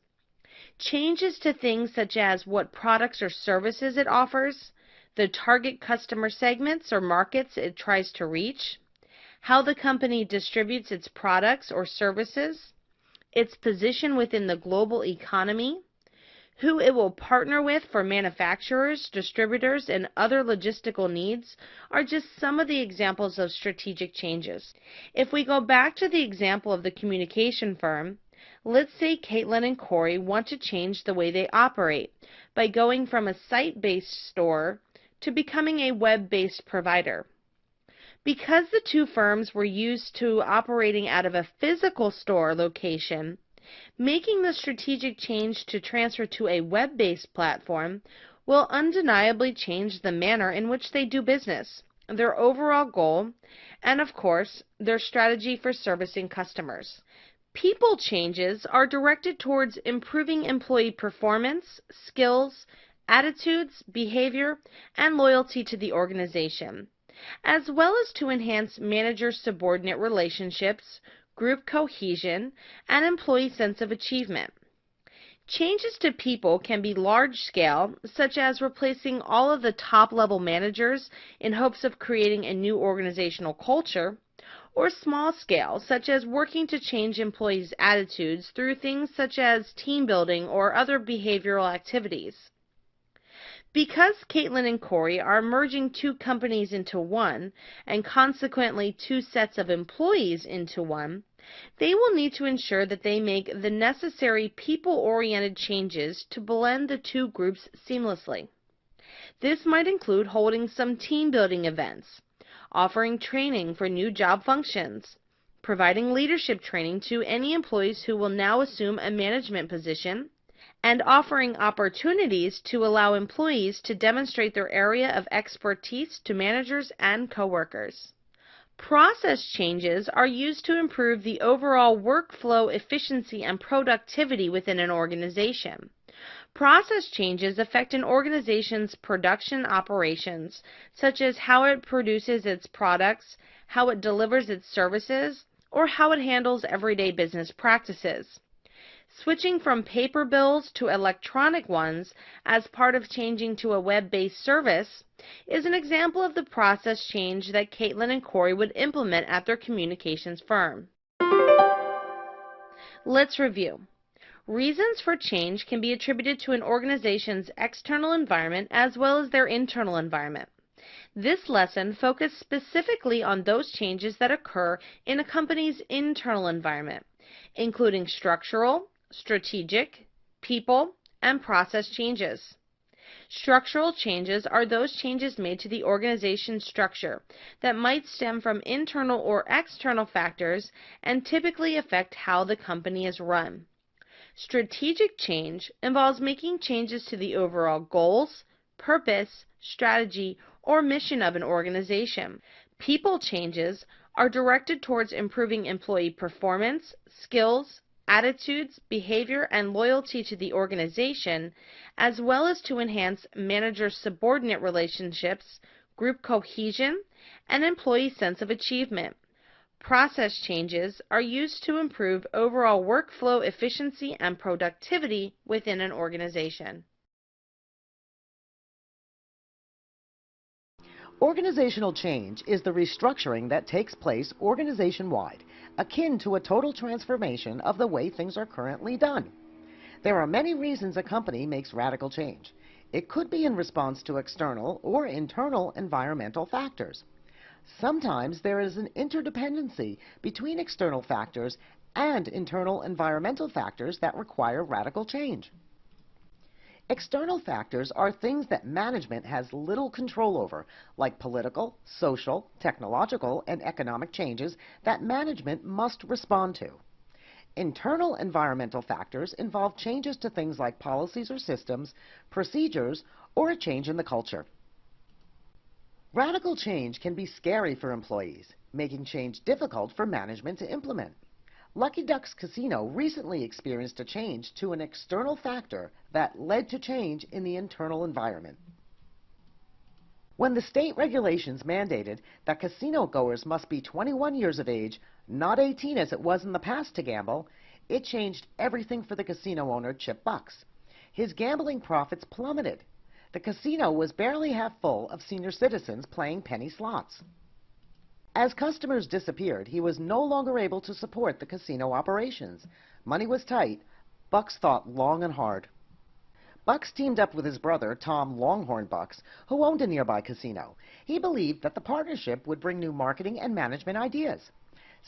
Changes to things such as what products or services it offers, the target customer segments or markets it tries to reach, how the company distributes its products or services, its position within the global economy, who it will partner with for manufacturers, distributors, and other logistical needs are just some of the examples of strategic changes. If we go back to the example of the communication firm, let's say Caitlin and Corey want to change the way they operate by going from a site-based store to becoming a web-based provider. Because the two firms were used to operating out of a physical store location, making the strategic change to transfer to a web-based platform will undeniably change the manner in which they do business, their overall goal, and of course, their strategy for servicing customers. People changes are directed towards improving employee performance, skills, attitudes, behavior, and loyalty to the organization, as well as to enhance manager-subordinate relationships, group cohesion, and employee sense of achievement. Changes to people can be large-scale, such as replacing all of the top-level managers in hopes of creating a new organizational culture, or small-scale, such as working to change employees' attitudes through things such as team building or other behavioral activities. Because Caitlin and Corey are merging two companies into one, and consequently two sets of employees into one, they will need to ensure that they make the necessary people-oriented changes to blend the two groups seamlessly. This might include holding some team-building events, offering training for new job functions, providing leadership training to any employees who will now assume a management position, and offering opportunities to allow employees to demonstrate their area of expertise to managers and coworkers. Process changes are used to improve the overall workflow efficiency and productivity within an organization. Process changes affect an organization's production operations, such as how it produces its products, how it delivers its services, or how it handles everyday business practices. Switching from paper bills to electronic ones as part of changing to a web-based service is an example of the process change that Caitlin and Corey would implement at their communications firm. Let's review. Reasons for change can be attributed to an organization's external environment as well as their internal environment. This lesson focused specifically on those changes that occur in a company's internal environment, including structural, strategic, people, and process changes. Structural changes are those changes made to the organization's structure that might stem from internal or external factors and typically affect how the company is run. Strategic change involves making changes to the overall goals, purpose, strategy, or mission of an organization. People changes are directed towards improving employee performance, skills, attitudes, behavior, and loyalty to the organization, as well as to enhance manager-subordinate relationships, group cohesion, and employee sense of achievement. Process changes are used to improve overall workflow efficiency and productivity within an organization. Organizational change is the restructuring that takes place organization-wide, akin to a total transformation of the way things are currently done. There are many reasons a company makes radical change. It could be in response to external or internal environmental factors. Sometimes there is an interdependency between external factors and internal environmental factors that require radical change. External factors are things that management has little control over, like political, social, technological, and economic changes that management must respond to. Internal environmental factors involve changes to things like policies or systems, procedures, or a change in the culture. Radical change can be scary for employees, making change difficult for management to implement. Lucky Duck's Casino recently experienced a change to an external factor that led to change in the internal environment. When the state regulations mandated that casino goers must be 21 years of age, not 18 as it was in the past to gamble, it changed everything for the casino owner, Chip Bucks. His gambling profits plummeted. The casino was barely half full of senior citizens playing penny slots. As customers disappeared, he was no longer able to support the casino operations. Money was tight. Bucks thought long and hard. Bucks teamed up with his brother, Tom Longhorn Bucks, who owned a nearby casino. He believed that the partnership would bring new marketing and management ideas.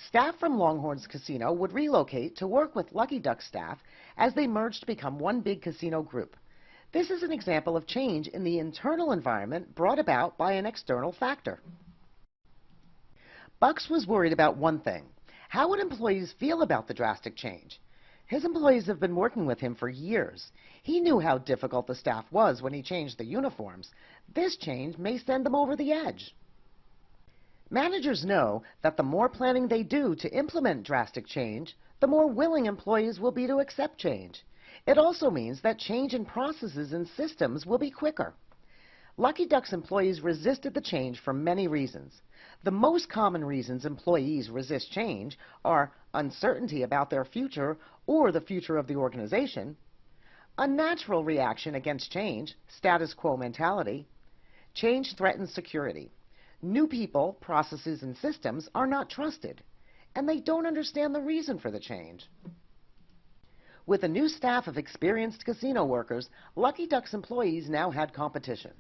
Staff from Longhorn's casino would relocate to work with Lucky Duck staff as they merged to become one big casino group. This is an example of change in the internal environment brought about by an external factor. Bucks was worried about one thing. How would employees feel about the drastic change? His employees have been working with him for years. He knew how difficult the staff was when he changed the uniforms. This change may send them over the edge. Managers know that the more planning they do to implement drastic change, the more willing employees will be to accept change. It also means that change in processes and systems will be quicker. Lucky Duck's employees resisted the change for many reasons. The most common reasons employees resist change are uncertainty about their future or the future of the organization, a natural reaction against change, status quo mentality. Change threatens security. New people, processes, and systems are not trusted, and they don't understand the reason for the change. With a new staff of experienced casino workers, Lucky Duck's employees now had competition.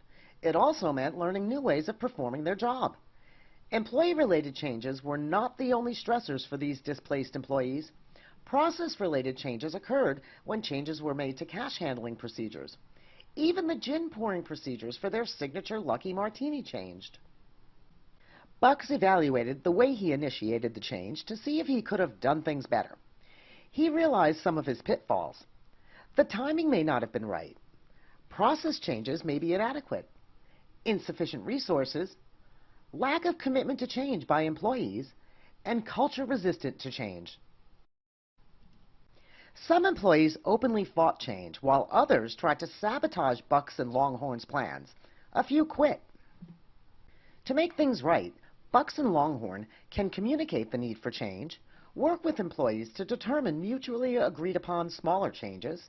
It also meant learning new ways of performing their job. Employee-related changes were not the only stressors for these displaced employees. Process-related changes occurred when changes were made to cash handling procedures. Even the gin pouring procedures for their signature Lucky Martini changed. Bucks evaluated the way he initiated the change to see if he could have done things better. He realized some of his pitfalls. The timing may not have been right. Process changes may be inadequate. Insufficient resources, lack of commitment to change by employees, and culture resistant to change. Some employees openly fought change, while others tried to sabotage Bucks and Longhorn's plans. A few quit. To make things right, Bucks and Longhorn can communicate the need for change, work with employees to determine mutually agreed upon smaller changes,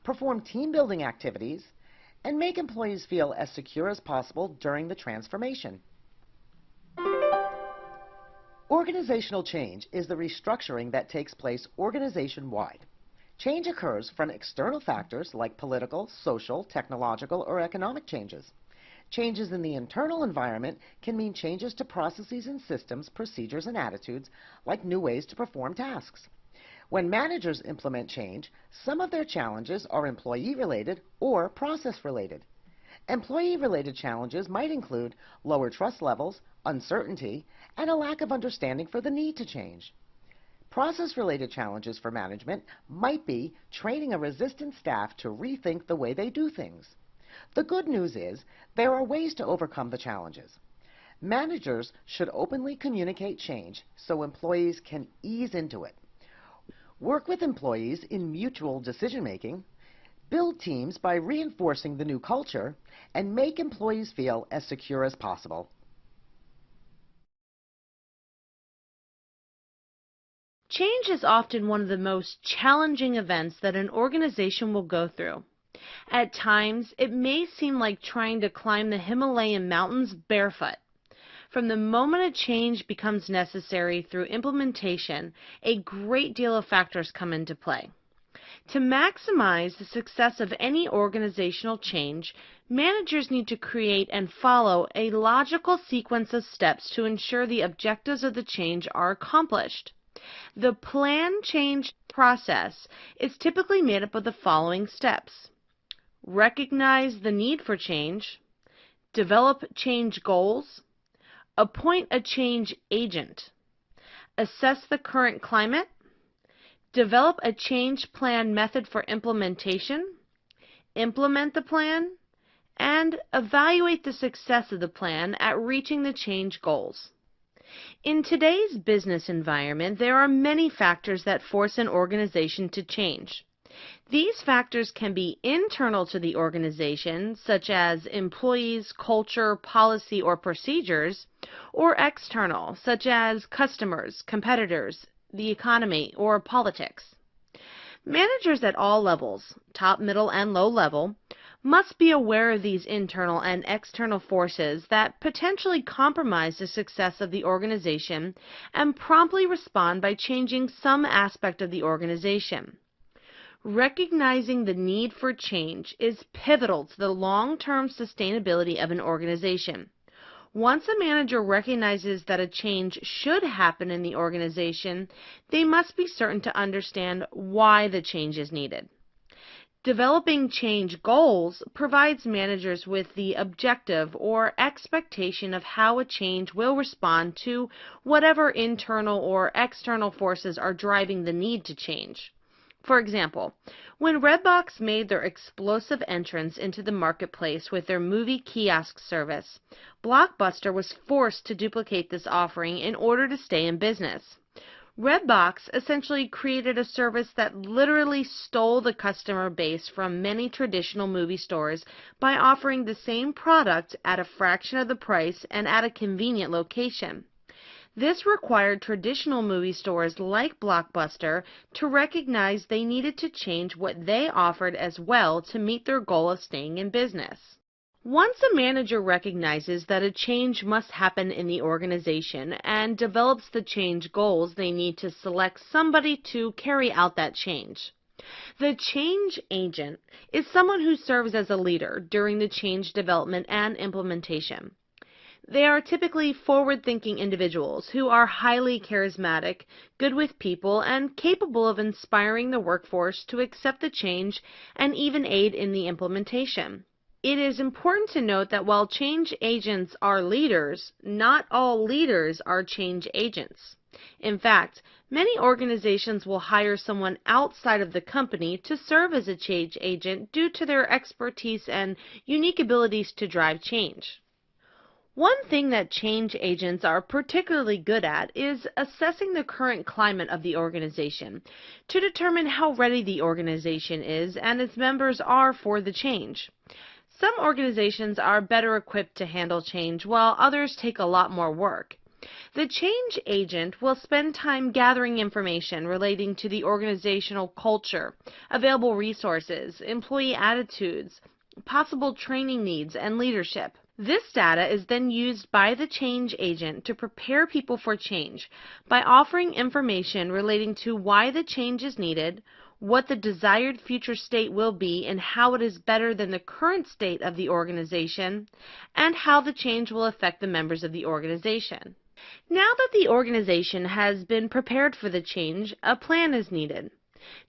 perform team-building activities, and make employees feel as secure as possible during the transformation. Organizational change is the restructuring that takes place organization-wide. Change occurs from external factors like political, social, technological, or economic changes. Changes in the internal environment can mean changes to processes and systems, procedures, and attitudes, like new ways to perform tasks. When managers implement change, some of their challenges are employee-related or process-related. Employee-related challenges might include lower trust levels, uncertainty, and a lack of understanding for the need to change. Process-related challenges for management might be training a resistant staff to rethink the way they do things. The good news is there are ways to overcome the challenges. Managers should openly communicate change so employees can ease into it. Work with employees in mutual decision-making, build teams by reinforcing the new culture, and make employees feel as secure as possible. Change is often one of the most challenging events that an organization will go through. At times, it may seem like trying to climb the Himalayan mountains barefoot. From the moment a change becomes necessary through implementation, a great deal of factors come into play. To maximize the success of any organizational change, managers need to create and follow a logical sequence of steps to ensure the objectives of the change are accomplished. The planned change process is typically made up of the following steps: recognize the need for change, develop change goals, appoint a change agent, assess the current climate, develop a change plan method for implementation, implement the plan, and evaluate the success of the plan at reaching the change goals. In today's business environment, there are many factors that force an organization to change. These factors can be internal to the organization, such as employees, culture, policy, or procedures, or external, such as customers, competitors, the economy, or politics. Managers at all levels, top, middle, and low level, must be aware of these internal and external forces that potentially compromise the success of the organization and promptly respond by changing some aspect of the organization. Recognizing the need for change is pivotal to the long-term sustainability of an organization. Once a manager recognizes that a change should happen in the organization, they must be certain to understand why the change is needed. Developing change goals provides managers with the objective or expectation of how a change will respond to whatever internal or external forces are driving the need to change. For example, when Redbox made their explosive entrance into the marketplace with their movie kiosk service, Blockbuster was forced to duplicate this offering in order to stay in business. Redbox essentially created a service that literally stole the customer base from many traditional movie stores by offering the same product at a fraction of the price and at a convenient location. This required traditional movie stores like Blockbuster to recognize they needed to change what they offered as well to meet their goal of staying in business. Once a manager recognizes that a change must happen in the organization and develops the change goals, they need to select somebody to carry out that change. The change agent is someone who serves as a leader during the change development and implementation. They are typically forward-thinking individuals who are highly charismatic, good with people, and capable of inspiring the workforce to accept the change and even aid in the implementation. It is important to note that while change agents are leaders, not all leaders are change agents. In fact, many organizations will hire someone outside of the company to serve as a change agent due to their expertise and unique abilities to drive change. One thing that change agents are particularly good at is assessing the current climate of the organization to determine how ready the organization is and its members are for the change. Some organizations are better equipped to handle change, while others take a lot more work. The change agent will spend time gathering information relating to the organizational culture, available resources, employee attitudes, possible training needs, and leadership. This data is then used by the change agent to prepare people for change by offering information relating to why the change is needed, what the desired future state will be and how it is better than the current state of the organization, and how the change will affect the members of the organization. Now that the organization has been prepared for the change, a plan is needed.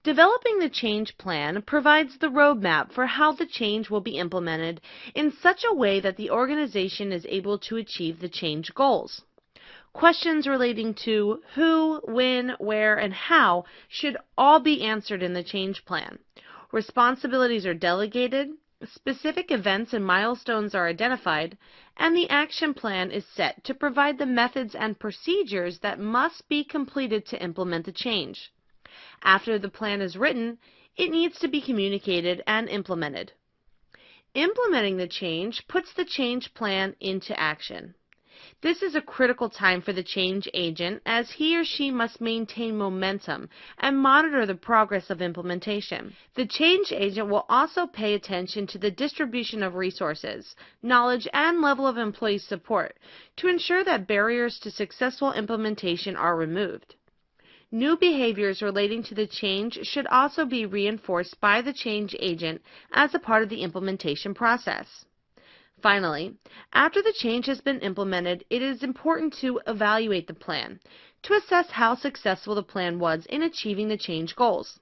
Developing the change plan provides the roadmap for how the change will be implemented in such a way that the organization is able to achieve the change goals. Questions relating to who, when, where, and how should all be answered in the change plan. Responsibilities are delegated, specific events and milestones are identified, and the action plan is set to provide the methods and procedures that must be completed to implement the change. After the plan is written, it needs to be communicated and implemented. Implementing the change puts the change plan into action. This is a critical time for the change agent as he or she must maintain momentum and monitor the progress of implementation. The change agent will also pay attention to the distribution of resources, knowledge, and level of employee support to ensure that barriers to successful implementation are removed. New behaviors relating to the change should also be reinforced by the change agent as a part of the implementation process. Finally, after the change has been implemented, it is important to evaluate the plan to assess how successful the plan was in achieving the change goals.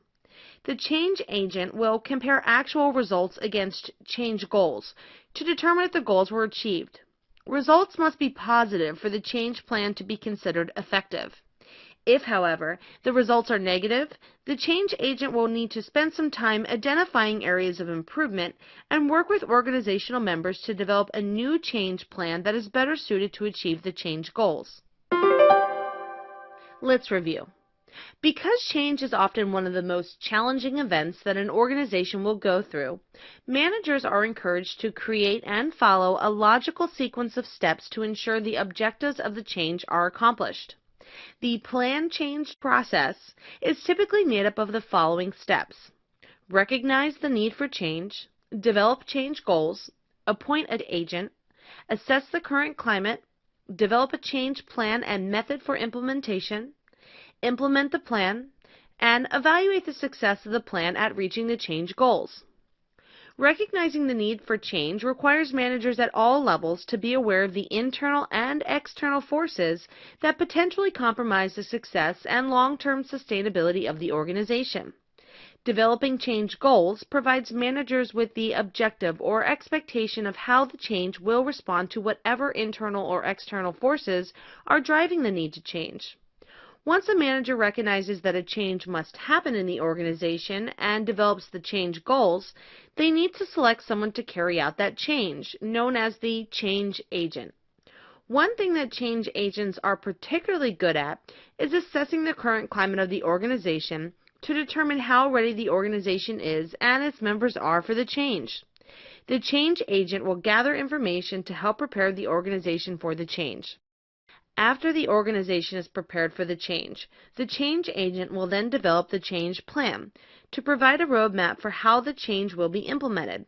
The change agent will compare actual results against change goals to determine if the goals were achieved. Results must be positive for the change plan to be considered effective. If, however, the results are negative, the change agent will need to spend some time identifying areas of improvement and work with organizational members to develop a new change plan that is better suited to achieve the change goals. Let's review. Because change is often one of the most challenging events that an organization will go through, managers are encouraged to create and follow a logical sequence of steps to ensure the objectives of the change are accomplished. The plan change process is typically made up of the following steps: recognize the need for change, develop change goals, appoint an agent, assess the current climate, develop a change plan and method for implementation, implement the plan, and evaluate the success of the plan at reaching the change goals. Recognizing the need for change requires managers at all levels to be aware of the internal and external forces that potentially compromise the success and long-term sustainability of the organization. Developing change goals provides managers with the objective or expectation of how the change will respond to whatever internal or external forces are driving the need to change. Once a manager recognizes that a change must happen in the organization and develops the change goals, they need to select someone to carry out that change, known as the change agent. One thing that change agents are particularly good at is assessing the current climate of the organization to determine how ready the organization is and its members are for the change. The change agent will gather information to help prepare the organization for the change. After the organization is prepared for the change agent will then develop the change plan to provide a roadmap for how the change will be implemented.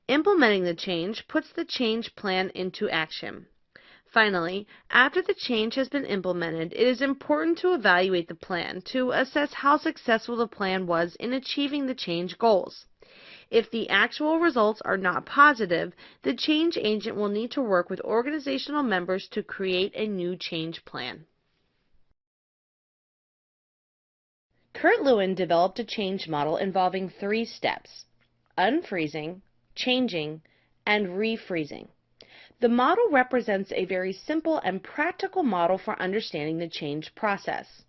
Implementing the change puts the change plan into action. Finally, after the change has been implemented, it is important to evaluate the plan to assess how successful the plan was in achieving the change goals. If the actual results are not positive, the change agent will need to work with organizational members to create a new change plan. Kurt Lewin developed a change model involving 3 steps: unfreezing, changing, and refreezing. The model represents a very simple and practical model for understanding the change process.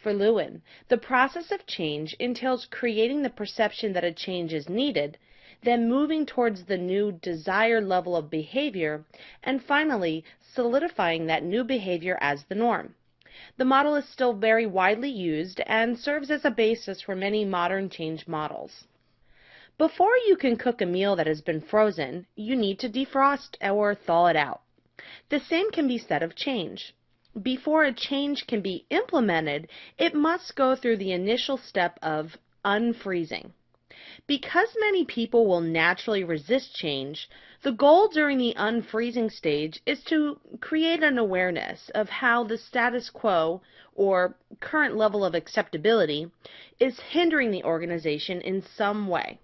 For Lewin, the process of change entails creating the perception that a change is needed, then moving towards the new desired level of behavior, and finally solidifying that new behavior as the norm. The model is still very widely used and serves as a basis for many modern change models. Before you can cook a meal that has been frozen, you need to defrost or thaw it out. The same can be said of change. Before a change can be implemented, it must go through the initial step of unfreezing. Because many people will naturally resist change, the goal during the unfreezing stage is to create an awareness of how the status quo, or current level of acceptability, is hindering the organization in some way.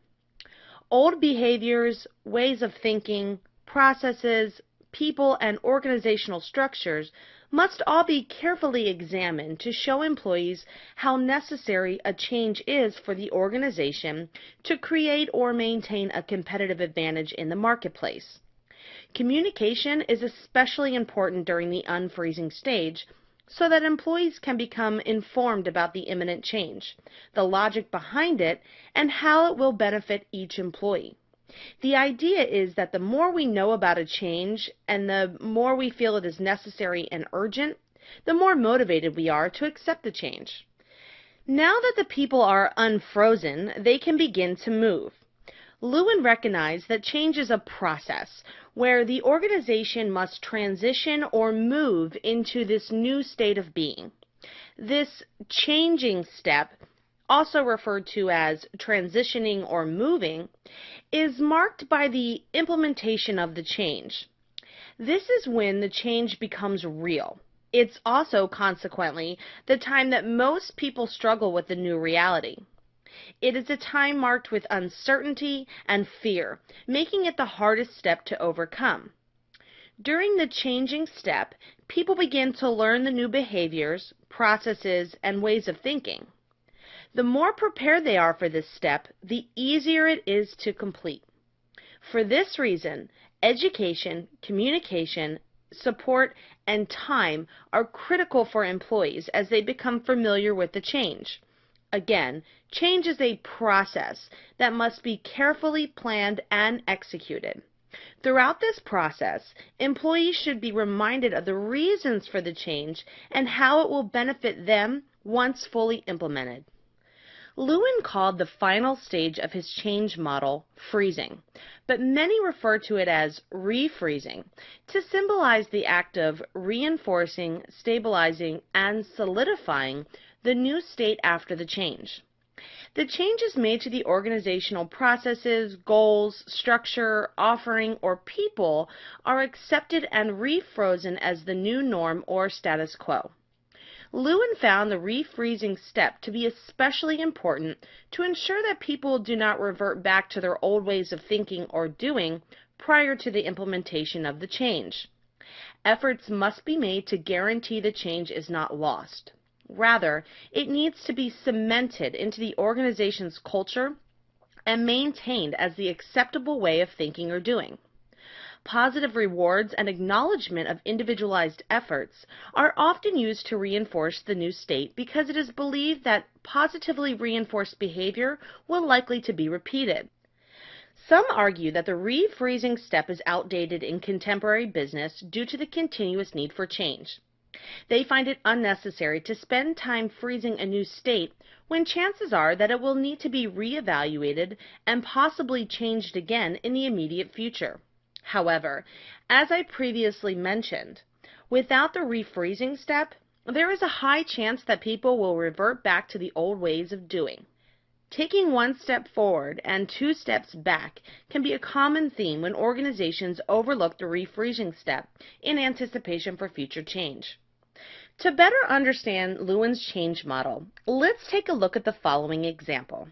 Old behaviors, ways of thinking, processes, people, and organizational structures must all be carefully examined to show employees how necessary a change is for the organization to create or maintain a competitive advantage in the marketplace. Communication is especially important during the unfreezing stage so that employees can become informed about the imminent change, the logic behind it, and how it will benefit each employee. The idea is that the more we know about a change and the more we feel it is necessary and urgent, the more motivated we are to accept the change. Now that the people are unfrozen, they can begin to move. Lewin recognized that change is a process where the organization must transition or move into this new state of being. This changing step, also referred to as transitioning or moving, is marked by the implementation of the change. This is when the change becomes real. It's also, consequently, the time that most people struggle with the new reality. It is a time marked with uncertainty and fear, making it the hardest step to overcome. During the changing step, people begin to learn the new behaviors, processes, and ways of thinking. The more prepared they are for this step, the easier it is to complete. For this reason, education, communication, support, and time are critical for employees as they become familiar with the change. Again, change is a process that must be carefully planned and executed. Throughout this process, employees should be reminded of the reasons for the change and how it will benefit them once fully implemented. Lewin called the final stage of his change model freezing, but many refer to it as refreezing to symbolize the act of reinforcing, stabilizing, and solidifying the new state after the change. The changes made to the organizational processes, goals, structure, offering, or people are accepted and refrozen as the new norm or status quo. Lewin found the refreezing step to be especially important to ensure that people do not revert back to their old ways of thinking or doing prior to the implementation of the change. Efforts must be made to guarantee the change is not lost. Rather, it needs to be cemented into the organization's culture and maintained as the acceptable way of thinking or doing. Positive rewards and acknowledgement of individualized efforts are often used to reinforce the new state because it is believed that positively reinforced behavior will likely to be repeated. Some argue that the refreezing step is outdated in contemporary business due to the continuous need for change. They find it unnecessary to spend time freezing a new state when chances are that it will need to be reevaluated and possibly changed again in the immediate future. However, as I previously mentioned, without the refreezing step, there is a high chance that people will revert back to the old ways of doing. Taking one step forward and two steps back can be a common theme when organizations overlook the refreezing step in anticipation for future change. To better understand Lewin's change model, let's take a look at the following example.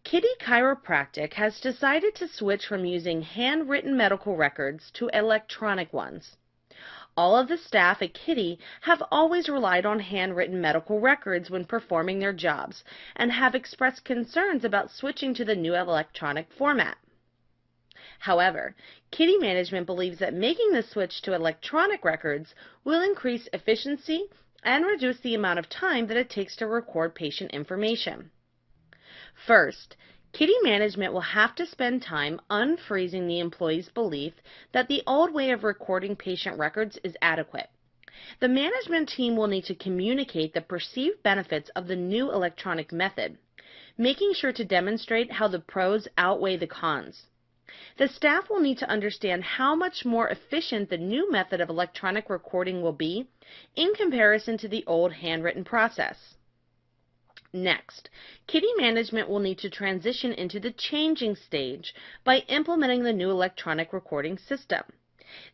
Kitty Chiropractic has decided to switch from using handwritten medical records to electronic ones. All of the staff at Kitty have always relied on handwritten medical records when performing their jobs and have expressed concerns about switching to the new electronic format. However, Kitty management believes that making the switch to electronic records will increase efficiency and reduce the amount of time that it takes to record patient information. First, Kitty management will have to spend time unfreezing the employee's belief that the old way of recording patient records is adequate. The management team will need to communicate the perceived benefits of the new electronic method, making sure to demonstrate how the pros outweigh the cons. The staff will need to understand how much more efficient the new method of electronic recording will be in comparison to the old handwritten process. Next, Kitty management will need to transition into the changing stage by implementing the new electronic recording system.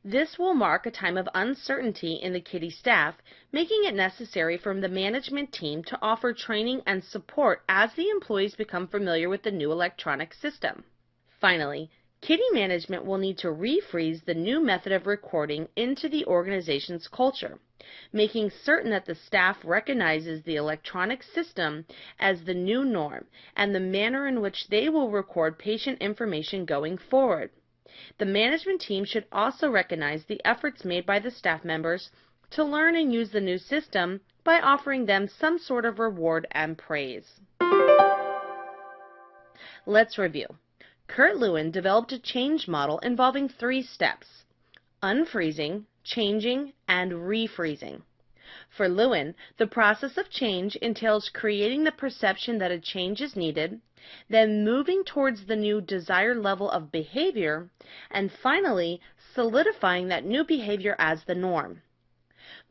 This will mark a time of uncertainty in the Kitty staff, making it necessary for the management team to offer training and support as the employees become familiar with the new electronic system. Finally, Kitty management will need to refreeze the new method of recording into the organization's culture, making certain that the staff recognizes the electronic system as the new norm and the manner in which they will record patient information going forward. The management team should also recognize the efforts made by the staff members to learn and use the new system by offering them some sort of reward and praise. Let's review. Kurt Lewin developed a change model involving 3 steps: unfreezing, changing, and refreezing. For Lewin, the process of change entails creating the perception that a change is needed, then moving towards the new desired level of behavior, and finally solidifying that new behavior as the norm.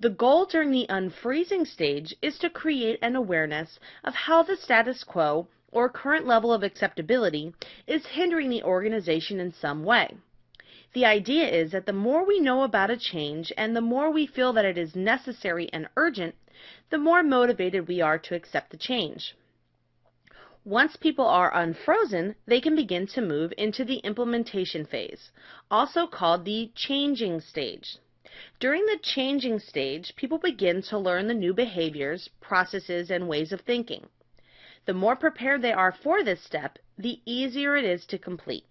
The goal during the unfreezing stage is to create an awareness of how the status quo or current level of acceptability is hindering the organization in some way. The idea is that the more we know about a change and the more we feel that it is necessary and urgent, the more motivated we are to accept the change. Once people are unfrozen, they can begin to move into the implementation phase, also called the changing stage. During the changing stage, people begin to learn the new behaviors, processes, and ways of thinking. The more prepared they are for this step, the easier it is to complete.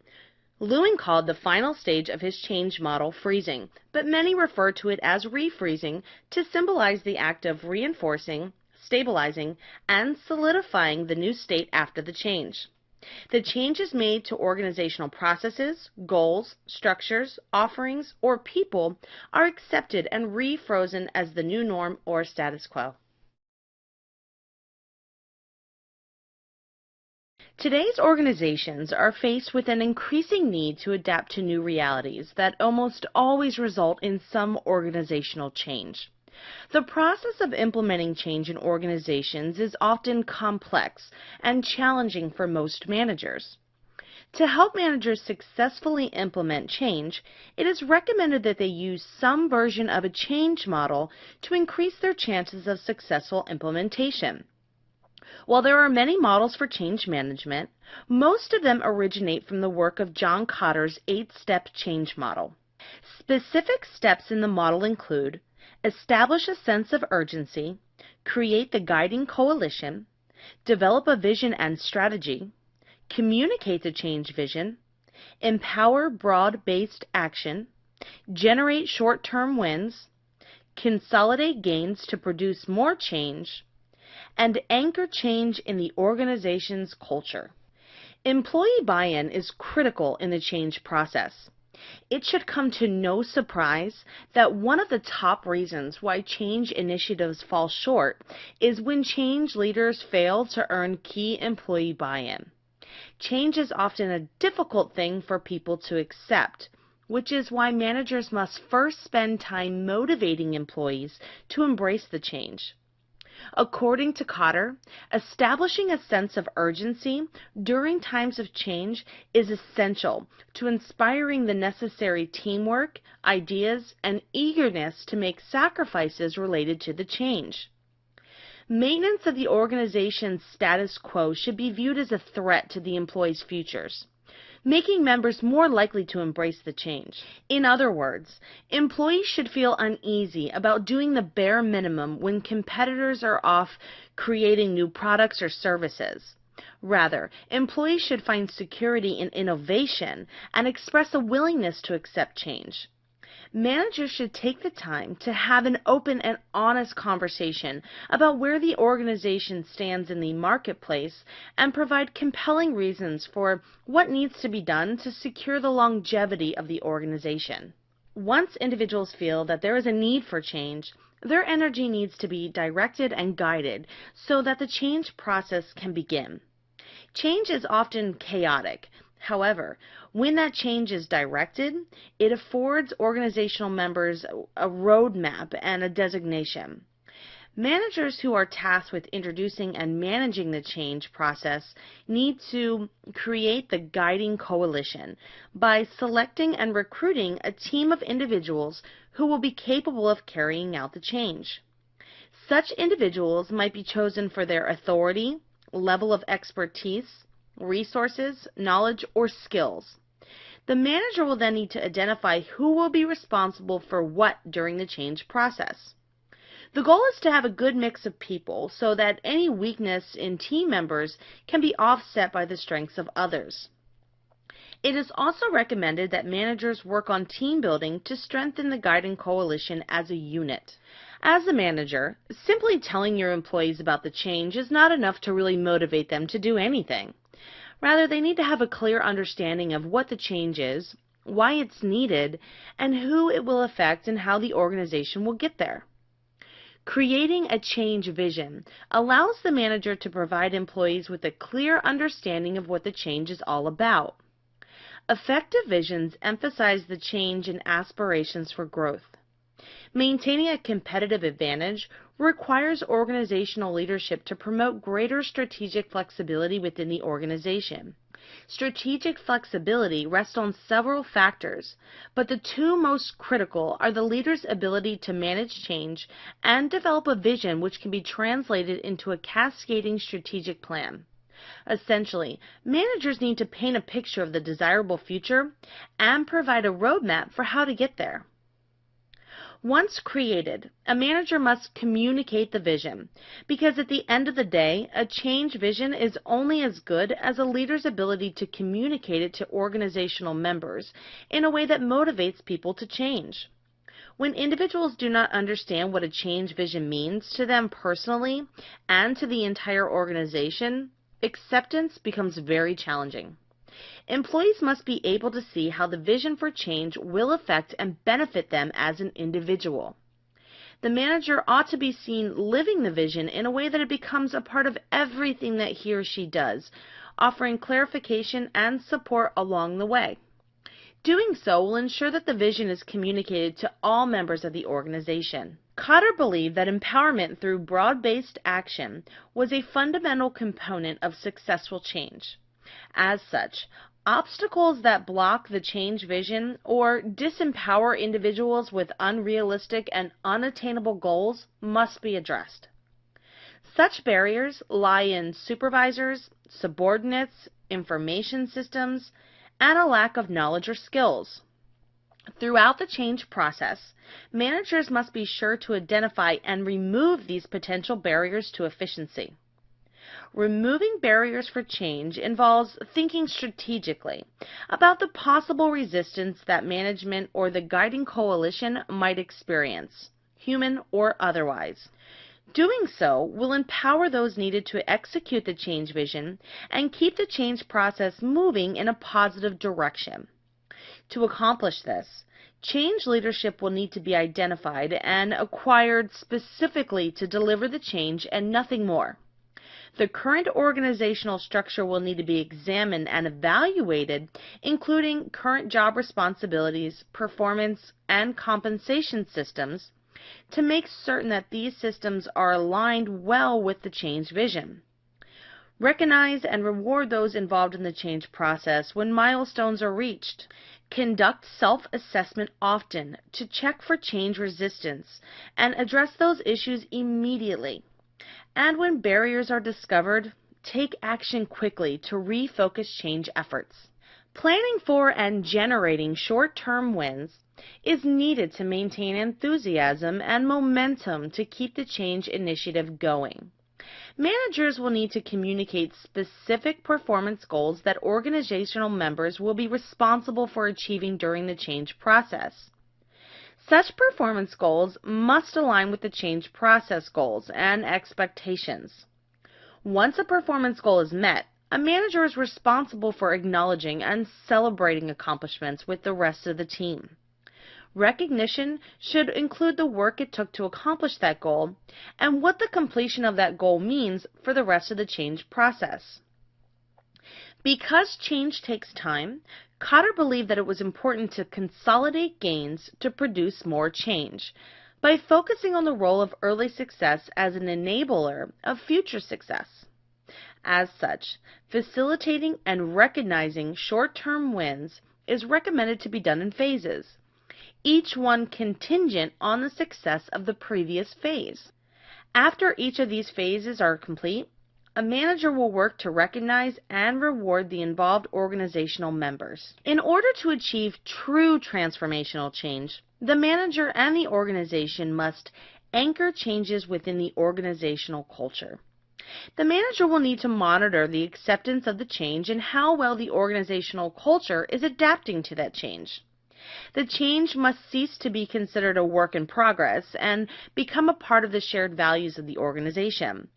Lewin called the final stage of his change model freezing, but many refer to it as refreezing to symbolize the act of reinforcing, stabilizing, and solidifying the new state after the change. The changes made to organizational processes, goals, structures, offerings, or people are accepted and refrozen as the new norm or status quo. Today's organizations are faced with an increasing need to adapt to new realities that almost always result in some organizational change. The process of implementing change in organizations is often complex and challenging for most managers. To help managers successfully implement change, it is recommended that they use some version of a change model to increase their chances of successful implementation. While there are many models for change management, most of them originate from the work of John Kotter's 8-step change model. Specific steps in the model include: establish a sense of urgency, create the guiding coalition, develop a vision and strategy, communicate the change vision, empower broad-based action, generate short-term wins, consolidate gains to produce more change, and anchor change in the organization's culture. Employee buy-in is critical in the change process. It should come to no surprise that one of the top reasons why change initiatives fall short is when change leaders fail to earn key employee buy-in. Change is often a difficult thing for people to accept, which is why managers must first spend time motivating employees to embrace the change. According to Cotter, establishing a sense of urgency during times of change is essential to inspiring the necessary teamwork, ideas, and eagerness to make sacrifices related to the change. Maintenance of the organization's status quo should be viewed as a threat to the employees' futures, making members more likely to embrace the change. In other words, employees should feel uneasy about doing the bare minimum when competitors are off creating new products or services. Rather, employees should find security in innovation and express a willingness to accept change. Managers should take the time to have an open and honest conversation about where the organization stands in the marketplace and provide compelling reasons for what needs to be done to secure the longevity of the organization. Once individuals feel that there is a need for change, their energy needs to be directed and guided so that the change process can begin. Change is often chaotic. However, when that change is directed, it affords organizational members a roadmap and a designation. Managers who are tasked with introducing and managing the change process need to create the guiding coalition by selecting and recruiting a team of individuals who will be capable of carrying out the change. Such individuals might be chosen for their authority, level of expertise, resources, knowledge, or skills. The manager will then need to identify who will be responsible for what during the change process. The goal is to have a good mix of people so that any weakness in team members can be offset by the strengths of others. It is also recommended that managers work on team building to strengthen the guiding coalition as a unit. As a manager, simply telling your employees about the change is not enough to really motivate them to do anything. Rather, they need to have a clear understanding of what the change is, why it's needed, and who it will affect and how the organization will get there. Creating a change vision allows the manager to provide employees with a clear understanding of what the change is all about. Effective visions emphasize the change and aspirations for growth. Maintaining a competitive advantage requires organizational leadership to promote greater strategic flexibility within the organization. Strategic flexibility rests on several factors, but the two most critical are the leader's ability to manage change and develop a vision which can be translated into a cascading strategic plan. Essentially, managers need to paint a picture of the desirable future and provide a roadmap for how to get there. Once created, a manager must communicate the vision, because at the end of the day, a change vision is only as good as a leader's ability to communicate it to organizational members in a way that motivates people to change. When individuals do not understand what a change vision means to them personally and to the entire organization, acceptance becomes very challenging. Employees must be able to see how the vision for change will affect and benefit them as an individual. The manager ought to be seen living the vision in a way that it becomes a part of everything that he or she does, offering clarification and support along the way. Doing so will ensure that the vision is communicated to all members of the organization. Cotter believed that empowerment through broad-based action was a fundamental component of successful change. As such, obstacles that block the change vision or disempower individuals with unrealistic and unattainable goals must be addressed. Such barriers lie in supervisors, subordinates, information systems, and a lack of knowledge or skills. Throughout the change process, managers must be sure to identify and remove these potential barriers to efficiency. Removing barriers for change involves thinking strategically about the possible resistance that management or the guiding coalition might experience, human or otherwise. Doing so will empower those needed to execute the change vision and keep the change process moving in a positive direction. To accomplish this, change leadership will need to be identified and acquired specifically to deliver the change and nothing more. The current organizational structure will need to be examined and evaluated, including current job responsibilities, performance, and compensation systems, to make certain that these systems are aligned well with the change vision. Recognize and reward those involved in the change process when milestones are reached. Conduct self-assessment often to check for change resistance and address those issues immediately. And when barriers are discovered, take action quickly to refocus change efforts. Planning for and generating short-term wins is needed to maintain enthusiasm and momentum to keep the change initiative going. Managers will need to communicate specific performance goals that organizational members will be responsible for achieving during the change process. Such performance goals must align with the change process goals and expectations. Once a performance goal is met, a manager is responsible for acknowledging and celebrating accomplishments with the rest of the team. Recognition should include the work it took to accomplish that goal and what the completion of that goal means for the rest of the change process. Because change takes time, Cotter believed that it was important to consolidate gains to produce more change by focusing on the role of early success as an enabler of future success. As such, facilitating and recognizing short-term wins is recommended to be done in phases, each one contingent on the success of the previous phase. After each of these phases are complete, a manager will work to recognize and reward the involved organizational members. In order to achieve true transformational change, the manager and the organization must anchor changes within the organizational culture. The manager will need to monitor the acceptance of the change and how well the organizational culture is adapting to that change. The change must cease to be considered a work in progress and become a part of the shared values of the organization.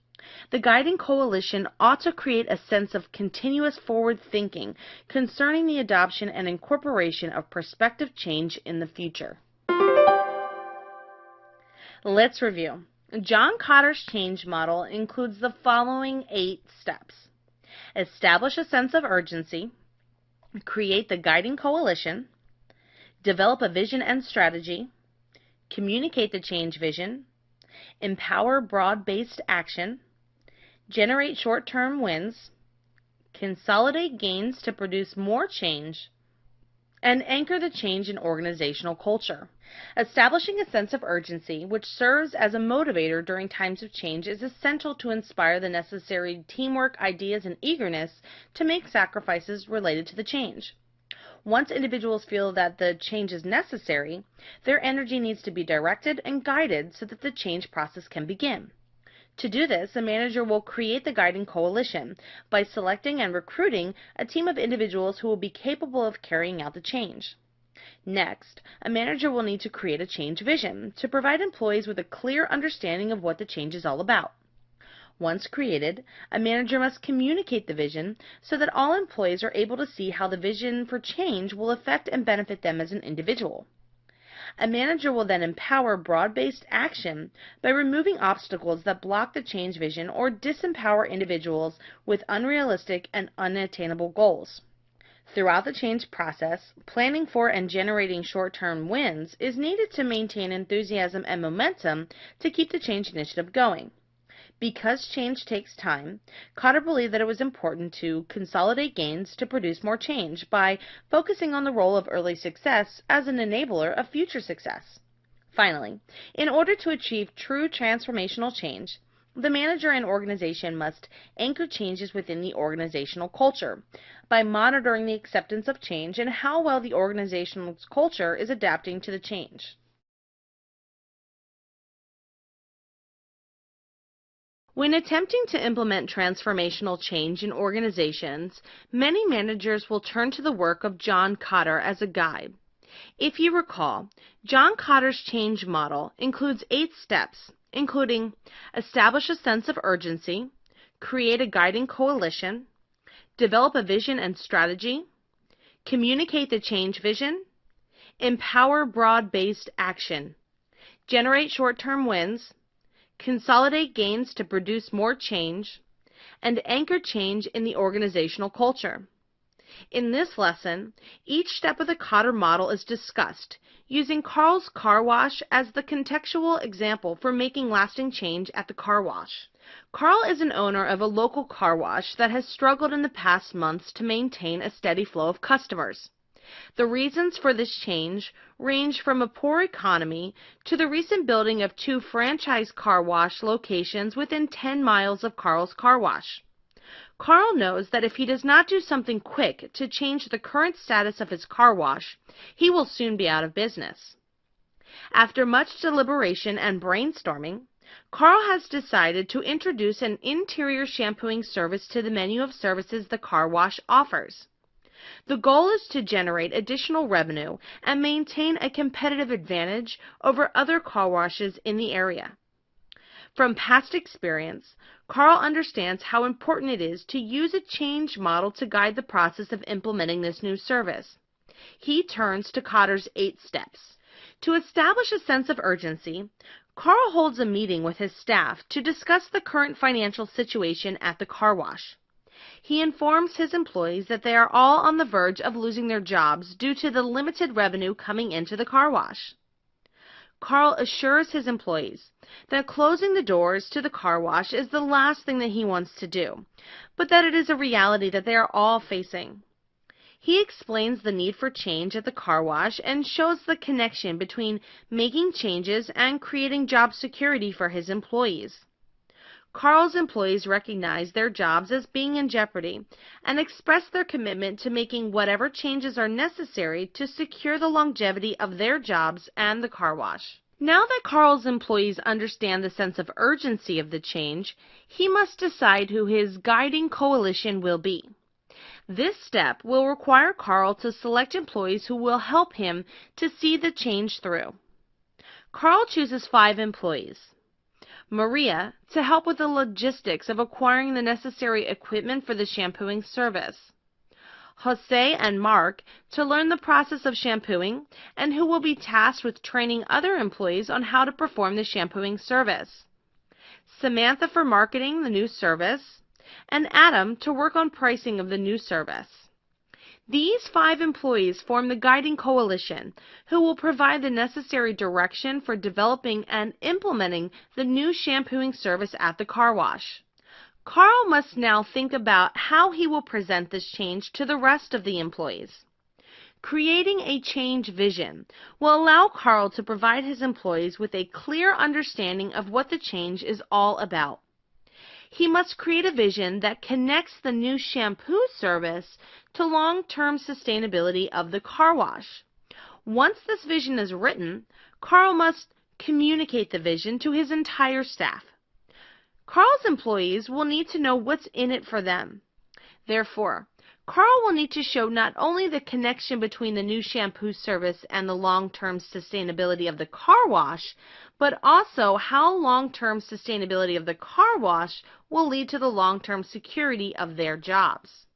The guiding coalition ought to create a sense of continuous forward thinking concerning the adoption and incorporation of prospective change in the future. Let's review. John Cotter's change model includes the following 8 steps. Establish a sense of urgency, create the guiding coalition, develop a vision and strategy, communicate the change vision, empower broad-based action, generate short-term wins, consolidate gains to produce more change, and anchor the change in organizational culture. Establishing a sense of urgency, which serves as a motivator during times of change, is essential to inspire the necessary teamwork, ideas, and eagerness to make sacrifices related to the change. Once individuals feel that the change is necessary, their energy needs to be directed and guided so that the change process can begin. To do this, a manager will create the guiding coalition by selecting and recruiting a team of individuals who will be capable of carrying out the change. Next, a manager will need to create a change vision to provide employees with a clear understanding of what the change is all about. Once created, a manager must communicate the vision so that all employees are able to see how the vision for change will affect and benefit them as an individual. A manager will then empower broad-based action by removing obstacles that block the change vision or disempower individuals with unrealistic and unattainable goals. Throughout the change process, planning for and generating short-term wins is needed to maintain enthusiasm and momentum to keep the change initiative going. Because change takes time, Cotter believed that it was important to consolidate gains to produce more change by focusing on the role of early success as an enabler of future success. Finally, in order to achieve true transformational change, the manager and organization must anchor changes within the organizational culture by monitoring the acceptance of change and how well the organizational culture is adapting to the change. When attempting to implement transformational change in organizations, many managers will turn to the work of John Kotter as a guide. If you recall, John Kotter's change model includes 8 steps, including establish a sense of urgency, create a guiding coalition, develop a vision and strategy, communicate the change vision, empower broad-based action, generate short-term wins, consolidate gains to produce more change, and anchor change in the organizational culture. In this lesson, each step of the Kotter model is discussed, using Carl's car wash as the contextual example for making lasting change at the car wash. Carl is an owner of a local car wash that has struggled in the past months to maintain a steady flow of customers. The reasons for this change range from a poor economy to the recent building of 2 franchise car wash locations within 10 miles of Carl's car wash. Carl knows that if he does not do something quick to change the current status of his car wash, he will soon be out of business. After much deliberation and brainstorming, Carl has decided to introduce an interior shampooing service to the menu of services the car wash offers. The goal is to generate additional revenue and maintain a competitive advantage over other car washes in the area. From past experience, Carl understands how important it is to use a change model to guide the process of implementing this new service. He turns to Kotter's 8 steps. To establish a sense of urgency, Carl holds a meeting with his staff to discuss the current financial situation at the car wash. He informs his employees that they are all on the verge of losing their jobs due to the limited revenue coming into the car wash. Carl assures his employees that closing the doors to the car wash is the last thing that he wants to do, but that it is a reality that they are all facing. He explains the need for change at the car wash and shows the connection between making changes and creating job security for his employees. Carl's employees recognize their jobs as being in jeopardy and express their commitment to making whatever changes are necessary to secure the longevity of their jobs and the car wash. Now that Carl's employees understand the sense of urgency of the change, he must decide who his guiding coalition will be. This step will require Carl to select employees who will help him to see the change through. Carl chooses 5 employees. Maria to help with the logistics of acquiring the necessary equipment for the shampooing service. Jose and Mark to learn the process of shampooing and who will be tasked with training other employees on how to perform the shampooing service. Samantha for marketing the new service, and Adam to work on pricing of the new service. These 5 employees form the guiding coalition, who will provide the necessary direction for developing and implementing the new shampooing service at the car wash. Carl must now think about how he will present this change to the rest of the employees. Creating a change vision will allow Carl to provide his employees with a clear understanding of what the change is all about. He must create a vision that connects the new shampoo service to long-term sustainability of the car wash. Once this vision is written, Carl must communicate the vision to his entire staff. Carl's employees will need to know what's in it for them. Therefore, Carl will need to show not only the connection between the new shampoo service and the long-term sustainability of the car wash, but also how long-term sustainability of the car wash will lead to the long-term security of their jobs.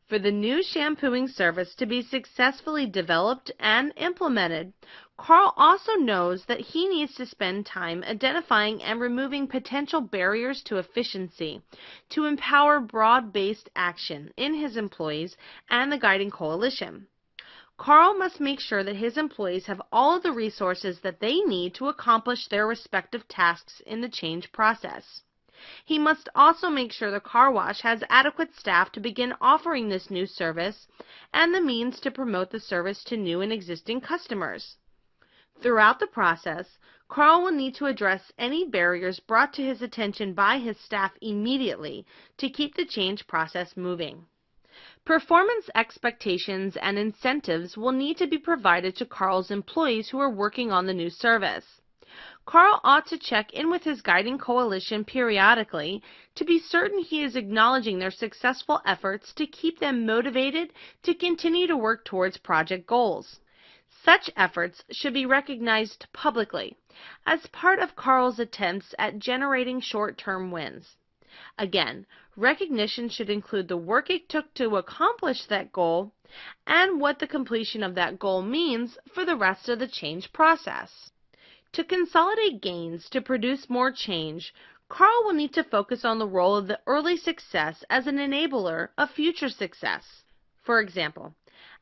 For the new shampooing service to be successfully developed and implemented, Carl also knows that he needs to spend time identifying and removing potential barriers to efficiency to empower broad-based action in his employees and the guiding coalition. Carl must make sure that his employees have all of the resources that they need to accomplish their respective tasks in the change process. He must also make sure the car wash has adequate staff to begin offering this new service and the means to promote the service to new and existing customers. Throughout the process, Carl will need to address any barriers brought to his attention by his staff immediately to keep the change process moving. Performance expectations and incentives will need to be provided to Carl's employees who are working on the new service. Carl ought to check in with his guiding coalition periodically to be certain he is acknowledging their successful efforts to keep them motivated to continue to work towards project goals. Such efforts should be recognized publicly as part of Carl's attempts at generating short-term wins. Again, recognition should include the work it took to accomplish that goal and what the completion of that goal means for the rest of the change process. To consolidate gains to produce more change, Carl will need to focus on the role of the early success as an enabler of future success. For example,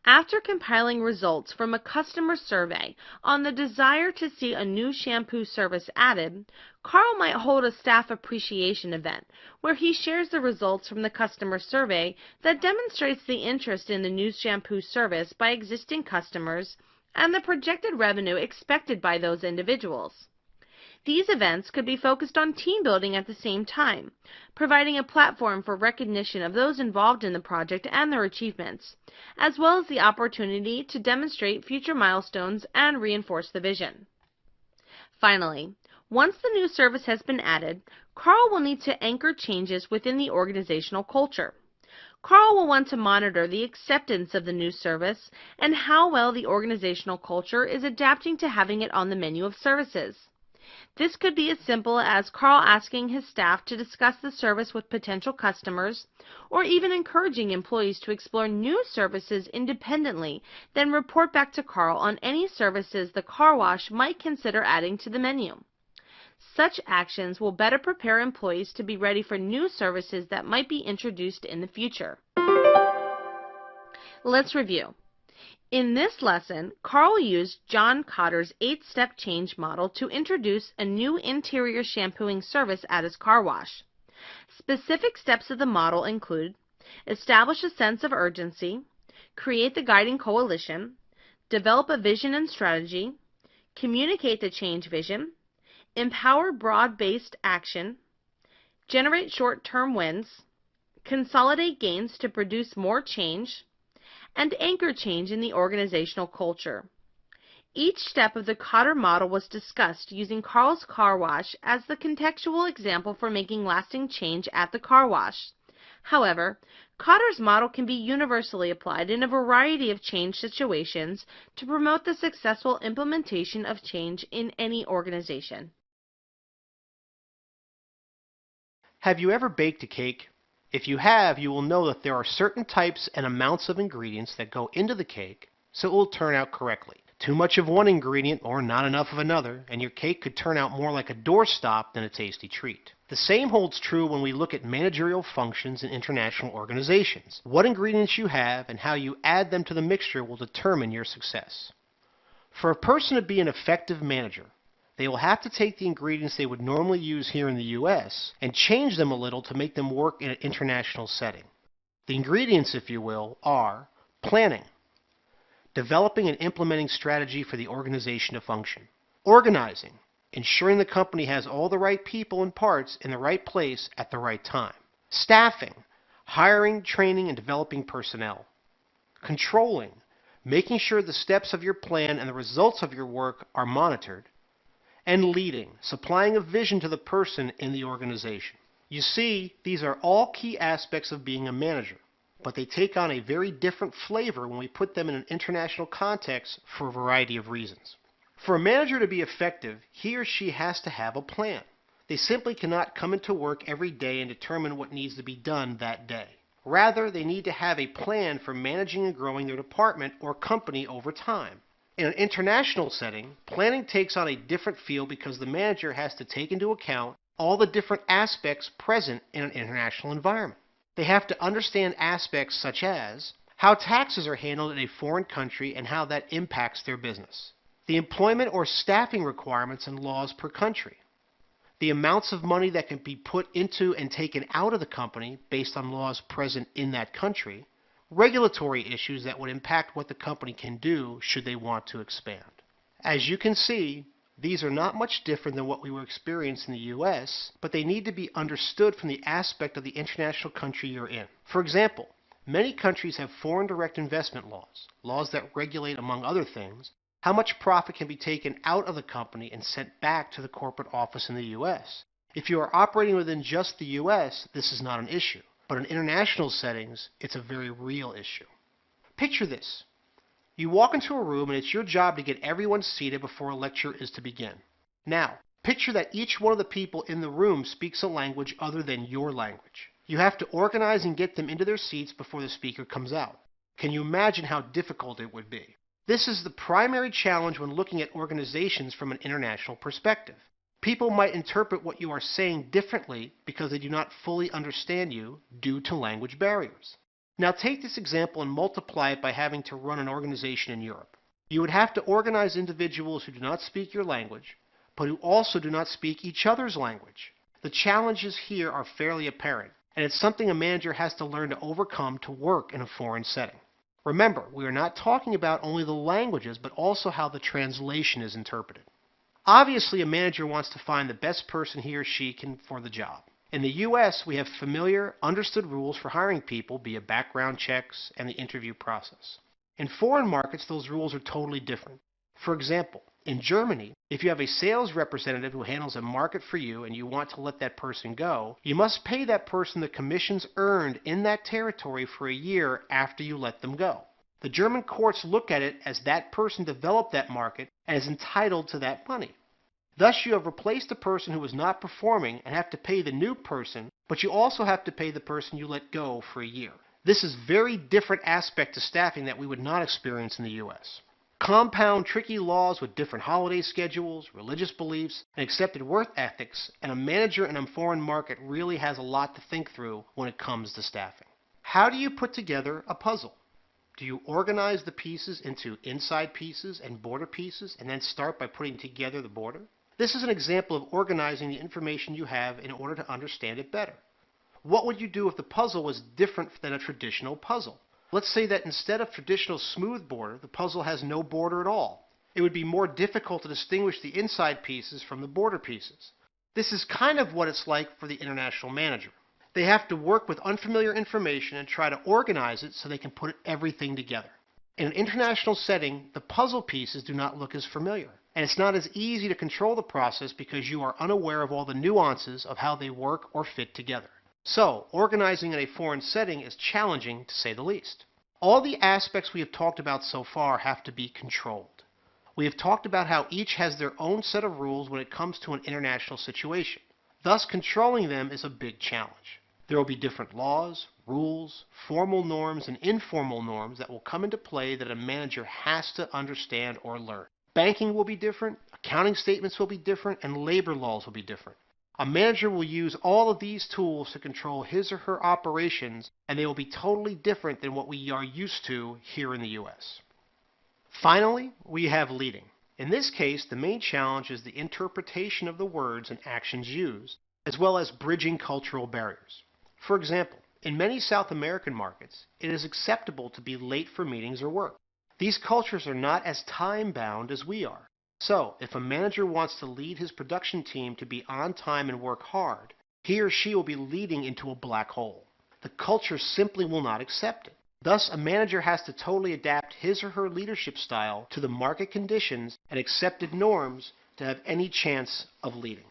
after compiling results from a customer survey on the desire to see a new shampoo service added, Carl might hold a staff appreciation event where he shares the results from the customer survey that demonstrates the interest in the new shampoo service by existing customers and the projected revenue expected by those individuals. These events could be focused on team building at the same time, providing a platform for recognition of those involved in the project and their achievements, as well as the opportunity to demonstrate future milestones and reinforce the vision. Finally, once the new service has been added, Carl will need to anchor changes within the organizational culture. Carl will want to monitor the acceptance of the new service and how well the organizational culture is adapting to having it on the menu of services. This could be as simple as Carl asking his staff to discuss the service with potential customers, or even encouraging employees to explore new services independently, then report back to Carl on any services the car wash might consider adding to the menu. Such actions will better prepare employees to be ready for new services that might be introduced in the future. Let's review. In this lesson, Carl used John Cotter's 8-step change model to introduce a new interior shampooing service at his car wash. Specific steps of the model include: establish a sense of urgency, create the guiding coalition, develop a vision and strategy, communicate the change vision, empower broad-based action, generate short-term wins, consolidate gains to produce more change, and anchor change in the organizational culture. Each step of the Cotter model was discussed using Carl's car wash as the contextual example for making lasting change at the car wash. However, Cotter's model can be universally applied in a variety of change situations to promote the successful implementation of change in any organization. Have you ever baked a cake? If you have, you will know that there are certain types and amounts of ingredients that go into the cake so it will turn out correctly. Too much of one ingredient or not enough of another, and your cake could turn out more like a doorstop than a tasty treat. The same holds true when we look at managerial functions in international organizations. What ingredients you have and how you add them to the mixture will determine your success. For a person to be an effective manager, they will have to take the ingredients they would normally use here in the U.S. and change them a little to make them work in an international setting. The ingredients, if you will, are planning, developing and implementing strategy for the organization to function, organizing, ensuring the company has all the right people and parts in the right place at the right time, staffing, hiring, training, and developing personnel, controlling, making sure the steps of your plan and the results of your work are monitored, and leading, supplying a vision to the person in the organization. You see, these are all key aspects of being a manager, but they take on a very different flavor when we put them in an international context for a variety of reasons. For a manager to be effective, he or she has to have a plan. They simply cannot come into work every day and determine what needs to be done that day. Rather, they need to have a plan for managing and growing their department or company over time. In an international setting, planning takes on a different feel because the manager has to take into account all the different aspects present in an international environment. They have to understand aspects such as how taxes are handled in a foreign country and how that impacts their business, the employment or staffing requirements and laws per country, the amounts of money that can be put into and taken out of the company based on laws present in that country, regulatory issues that would impact what the company can do should they want to expand. As you can see, these are not much different than what we will experience in the U.S., but they need to be understood from the aspect of the international country you're in. For example, many countries have foreign direct investment laws, laws that regulate, among other things, How much profit can be taken out of the company and sent back to the corporate office in the U.S.? If you are operating within just the U.S., this is not an issue. But in international settings, it's a very real issue. Picture this. You walk into a room and it's your job to get everyone seated before a lecture is to begin. Now, picture that each one of the people in the room speaks a language other than your language. You have to organize and get them into their seats before the speaker comes out. Can you imagine how difficult it would be? This is the primary challenge when looking at organizations from an international perspective. People might interpret what you are saying differently because they do not fully understand you due to language barriers. Now take this example and multiply it by having to run an organization in Europe. You would have to organize individuals who do not speak your language, but who also do not speak each other's language. The challenges here are fairly apparent, and it's something a manager has to learn to overcome to work in a foreign setting. Remember, we are not talking about only the languages, but also how the translation is interpreted. Obviously, a manager wants to find the best person he or she can for the job. In the U.S., we have familiar, understood rules for hiring people via background checks and the interview process. In foreign markets, those rules are totally different. For example, in Germany, if you have a sales representative who handles a market for you and you want to let that person go, you must pay that person the commissions earned in that territory for a year after you let them go. The German courts look at it as that person developed that market and is entitled to that money. Thus, you have replaced a person who was not performing and have to pay the new person, but you also have to pay the person you let go for a year. This is a very different aspect to staffing that we would not experience in the U.S. Compound tricky laws with different holiday schedules, religious beliefs, and accepted work ethics, and a manager in a foreign market really has a lot to think through when it comes to staffing. How do you put together a puzzle? Do you organize the pieces into inside pieces and border pieces and then start by putting together the border? This is an example of organizing the information you have in order to understand it better. What would you do if the puzzle was different than a traditional puzzle? Let's say that instead of traditional smooth border, the puzzle has no border at all. It would be more difficult to distinguish the inside pieces from the border pieces. This is kind of what it's like for the international manager. They have to work with unfamiliar information and try to organize it so they can put everything together. In an international setting, the puzzle pieces do not look as familiar, and it's not as easy to control the process because you are unaware of all the nuances of how they work or fit together. So, organizing in a foreign setting is challenging to say the least. All the aspects we have talked about so far have to be controlled. We have talked about how each has their own set of rules when it comes to an international situation. Thus, controlling them is a big challenge. There will be different laws, rules, formal norms, and informal norms that will come into play that a manager has to understand or learn. Banking will be different, accounting statements will be different, and labor laws will be different. A manager will use all of these tools to control his or her operations, and they will be totally different than what we are used to here in the U.S. Finally, we have leading. In this case, the main challenge is the interpretation of the words and actions used, as well as bridging cultural barriers. For example, in many South American markets, it is acceptable to be late for meetings or work. These cultures are not as time-bound as we are. So, if a manager wants to lead his production team to be on time and work hard, he or she will be leading into a black hole. The culture simply will not accept it. Thus, a manager has to totally adapt his or her leadership style to the market conditions and accepted norms to have any chance of leading.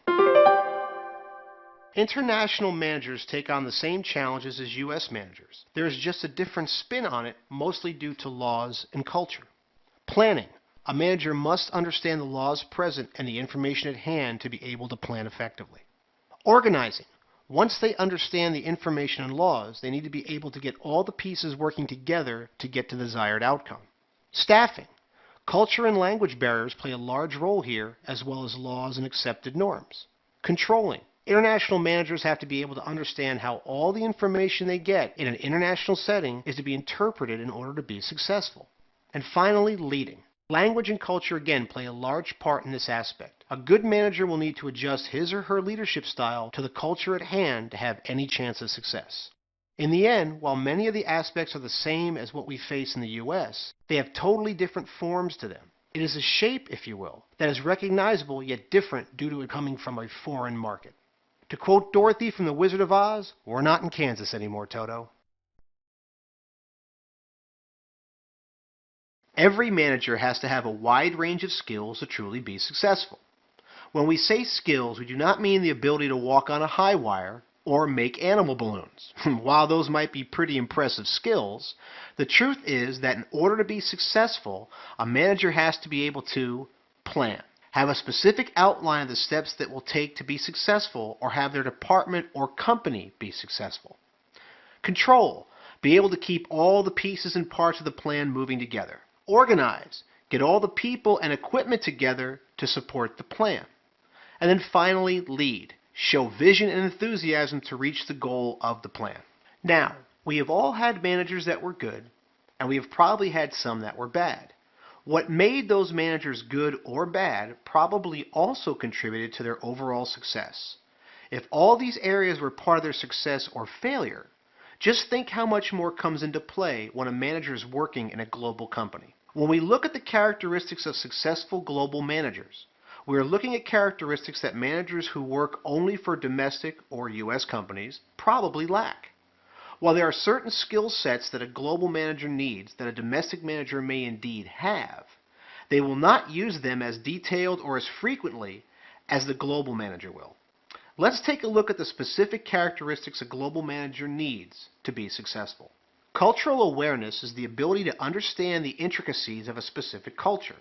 International managers take on the same challenges as U.S. managers. There is just a different spin on it, mostly due to laws and culture. Planning. A manager must understand the laws present and the information at hand to be able to plan effectively. Organizing. Once they understand the information and laws, they need to be able to get all the pieces working together to get to the desired outcome. Staffing. Culture and language barriers play a large role here, as well as laws and accepted norms. Controlling. International managers have to be able to understand how all the information they get in an international setting is to be interpreted in order to be successful. And finally, leading. Language and culture again play a large part in this aspect. A good manager will need to adjust his or her leadership style to the culture at hand to have any chance of success. In the end, while many of the aspects are the same as what we face in the U.S., they have totally different forms to them. It is a shape, if you will, that is recognizable yet different due to it coming from a foreign market. To quote Dorothy from The Wizard of Oz, "We're not in Kansas anymore, Toto." Every manager has to have a wide range of skills to truly be successful. When we say skills, we do not mean the ability to walk on a high wire or make animal balloons. While those might be pretty impressive skills, the truth is that in order to be successful, a manager has to be able to plan, have a specific outline of the steps that will take to be successful or have their department or company be successful. Control, be able to keep all the pieces and parts of the plan moving together. Organize, get all the people and equipment together to support the plan. And then finally, lead, show vision and enthusiasm to reach the goal of the plan. Now, we have all had managers that were good, and we have probably had some that were bad. What made those managers good or bad probably also contributed to their overall success. If all these areas were part of their success or failure, just think how much more comes into play when a manager is working in a global company. When we look at the characteristics of successful global managers, we are looking at characteristics that managers who work only for domestic or U.S. companies probably lack. While there are certain skill sets that a global manager needs that a domestic manager may indeed have, they will not use them as detailed or as frequently as the global manager will. Let's take a look at the specific characteristics a global manager needs to be successful. Cultural awareness is the ability to understand the intricacies of a specific culture.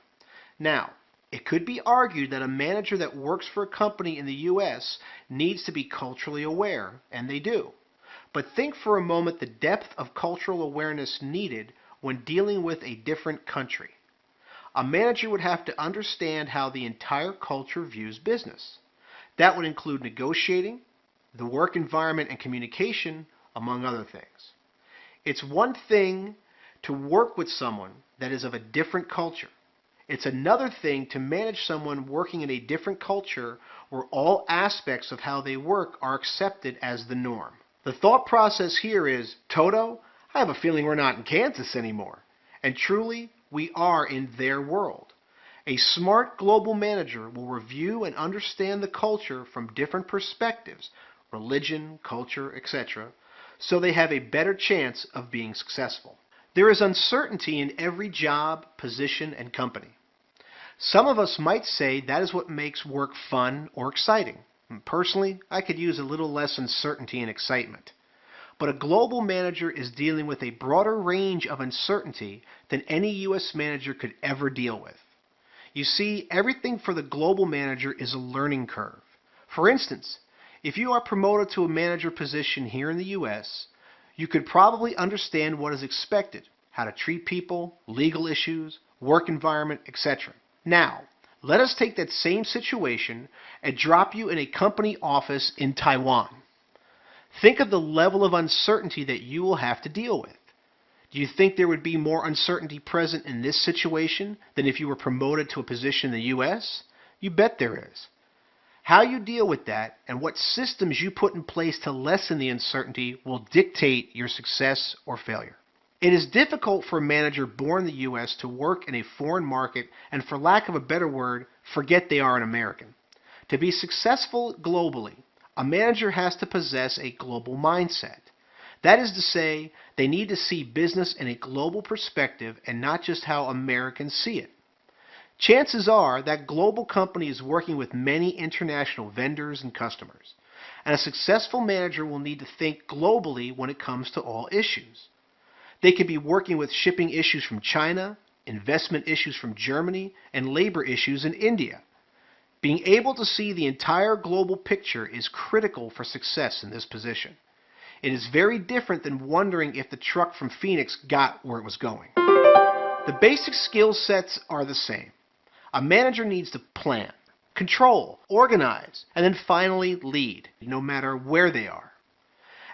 Now, it could be argued that a manager that works for a company in the U.S. needs to be culturally aware, and they do. But think for a moment the depth of cultural awareness needed when dealing with a different country. A manager would have to understand how the entire culture views business. That would include negotiating, the work environment and communication, among other things. It's one thing to work with someone that is of a different culture. It's another thing to manage someone working in a different culture where all aspects of how they work are accepted as the norm. The thought process here is, Toto, I have a feeling we're not in Kansas anymore. And truly, we are in their world. A smart global manager will review and understand the culture from different perspectives, religion, culture, etc., so they have a better chance of being successful. There is uncertainty in every job, position, and company. Some of us might say that is what makes work fun or exciting. Personally, I could use a little less uncertainty and excitement. But a global manager is dealing with a broader range of uncertainty than any U.S. manager could ever deal with. You see, everything for the global manager is a learning curve. For instance, if you are promoted to a manager position here in the U.S., you could probably understand what is expected, how to treat people, legal issues, work environment, etc. Now, let us take that same situation and drop you in a company office in Taiwan. Think of the level of uncertainty that you will have to deal with. Do you think there would be more uncertainty present in this situation than if you were promoted to a position in the U.S.? You bet there is. How you deal with that and what systems you put in place to lessen the uncertainty will dictate your success or failure. It is difficult for a manager born in the U.S. to work in a foreign market and, for lack of a better word, forget they are an American. To be successful globally, a manager has to possess a global mindset. That is to say, they need to see business in a global perspective and not just how Americans see it. Chances are that global company is working with many international vendors and customers, and a successful manager will need to think globally when it comes to all issues. They could be working with shipping issues from China, investment issues from Germany, and labor issues in India. Being able to see the entire global picture is critical for success in this position. It is very different than wondering if the truck from Phoenix got where it was going. The basic skill sets are the same. A manager needs to plan, control, organize, and then finally lead, no matter where they are.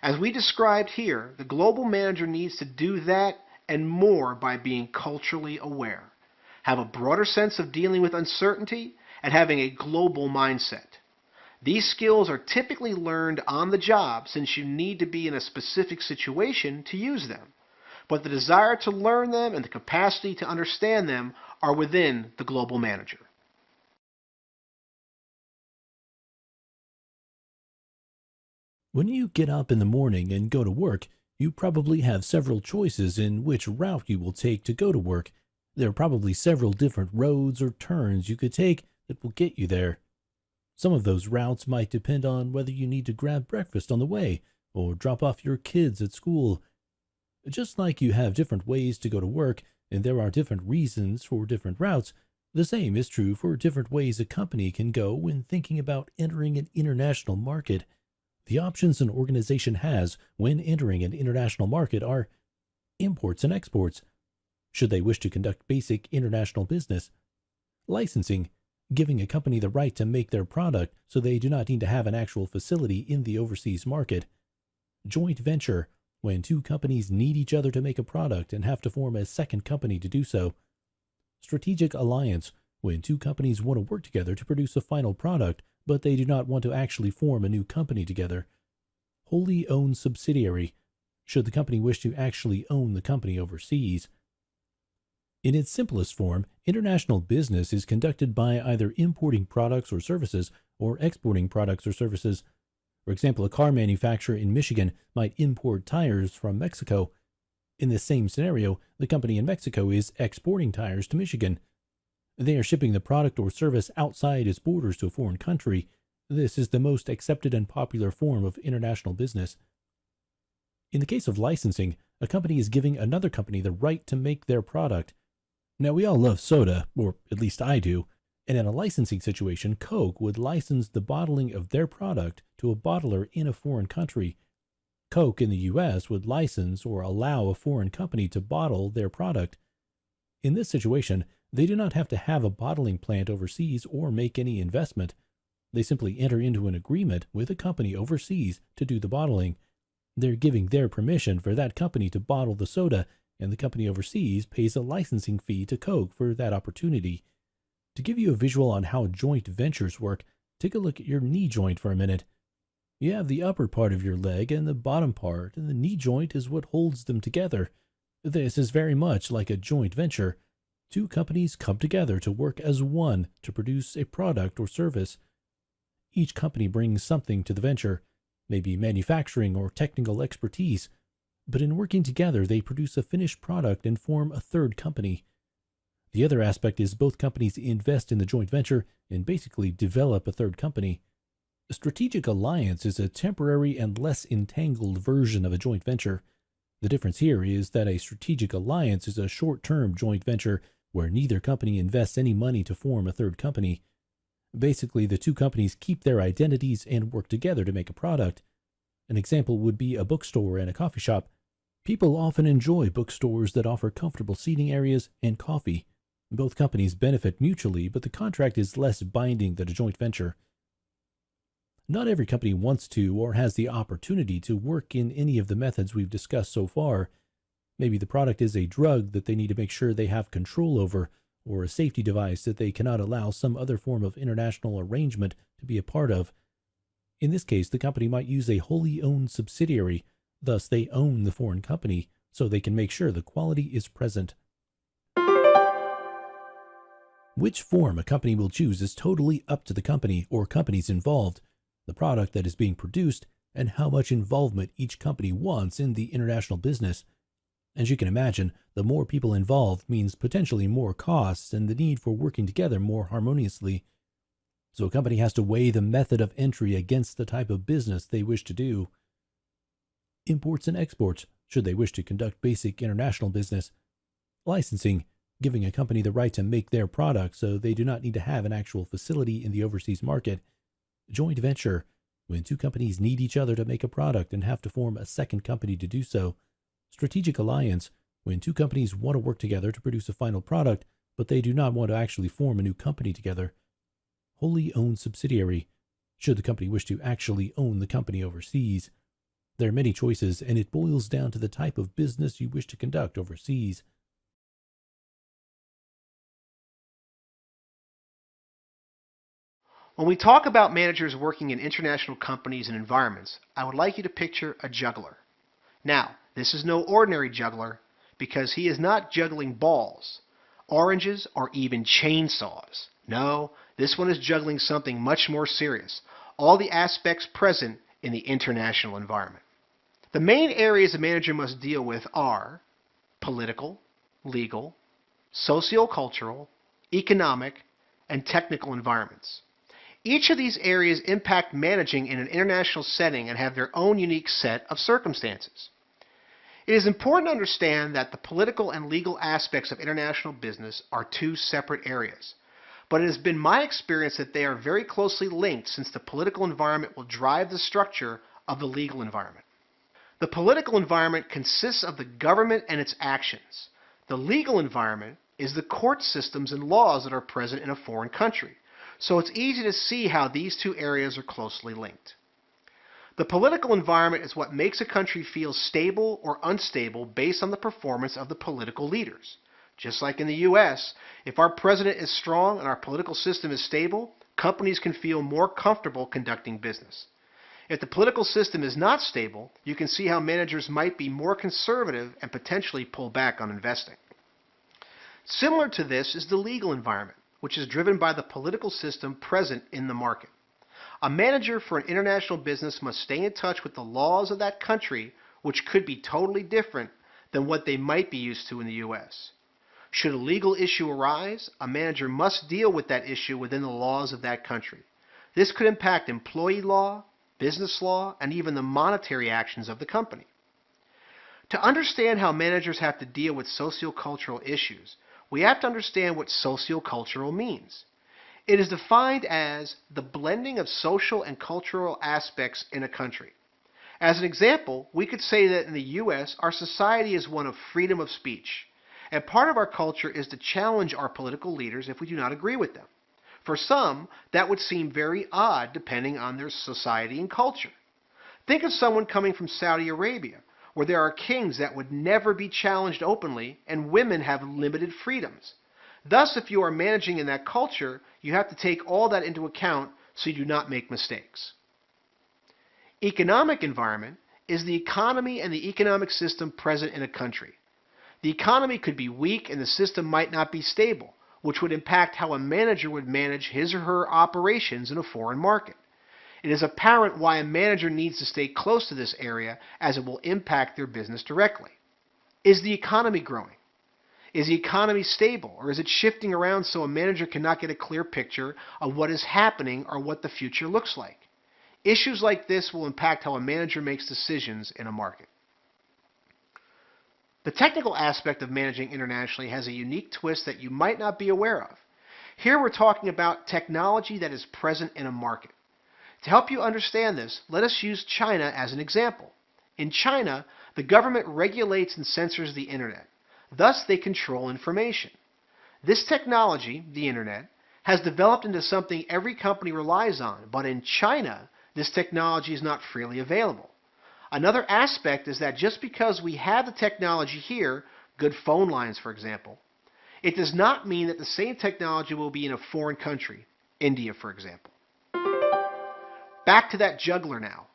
As we described here, the global manager needs to do that and more by being culturally aware, have a broader sense of dealing with uncertainty, and having a global mindset. These skills are typically learned on the job since you need to be in a specific situation to use them. But the desire to learn them and the capacity to understand them are within the global manager. When you get up in the morning and go to work, you probably have several choices in which route you will take to go to work There are probably several different roads or turns you could take that will get you there. Some of those routes might depend on whether you need to grab breakfast on the way or drop off your kids at school. Just like you have different ways to go to work and there are different reasons for different routes, the same is true for different ways a company can go when thinking about entering an international market. The options an organization has when entering an international market are imports and exports, should they wish to conduct basic international business; licensing, giving a company the right to make their product so they do not need to have an actual facility in the overseas market; joint venture, when two companies need each other to make a product and have to form a second company to do so; strategic alliance, when two companies want to work together to produce a final product, but they do not want to actually form a new company together; wholly owned subsidiary, should the company wish to actually own the company overseas. In its simplest form, international business is conducted by either importing products or services or exporting products or services. For example, a car manufacturer in Michigan might import tires from Mexico. In this same scenario, the company in Mexico is exporting tires to Michigan. They are shipping the product or service outside its borders to a foreign country. This is the most accepted and popular form of international business. In the case of licensing, a company is giving another company the right to make their product. Now, we all love soda, or at least I do, and in a licensing situation, Coke would license the bottling of their product to a bottler in a foreign country. Coke in the U.S. would license or allow a foreign company to bottle their product. In this situation, they do not have to have a bottling plant overseas or make any investment. They simply enter into an agreement with a company overseas to do the bottling. They're giving their permission for that company to bottle the soda, and the company overseas pays a licensing fee to Coke for that opportunity. To give you a visual on how joint ventures work, take a look at your knee joint for a minute. You have the upper part of your leg and the bottom part, and the knee joint is what holds them together. This is very much like a joint venture. Two companies come together to work as one to produce a product or service. Each company brings something to the venture, maybe manufacturing or technical expertise, but in working together they produce a finished product and form a third company. The other aspect is both companies invest in the joint venture and basically develop a third company. A strategic alliance is a temporary and less entangled version of a joint venture. The difference here is that a strategic alliance is a short-term joint venture where neither company invests any money to form a third company. Basically, the two companies keep their identities and work together to make a product. An example would be a bookstore and a coffee shop. People often enjoy bookstores that offer comfortable seating areas and coffee. Both companies benefit mutually, but the contract is less binding than a joint venture. Not every company wants to or has the opportunity to work in any of the methods we've discussed so far. Maybe the product is a drug that they need to make sure they have control over, or a safety device that they cannot allow some other form of international arrangement to be a part of. In this case, the company might use a wholly owned subsidiary, thus they own the foreign company, so they can make sure the quality is present. Which form a company will choose is totally up to the company or companies involved, the product that is being produced, and how much involvement each company wants in the international business. As you can imagine, the more people involved means potentially more costs and the need for working together more harmoniously. So a company has to weigh the method of entry against the type of business they wish to do. Imports and exports, should they wish to conduct basic international business. Licensing, giving a company the right to make their product so they do not need to have an actual facility in the overseas market. Joint venture, when two companies need each other to make a product and have to form a second company to do so. Strategic alliance, when two companies want to work together to produce a final product, but they do not want to actually form a new company together. Wholly owned subsidiary, should the company wish to actually own the company overseas. There are many choices, and it boils down to the type of business you wish to conduct overseas. When we talk about managers working in international companies and environments, I would like you to picture a juggler. Now, this is no ordinary juggler because he is not juggling balls, oranges, or even chainsaws. No, this one is juggling something much more serious, all the aspects present in the international environment. The main areas a manager must deal with are political, legal, sociocultural, economic, and technical environments. Each of these areas impact managing in an international setting and have their own unique set of circumstances. It is important to understand that the political and legal aspects of international business are two separate areas, but it has been my experience that they are very closely linked since the political environment will drive the structure of the legal environment. The political environment consists of the government and its actions. The legal environment is the court systems and laws that are present in a foreign country, so it's easy to see how these two areas are closely linked. The political environment is what makes a country feel stable or unstable based on the performance of the political leaders. Just like in the U.S., if our president is strong and our political system is stable, companies can feel more comfortable conducting business. If the political system is not stable, you can see how managers might be more conservative and potentially pull back on investing. Similar to this is the legal environment, which is driven by the political system present in the market. A manager for an international business must stay in touch with the laws of that country, which could be totally different than what they might be used to in the U.S. Should a legal issue arise, a manager must deal with that issue within the laws of that country. This could impact employee law, business law, and even the monetary actions of the company. To understand how managers have to deal with sociocultural issues, we have to understand what sociocultural means. It is defined as the blending of social and cultural aspects in a country. As an example, we could say that in the U.S., our society is one of freedom of speech, and part of our culture is to challenge our political leaders if we do not agree with them. For some, that would seem very odd depending on their society and culture. Think of someone coming from Saudi Arabia, where there are kings that would never be challenged openly and women have limited freedoms. Thus, if you are managing in that culture, you have to take all that into account so you do not make mistakes. Economic environment is the economy and the economic system present in a country. The economy could be weak and the system might not be stable, which would impact how a manager would manage his or her operations in a foreign market. It is apparent why a manager needs to stay close to this area as it will impact their business directly. Is the economy growing? Is the economy stable, or is it shifting around so a manager cannot get a clear picture of what is happening or what the future looks like? Issues like this will impact how a manager makes decisions in a market. The technical aspect of managing internationally has a unique twist that you might not be aware of. Here we're talking about technology that is present in a market. To help you understand this, let us use China as an example. In China, the government regulates and censors the internet. Thus, they control information. This technology, the internet, has developed into something every company relies on, but in China, this technology is not freely available. Another aspect is that just because we have the technology here, good phone lines for example, it does not mean that the same technology will be in a foreign country, India for example. Back to that juggler now.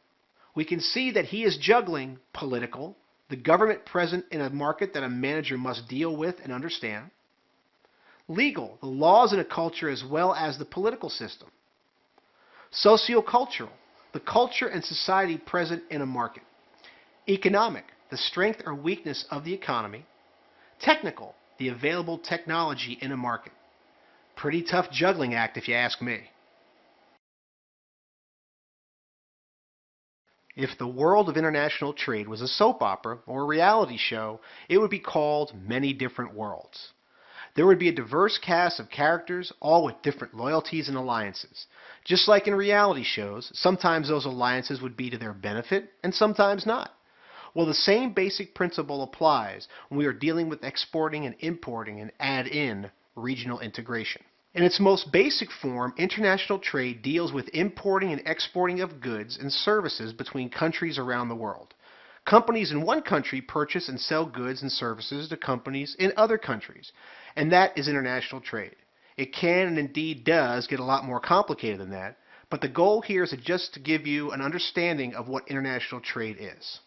We can see that he is juggling political, the government present in a market that a manager must deal with and understand, legal, the laws in a culture as well as the political system, sociocultural, the culture and society present in a market, economic, the strength or weakness of the economy, technical, the available technology in a market. Pretty tough juggling act if you ask me. If the world of international trade was a soap opera or a reality show, it would be called Many Different Worlds. There would be a diverse cast of characters, all with different loyalties and alliances. Just like in reality shows, sometimes those alliances would be to their benefit and sometimes not. Well, the same basic principle applies when we are dealing with exporting and importing and add-in regional integration. In its most basic form, international trade deals with importing and exporting of goods and services between countries around the world. Companies in one country purchase and sell goods and services to companies in other countries, and that is international trade. It can and indeed does get a lot more complicated than that, but the goal here is just to give you an understanding of what international trade is.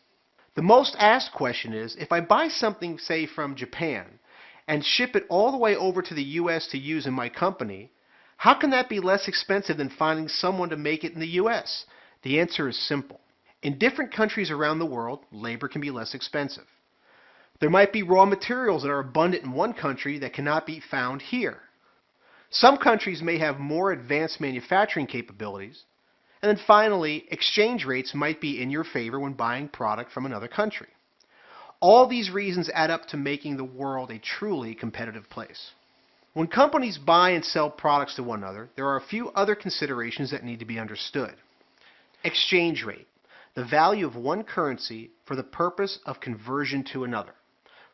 The most asked question is, if I buy something, say, from Japan, and ship it all the way over to the U.S. to use in my company, how can that be less expensive than finding someone to make it in the U.S.? The answer is simple. In different countries around the world, labor can be less expensive. There might be raw materials that are abundant in one country that cannot be found here. Some countries may have more advanced manufacturing capabilities. And then finally, exchange rates might be in your favor when buying product from another country. All these reasons add up to making the world a truly competitive place. When companies buy and sell products to one another, there are a few other considerations that need to be understood. Exchange rate, the value of one currency for the purpose of conversion to another.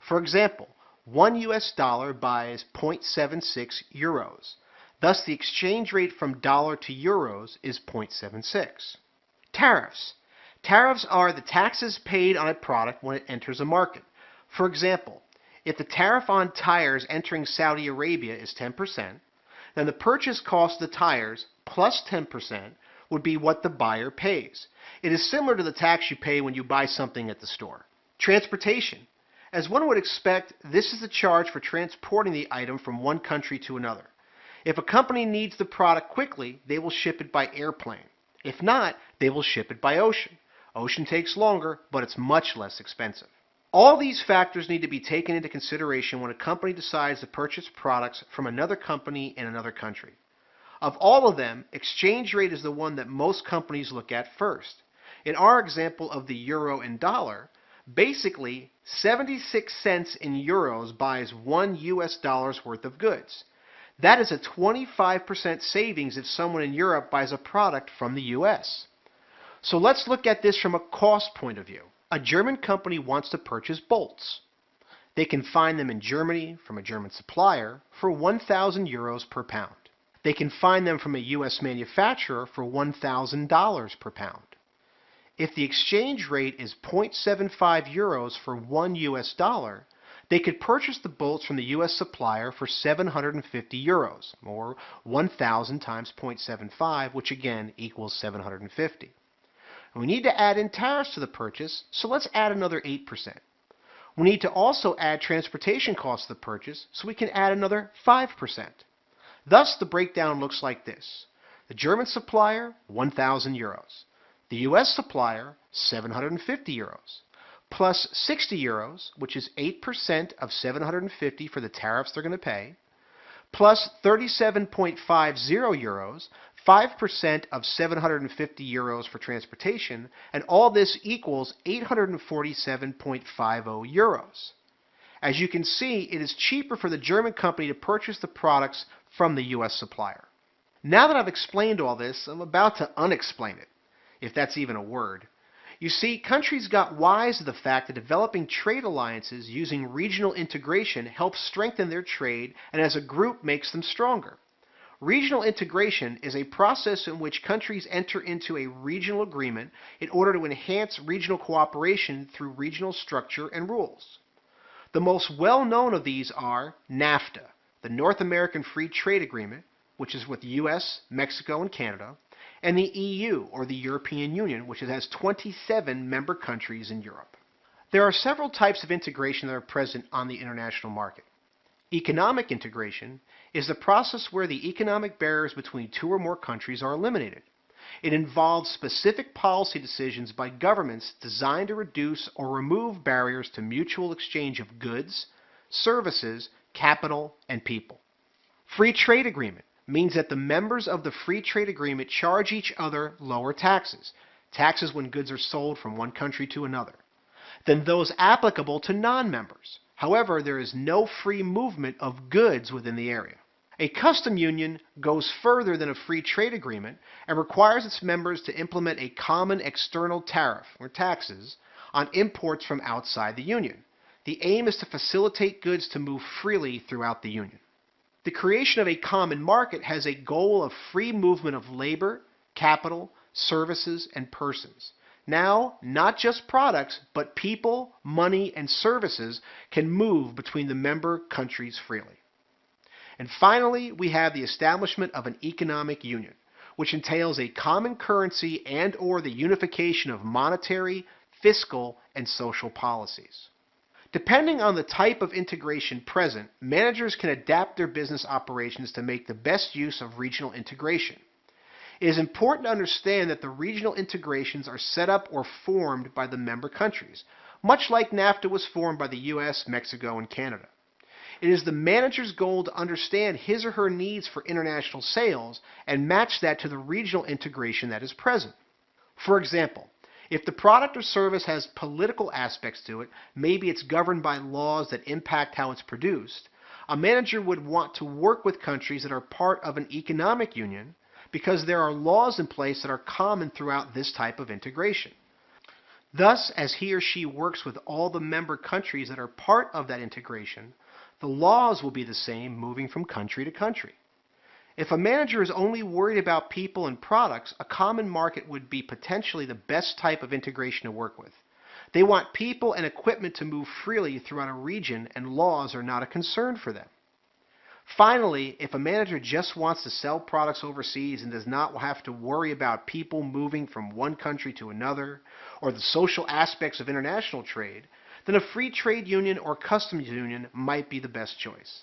For example, $1 buys 0.76 euros. Thus, the exchange rate from dollar to euros is 0.76. Tariffs. Tariffs are the taxes paid on a product when it enters a market. For example, if the tariff on tires entering Saudi Arabia is 10%, then the purchase cost of the tires plus 10% would be what the buyer pays. It is similar to the tax you pay when you buy something at the store. Transportation. As one would expect, this is the charge for transporting the item from one country to another. If a company needs the product quickly, they will ship it by airplane. If not, they will ship it by ocean. Ocean takes longer, but it's much less expensive. All these factors need to be taken into consideration when a company decides to purchase products from another company in another country. Of all of them, exchange rate is the one that most companies look at first. In our example of the euro and dollar, basically 76 cents in euros buys $1 worth of goods. That is a 25% savings if someone in Europe buys a product from the US. So let's look at this from a cost point of view. A German company wants to purchase bolts. They can find them in Germany from a German supplier for 1,000 euros per pound. They can find them from a US manufacturer for $1,000 per pound. If the exchange rate is 0.75 euros for $1, they could purchase the bolts from the US supplier for 750 euros, or 1,000 times 0.75, which again equals 750. And we need to add in tariffs to the purchase, so let's add another 8%. We need to also add transportation costs to the purchase, so we can add another 5%. Thus, the breakdown looks like this. The German supplier, 1,000 euros. The US supplier, 750 euros. Plus 60 euros, which is 8% of 750 for the tariffs they're going to pay. Plus 37.50 euros, 5% of 750 euros for transportation, and all this equals 847.50 euros. As you can see, it is cheaper for the German company to purchase the products from the US supplier. Now that I've explained all this, I'm about to unexplain it, if that's even a word. You see, countries got wise to the fact that developing trade alliances using regional integration helps strengthen their trade and as a group makes them stronger. Regional integration is a process in which countries enter into a regional agreement in order to enhance regional cooperation through regional structure and rules. The most well-known of these are NAFTA, the North American Free Trade Agreement, which is with the US, Mexico, and Canada, and the EU, or the European Union, which has 27 member countries in Europe. There are several types of integration that are present on the international market. Economic integration is the process where the economic barriers between two or more countries are eliminated. It involves specific policy decisions by governments designed to reduce or remove barriers to mutual exchange of goods, services, capital, and people. Free trade agreement means that the members of the free trade agreement charge each other lower taxes, taxes when goods are sold from one country to another, than those applicable to non-members. However, there is no free movement of goods within the area. A custom union goes further than a free trade agreement and requires its members to implement a common external tariff, or taxes, on imports from outside the union. The aim is to facilitate goods to move freely throughout the union. The creation of a common market has a goal of free movement of labor, capital, services, and persons. Now, not just products, but people, money, and services can move between the member countries freely. And finally, we have the establishment of an economic union, which entails a common currency and/or the unification of monetary, fiscal, and social policies. Depending on the type of integration present, managers can adapt their business operations to make the best use of regional integration. It is important to understand that the regional integrations are set up or formed by the member countries, much like NAFTA was formed by the US, Mexico, and Canada. It is the manager's goal to understand his or her needs for international sales and match that to the regional integration that is present. For example, if the product or service has political aspects to it, maybe it's governed by laws that impact how it's produced, a manager would want to work with countries that are part of an economic union because there are laws in place that are common throughout this type of integration. Thus, as he or she works with all the member countries that are part of that integration, the laws will be the same moving from country to country. If a manager is only worried about people and products, a common market would be potentially the best type of integration to work with. They want people and equipment to move freely throughout a region, and laws are not a concern for them. Finally, if a manager just wants to sell products overseas and does not have to worry about people moving from one country to another, or the social aspects of international trade, then a free trade union or customs union might be the best choice.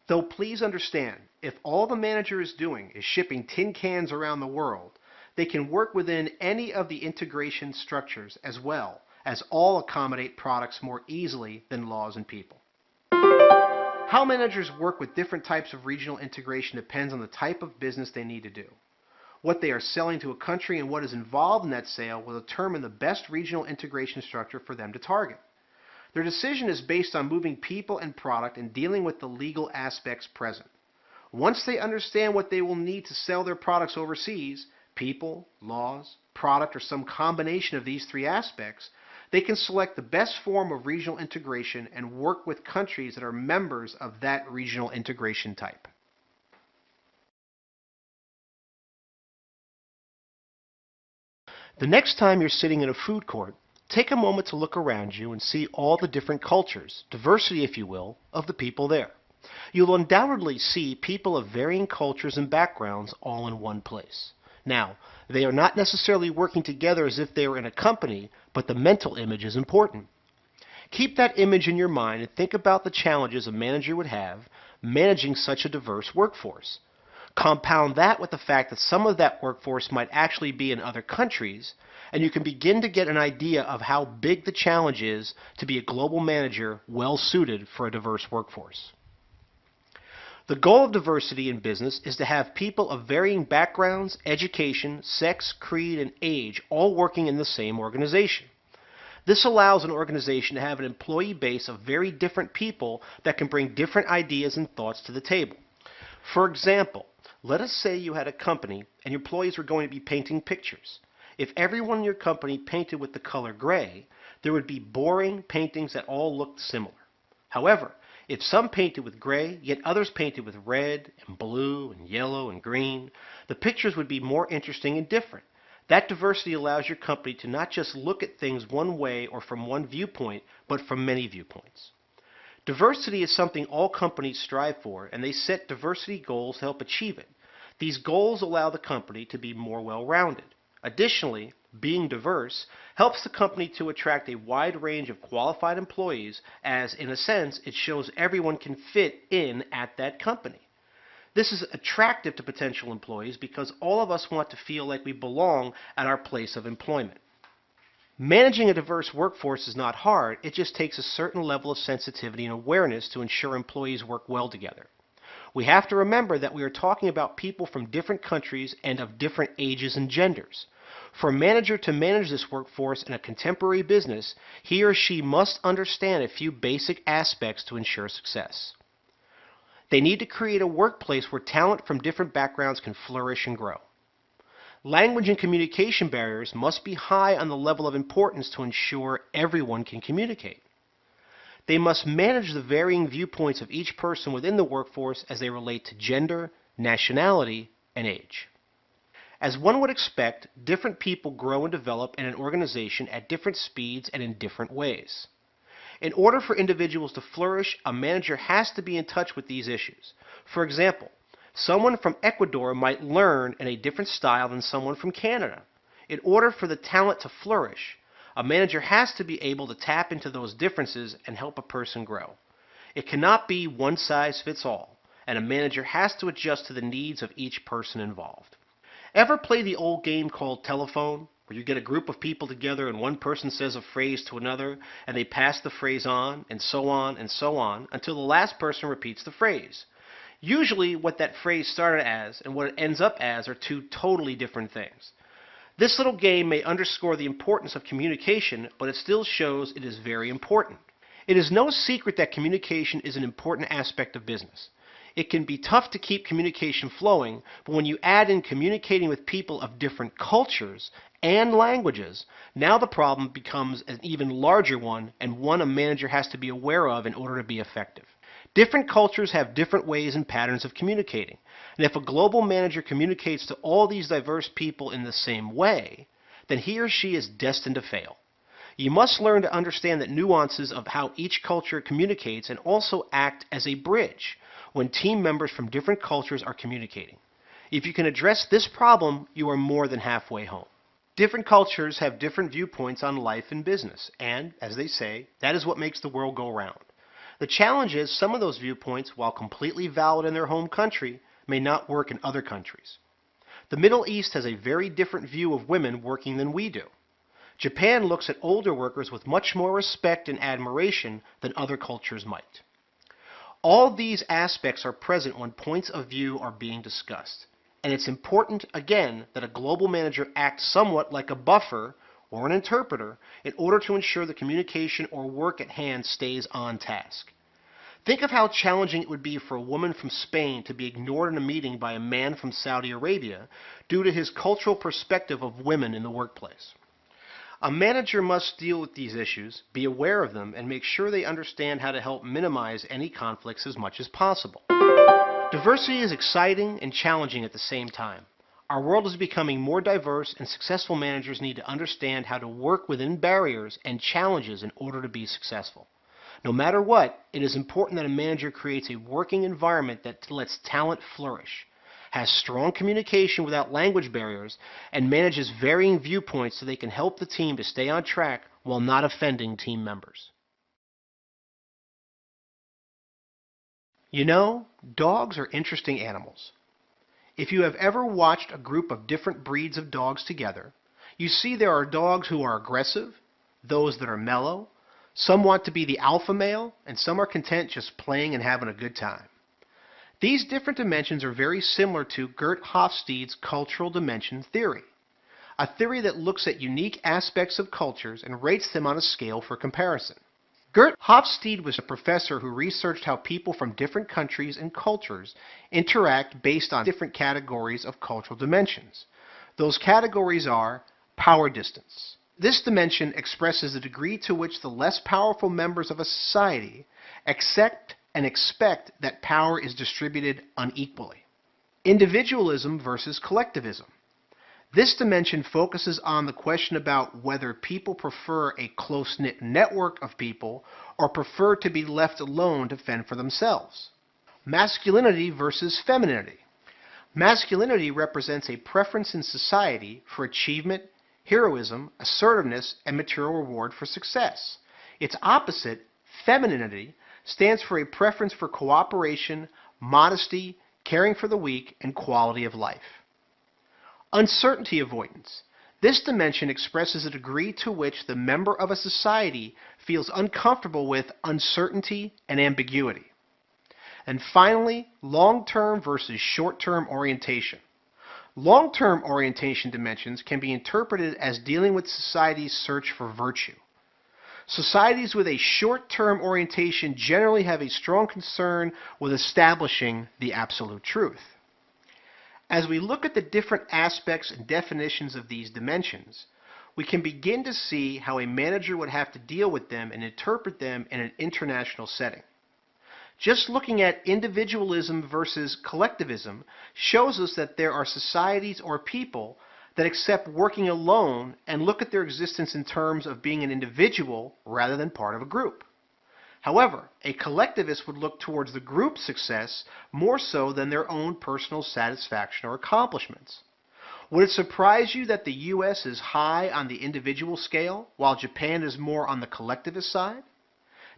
Though please understand, if all the manager is doing is shipping tin cans around the world, they can work within any of the integration structures as well, as all accommodate products more easily than laws and people. How managers work with different types of regional integration depends on the type of business they need to do. What they are selling to a country and what is involved in that sale will determine the best regional integration structure for them to target. Their decision is based on moving people and product and dealing with the legal aspects present. Once they understand what they will need to sell their products overseas, people, laws, product, or some combination of these three aspects, they can select the best form of regional integration and work with countries that are members of that regional integration type. The next time you're sitting in a food court, take a moment to look around you and see all the different cultures, diversity if you will, of the people there. You'll undoubtedly see people of varying cultures and backgrounds all in one place. Now, they are not necessarily working together as if they were in a company, but the mental image is important. Keep that image in your mind and think about the challenges a manager would have managing such a diverse workforce. Compound that with the fact that some of that workforce might actually be in other countries, and you can begin to get an idea of how big the challenge is to be a global manager well suited for a diverse workforce. The goal of diversity in business is to have people of varying backgrounds, education, sex, creed, and age all working in the same organization. This allows an organization to have an employee base of very different people that can bring different ideas and thoughts to the table. For example, let us say you had a company and your employees were going to be painting pictures. If everyone in your company painted with the color gray, there would be boring paintings that all looked similar. However, if some painted with gray, yet others painted with red and blue and yellow and green, the pictures would be more interesting and different. That diversity allows your company to not just look at things one way or from one viewpoint, but from many viewpoints. Diversity is something all companies strive for, and they set diversity goals to help achieve it. These goals allow the company to be more well-rounded. Additionally, being diverse helps the company to attract a wide range of qualified employees as, in a sense, it shows everyone can fit in at that company. This is attractive to potential employees because all of us want to feel like we belong at our place of employment. Managing a diverse workforce is not hard, it just takes a certain level of sensitivity and awareness to ensure employees work well together. We have to remember that we are talking about people from different countries and of different ages and genders. For a manager to manage this workforce in a contemporary business, he or she must understand a few basic aspects to ensure success. They need to create a workplace where talent from different backgrounds can flourish and grow. Language and communication barriers must be high on the level of importance to ensure everyone can communicate. They must manage the varying viewpoints of each person within the workforce as they relate to gender, nationality, and age. As one would expect, different people grow and develop in an organization at different speeds and in different ways. In order for individuals to flourish, a manager has to be in touch with these issues. For example, someone from Ecuador might learn in a different style than someone from Canada. In order for the talent to flourish, a manager has to be able to tap into those differences and help a person grow. It cannot be one size fits all, and a manager has to adjust to the needs of each person involved. Ever play the old game called telephone? where you get a group of people together and one person says a phrase to another and they pass the phrase on and so on and so on until the last person repeats the phrase. Usually what that phrase started as and what it ends up as are two totally different things. This little game may underscore the importance of communication, but it still shows it is very important. It is no secret that communication is an important aspect of business. It can be tough to keep communication flowing, but when you add in communicating with people of different cultures and languages, now the problem becomes an even larger one and one a manager has to be aware of in order to be effective. Different cultures have different ways and patterns of communicating, and if a global manager communicates to all these diverse people in the same way, then he or she is destined to fail. You must learn to understand the nuances of how each culture communicates and also act as a bridge when team members from different cultures are communicating. If you can address this problem, you are more than halfway home. Different cultures have different viewpoints on life and business, and, as they say, that is what makes the world go round. The challenge is some of those viewpoints, while completely valid in their home country, may not work in other countries. The Middle East has a very different view of women working than we do. Japan looks at older workers with much more respect and admiration than other cultures might. All these aspects are present when points of view are being discussed, and it's important, again, that a global manager act somewhat like a buffer or an interpreter in order to ensure the communication or work at hand stays on task. Think of how challenging it would be for a woman from Spain to be ignored in a meeting by a man from Saudi Arabia due to his cultural perspective of women in the workplace. A manager must deal with these issues, be aware of them, and make sure they understand how to help minimize any conflicts as much as possible. Diversity is exciting and challenging at the same time. Our world is becoming more diverse, and successful managers need to understand how to work within barriers and challenges in order to be successful. No matter what, it is important that a manager creates a working environment that lets talent flourish, has strong communication without language barriers, and manages varying viewpoints so they can help the team to stay on track while not offending team members. You know, dogs are interesting animals. If you have ever watched a group of different breeds of dogs together, you see there are dogs who are aggressive, those that are mellow, some want to be the alpha male, and some are content just playing and having a good time. These different dimensions are very similar to Gert Hofstede's cultural dimension theory, a theory that looks at unique aspects of cultures and rates them on a scale for comparison. Gert Hofstede was a professor who researched how people from different countries and cultures interact based on different categories of cultural dimensions. Those categories are power distance. This dimension expresses the degree to which the less powerful members of a society accept and expect that power is distributed unequally. Individualism versus collectivism. This dimension focuses on the question about whether people prefer a close-knit network of people or prefer to be left alone to fend for themselves. Masculinity versus femininity. Masculinity represents a preference in society for achievement, heroism, assertiveness, and material reward for success. Its opposite, femininity, stands for a preference for cooperation, modesty, caring for the weak, and quality of life. Uncertainty avoidance. This dimension expresses the degree to which the member of a society feels uncomfortable with uncertainty and ambiguity. And finally, long-term versus short-term orientation. Long-term orientation dimensions can be interpreted as dealing with society's search for virtue. Societies with a short-term orientation generally have a strong concern with establishing the absolute truth. As we look at the different aspects and definitions of these dimensions, we can begin to see how a manager would have to deal with them and interpret them in an international setting. Just looking at individualism versus collectivism shows us that there are societies or people that accept working alone and look at their existence in terms of being an individual rather than part of a group. However, a collectivist would look towards the group's success more so than their own personal satisfaction or accomplishments. Would it surprise you that the U.S. is high on the individual scale, while Japan is more on the collectivist side?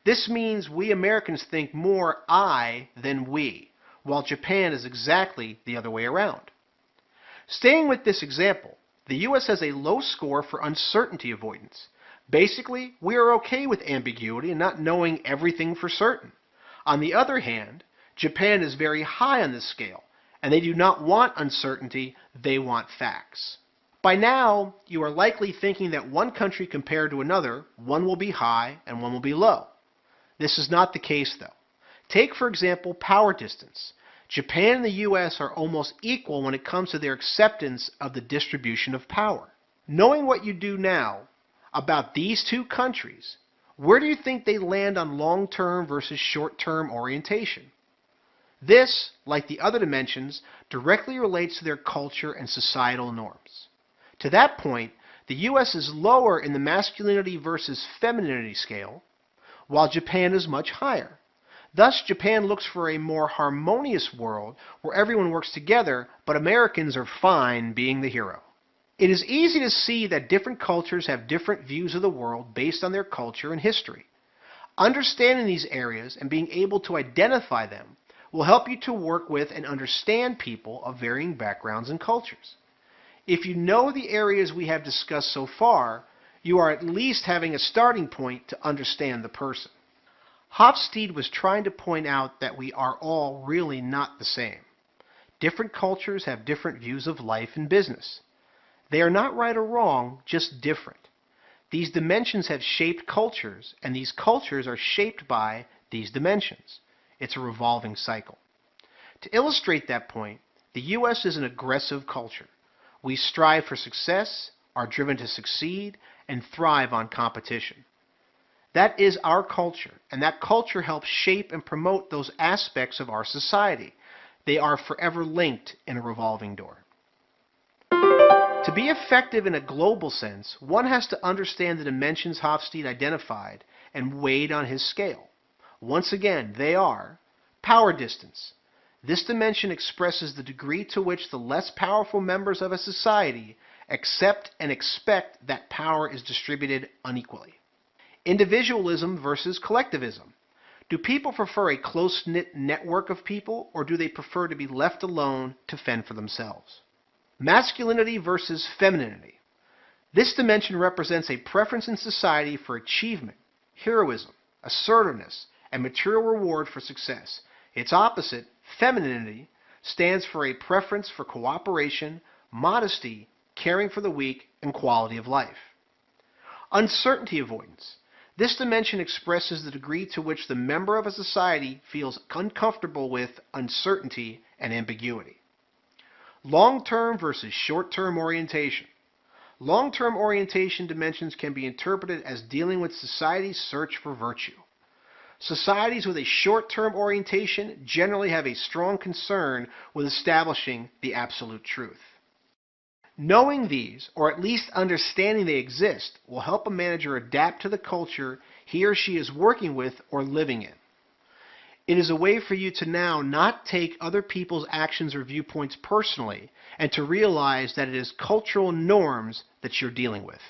This means we Americans think more I than we, while Japan is exactly the other way around. Staying with this example, The U.S. has a low score for uncertainty avoidance. Basically, we are okay with ambiguity and not knowing everything for certain. On the other hand, Japan is very high on this scale, and they do not want uncertainty, they want facts. By now, you are likely thinking that one country compared to another, one will be high and one will be low. This is not the case, though. Take, for example, power distance. Japan and the U.S. are almost equal when it comes to their acceptance of the distribution of power. Knowing what you do now about these two countries, where do you think they land on long-term versus short-term orientation? This, like the other dimensions, directly relates to their culture and societal norms. To that point, the U.S. is lower in the masculinity versus femininity scale, while Japan is much higher. Thus, Japan looks for a more harmonious world where everyone works together, but Americans are fine being the hero. It is easy to see that different cultures have different views of the world based on their culture and history. Understanding these areas and being able to identify them will help you to work with and understand people of varying backgrounds and cultures. If you know the areas we have discussed so far, you are at least having a starting point to understand the person. Hofstede was trying to point out that we are all really not the same. Different cultures have different views of life and business. They are not right or wrong, just different. These dimensions have shaped cultures, and these cultures are shaped by these dimensions. It's a revolving cycle. To illustrate that point, the U.S. is an aggressive culture. We strive for success, are driven to succeed, and thrive on competition. That is our culture, and that culture helps shape and promote those aspects of our society. They are forever linked in a revolving door. To be effective in a global sense, one has to understand the dimensions Hofstede identified and weighed on his scale. Once again, they are power distance. This dimension expresses the degree to which the less powerful members of a society accept and expect that power is distributed unequally. Individualism versus collectivism. Do people prefer a close-knit network of people, or do they prefer to be left alone to fend for themselves? Masculinity versus femininity. This dimension represents a preference in society for achievement, heroism, assertiveness, and material reward for success. Its opposite, femininity, stands for a preference for cooperation, modesty, caring for the weak, and quality of life. Uncertainty avoidance. This dimension expresses the degree to which the member of a society feels uncomfortable with uncertainty and ambiguity. Long-term versus short-term orientation. Long-term orientation dimensions can be interpreted as dealing with society's search for virtue. Societies with a short-term orientation generally have a strong concern with establishing the absolute truth. Knowing these, or at least understanding they exist, will help a manager adapt to the culture he or she is working with or living in. It is a way for you to now not take other people's actions or viewpoints personally, and to realize that it is cultural norms that you're dealing with.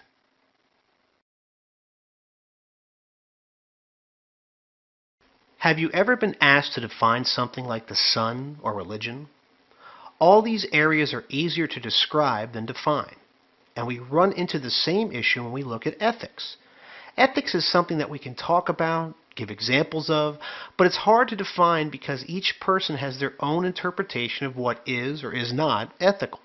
Have you ever been asked to define something like the sun or religion? All these areas are easier to describe than define, and we run into the same issue when we look at ethics. Ethics is something that we can talk about, give examples of, but it's hard to define because each person has their own interpretation of what is or is not ethical.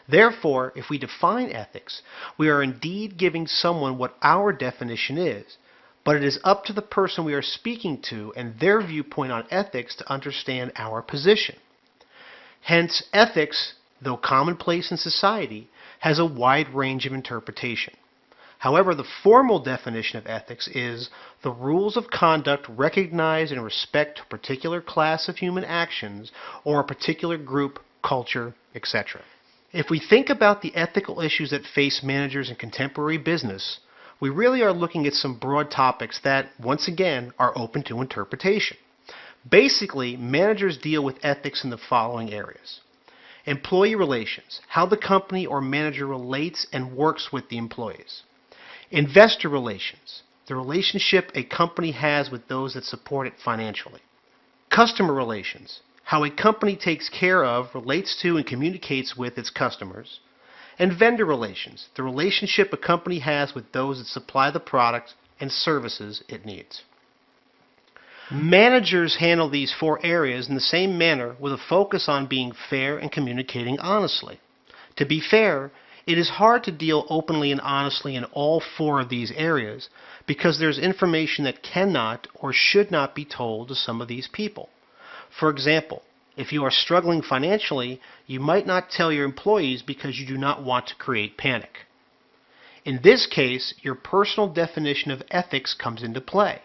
Therefore, if we define ethics, we are indeed giving someone what our definition is, but it is up to the person we are speaking to and their viewpoint on ethics to understand our position. Hence, ethics, though commonplace in society, has a wide range of interpretation. However, the formal definition of ethics is the rules of conduct recognized in respect to a particular class of human actions or a particular group, culture, etc. If we think about the ethical issues that face managers in contemporary business, we really are looking at some broad topics that, once again, are open to interpretation. Basically, managers deal with ethics in the following areas. Employee relations, how the company or manager relates and works with the employees. Investor relations, the relationship a company has with those that support it financially. Customer relations, how a company takes care of, relates to, and communicates with its customers. And vendor relations, the relationship a company has with those that supply the products and services it needs. Managers handle these 4 areas in the same manner with a focus on being fair and communicating honestly. To be fair, it is hard to deal openly and honestly in all 4 of these areas because there's information that cannot or should not be told to some of these people. For example, if you are struggling financially, you might not tell your employees because you do not want to create panic. In this case, your personal definition of ethics comes into play.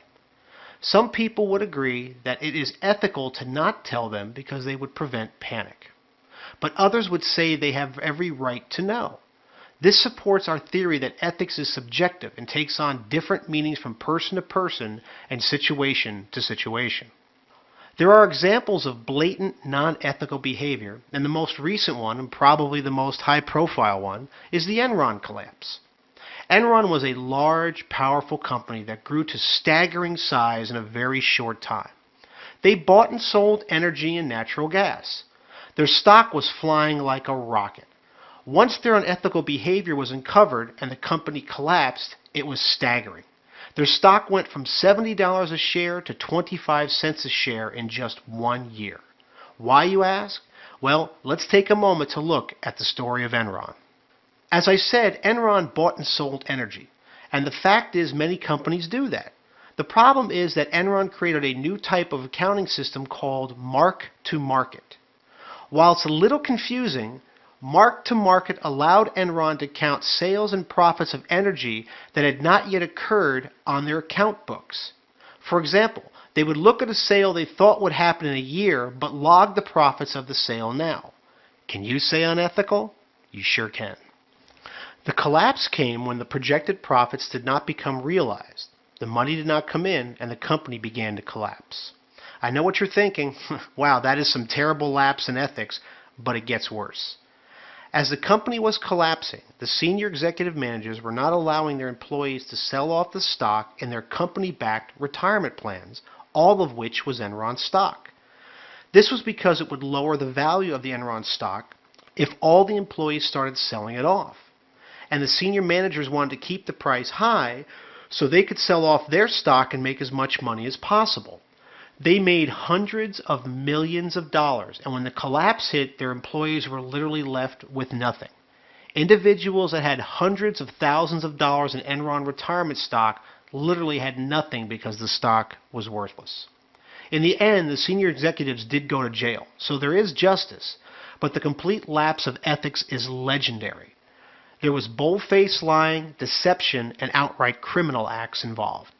Some people would agree that it is ethical to not tell them because they would prevent panic. But others would say they have every right to know. This supports our theory that ethics is subjective and takes on different meanings from person to person and situation to situation. There are examples of blatant, non-ethical behavior, and the most recent one, and probably the most high-profile one, is the Enron collapse. Enron was a large, powerful company that grew to staggering size in a very short time. They bought and sold energy and natural gas. Their stock was flying like a rocket. Once their unethical behavior was uncovered and the company collapsed, it was staggering. Their stock went from $70 a share to 25 cents a share in just 1 year. Why, you ask? Well, let's take a moment to look at the story of Enron. As I said, Enron bought and sold energy, and the fact is many companies do that. The problem is that Enron created a new type of accounting system called mark-to-market. While it's a little confusing, mark-to-market allowed Enron to count sales and profits of energy that had not yet occurred on their account books. For example, they would look at a sale they thought would happen in a year, but log the profits of the sale now. Can you say unethical? You sure can. The collapse came when the projected profits did not become realized. The money did not come in, and the company began to collapse. I know what you're thinking. Wow, that is some terrible lapse in ethics, but it gets worse. As the company was collapsing, the senior executive managers were not allowing their employees to sell off the stock in their company-backed retirement plans, all of which was Enron stock. This was because it would lower the value of the Enron stock if all the employees started selling it off. And the senior managers wanted to keep the price high so they could sell off their stock and make as much money as possible. They made hundreds of millions of dollars, and when the collapse hit, their employees were literally left with nothing. Individuals that had hundreds of thousands of dollars in Enron retirement stock literally had nothing because the stock was worthless. In the end, the senior executives did go to jail, so there is justice, but the complete lapse of ethics is legendary. There was bold-faced lying, deception, and outright criminal acts involved.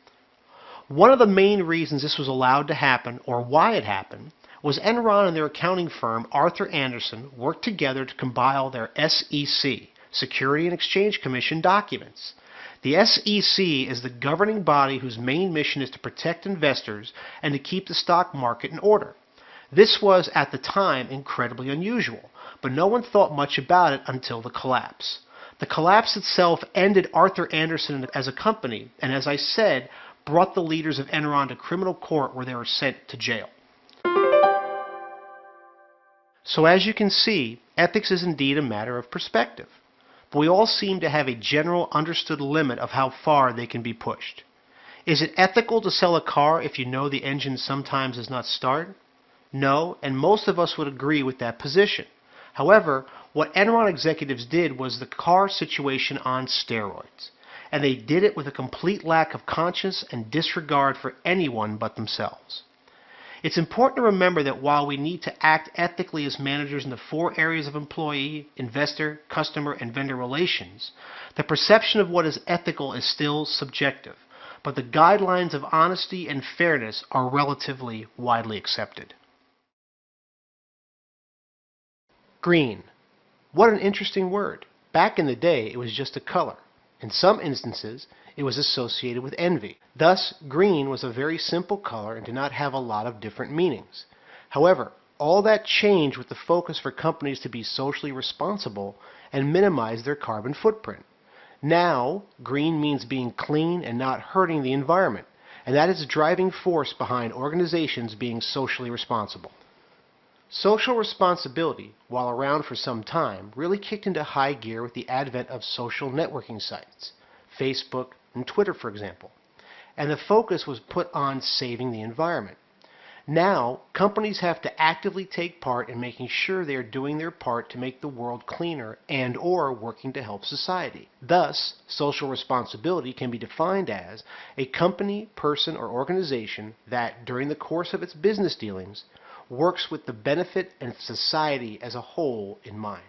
One of the main reasons this was allowed to happen, or why it happened, was Enron and their accounting firm, Arthur Andersen, worked together to compile their SEC, Security and Exchange Commission documents. The SEC is the governing body whose main mission is to protect investors and to keep the stock market in order. This was, at the time, incredibly unusual, but no one thought much about it until the collapse. The collapse itself ended Arthur Andersen as a company, and as I said, brought the leaders of Enron to criminal court where they were sent to jail. So as you can see, ethics is indeed a matter of perspective. But we all seem to have a general understood limit of how far they can be pushed. Is it ethical to sell a car if you know the engine sometimes does not start? No, and most of us would agree with that position. However, what Enron executives did was the car situation on steroids. And they did it with a complete lack of conscience and disregard for anyone but themselves. It's important to remember that while we need to act ethically as managers in the 4 areas of employee, investor, customer, and vendor relations, the perception of what is ethical is still subjective, but the guidelines of honesty and fairness are relatively widely accepted. Green. What an interesting word. Back in the day, it was just a color. In some instances, it was associated with envy. Thus, green was a very simple color and did not have a lot of different meanings. However, all that changed with the focus for companies to be socially responsible and minimize their carbon footprint. Now, green means being clean and not hurting the environment, and that is the driving force behind organizations being socially responsible. Social responsibility, while around for some time, really kicked into high gear with the advent of social networking sites, Facebook and Twitter, for example, and the focus was put on saving the environment. Now, companies have to actively take part in making sure they are doing their part to make the world cleaner and/or working to help society. Thus, social responsibility can be defined as a company, person, or organization that, during the course of its business dealings, works with the benefit and society as a whole in mind.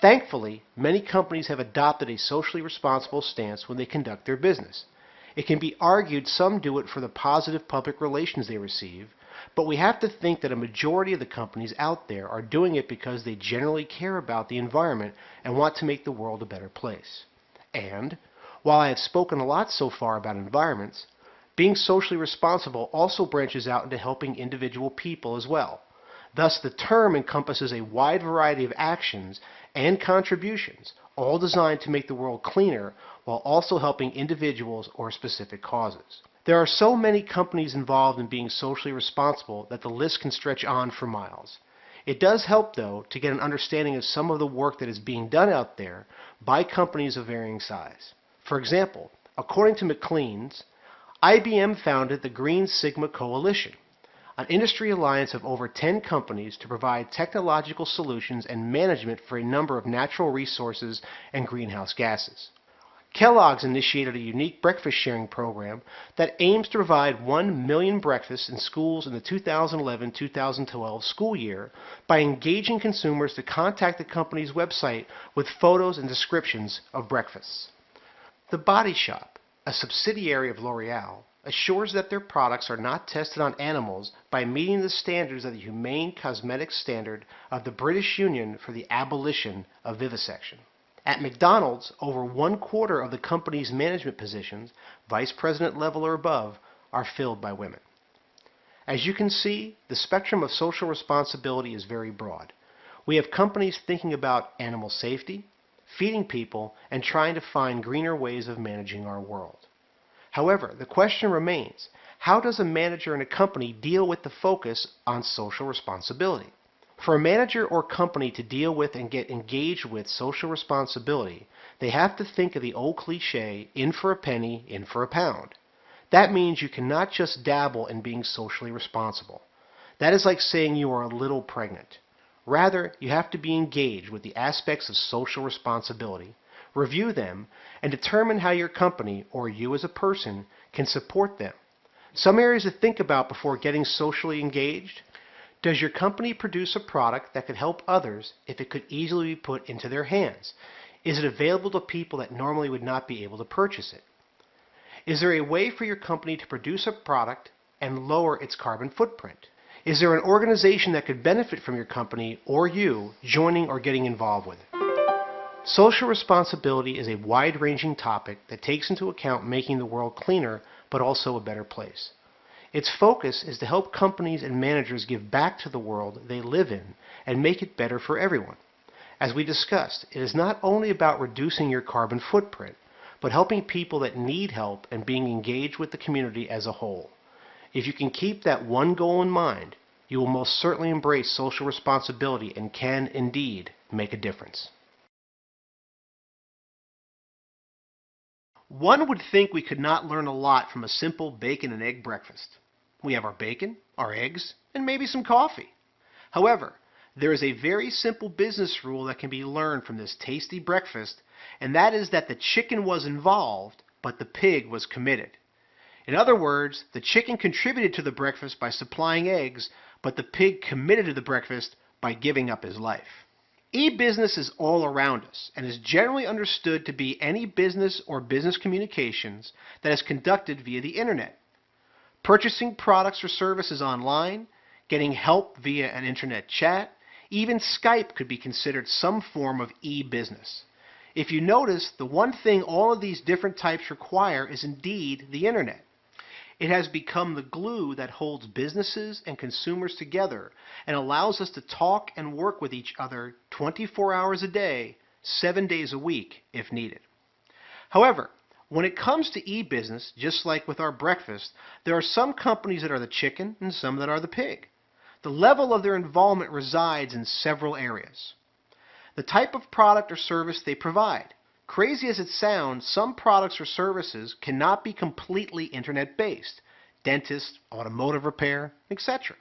Thankfully, many companies have adopted a socially responsible stance when they conduct their business. It can be argued some do it for the positive public relations they receive, but we have to think that a majority of the companies out there are doing it because they generally care about the environment and want to make the world a better place. And, while I have spoken a lot so far about environments, being socially responsible also branches out into helping individual people as well. Thus, the term encompasses a wide variety of actions and contributions, all designed to make the world cleaner while also helping individuals or specific causes. There are so many companies involved in being socially responsible that the list can stretch on for miles. It does help, though, to get an understanding of some of the work that is being done out there by companies of varying size. For example, according to McLean's, IBM founded the Green Sigma Coalition, an industry alliance of over 10 companies to provide technological solutions and management for a number of natural resources and greenhouse gases. Kellogg's initiated a unique breakfast sharing program that aims to provide 1 million breakfasts in schools in the 2011-2012 school year by engaging consumers to contact the company's website with photos and descriptions of breakfasts. The Body Shop, a subsidiary of L'Oreal, assures that their products are not tested on animals by meeting the standards of the Humane Cosmetics Standard of the British Union for the abolition of vivisection. At McDonald's, over 1/4 of the company's management positions, vice president level or above, are filled by women. As you can see, the spectrum of social responsibility is very broad. We have companies thinking about animal safety, feeding people, and trying to find greener ways of managing our world. However, the question remains, how does a manager in a company deal with the focus on social responsibility? For a manager or company to deal with and get engaged with social responsibility, they have to think of the old cliche, in for a penny, in for a pound. That means you cannot just dabble in being socially responsible. That is like saying you are a little pregnant. Rather, you have to be engaged with the aspects of social responsibility, review them, and determine how your company, or you as a person, can support them. Some areas to think about before getting socially engaged: does your company produce a product that could help others if it could easily be put into their hands? Is it available to people that normally would not be able to purchase it? Is there a way for your company to produce a product and lower its carbon footprint? Is there an organization that could benefit from your company or you joining or getting involved with it? Social responsibility is a wide-ranging topic that takes into account making the world cleaner but also a better place. Its focus is to help companies and managers give back to the world they live in and make it better for everyone. As we discussed, it is not only about reducing your carbon footprint, but helping people that need help and being engaged with the community as a whole. If you can keep that one goal in mind, you will most certainly embrace social responsibility and can indeed make a difference. One would think we could not learn a lot from a simple bacon and egg breakfast. We have our bacon, our eggs, and maybe some coffee. However, there is a very simple business rule that can be learned from this tasty breakfast, and that is that the chicken was involved, but the pig was committed. In other words, the chicken contributed to the breakfast by supplying eggs, but the pig committed to the breakfast by giving up his life. E-business is all around us and is generally understood to be any business or business communications that is conducted via the internet. Purchasing products or services online, getting help via an internet chat, even Skype could be considered some form of e-business. If you notice, the one thing all of these different types require is indeed the internet. It has become the glue that holds businesses and consumers together and allows us to talk and work with each other 24 hours a day, 7 days a week if needed. However, when it comes to e-business, just like with our breakfast, there are some companies that are the chicken and some that are the pig. The level of their involvement resides in several areas. The type of product or service they provide. Crazy as it sounds, some products or services cannot be completely internet-based. Dentist, automotive repair, etc.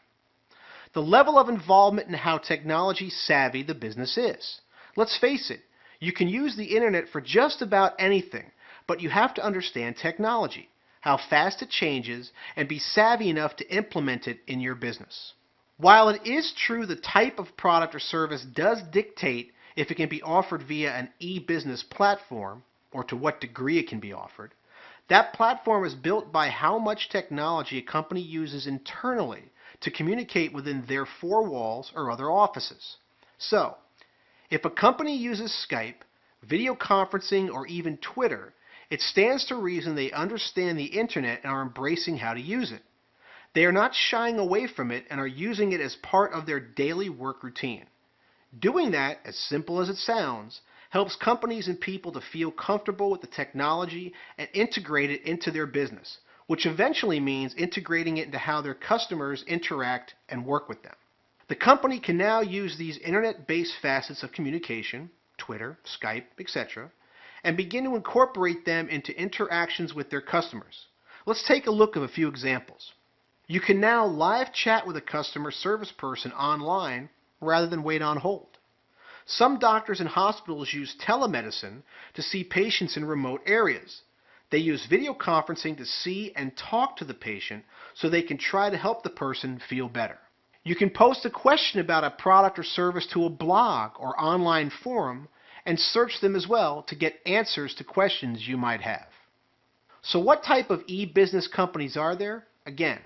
The level of involvement in how technology savvy the business is. Let's face it, you can use the internet for just about anything, but you have to understand technology, how fast it changes, and be savvy enough to implement it in your business. While it is true the type of product or service does dictate if it can be offered via an e-business platform, or to what degree it can be offered, that platform is built by how much technology a company uses internally to communicate within their four walls or other offices. So, if a company uses Skype, video conferencing, or even Twitter, it stands to reason they understand the internet and are embracing how to use it. They are not shying away from it and are using it as part of their daily work routine. Doing that, as simple as it sounds, helps companies and people to feel comfortable with the technology and integrate it into their business, which eventually means integrating it into how their customers interact and work with them. The company can now use these internet-based facets of communication, Twitter, Skype, etc., and begin to incorporate them into interactions with their customers. Let's take a look at a few examples. You can now live chat with a customer service person online rather than wait on hold. Some doctors and hospitals use telemedicine to see patients in remote areas. They use video conferencing to see and talk to the patient so they can try to help the person feel better. You can post a question about a product or service to a blog or online forum and search them as well to get answers to questions you might have. So what type of e-business companies are there? Again,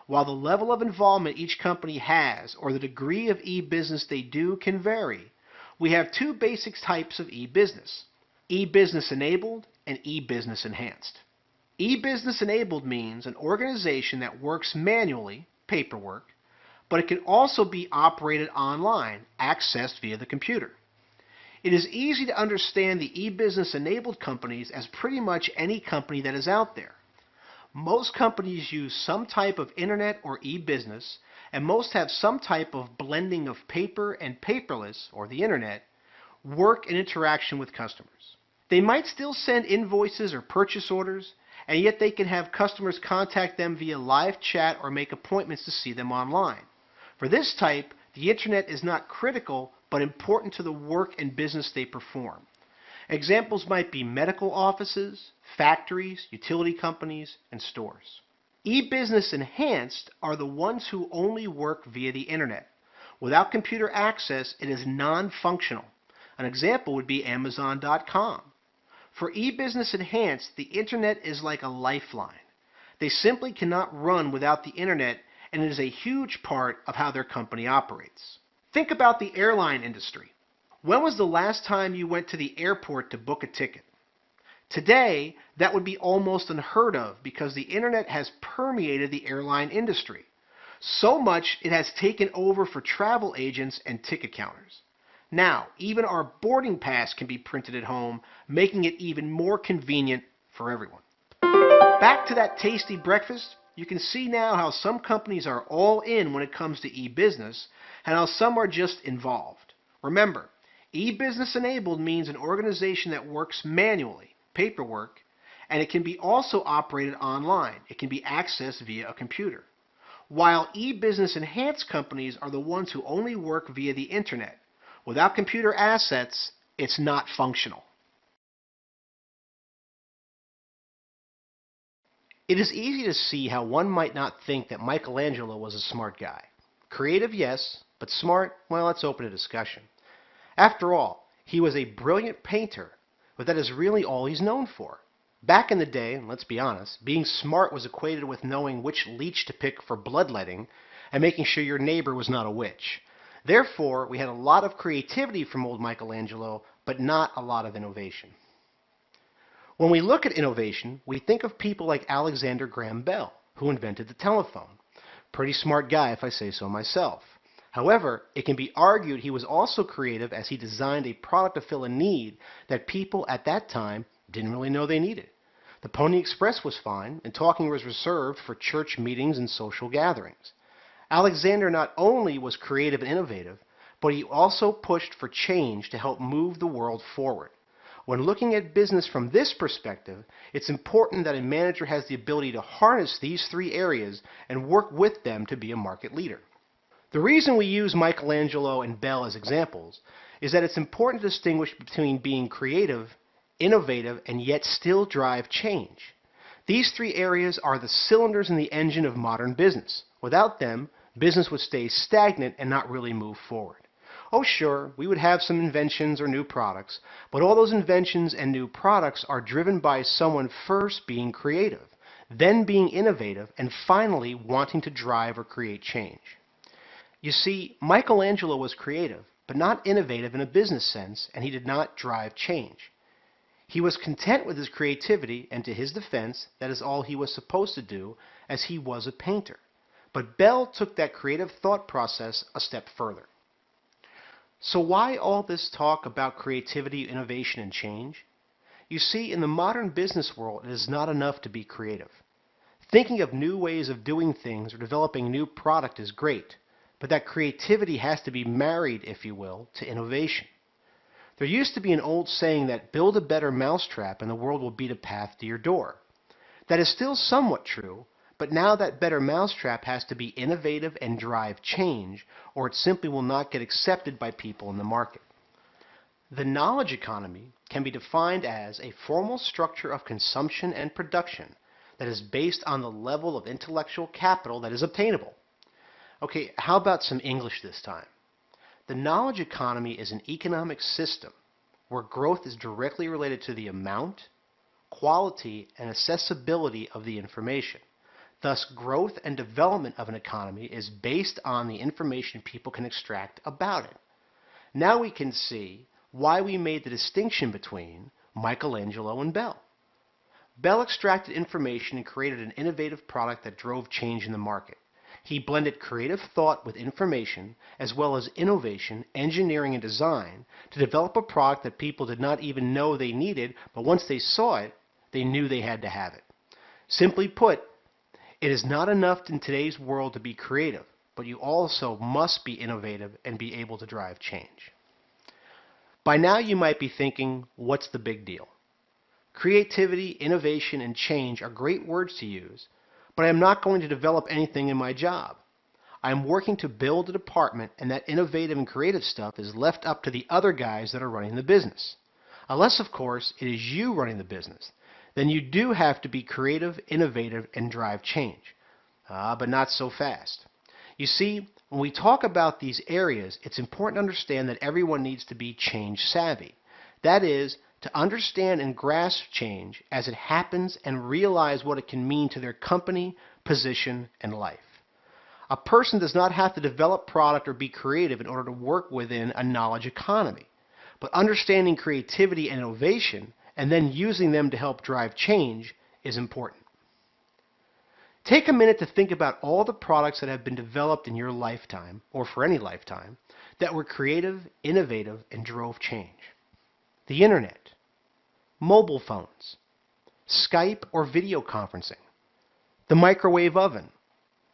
while the level of involvement each company has or the degree of e-business they do can vary, we have two basic types of e-business: e-business enabled and e-business enhanced. E-business enabled means an organization that works manually, paperwork, but it can also be operated online, accessed via the computer. It is easy to understand the e-business enabled companies as pretty much any company that is out there. Most companies use some type of internet or e-business, and most have some type of blending of paper and paperless, or the internet, work and interaction with customers. They might still send invoices or purchase orders, and yet they can have customers contact them via live chat or make appointments to see them online. For this type, the internet is not critical, but important to the work and business they perform. Examples might be medical offices, factories, utility companies, and stores. E-business enhanced are the ones who only work via the internet. Without computer access, it is non-functional. An example would be Amazon.com. For e-business enhanced, the internet is like a lifeline. They simply cannot run without the internet, and it is a huge part of how their company operates. Think about the airline industry. When was the last time you went to the airport to book a ticket? Today, that would be almost unheard of because the internet has permeated the airline industry. So much it has taken over for travel agents and ticket counters. Now, even our boarding pass can be printed at home, making it even more convenient for everyone. Back to that tasty breakfast, you can see now how some companies are all in when it comes to e-business and how some are just involved. Remember, e-business enabled means an organization that works manually, paperwork, and it can be also operated online. It can be accessed via a computer. While e-business enhanced companies are the ones who only work via the internet. Without computer assets, it's not functional. It is easy to see how one might not think that Michelangelo was a smart guy. Creative, yes, but smart, well, let's open a discussion. After all, he was a brilliant painter, but that is really all he's known for. Back in the day, and let's be honest, being smart was equated with knowing which leech to pick for bloodletting and making sure your neighbor was not a witch. Therefore, we had a lot of creativity from old Michelangelo, but not a lot of innovation. When we look at innovation, we think of people like Alexander Graham Bell, who invented the telephone. Pretty smart guy, if I say so myself. However, it can be argued he was also creative as he designed a product to fill a need that people at that time didn't really know they needed. The Pony Express was fine, and talking was reserved for church meetings and social gatherings. Alexander not only was creative and innovative, but he also pushed for change to help move the world forward. When looking at business from this perspective, it's important that a manager has the ability to harness these three areas and work with them to be a market leader. The reason we use Michelangelo and Bell as examples is that it's important to distinguish between being creative, innovative, and yet still drive change. These three areas are the cylinders in the engine of modern business. Without them, business would stay stagnant and not really move forward. Oh sure, we would have some inventions or new products, but all those inventions and new products are driven by someone first being creative, then being innovative, and finally wanting to drive or create change. You see, Michelangelo was creative, but not innovative in a business sense, and he did not drive change. He was content with his creativity, and to his defense, that is all he was supposed to do, as he was a painter. But Bell took that creative thought process a step further. So why all this talk about creativity, innovation, and change? You see, in the modern business world, it is not enough to be creative. Thinking of new ways of doing things or developing a new product is great, but that creativity has to be married, if you will, to innovation. There used to be an old saying that build a better mousetrap and the world will beat a path to your door. That is still somewhat true, but now that better mousetrap has to be innovative and drive change, or it simply will not get accepted by people in the market. The knowledge economy can be defined as a formal structure of consumption and production that is based on the level of intellectual capital that is obtainable. Okay, how about some English this time? The knowledge economy is an economic system where growth is directly related to the amount, quality, and accessibility of the information. Thus, growth and development of an economy is based on the information people can extract about it. Now we can see why we made the distinction between Michelangelo and Bell. Bell extracted information and created an innovative product that drove change in the market. He blended creative thought with information, as well as innovation, engineering, and design to develop a product that people did not even know they needed, but once they saw it, they knew they had to have it. Simply put, it is not enough in today's world to be creative, but you also must be innovative and be able to drive change. By now you might be thinking, what's the big deal? Creativity, innovation, and change are great words to use, but I am not going to develop anything in my job. I am working to build a department, and that innovative and creative stuff is left up to the other guys that are running the business. Unless, of course, it is you running the business. Then you do have to be creative, innovative, and drive change. But not so fast. You see, when we talk about these areas, it's important to understand that everyone needs to be change savvy. That is, to understand and grasp change as it happens and realize what it can mean to their company, position, and life. A person does not have to develop product or be creative in order to work within a knowledge economy. But understanding creativity and innovation and then using them to help drive change is important. Take a minute to think about all the products that have been developed in your lifetime, or for any lifetime, that were creative, innovative, and drove change. The internet, mobile phones, Skype or video conferencing, the microwave oven,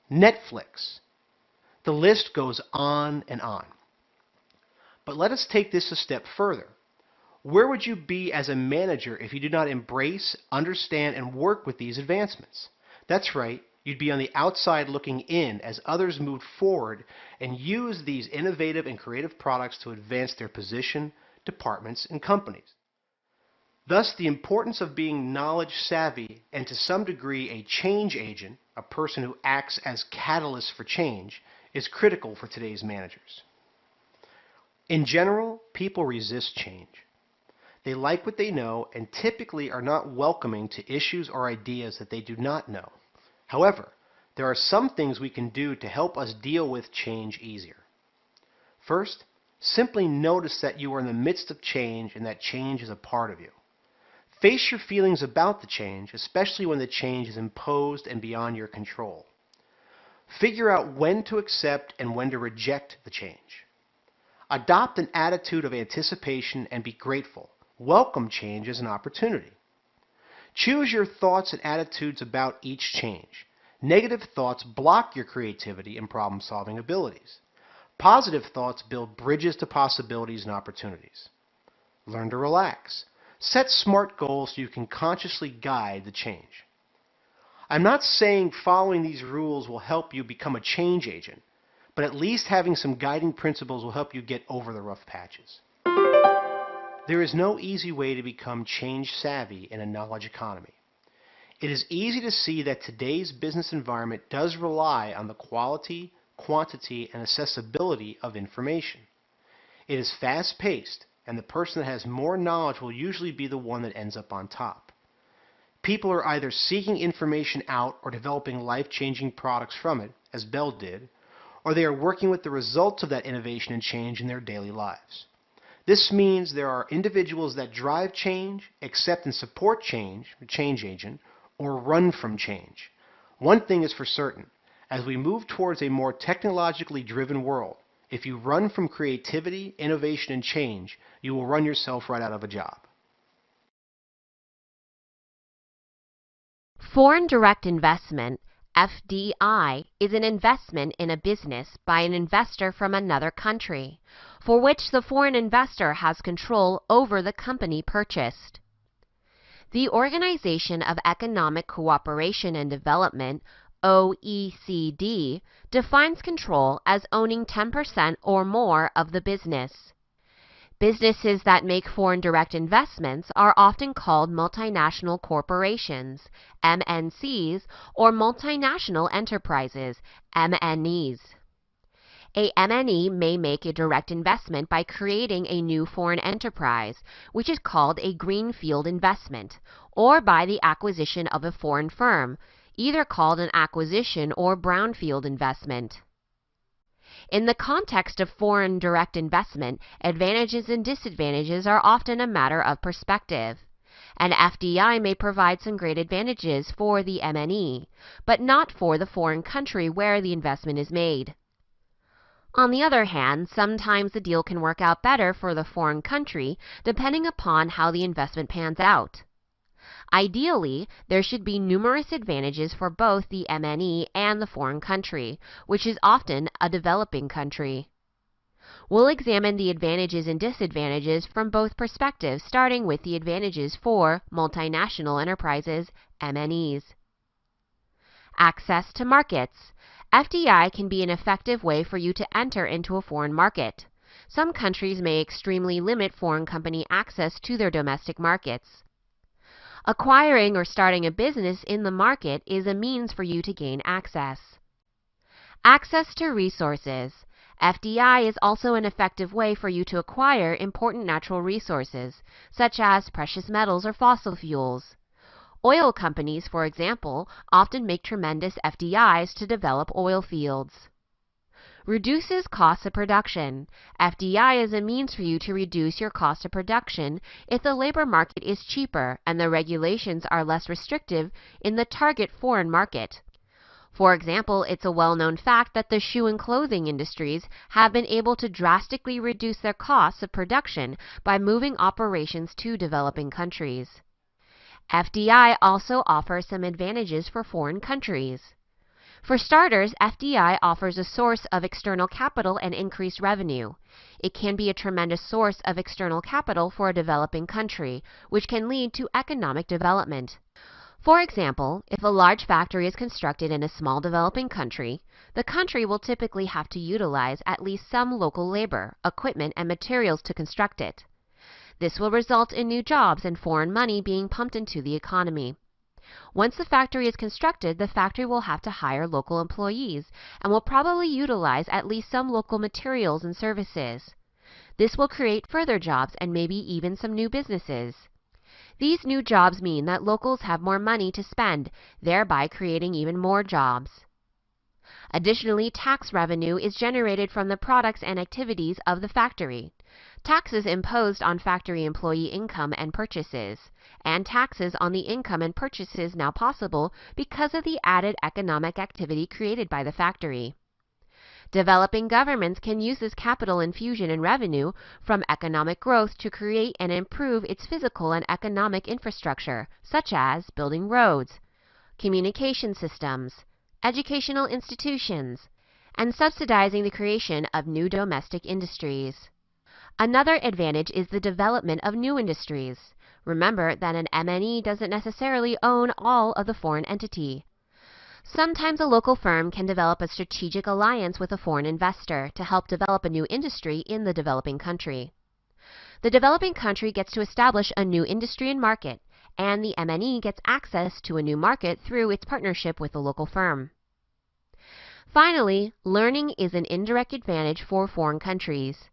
Netflix. The list goes on and on. But let us take this a step further. Where would you be as a manager if you did not embrace, understand, and work with these advancements? That's right, you'd be on the outside looking in as others moved forward and used these innovative and creative products to advance their position, departments, and companies. Thus, the importance of being knowledge savvy and to some degree a change agent, a person who acts as catalyst for change, is critical for today's managers. In general, people resist change. They like what they know and typically are not welcoming to issues or ideas that they do not know. However, there are some things we can do to help us deal with change easier. First, simply notice that you are in the midst of change and that change is a part of you. Face your feelings about the change, especially when the change is imposed and beyond your control. Figure out when to accept and when to reject the change. Adopt an attitude of anticipation and be grateful. Welcome change as an opportunity. Choose your thoughts and attitudes about each change. Negative thoughts block your creativity and problem-solving abilities. Positive thoughts build bridges to possibilities and opportunities. Learn to relax. Set SMART goals so you can consciously guide the change. I'm not saying following these rules will help you become a change agent, but at least having some guiding principles will help you get over the rough patches. There is no easy way to become change savvy in a knowledge economy. It is easy to see that today's business environment does rely on the quality, quantity, and accessibility of information. It is fast-paced, and the person that has more knowledge will usually be the one that ends up on top. People are either seeking information out or developing life-changing products from it, as Bell did, or they are working with the results of that innovation and change in their daily lives. This means there are individuals that drive change, accept and support change, a change agent, or run from change. One thing is for certain. As we move towards a more technologically driven world, if you run from creativity, innovation, and change, you will run yourself right out of a job. Foreign direct investment, FDI, is an investment in a business by an investor from another country, for which the foreign investor has control over the company purchased. The Organization of Economic Cooperation and Development, OECD, defines control as owning 10% or more of the business. Businesses that make foreign direct investments are often called multinational corporations, MNCs, or multinational enterprises, MNEs. A MNE may make a direct investment by creating a new foreign enterprise, which is called a greenfield investment, or by the acquisition of a foreign firm, either called an acquisition or brownfield investment. In the context of foreign direct investment, advantages and disadvantages are often a matter of perspective. An FDI may provide some great advantages for the MNE, but not for the foreign country where the investment is made. On the other hand, sometimes the deal can work out better for the foreign country depending upon how the investment pans out. Ideally, there should be numerous advantages for both the MNE and the foreign country, which is often a developing country. We'll examine the advantages and disadvantages from both perspectives, starting with the advantages for multinational enterprises, MNEs. Access to markets. FDI can be an effective way for you to enter into a foreign market. Some countries may extremely limit foreign company access to their domestic markets. Acquiring or starting a business in the market is a means for you to gain access. Access to resources. FDI is also an effective way for you to acquire important natural resources, such as precious metals or fossil fuels. Oil companies, for example, often make tremendous FDIs to develop oil fields. Reduces costs of production. FDI is a means for you to reduce your cost of production if the labor market is cheaper and the regulations are less restrictive in the target foreign market. For example, it's a well-known fact that the shoe and clothing industries have been able to drastically reduce their costs of production by moving operations to developing countries. FDI also offers some advantages for foreign countries. For starters, FDI offers a source of external capital and increased revenue. It can be a tremendous source of external capital for a developing country, which can lead to economic development. For example, if a large factory is constructed in a small developing country, the country will typically have to utilize at least some local labor, equipment, and materials to construct it. This will result in new jobs and foreign money being pumped into the economy. Once the factory is constructed, the factory will have to hire local employees and will probably utilize at least some local materials and services. This will create further jobs and maybe even some new businesses. These new jobs mean that locals have more money to spend, thereby creating even more jobs. Additionally, tax revenue is generated from the products and activities of the factory. Taxes imposed on factory employee income and purchases, and taxes on the income and purchases now possible because of the added economic activity created by the factory. Developing governments can use this capital infusion and revenue from economic growth to create and improve its physical and economic infrastructure, such as building roads, communication systems, educational institutions, and subsidizing the creation of new domestic industries. Another advantage is the development of new industries. Remember that an MNE doesn't necessarily own all of the foreign entity. Sometimes a local firm can develop a strategic alliance with a foreign investor to help develop a new industry in the developing country. The developing country gets to establish a new industry and market, and the MNE gets access to a new market through its partnership with the local firm. Finally, learning is an indirect advantage for foreign countries.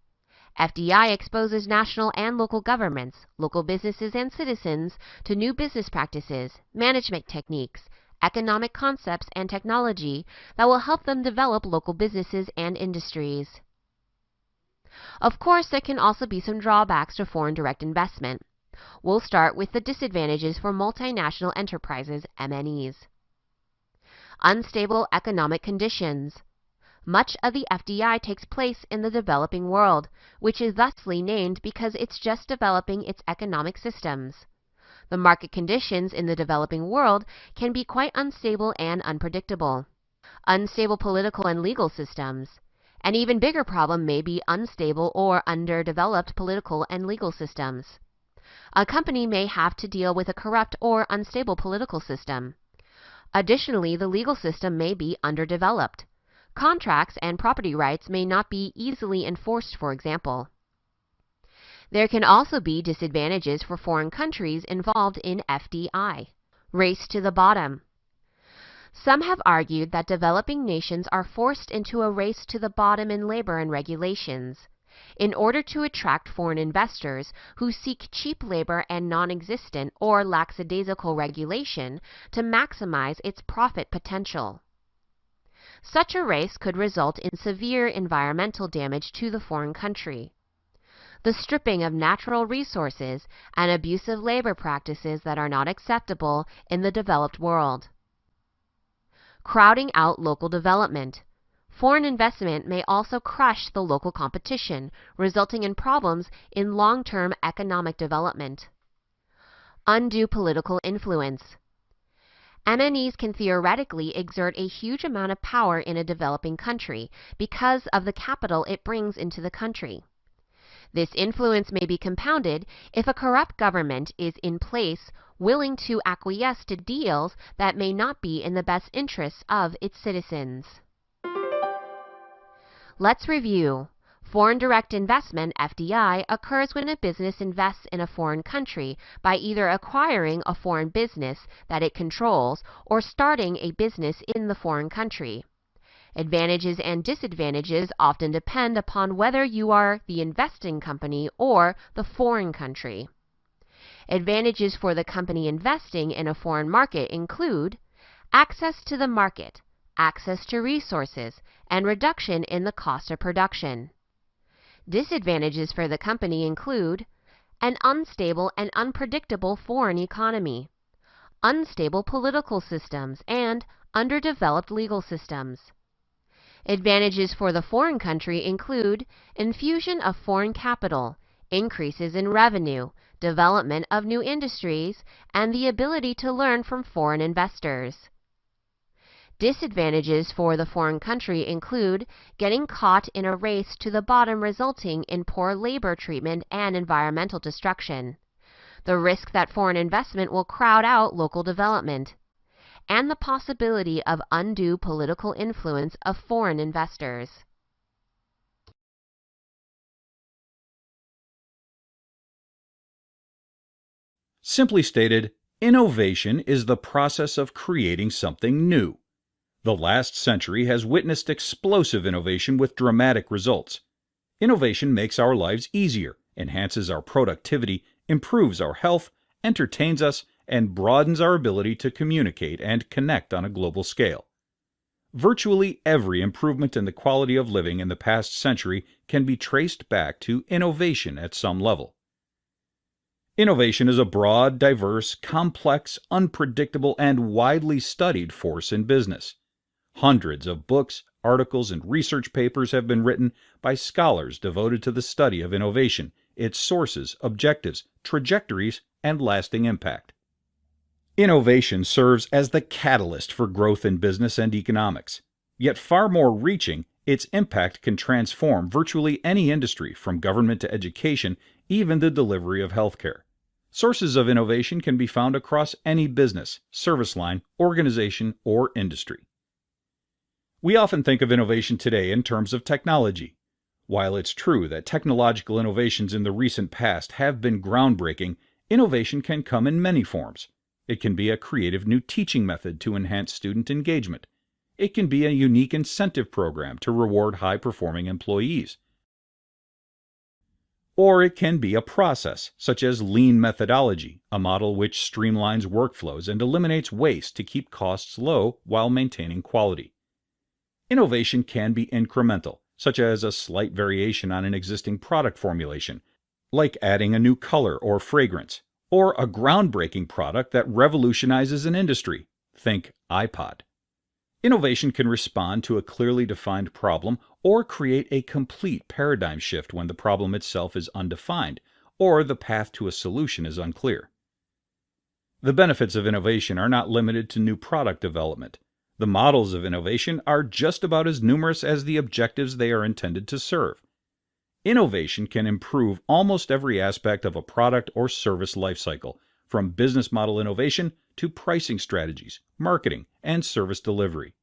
FDI exposes national and local governments, local businesses and citizens to new business practices, management techniques, economic concepts, and technology that will help them develop local businesses and industries. Of course, there can also be some drawbacks to foreign direct investment. We'll start with the disadvantages for multinational enterprises, MNEs. Unstable economic conditions. Much of the FDI takes place in the developing world, which is thusly named because it's just developing its economic systems. The market conditions in the developing world can be quite unstable and unpredictable. Unstable political and legal systems. An even bigger problem may be unstable or underdeveloped political and legal systems. A company may have to deal with a corrupt or unstable political system. Additionally, the legal system may be underdeveloped. Contracts and property rights may not be easily enforced, for example. There can also be disadvantages for foreign countries involved in FDI. Race to the bottom. Some have argued that developing nations are forced into a race to the bottom in labor and regulations in order to attract foreign investors who seek cheap labor and non-existent or lackadaisical regulation to maximize its profit potential. Such a race could result in severe environmental damage to the foreign country, the stripping of natural resources, and abusive labor practices that are not acceptable in the developed world. Crowding out local development. Foreign investment may also crush the local competition, resulting in problems in long-term economic development. Undue political influence. MNEs can theoretically exert a huge amount of power in a developing country because of the capital it brings into the country. This influence may be compounded if a corrupt government is in place willing to acquiesce to deals that may not be in the best interests of its citizens. Let's review. Foreign direct investment, FDI, occurs when a business invests in a foreign country by either acquiring a foreign business that it controls or starting a business in the foreign country. Advantages and disadvantages often depend upon whether you are the investing company or the foreign country. Advantages for the company investing in a foreign market include access to the market, access to resources, and reduction in the cost of production. Disadvantages for the company include an unstable and unpredictable foreign economy, unstable political systems, and underdeveloped legal systems. Advantages for the foreign country include infusion of foreign capital, increases in revenue, development of new industries, and the ability to learn from foreign investors. Disadvantages for the foreign country include getting caught in a race to the bottom resulting in poor labor treatment and environmental destruction, the risk that foreign investment will crowd out local development, and the possibility of undue political influence of foreign investors. Simply stated, innovation is the process of creating something new. The last century has witnessed explosive innovation with dramatic results. Innovation makes our lives easier, enhances our productivity, improves our health, entertains us, and broadens our ability to communicate and connect on a global scale. Virtually every improvement in the quality of living in the past century can be traced back to innovation at some level. Innovation is a broad, diverse, complex, unpredictable, and widely studied force in business. Hundreds of books, articles, and research papers have been written by scholars devoted to the study of innovation, its sources, objectives, trajectories, and lasting impact. Innovation serves as the catalyst for growth in business and economics. Yet far more reaching, its impact can transform virtually any industry, from government to education, even the delivery of healthcare. Sources of innovation can be found across any business, service line, organization, or industry. We often think of innovation today in terms of technology. While it's true that technological innovations in the recent past have been groundbreaking, innovation can come in many forms. It can be a creative new teaching method to enhance student engagement. It can be a unique incentive program to reward high-performing employees. Or it can be a process, such as lean methodology, a model which streamlines workflows and eliminates waste to keep costs low while maintaining quality. Innovation can be incremental, such as a slight variation on an existing product formulation, like adding a new color or fragrance, or a groundbreaking product that revolutionizes an industry. Think iPod. Innovation can respond to a clearly defined problem or create a complete paradigm shift when the problem itself is undefined or the path to a solution is unclear. The benefits of innovation are not limited to new product development. The models of innovation are just about as numerous as the objectives they are intended to serve. Innovation can improve almost every aspect of a product or service lifecycle, from business model innovation to pricing strategies, marketing, and service delivery.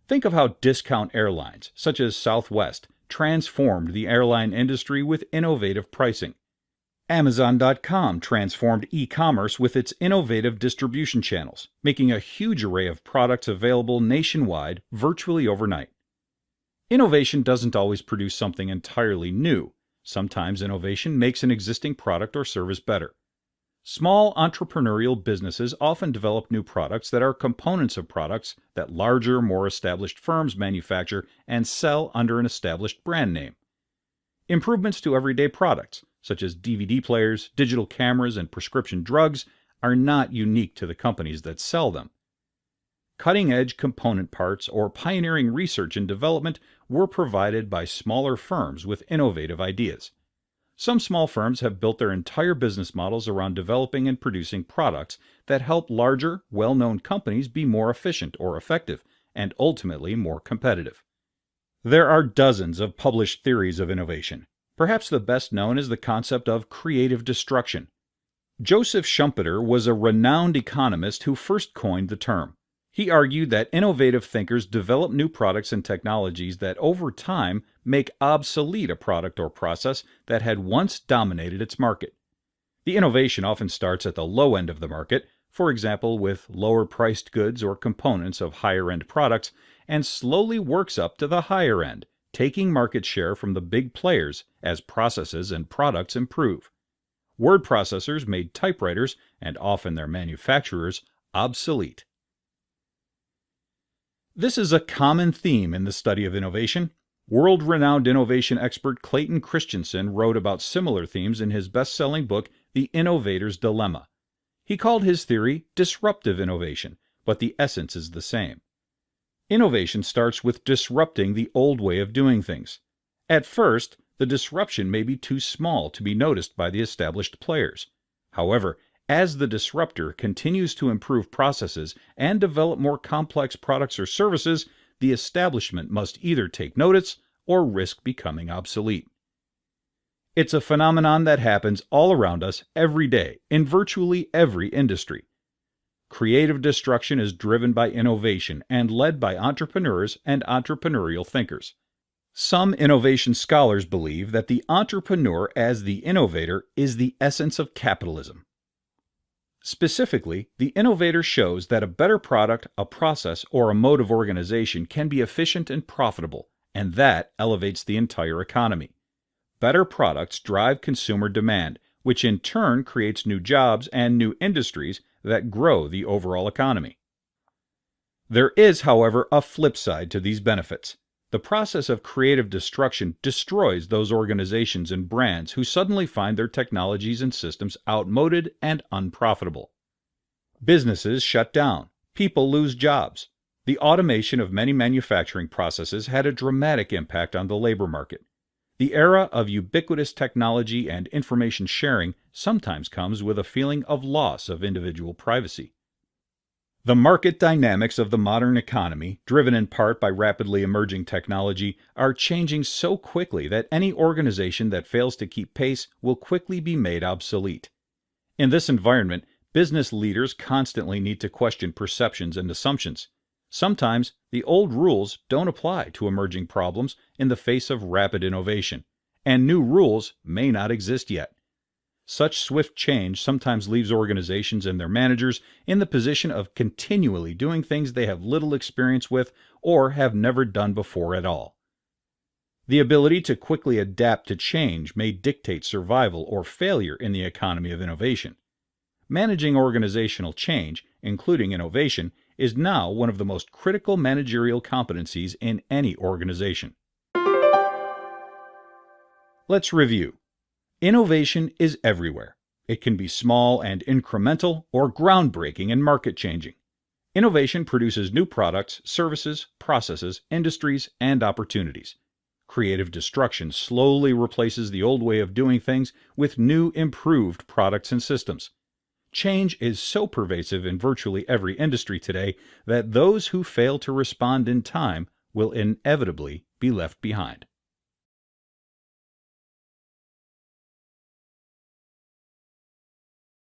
Think of how discount airlines, such as Southwest, transformed the airline industry with innovative pricing. Amazon.com transformed e-commerce with its innovative distribution channels, making a huge array of products available nationwide virtually overnight. Innovation doesn't always produce something entirely new. Sometimes innovation makes an existing product or service better. Small entrepreneurial businesses often develop new products that are components of products that larger, more established firms manufacture and sell under an established brand name. Improvements to everyday products, such as DVD players, digital cameras, and prescription drugs, are not unique to the companies that sell them. Cutting-edge component parts or pioneering research and development were provided by smaller firms with innovative ideas. Some small firms have built their entire business models around developing and producing products that help larger, well-known companies be more efficient or effective, and ultimately more competitive. There are dozens of published theories of innovation. Perhaps the best known is the concept of creative destruction. Joseph Schumpeter was a renowned economist who first coined the term. He argued that innovative thinkers develop new products and technologies that over time make obsolete a product or process that had once dominated its market. The innovation often starts at the low end of the market, for example with lower-priced goods or components of higher-end products, and slowly works up to the higher end, taking market share from the big players as processes and products improve. Word processors made typewriters, and often their manufacturers, obsolete. This is a common theme in the study of innovation. World-renowned innovation expert Clayton Christensen wrote about similar themes in his best-selling book, The Innovator's Dilemma. He called his theory disruptive innovation, but the essence is the same. Innovation starts with disrupting the old way of doing things. At first, the disruption may be too small to be noticed by the established players. However, as the disruptor continues to improve processes and develop more complex products or services, the establishment must either take notice or risk becoming obsolete. It's a phenomenon that happens all around us every day in virtually every industry. Creative destruction is driven by innovation and led by entrepreneurs and entrepreneurial thinkers. Some innovation scholars believe that the entrepreneur as the innovator is the essence of capitalism. Specifically, the innovator shows that a better product, a process, or a mode of organization can be efficient and profitable, and that elevates the entire economy. Better products drive consumer demand, which in turn creates new jobs and new industries that grow the overall economy. There is, however, a flip side to these benefits. The process of creative destruction destroys those organizations and brands who suddenly find their technologies and systems outmoded and unprofitable. Businesses shut down. People lose jobs. The automation of many manufacturing processes had a dramatic impact on the labor market. The era of ubiquitous technology and information sharing sometimes comes with a feeling of loss of individual privacy. The market dynamics of the modern economy, driven in part by rapidly emerging technology, are changing so quickly that any organization that fails to keep pace will quickly be made obsolete. In this environment, business leaders constantly need to question perceptions and assumptions. Sometimes, the old rules don't apply to emerging problems in the face of rapid innovation, and new rules may not exist yet. Such swift change sometimes leaves organizations and their managers in the position of continually doing things they have little experience with or have never done before at all. The ability to quickly adapt to change may dictate survival or failure in the economy of innovation. Managing organizational change, including innovation, is now one of the most critical managerial competencies in any organization. Let's review. Innovation is everywhere. It can be small and incremental or groundbreaking and market-changing. Innovation produces new products, services, processes, industries, and opportunities. Creative destruction slowly replaces the old way of doing things with new, improved products and systems. Change is so pervasive in virtually every industry today that those who fail to respond in time will inevitably be left behind.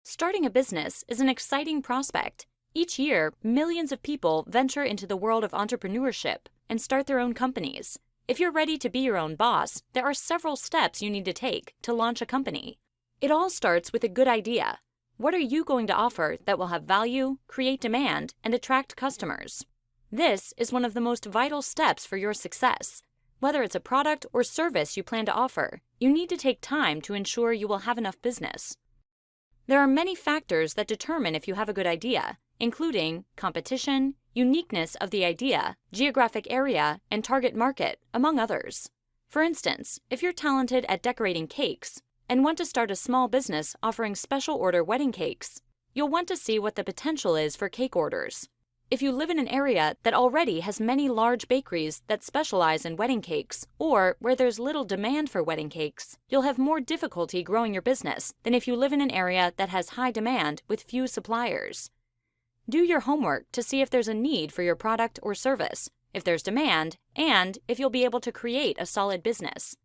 Starting a business is an exciting prospect. Each year, millions of people venture into the world of entrepreneurship and start their own companies. If you're ready to be your own boss, there are several steps you need to take to launch a company. It all starts with a good idea. What are you going to offer that will have value, create demand, and attract customers? This is one of the most vital steps for your success. Whether it's a product or service you plan to offer, you need to take time to ensure you will have enough business. There are many factors that determine if you have a good idea, including competition, uniqueness of the idea, geographic area, and target market, among others. For instance, if you're talented at decorating cakes and want to start a small business offering special order wedding cakes, you'll want to see what the potential is for cake orders. If you live in an area that already has many large bakeries that specialize in wedding cakes, or where there's little demand for wedding cakes, you'll have more difficulty growing your business than if you live in an area that has high demand with few suppliers. Do your homework to see if there's a need for your product or service, if there's demand, and if you'll be able to create a solid business.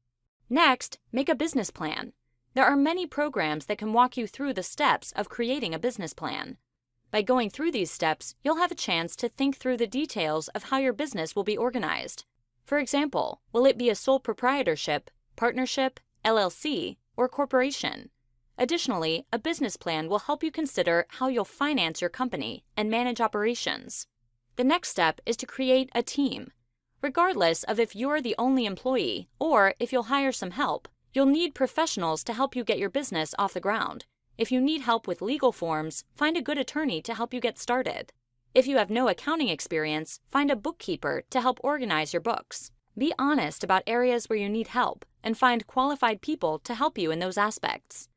Next, make a business plan. There are many programs that can walk you through the steps of creating a business plan. By going through these steps, you'll have a chance to think through the details of how your business will be organized. For example, will it be a sole proprietorship, partnership, LLC, or corporation? Additionally, a business plan will help you consider how you'll finance your company and manage operations. The next step is to create a team. Regardless of if you're the only employee or if you'll hire some help, you'll need professionals to help you get your business off the ground. If you need help with legal forms, find a good attorney to help you get started. If you have no accounting experience, find a bookkeeper to help organize your books. Be honest about areas where you need help and find qualified people to help you in those aspects.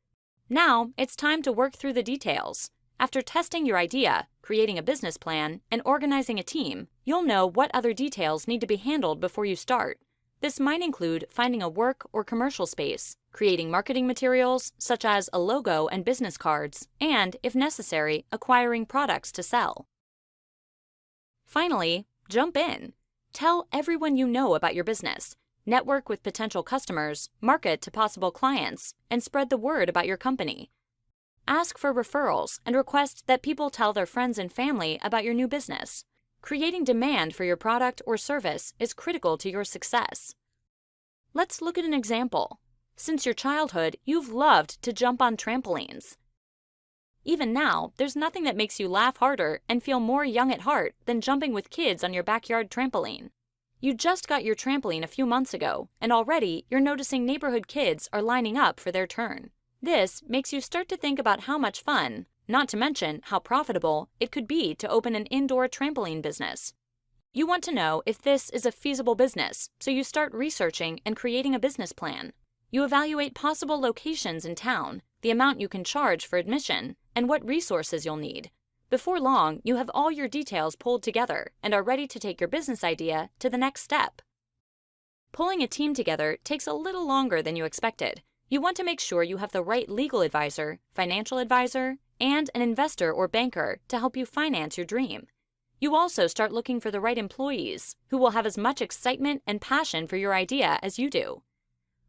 Now, it's time to work through the details. After testing your idea, creating a business plan, and organizing a team, you'll know what other details need to be handled before you start. This might include finding a work or commercial space, creating marketing materials such as a logo and business cards, and, if necessary, acquiring products to sell. Finally, jump in. Tell everyone you know about your business. Network with potential customers, market to possible clients, and spread the word about your company. Ask for referrals and request that people tell their friends and family about your new business. Creating demand for your product or service is critical to your success. Let's look at an example. Since your childhood, you've loved to jump on trampolines. Even now, there's nothing that makes you laugh harder and feel more young at heart than jumping with kids on your backyard trampoline. You just got your trampoline a few months ago, and already you're noticing neighborhood kids are lining up for their turn. This makes you start to think about how much fun, not to mention how profitable, it could be to open an indoor trampoline business. You want to know if this is a feasible business, so you start researching and creating a business plan. You evaluate possible locations in town, the amount you can charge for admission, and what resources you'll need. Before long, you have all your details pulled together and are ready to take your business idea to the next step. Pulling a team together takes a little longer than you expected. You want to make sure you have the right legal advisor, financial advisor, and an investor or banker to help you finance your dream. You also start looking for the right employees who will have as much excitement and passion for your idea as you do.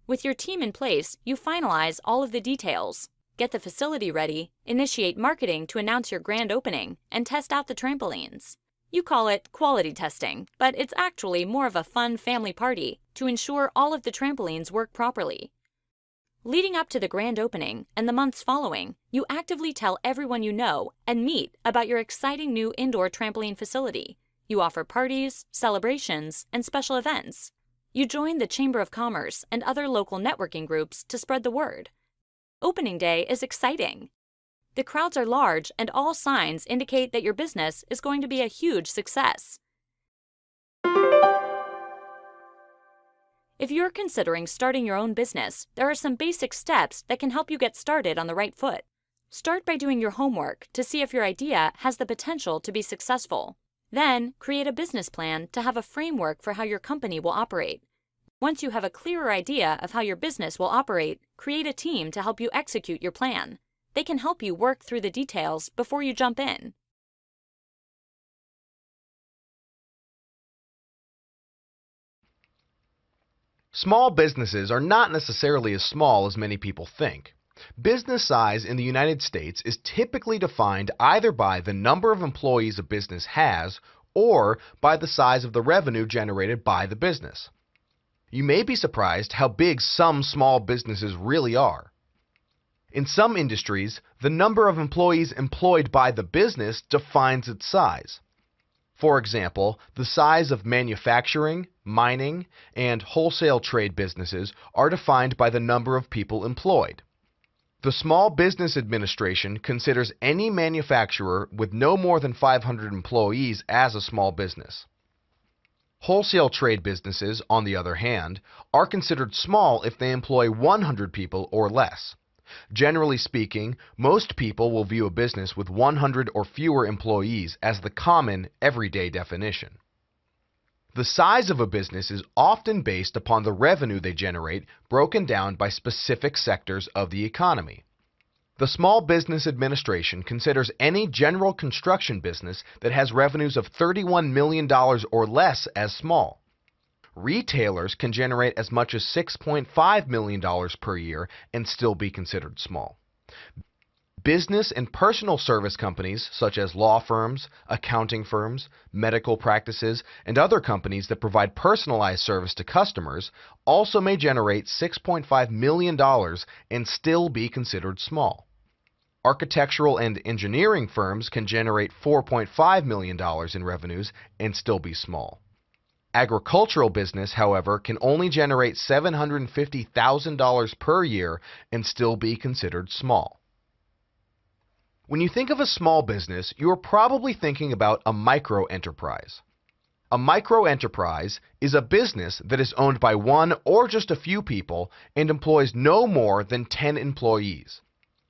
With your team in place, you finalize all of the details, get the facility ready, initiate marketing to announce your grand opening, and test out the trampolines. You call it quality testing, but it's actually more of a fun family party to ensure all of the trampolines work properly. Leading up to the grand opening and the months following, you actively tell everyone you know and meet about your exciting new indoor trampoline facility. You offer parties, celebrations, and special events. You join the Chamber of Commerce and other local networking groups to spread the word. Opening day is exciting. The crowds are large and all signs indicate that your business is going to be a huge success. If you're considering starting your own business, there are some basic steps that can help you get started on the right foot. Start by doing your homework to see if your idea has the potential to be successful. Then, create a business plan to have a framework for how your company will operate. Once you have a clearer idea of how your business will operate, create a team to help you execute your plan. They can help you work through the details before you jump in. Small businesses are not necessarily as small as many people think. Business size in the United States is typically defined either by the number of employees a business has or by the size of the revenue generated by the business. You may be surprised how big some small businesses really are. In some industries, the number of employees employed by the business defines its size. For example, the size of manufacturing, mining, and wholesale trade businesses are defined by the number of people employed. The Small Business Administration considers any manufacturer with no more than 500 employees as a small business. Wholesale trade businesses, on the other hand, are considered small if they employ 100 people or less. Generally speaking, most people will view a business with 100 or fewer employees as the common, everyday definition. The size of a business is often based upon the revenue they generate, broken down by specific sectors of the economy. The Small Business Administration considers any general construction business that has revenues of $31 million or less as small. Retailers can generate as much as $6.5 million per year and still be considered small. Business and personal service companies, such as law firms, accounting firms, medical practices, and other companies that provide personalized service to customers, also may generate $6.5 million and still be considered small. Architectural and engineering firms can generate $4.5 million in revenues and still be small. Agricultural business, however, can only generate $750,000 per year and still be considered small. When you think of a small business, you are probably thinking about a micro-enterprise. A micro-enterprise is a business that is owned by one or just a few people and employs no more than 10 employees.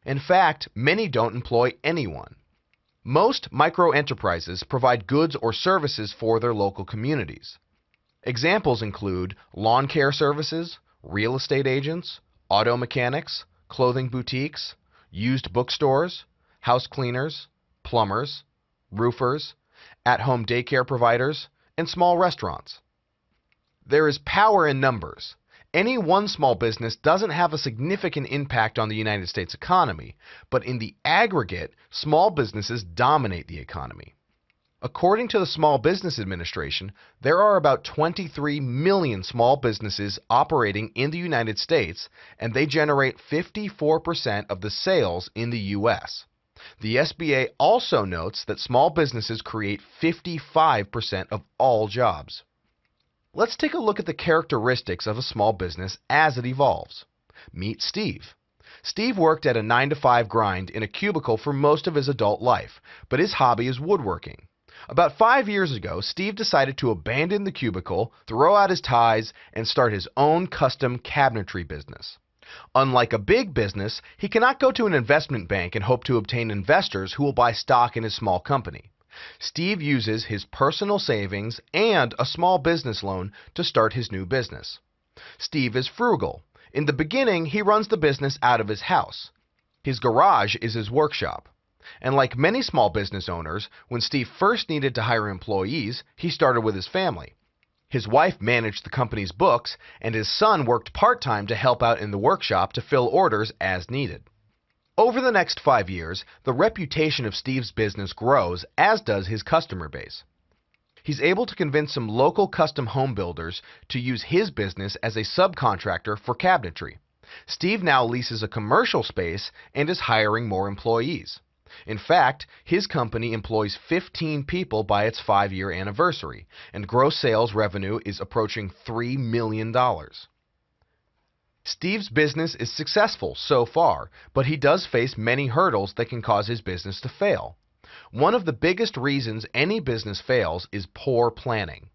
In fact, many don't employ anyone. Most micro-enterprises provide goods or services for their local communities. Examples include lawn care services, real estate agents, auto mechanics, clothing boutiques, used bookstores, house cleaners, plumbers, roofers, at-home daycare providers, and small restaurants. There is power in numbers. Any one small business doesn't have a significant impact on the United States economy, but in the aggregate, small businesses dominate the economy. According to the Small Business Administration, there are about 23 million small businesses operating in the United States, and they generate 54% of the sales in the U.S. The SBA also notes that small businesses create 55% of all jobs. Let's take a look at the characteristics of a small business as it evolves. Meet Steve. Steve worked at a 9-to-5 grind in a cubicle for most of his adult life, but his hobby is woodworking. About 5 years ago, Steve decided to abandon the cubicle, throw out his ties, and start his own custom cabinetry business. Unlike a big business, he cannot go to an investment bank and hope to obtain investors who will buy stock in his small company. Steve uses his personal savings and a small business loan to start his new business. Steve is frugal. In the beginning, he runs the business out of his house. His garage is his workshop. And like many small business owners, when Steve first needed to hire employees, he started with his family. His wife managed the company's books, and his son worked part-time to help out in the workshop to fill orders as needed. Over the next 5 years, the reputation of Steve's business grows, as does his customer base. He's able to convince some local custom home builders to use his business as a subcontractor for cabinetry. Steve now leases a commercial space and is hiring more employees. In fact, his company employs 15 people by its 5-year anniversary, and gross sales revenue is approaching $3 million. Steve's business is successful so far, but he does face many hurdles that can cause his business to fail. One of the biggest reasons any business fails is poor planning.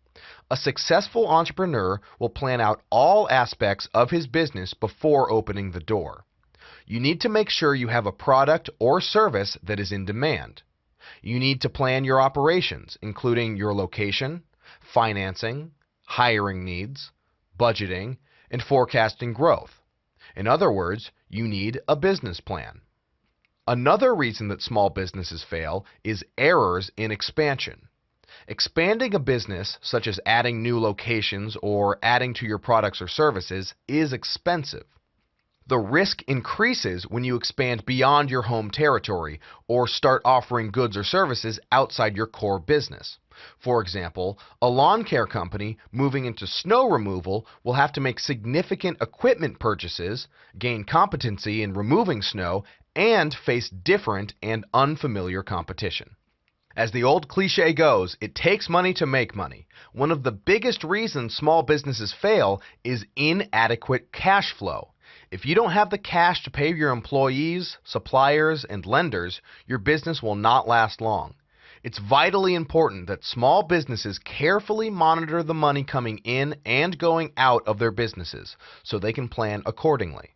A successful entrepreneur will plan out all aspects of his business before opening the door. You need to make sure you have a product or service that is in demand. You need to plan your operations, including your location, financing, hiring needs, budgeting, and forecasting growth. In other words, you need a business plan. Another reason that small businesses fail is errors in expansion. Expanding a business, such as adding new locations or adding to your products or services, is expensive. The risk increases when you expand beyond your home territory or start offering goods or services outside your core business. For example, a lawn care company moving into snow removal will have to make significant equipment purchases, gain competency in removing snow, and face different and unfamiliar competition. As the old cliche goes, it takes money to make money. One of the biggest reasons small businesses fail is inadequate cash flow. If you don't have the cash to pay your employees, suppliers, and lenders, your business will not last long. It's vitally important that small businesses carefully monitor the money coming in and going out of their businesses so they can plan accordingly.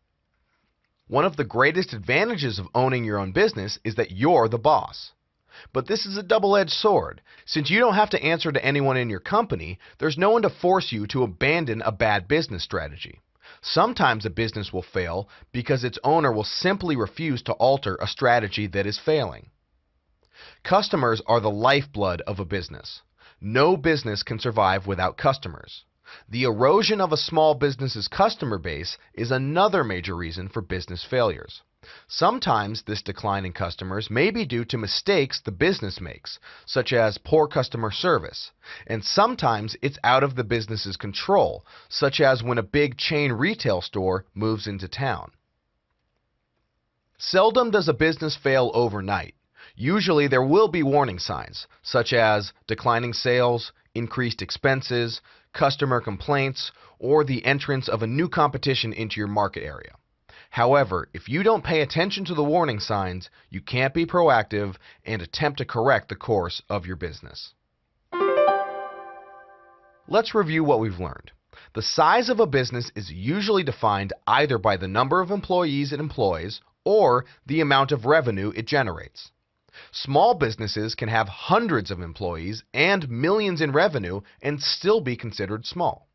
One of the greatest advantages of owning your own business is that you're the boss. But this is a double-edged sword. Since you don't have to answer to anyone in your company, there's no one to force you to abandon a bad business strategy. Sometimes a business will fail because its owner will simply refuse to alter a strategy that is failing. Customers are the lifeblood of a business. No business can survive without customers. The erosion of a small business's customer base is another major reason for business failures. Sometimes this decline in customers may be due to mistakes the business makes, such as poor customer service, and sometimes it's out of the business's control, such as when a big chain retail store moves into town. Seldom does a business fail overnight. Usually there will be warning signs, such as declining sales, increased expenses, customer complaints, or the entrance of a new competition into your market area. However, if you don't pay attention to the warning signs, you can't be proactive and attempt to correct the course of your business. Let's review what we've learned. The size of a business is usually defined either by the number of employees it employs or the amount of revenue it generates. Small businesses can have hundreds of employees and millions in revenue and still be considered small.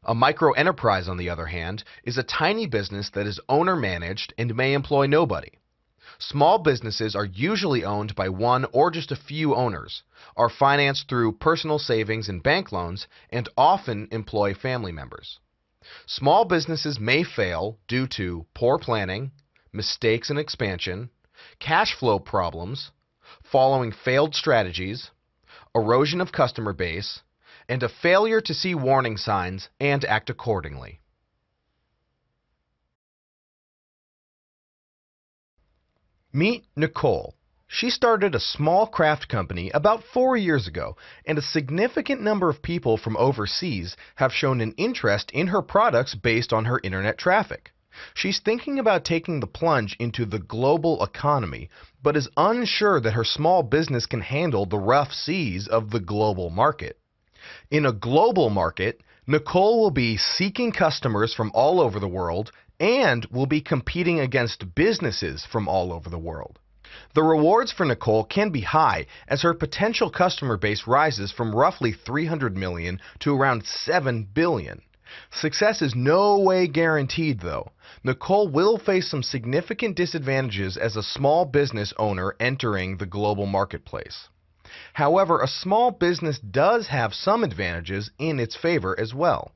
A micro-enterprise, on the other hand, is a tiny business that is owner-managed and may employ nobody. Small businesses are usually owned by one or just a few owners, are financed through personal savings and bank loans, and often employ family members. Small businesses may fail due to poor planning, mistakes in expansion, cash flow problems, following failed strategies, erosion of customer base, and a failure to see warning signs and act accordingly. Meet Nicole. She started a small craft company about 4 years ago, and a significant number of people from overseas have shown an interest in her products based on her internet traffic. She's thinking about taking the plunge into the global economy, but is unsure that her small business can handle the rough seas of the global market. In a global market, Nicole will be seeking customers from all over the world and will be competing against businesses from all over the world. The rewards for Nicole can be high as her potential customer base rises from roughly 300 million to around 7 billion. Success is no way guaranteed though. Nicole will face some significant disadvantages as a small business owner entering the global marketplace. However, a small business does have some advantages in its favor as well.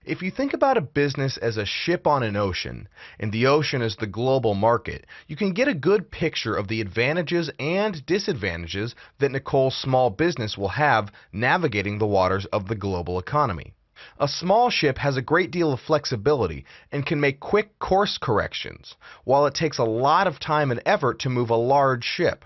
If you think about a business as a ship on an ocean, and the ocean is the global market, you can get a good picture of the advantages and disadvantages that Nicole's small business will have navigating the waters of the global economy. A small ship has a great deal of flexibility and can make quick course corrections, while it takes a lot of time and effort to move a large ship.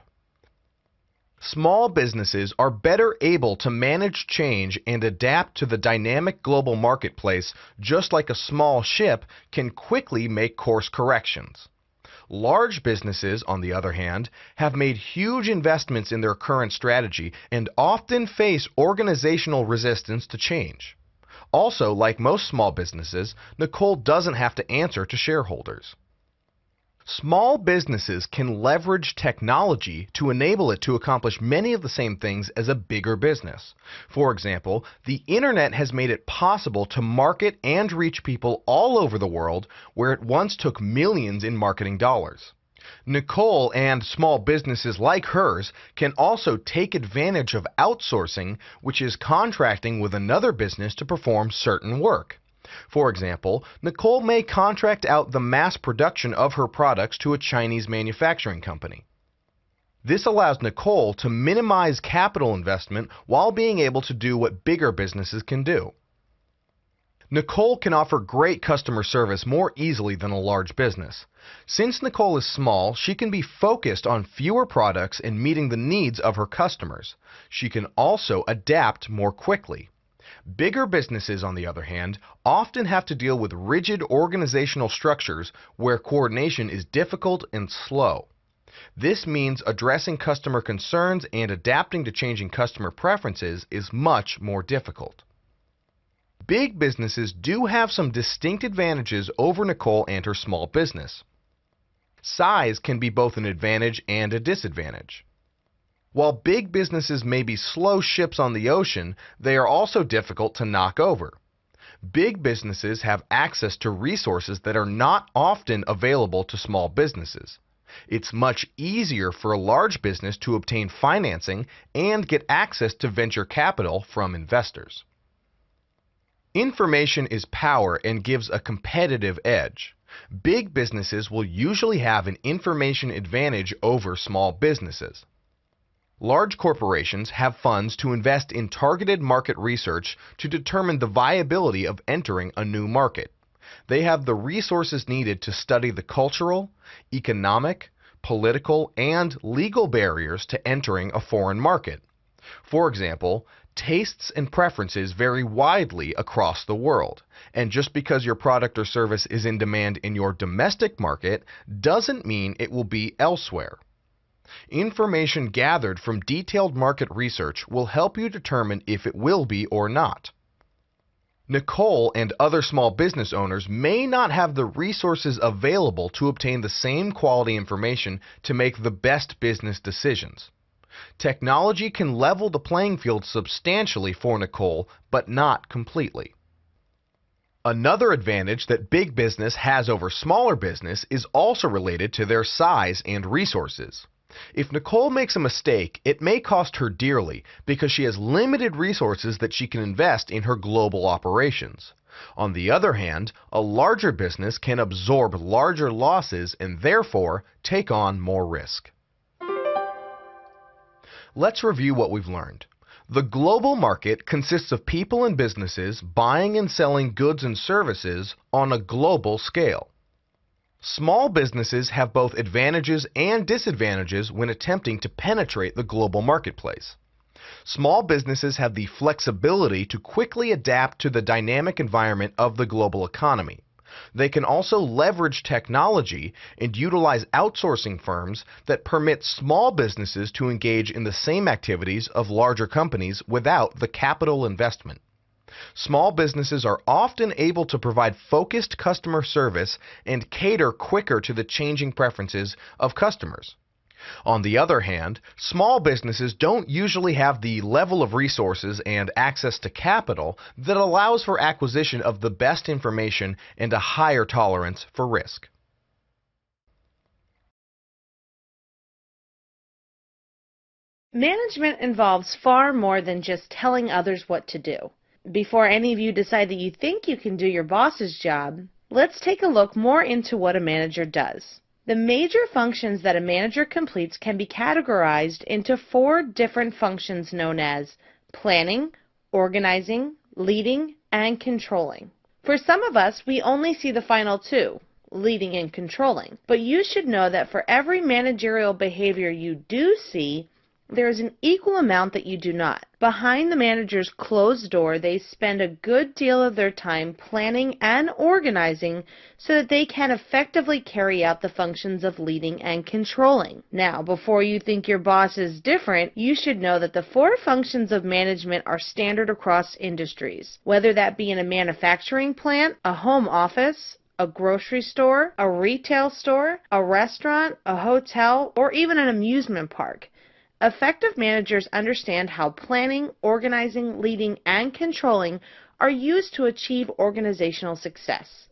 Small businesses are better able to manage change and adapt to the dynamic global marketplace, just like a small ship can quickly make course corrections. Large businesses, on the other hand, have made huge investments in their current strategy and often face organizational resistance to change. Also, like most small businesses, Nicole doesn't have to answer to shareholders. Small businesses can leverage technology to enable it to accomplish many of the same things as a bigger business. For example, the internet has made it possible to market and reach people all over the world where it once took millions in marketing dollars. Nicole and small businesses like hers can also take advantage of outsourcing, which is contracting with another business to perform certain work. For example, Nicole may contract out the mass production of her products to a Chinese manufacturing company. This allows Nicole to minimize capital investment while being able to do what bigger businesses can do. Nicole can offer great customer service more easily than a large business. Since Nicole is small, she can be focused on fewer products and meeting the needs of her customers. She can also adapt more quickly. Bigger businesses, on the other hand, often have to deal with rigid organizational structures where coordination is difficult and slow. This means addressing customer concerns and adapting to changing customer preferences is much more difficult. Big businesses do have some distinct advantages over Nicole and her small business. Size can be both an advantage and a disadvantage. While big businesses may be slow ships on the ocean, they are also difficult to knock over. Big businesses have access to resources that are not often available to small businesses. It's much easier for a large business to obtain financing and get access to venture capital from investors. Information is power and gives a competitive edge. Big businesses will usually have an information advantage over small businesses. Large corporations have funds to invest in targeted market research to determine the viability of entering a new market. They have the resources needed to study the cultural, economic, political, and legal barriers to entering a foreign market. For example, tastes and preferences vary widely across the world, and just because your product or service is in demand in your domestic market doesn't mean it will be elsewhere. Information gathered from detailed market research will help you determine if it will be or not. Nicole and other small business owners may not have the resources available to obtain the same quality information to make the best business decisions. Technology can level the playing field substantially for Nicole, but not completely. Another advantage that big business has over smaller business is also related to their size and resources. If Nicole makes a mistake, it may cost her dearly because she has limited resources that she can invest in her global operations. On the other hand, a larger business can absorb larger losses and therefore take on more risk. Let's review what we've learned. The global market consists of people and businesses buying and selling goods and services on a global scale. Small businesses have both advantages and disadvantages when attempting to penetrate the global marketplace. Small businesses have the flexibility to quickly adapt to the dynamic environment of the global economy. They can also leverage technology and utilize outsourcing firms that permit small businesses to engage in the same activities of larger companies without the capital investment. Small businesses are often able to provide focused customer service and cater quicker to the changing preferences of customers. On the other hand, small businesses don't usually have the level of resources and access to capital that allows for acquisition of the best information and a higher tolerance for risk. Management involves far more than just telling others what to do. Before any of you decide that you think you can do your boss's job, let's take a look more into what a manager does. The major functions that a manager completes can be categorized into 4 different functions known as planning, organizing, leading, and controlling. For some of us, we only see the final 2, leading and controlling. But you should know that for every managerial behavior you do see, there is an equal amount that you do not. Behind the manager's closed door, they spend a good deal of their time planning and organizing so that they can effectively carry out the functions of leading and controlling. Now, before you think your boss is different, you should know that the 4 functions of management are standard across industries, whether that be in a manufacturing plant, a home office, a grocery store, a retail store, a restaurant, a hotel, or even an amusement park. Effective managers understand how planning, organizing, leading, and controlling are used to achieve organizational success.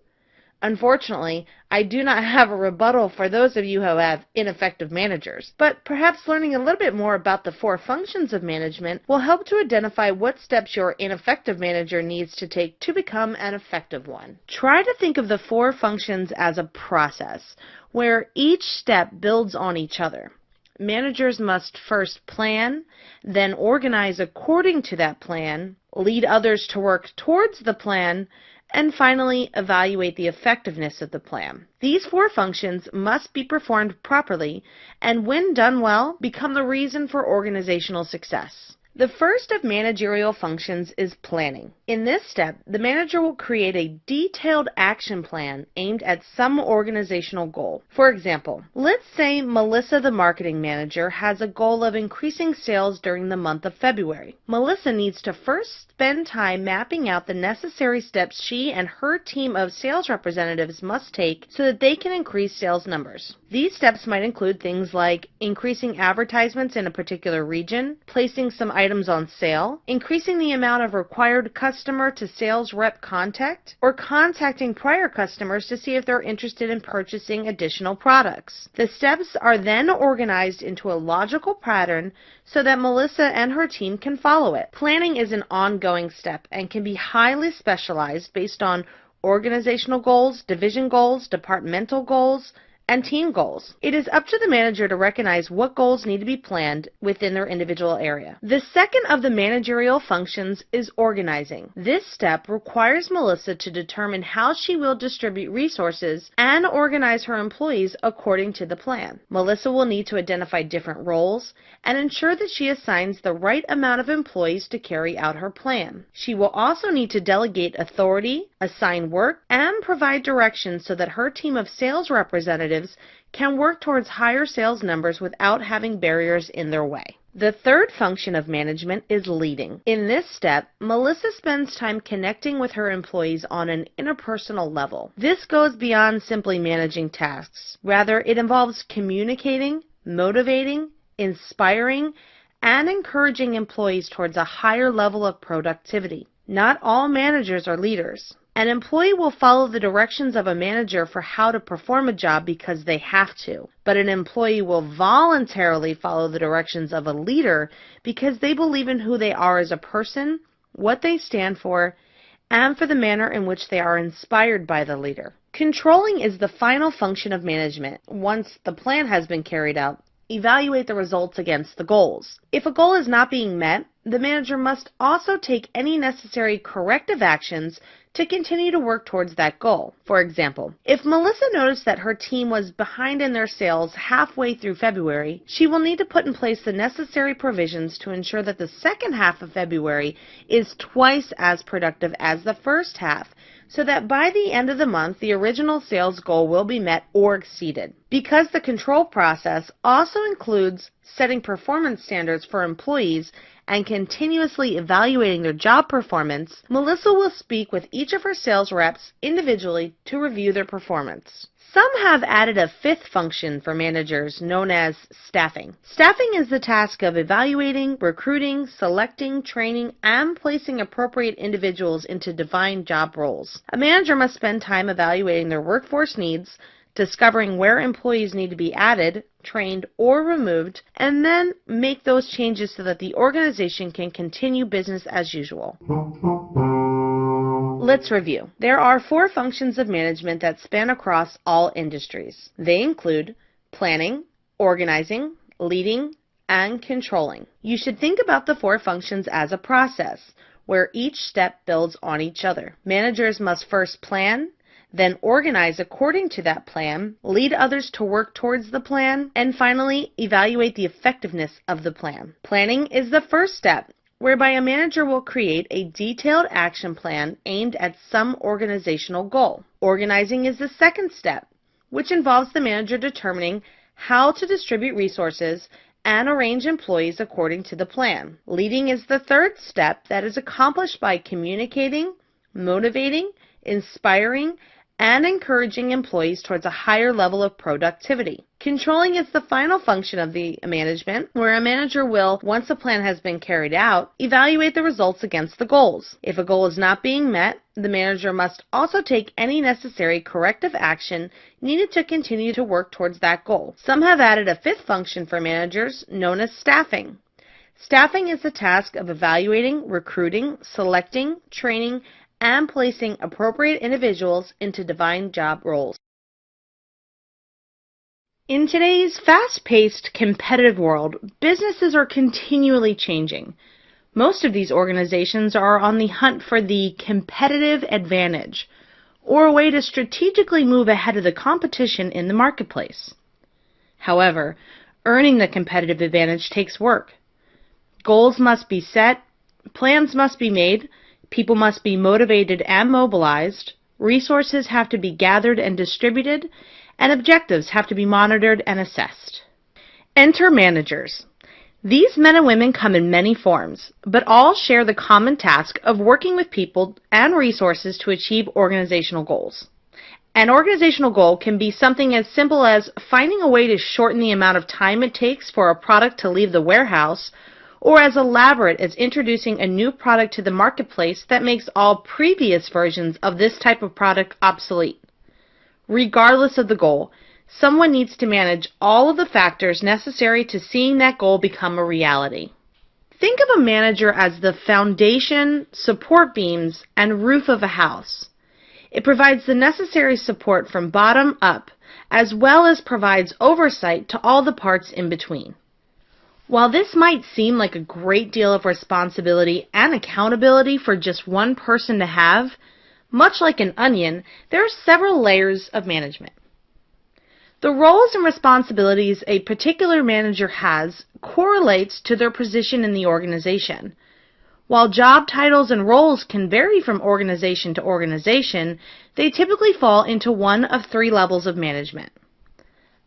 Unfortunately, I do not have a rebuttal for those of you who have ineffective managers, but perhaps learning a little bit more about the 4 functions of management will help to identify what steps your ineffective manager needs to take to become an effective one. Try to think of the 4 functions as a process, where each step builds on each other. Managers must first plan, then organize according to that plan, lead others to work towards the plan, and finally evaluate the effectiveness of the plan. These 4 functions must be performed properly and, when done well, become the reason for organizational success. The first of managerial functions is planning. In this step, the manager will create a detailed action plan aimed at some organizational goal. For example, let's say Melissa, the marketing manager, has a goal of increasing sales during the month of February. Melissa needs to first spend time mapping out the necessary steps she and her team of sales representatives must take so that they can increase sales numbers. These steps might include things like increasing advertisements in a particular region, placing some items on sale, increasing the amount of required customer to sales rep contact, or contacting prior customers to see if they're interested in purchasing additional products. The steps are then organized into a logical pattern so that Melissa and her team can follow it. Planning is an ongoing step and can be highly specialized based on organizational goals, division goals, departmental goals, and team goals. It is up to the manager to recognize what goals need to be planned within their individual area. The second of the managerial functions is organizing. This step requires Melissa to determine how she will distribute resources and organize her employees according to the plan. Melissa will need to identify different roles and ensure that she assigns the right amount of employees to carry out her plan. She will also need to delegate authority, assign work, and provide directions so that her team of sales representatives can work towards higher sales numbers without having barriers in their way. The third function of management is leading. In this step, Melissa spends time connecting with her employees on an interpersonal level. This goes beyond simply managing tasks. Rather, it involves communicating, motivating, inspiring, and encouraging employees towards a higher level of productivity. Not all managers are leaders. An employee will follow the directions of a manager for how to perform a job because they have to, but an employee will voluntarily follow the directions of a leader because they believe in who they are as a person, what they stand for, and for the manner in which they are inspired by the leader. Controlling is the final function of management. Once the plan has been carried out, evaluate the results against the goals. If a goal is not being met, the manager must also take any necessary corrective actions to continue to work towards that goal. For example, if Melissa noticed that her team was behind in their sales halfway through February, she will need to put in place the necessary provisions to ensure that the second half of February is twice as productive as the first half, so that by the end of the month, the original sales goal will be met or exceeded. Because the control process also includes setting performance standards for employees and continuously evaluating their job performance, Melissa will speak with each of her sales reps individually to review their performance. Some have added a fifth function for managers known as staffing. Staffing is the task of evaluating, recruiting, selecting, training, and placing appropriate individuals into defined job roles. A manager must spend time evaluating their workforce needs, discovering where employees need to be added, trained, or removed, and then make those changes so that the organization can continue business as usual. Let's review. There are 4 functions of management that span across all industries. They include planning, organizing, leading, and controlling. You should think about the 4 functions as a process, where each step builds on each other. Managers must first plan, then organize according to that plan, lead others to work towards the plan, and finally, evaluate the effectiveness of the plan. Planning is the first step, whereby a manager will create a detailed action plan aimed at some organizational goal. Organizing is the second step, which involves the manager determining how to distribute resources and arrange employees according to the plan. Leading is the third step that is accomplished by communicating, motivating, inspiring, and encouraging employees towards a higher level of productivity. Controlling is the final function of the management, where a manager will, once a plan has been carried out, evaluate the results against the goals. If a goal is not being met, the manager must also take any necessary corrective action needed to continue to work towards that goal. Some have added a fifth function for managers, known as staffing. Staffing is the task of evaluating, recruiting, selecting, training, and placing appropriate individuals into defined job roles. In today's fast-paced, competitive world, businesses are continually changing. Most of these organizations are on the hunt for the competitive advantage, or a way to strategically move ahead of the competition in the marketplace. However, earning the competitive advantage takes work. Goals must be set, plans must be made, people must be motivated and mobilized, resources have to be gathered and distributed, and objectives have to be monitored and assessed. Enter managers. These men and women come in many forms, but all share the common task of working with people and resources to achieve organizational goals. An organizational goal can be something as simple as finding a way to shorten the amount of time it takes for a product to leave the warehouse, or as elaborate as introducing a new product to the marketplace that makes all previous versions of this type of product obsolete. Regardless of the goal, someone needs to manage all of the factors necessary to seeing that goal become a reality. Think of a manager as the foundation, support beams, and roof of a house. It provides the necessary support from bottom up, as well as provides oversight to all the parts in between. While this might seem like a great deal of responsibility and accountability for just one person to have, much like an onion, there are several layers of management. The roles and responsibilities a particular manager has correlates to their position in the organization. While job titles and roles can vary from organization to organization, they typically fall into one of 3 levels of management.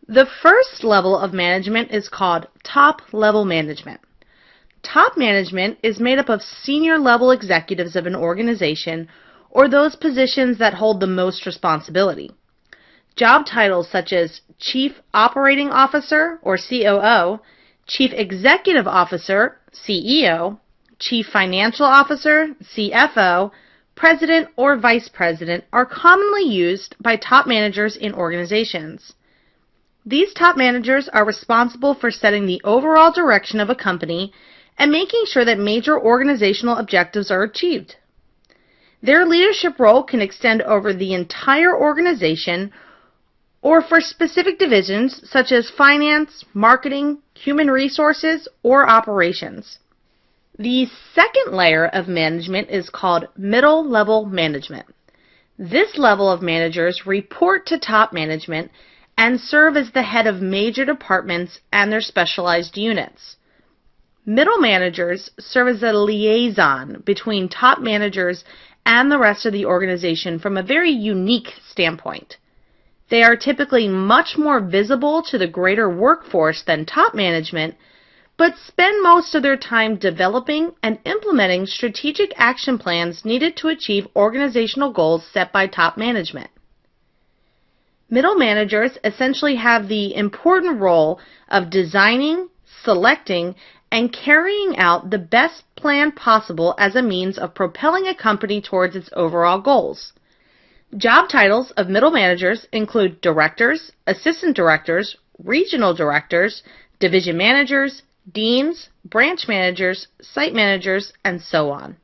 The first level of management is called top-level management. Top management is made up of senior-level executives of an organization or those positions that hold the most responsibility. Job titles such as Chief Operating Officer or COO, Chief Executive Officer, CEO, Chief Financial Officer, CFO, President or Vice President are commonly used by top managers in organizations. These top managers are responsible for setting the overall direction of a company and making sure that major organizational objectives are achieved. Their leadership role can extend over the entire organization or for specific divisions such as finance, marketing, human resources, or operations. The second layer of management is called middle-level management. This level of managers report to top management and serve as the head of major departments and their specialized units. Middle managers serve as a liaison between top managers and the rest of the organization from a very unique standpoint. They are typically much more visible to the greater workforce than top management, but spend most of their time developing and implementing strategic action plans needed to achieve organizational goals set by top management. Middle managers essentially have the important role of designing, selecting, and carrying out the best plan possible as a means of propelling a company towards its overall goals. Job titles of middle managers include directors, assistant directors, regional directors, division managers, deans, branch managers, site managers, and so on.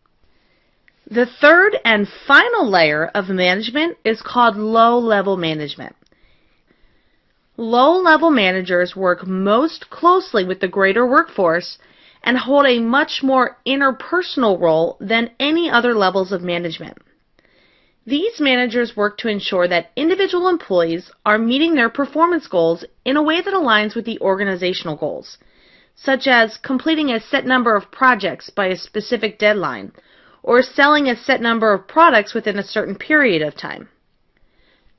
The third and final layer of management is called low-level management. Low-level managers work most closely with the greater workforce and hold a much more interpersonal role than any other levels of management. These managers work to ensure that individual employees are meeting their performance goals in a way that aligns with the organizational goals, such as completing a set number of projects by a specific deadline, or selling a set number of products within a certain period of time.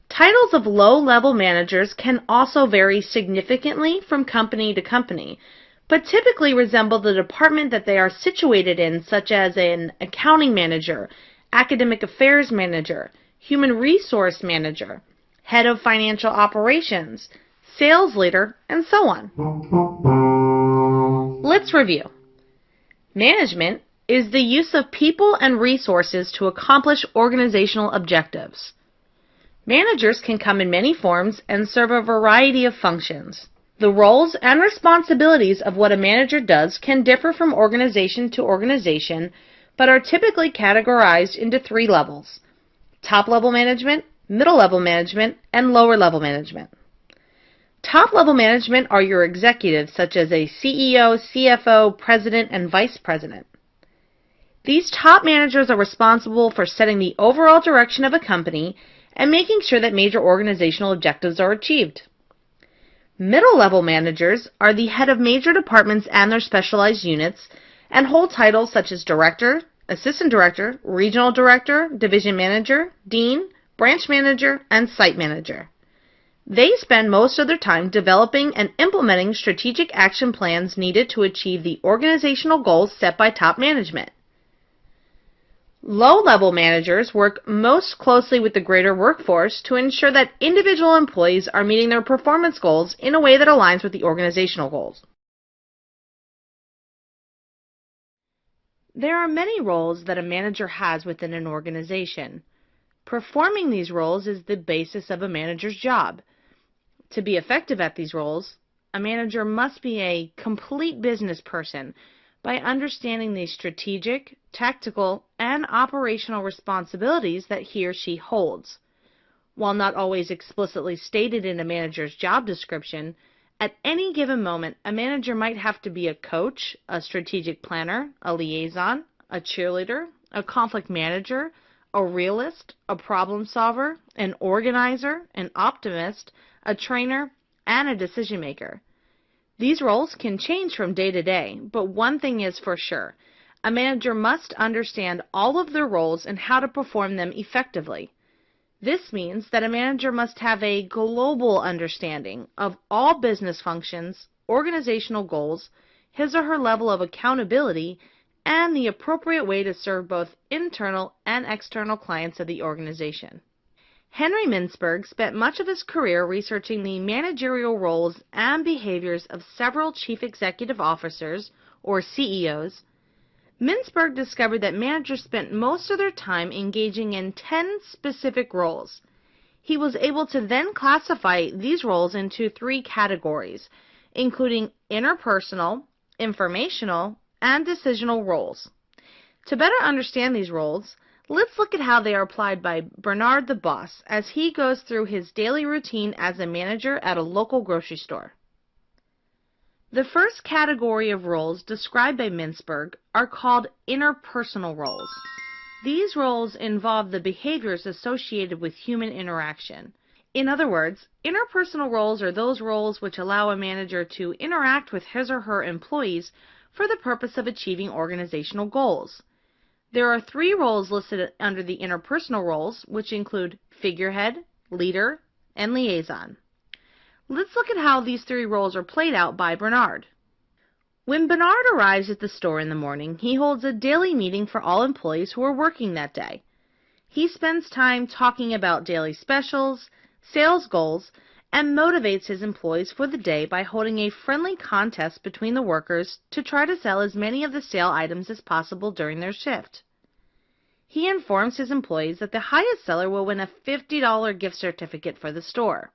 Titles of low-level managers can also vary significantly from company to company, but typically resemble the department that they are situated in, such as an accounting manager, academic affairs manager, human resource manager, head of financial operations, sales leader, and so on. Let's review. Management is the use of people and resources to accomplish organizational objectives. Managers can come in many forms and serve a variety of functions. The roles and responsibilities of what a manager does can differ from organization to organization, but are typically categorized into 3 levels: top-level management, middle-level management, and lower-level management. Top-level management are your executives, such as a CEO, CFO, president, and vice president. These top managers are responsible for setting the overall direction of a company and making sure that major organizational objectives are achieved. Middle-level managers are the head of major departments and their specialized units and hold titles such as director, assistant director, regional director, division manager, dean, branch manager, and site manager. They spend most of their time developing and implementing strategic action plans needed to achieve the organizational goals set by top management. Low-level managers work most closely with the greater workforce to ensure that individual employees are meeting their performance goals in a way that aligns with the organizational goals. There are many roles that a manager has within an organization. Performing these roles is the basis of a manager's job. To be effective at these roles, a manager must be a complete business person by understanding the strategic, tactical, and operational responsibilities that he or she holds. While not always explicitly stated in a manager's job description, at any given moment, a manager might have to be a coach, a strategic planner, a liaison, a cheerleader, a conflict manager, a realist, a problem solver, an organizer, an optimist, a trainer, and a decision maker. These roles can change from day to day, but one thing is for sure. A manager must understand all of their roles and how to perform them effectively. This means that a manager must have a global understanding of all business functions, organizational goals, his or her level of accountability, and the appropriate way to serve both internal and external clients of the organization. Henry Mintzberg spent much of his career researching the managerial roles and behaviors of several chief executive officers, or CEOs. Mintzberg discovered that managers spent most of their time engaging in 10 specific roles. He was able to then classify these roles into 3 categories, including interpersonal, informational, and decisional roles. To better understand these roles, let's look at how they are applied by Bernard the Boss as he goes through his daily routine as a manager at a local grocery store. The first category of roles described by Mintzberg are called interpersonal roles. These roles involve the behaviors associated with human interaction. In other words, interpersonal roles are those roles which allow a manager to interact with his or her employees for the purpose of achieving organizational goals. There are 3 roles listed under the interpersonal roles, which include figurehead, leader, and liaison. Let's look at how these 3 roles are played out by Bernard. When Bernard arrives at the store in the morning, he holds a daily meeting for all employees who are working that day. He spends time talking about daily specials, sales goals, and motivates his employees for the day by holding a friendly contest between the workers to try to sell as many of the sale items as possible during their shift. He informs his employees that the highest seller will win a $50 gift certificate for the store.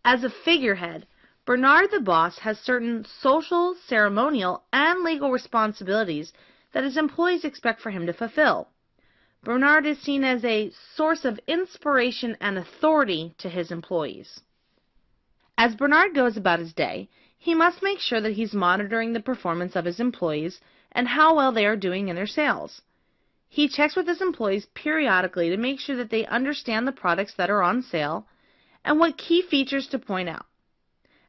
As a figurehead, Bernard the boss has certain social, ceremonial, and legal responsibilities that his employees expect for him to fulfill. Bernard is seen as a source of inspiration and authority to his employees. As Bernard goes about his day, he must make sure that he's monitoring the performance of his employees and how well they are doing in their sales. He checks with his employees periodically to make sure that they understand the products that are on sale and what key features to point out,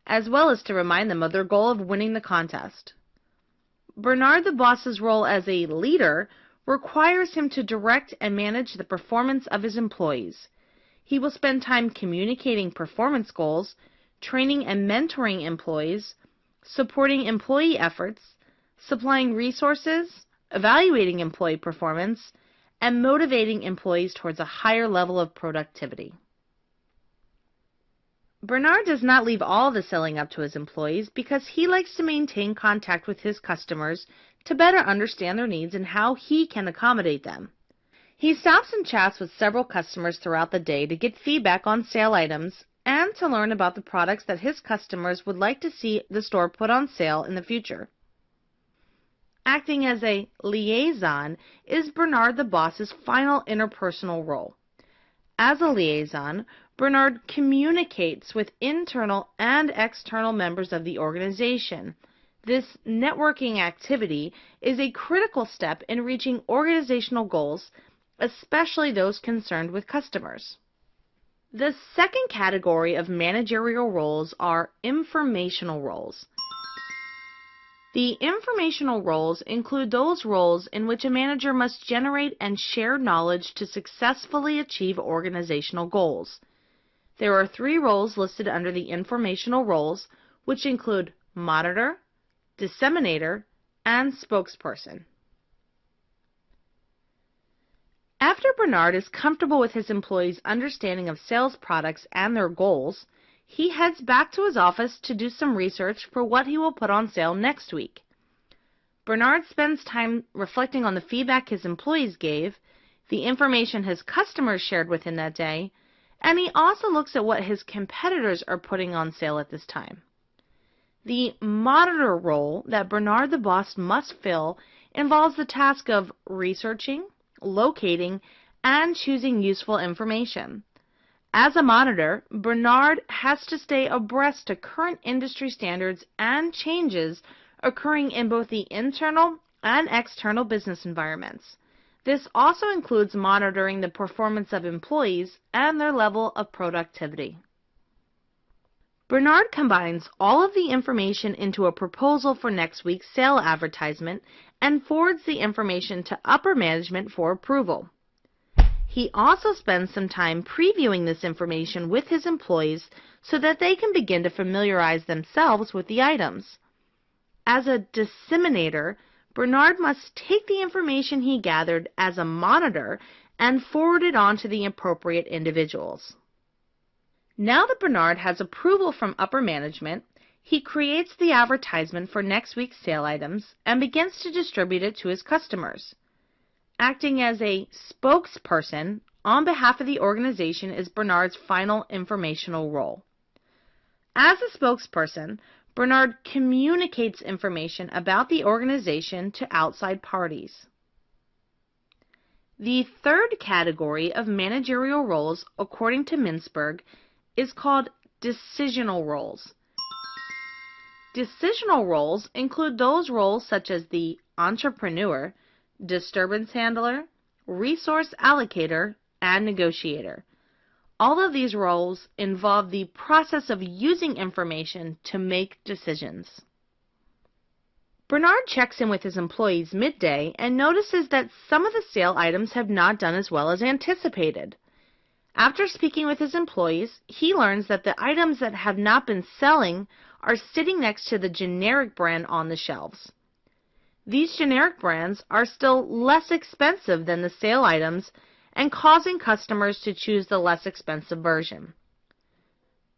as well as to remind them of their goal of winning the contest. Bernard the boss's role as a leader requires him to direct and manage the performance of his employees. He will spend time communicating performance goals, training and mentoring employees, supporting employee efforts, supplying resources, evaluating employee performance, and motivating employees towards a higher level of productivity. Bernard does not leave all the selling up to his employees because he likes to maintain contact with his customers to better understand their needs and how he can accommodate them. He stops and chats with several customers throughout the day to get feedback on sale items and to learn about the products that his customers would like to see the store put on sale in the future. Acting as a liaison is Bernard the boss's final interpersonal role. As a liaison, Bernard communicates with internal and external members of the organization. This networking activity is a critical step in reaching organizational goals, especially those concerned with customers. The second category of managerial roles are informational roles. The informational roles include those roles in which a manager must generate and share knowledge to successfully achieve organizational goals. There are 3 roles listed under the informational roles, which include monitor, disseminator, and spokesperson. After Bernard is comfortable with his employees' understanding of sales products and their goals, he heads back to his office to do some research for what he will put on sale next week. Bernard spends time reflecting on the feedback his employees gave, the information his customers shared with him that day, and he also looks at what his competitors are putting on sale at this time. The monitor role that Bernard the boss must fill involves the task of researching, locating, and choosing useful information. As a monitor, Bernard has to stay abreast to current industry standards and changes occurring in both the internal and external business environments. This also includes monitoring the performance of employees and their level of productivity. Bernard combines all of the information into a proposal for next week's sale advertisement and forwards the information to upper management for approval. He also spends some time previewing this information with his employees so that they can begin to familiarize themselves with the items. As a disseminator, Bernard must take the information he gathered as a monitor and forward it on to the appropriate individuals. Now that Bernard has approval from upper management, he creates the advertisement for next week's sale items and begins to distribute it to his customers. Acting as a spokesperson on behalf of the organization is Bernard's final informational role. As a spokesperson, Bernard communicates information about the organization to outside parties. The third category of managerial roles, according to Mintzberg, is called decisional roles. Decisional roles include those roles such as the entrepreneur, disturbance handler, resource allocator, and negotiator. All of these roles involve the process of using information to make decisions. Bernard checks in with his employees midday and notices that some of the sale items have not done as well as anticipated. After speaking with his employees, he learns that the items that have not been selling are sitting next to the generic brand on the shelves. These generic brands are still less expensive than the sale items and causing customers to choose the less expensive version.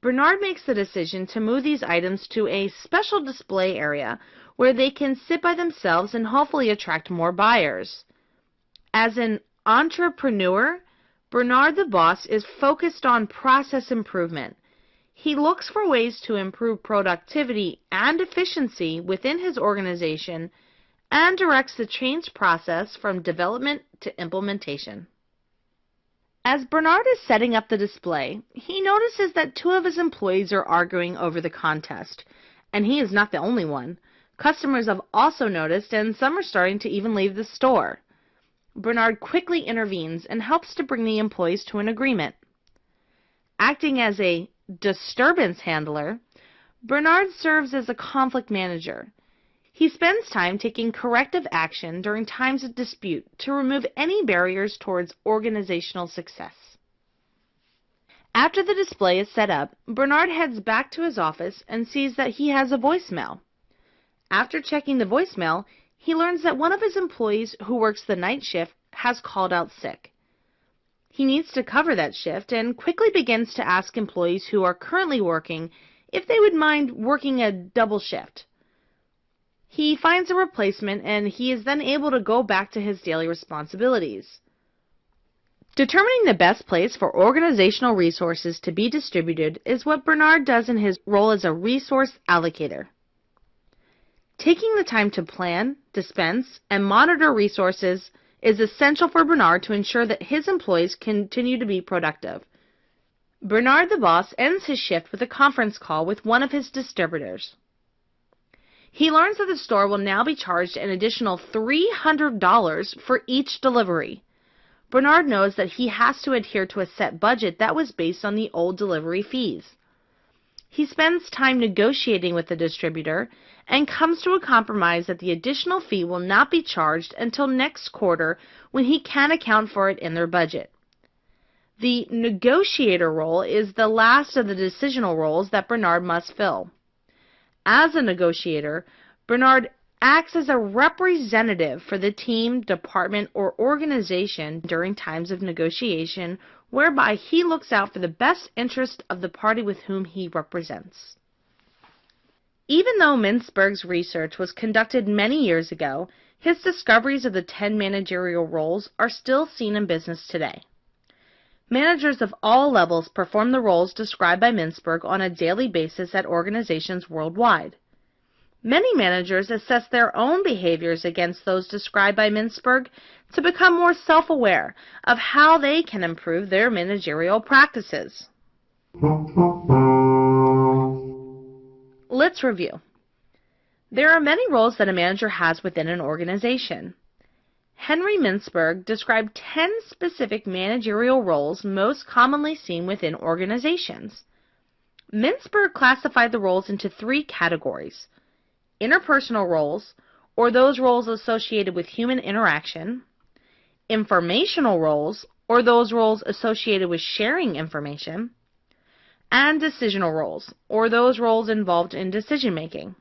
Bernard makes the decision to move these items to a special display area where they can sit by themselves and hopefully attract more buyers. As an entrepreneur, Bernard the boss is focused on process improvement. He looks for ways to improve productivity and efficiency within his organization and directs the change process from development to implementation. As Bernard is setting up the display, he notices that two of his employees are arguing over the contest, and he is not the only one. Customers have also noticed, and some are starting to even leave the store. Bernard quickly intervenes and helps to bring the employees to an agreement. Acting as a disturbance handler, Bernard serves as a conflict manager. He spends time taking corrective action during times of dispute to remove any barriers towards organizational success. After the display is set up, Bernard heads back to his office and sees that he has a voicemail. After checking the voicemail, he learns that one of his employees who works the night shift has called out sick. He needs to cover that shift and quickly begins to ask employees who are currently working if they would mind working a double shift. He finds a replacement and he is then able to go back to his daily responsibilities. Determining the best place for organizational resources to be distributed is what Bernard does in his role as a resource allocator. Taking the time to plan, dispense, and monitor resources is essential for Bernard to ensure that his employees continue to be productive. Bernard the boss ends his shift with a conference call with one of his distributors. He learns that the store will now be charged an additional $300 for each delivery. Bernard knows that he has to adhere to a set budget that was based on the old delivery fees. He spends time negotiating with the distributor and comes to a compromise that the additional fee will not be charged until next quarter when he can account for it in their budget. The negotiator role is the last of the decisional roles that Bernard must fill. As a negotiator, Bernard acts as a representative for the team, department, or organization during times of negotiation, whereby he looks out for the best interest of the party with whom he represents. Even though Mintzberg's research was conducted many years ago, his discoveries of the 10 managerial roles are still seen in business today. Managers of all levels perform the roles described by Mintzberg on a daily basis at organizations worldwide. Many managers assess their own behaviors against those described by Mintzberg to become more self-aware of how they can improve their managerial practices. Let's review. There are many roles that a manager has within an organization. Henry Mintzberg described 10 specific managerial roles most commonly seen within organizations. Mintzberg classified the roles into 3 categories: interpersonal roles, or those roles associated with human interaction; informational roles, or those roles associated with sharing information; and decisional roles, or those roles involved in decision-making.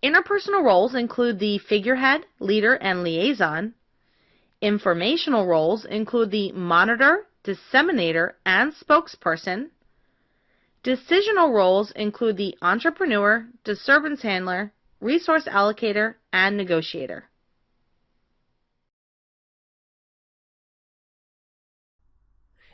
Interpersonal roles include the figurehead, leader, and liaison. Informational roles include the monitor, disseminator, and spokesperson. Decisional roles include the entrepreneur, disturbance handler, resource allocator, and negotiator.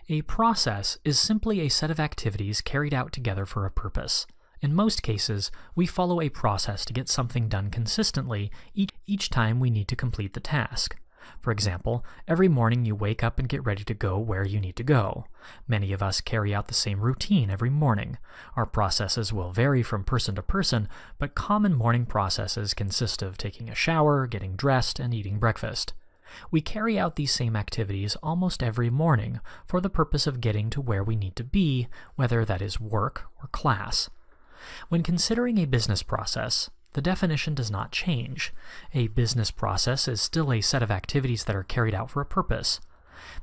A process is simply a set of activities carried out together for a purpose. In most cases, we follow a process to get something done consistently each time we need to complete the task. For example, every morning you wake up and get ready to go where you need to go. Many of us carry out the same routine every morning. Our processes will vary from person to person, but common morning processes consist of taking a shower, getting dressed, and eating breakfast. We carry out these same activities almost every morning for the purpose of getting to where we need to be, whether that is work or class. When considering a business process, The definition does not change. A business process is still a set of activities that are carried out for a purpose.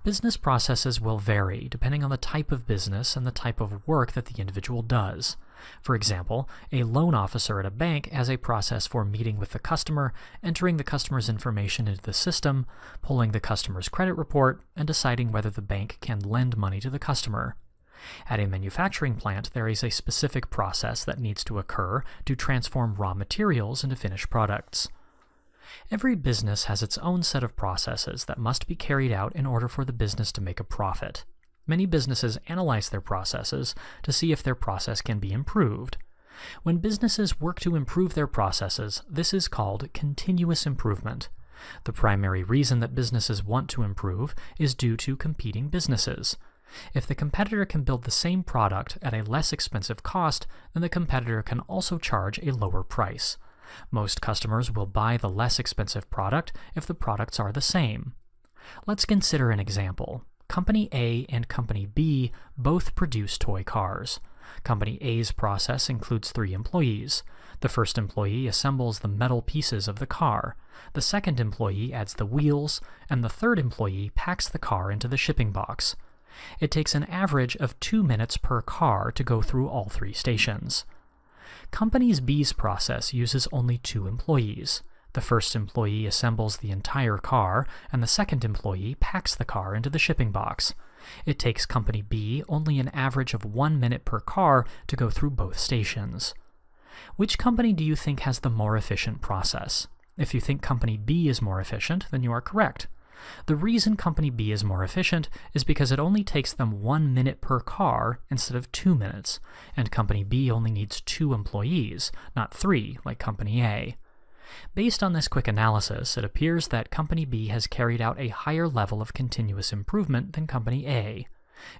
Business processes will vary depending on the type of business and the type of work that the individual does. For example, a loan officer at a bank has a process for meeting with the customer, entering the customer's information into the system, pulling the customer's credit report, and deciding whether the bank can lend money to the customer. At a manufacturing plant, there is a specific process that needs to occur to transform raw materials into finished products. Every business has its own set of processes that must be carried out in order for the business to make a profit. Many businesses analyze their processes to see if their process can be improved. When businesses work to improve their processes, this is called continuous improvement. The primary reason that businesses want to improve is due to competing businesses. If the competitor can build the same product at a less expensive cost, then the competitor can also charge a lower price. Most customers will buy the less expensive product if the products are the same. Let's consider an example. Company A and Company B both produce toy cars. Company A's process includes 3 employees. The first employee assembles the metal pieces of the car. The second employee adds the wheels, and the third employee packs the car into the shipping box. It takes an average of 2 minutes per car to go through all 3 stations. Company B's process uses only 2 employees. The first employee assembles the entire car, and the second employee packs the car into the shipping box. It takes Company B only an average of 1 minute per car to go through both stations. Which company do you think has the more efficient process? If you think Company B is more efficient, then you are correct. The reason Company B is more efficient is because it only takes them 1 minute per car instead of 2 minutes, and Company B only needs 2 employees, not 3 like Company A. Based on this quick analysis, it appears that Company B has carried out a higher level of continuous improvement than Company A.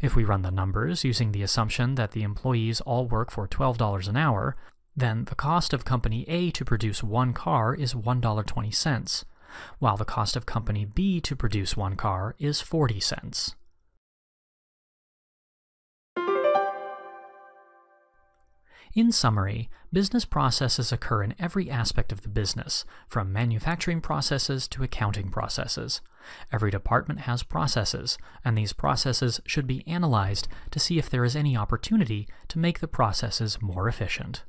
If we run the numbers using the assumption that the employees all work for $12 an hour, then the cost of Company A to produce 1 car is $1.20, while the cost of Company B to produce 1 car is 40 cents. In summary, business processes occur in every aspect of the business, from manufacturing processes to accounting processes. Every department has processes, and these processes should be analyzed to see if there is any opportunity to make the processes more efficient.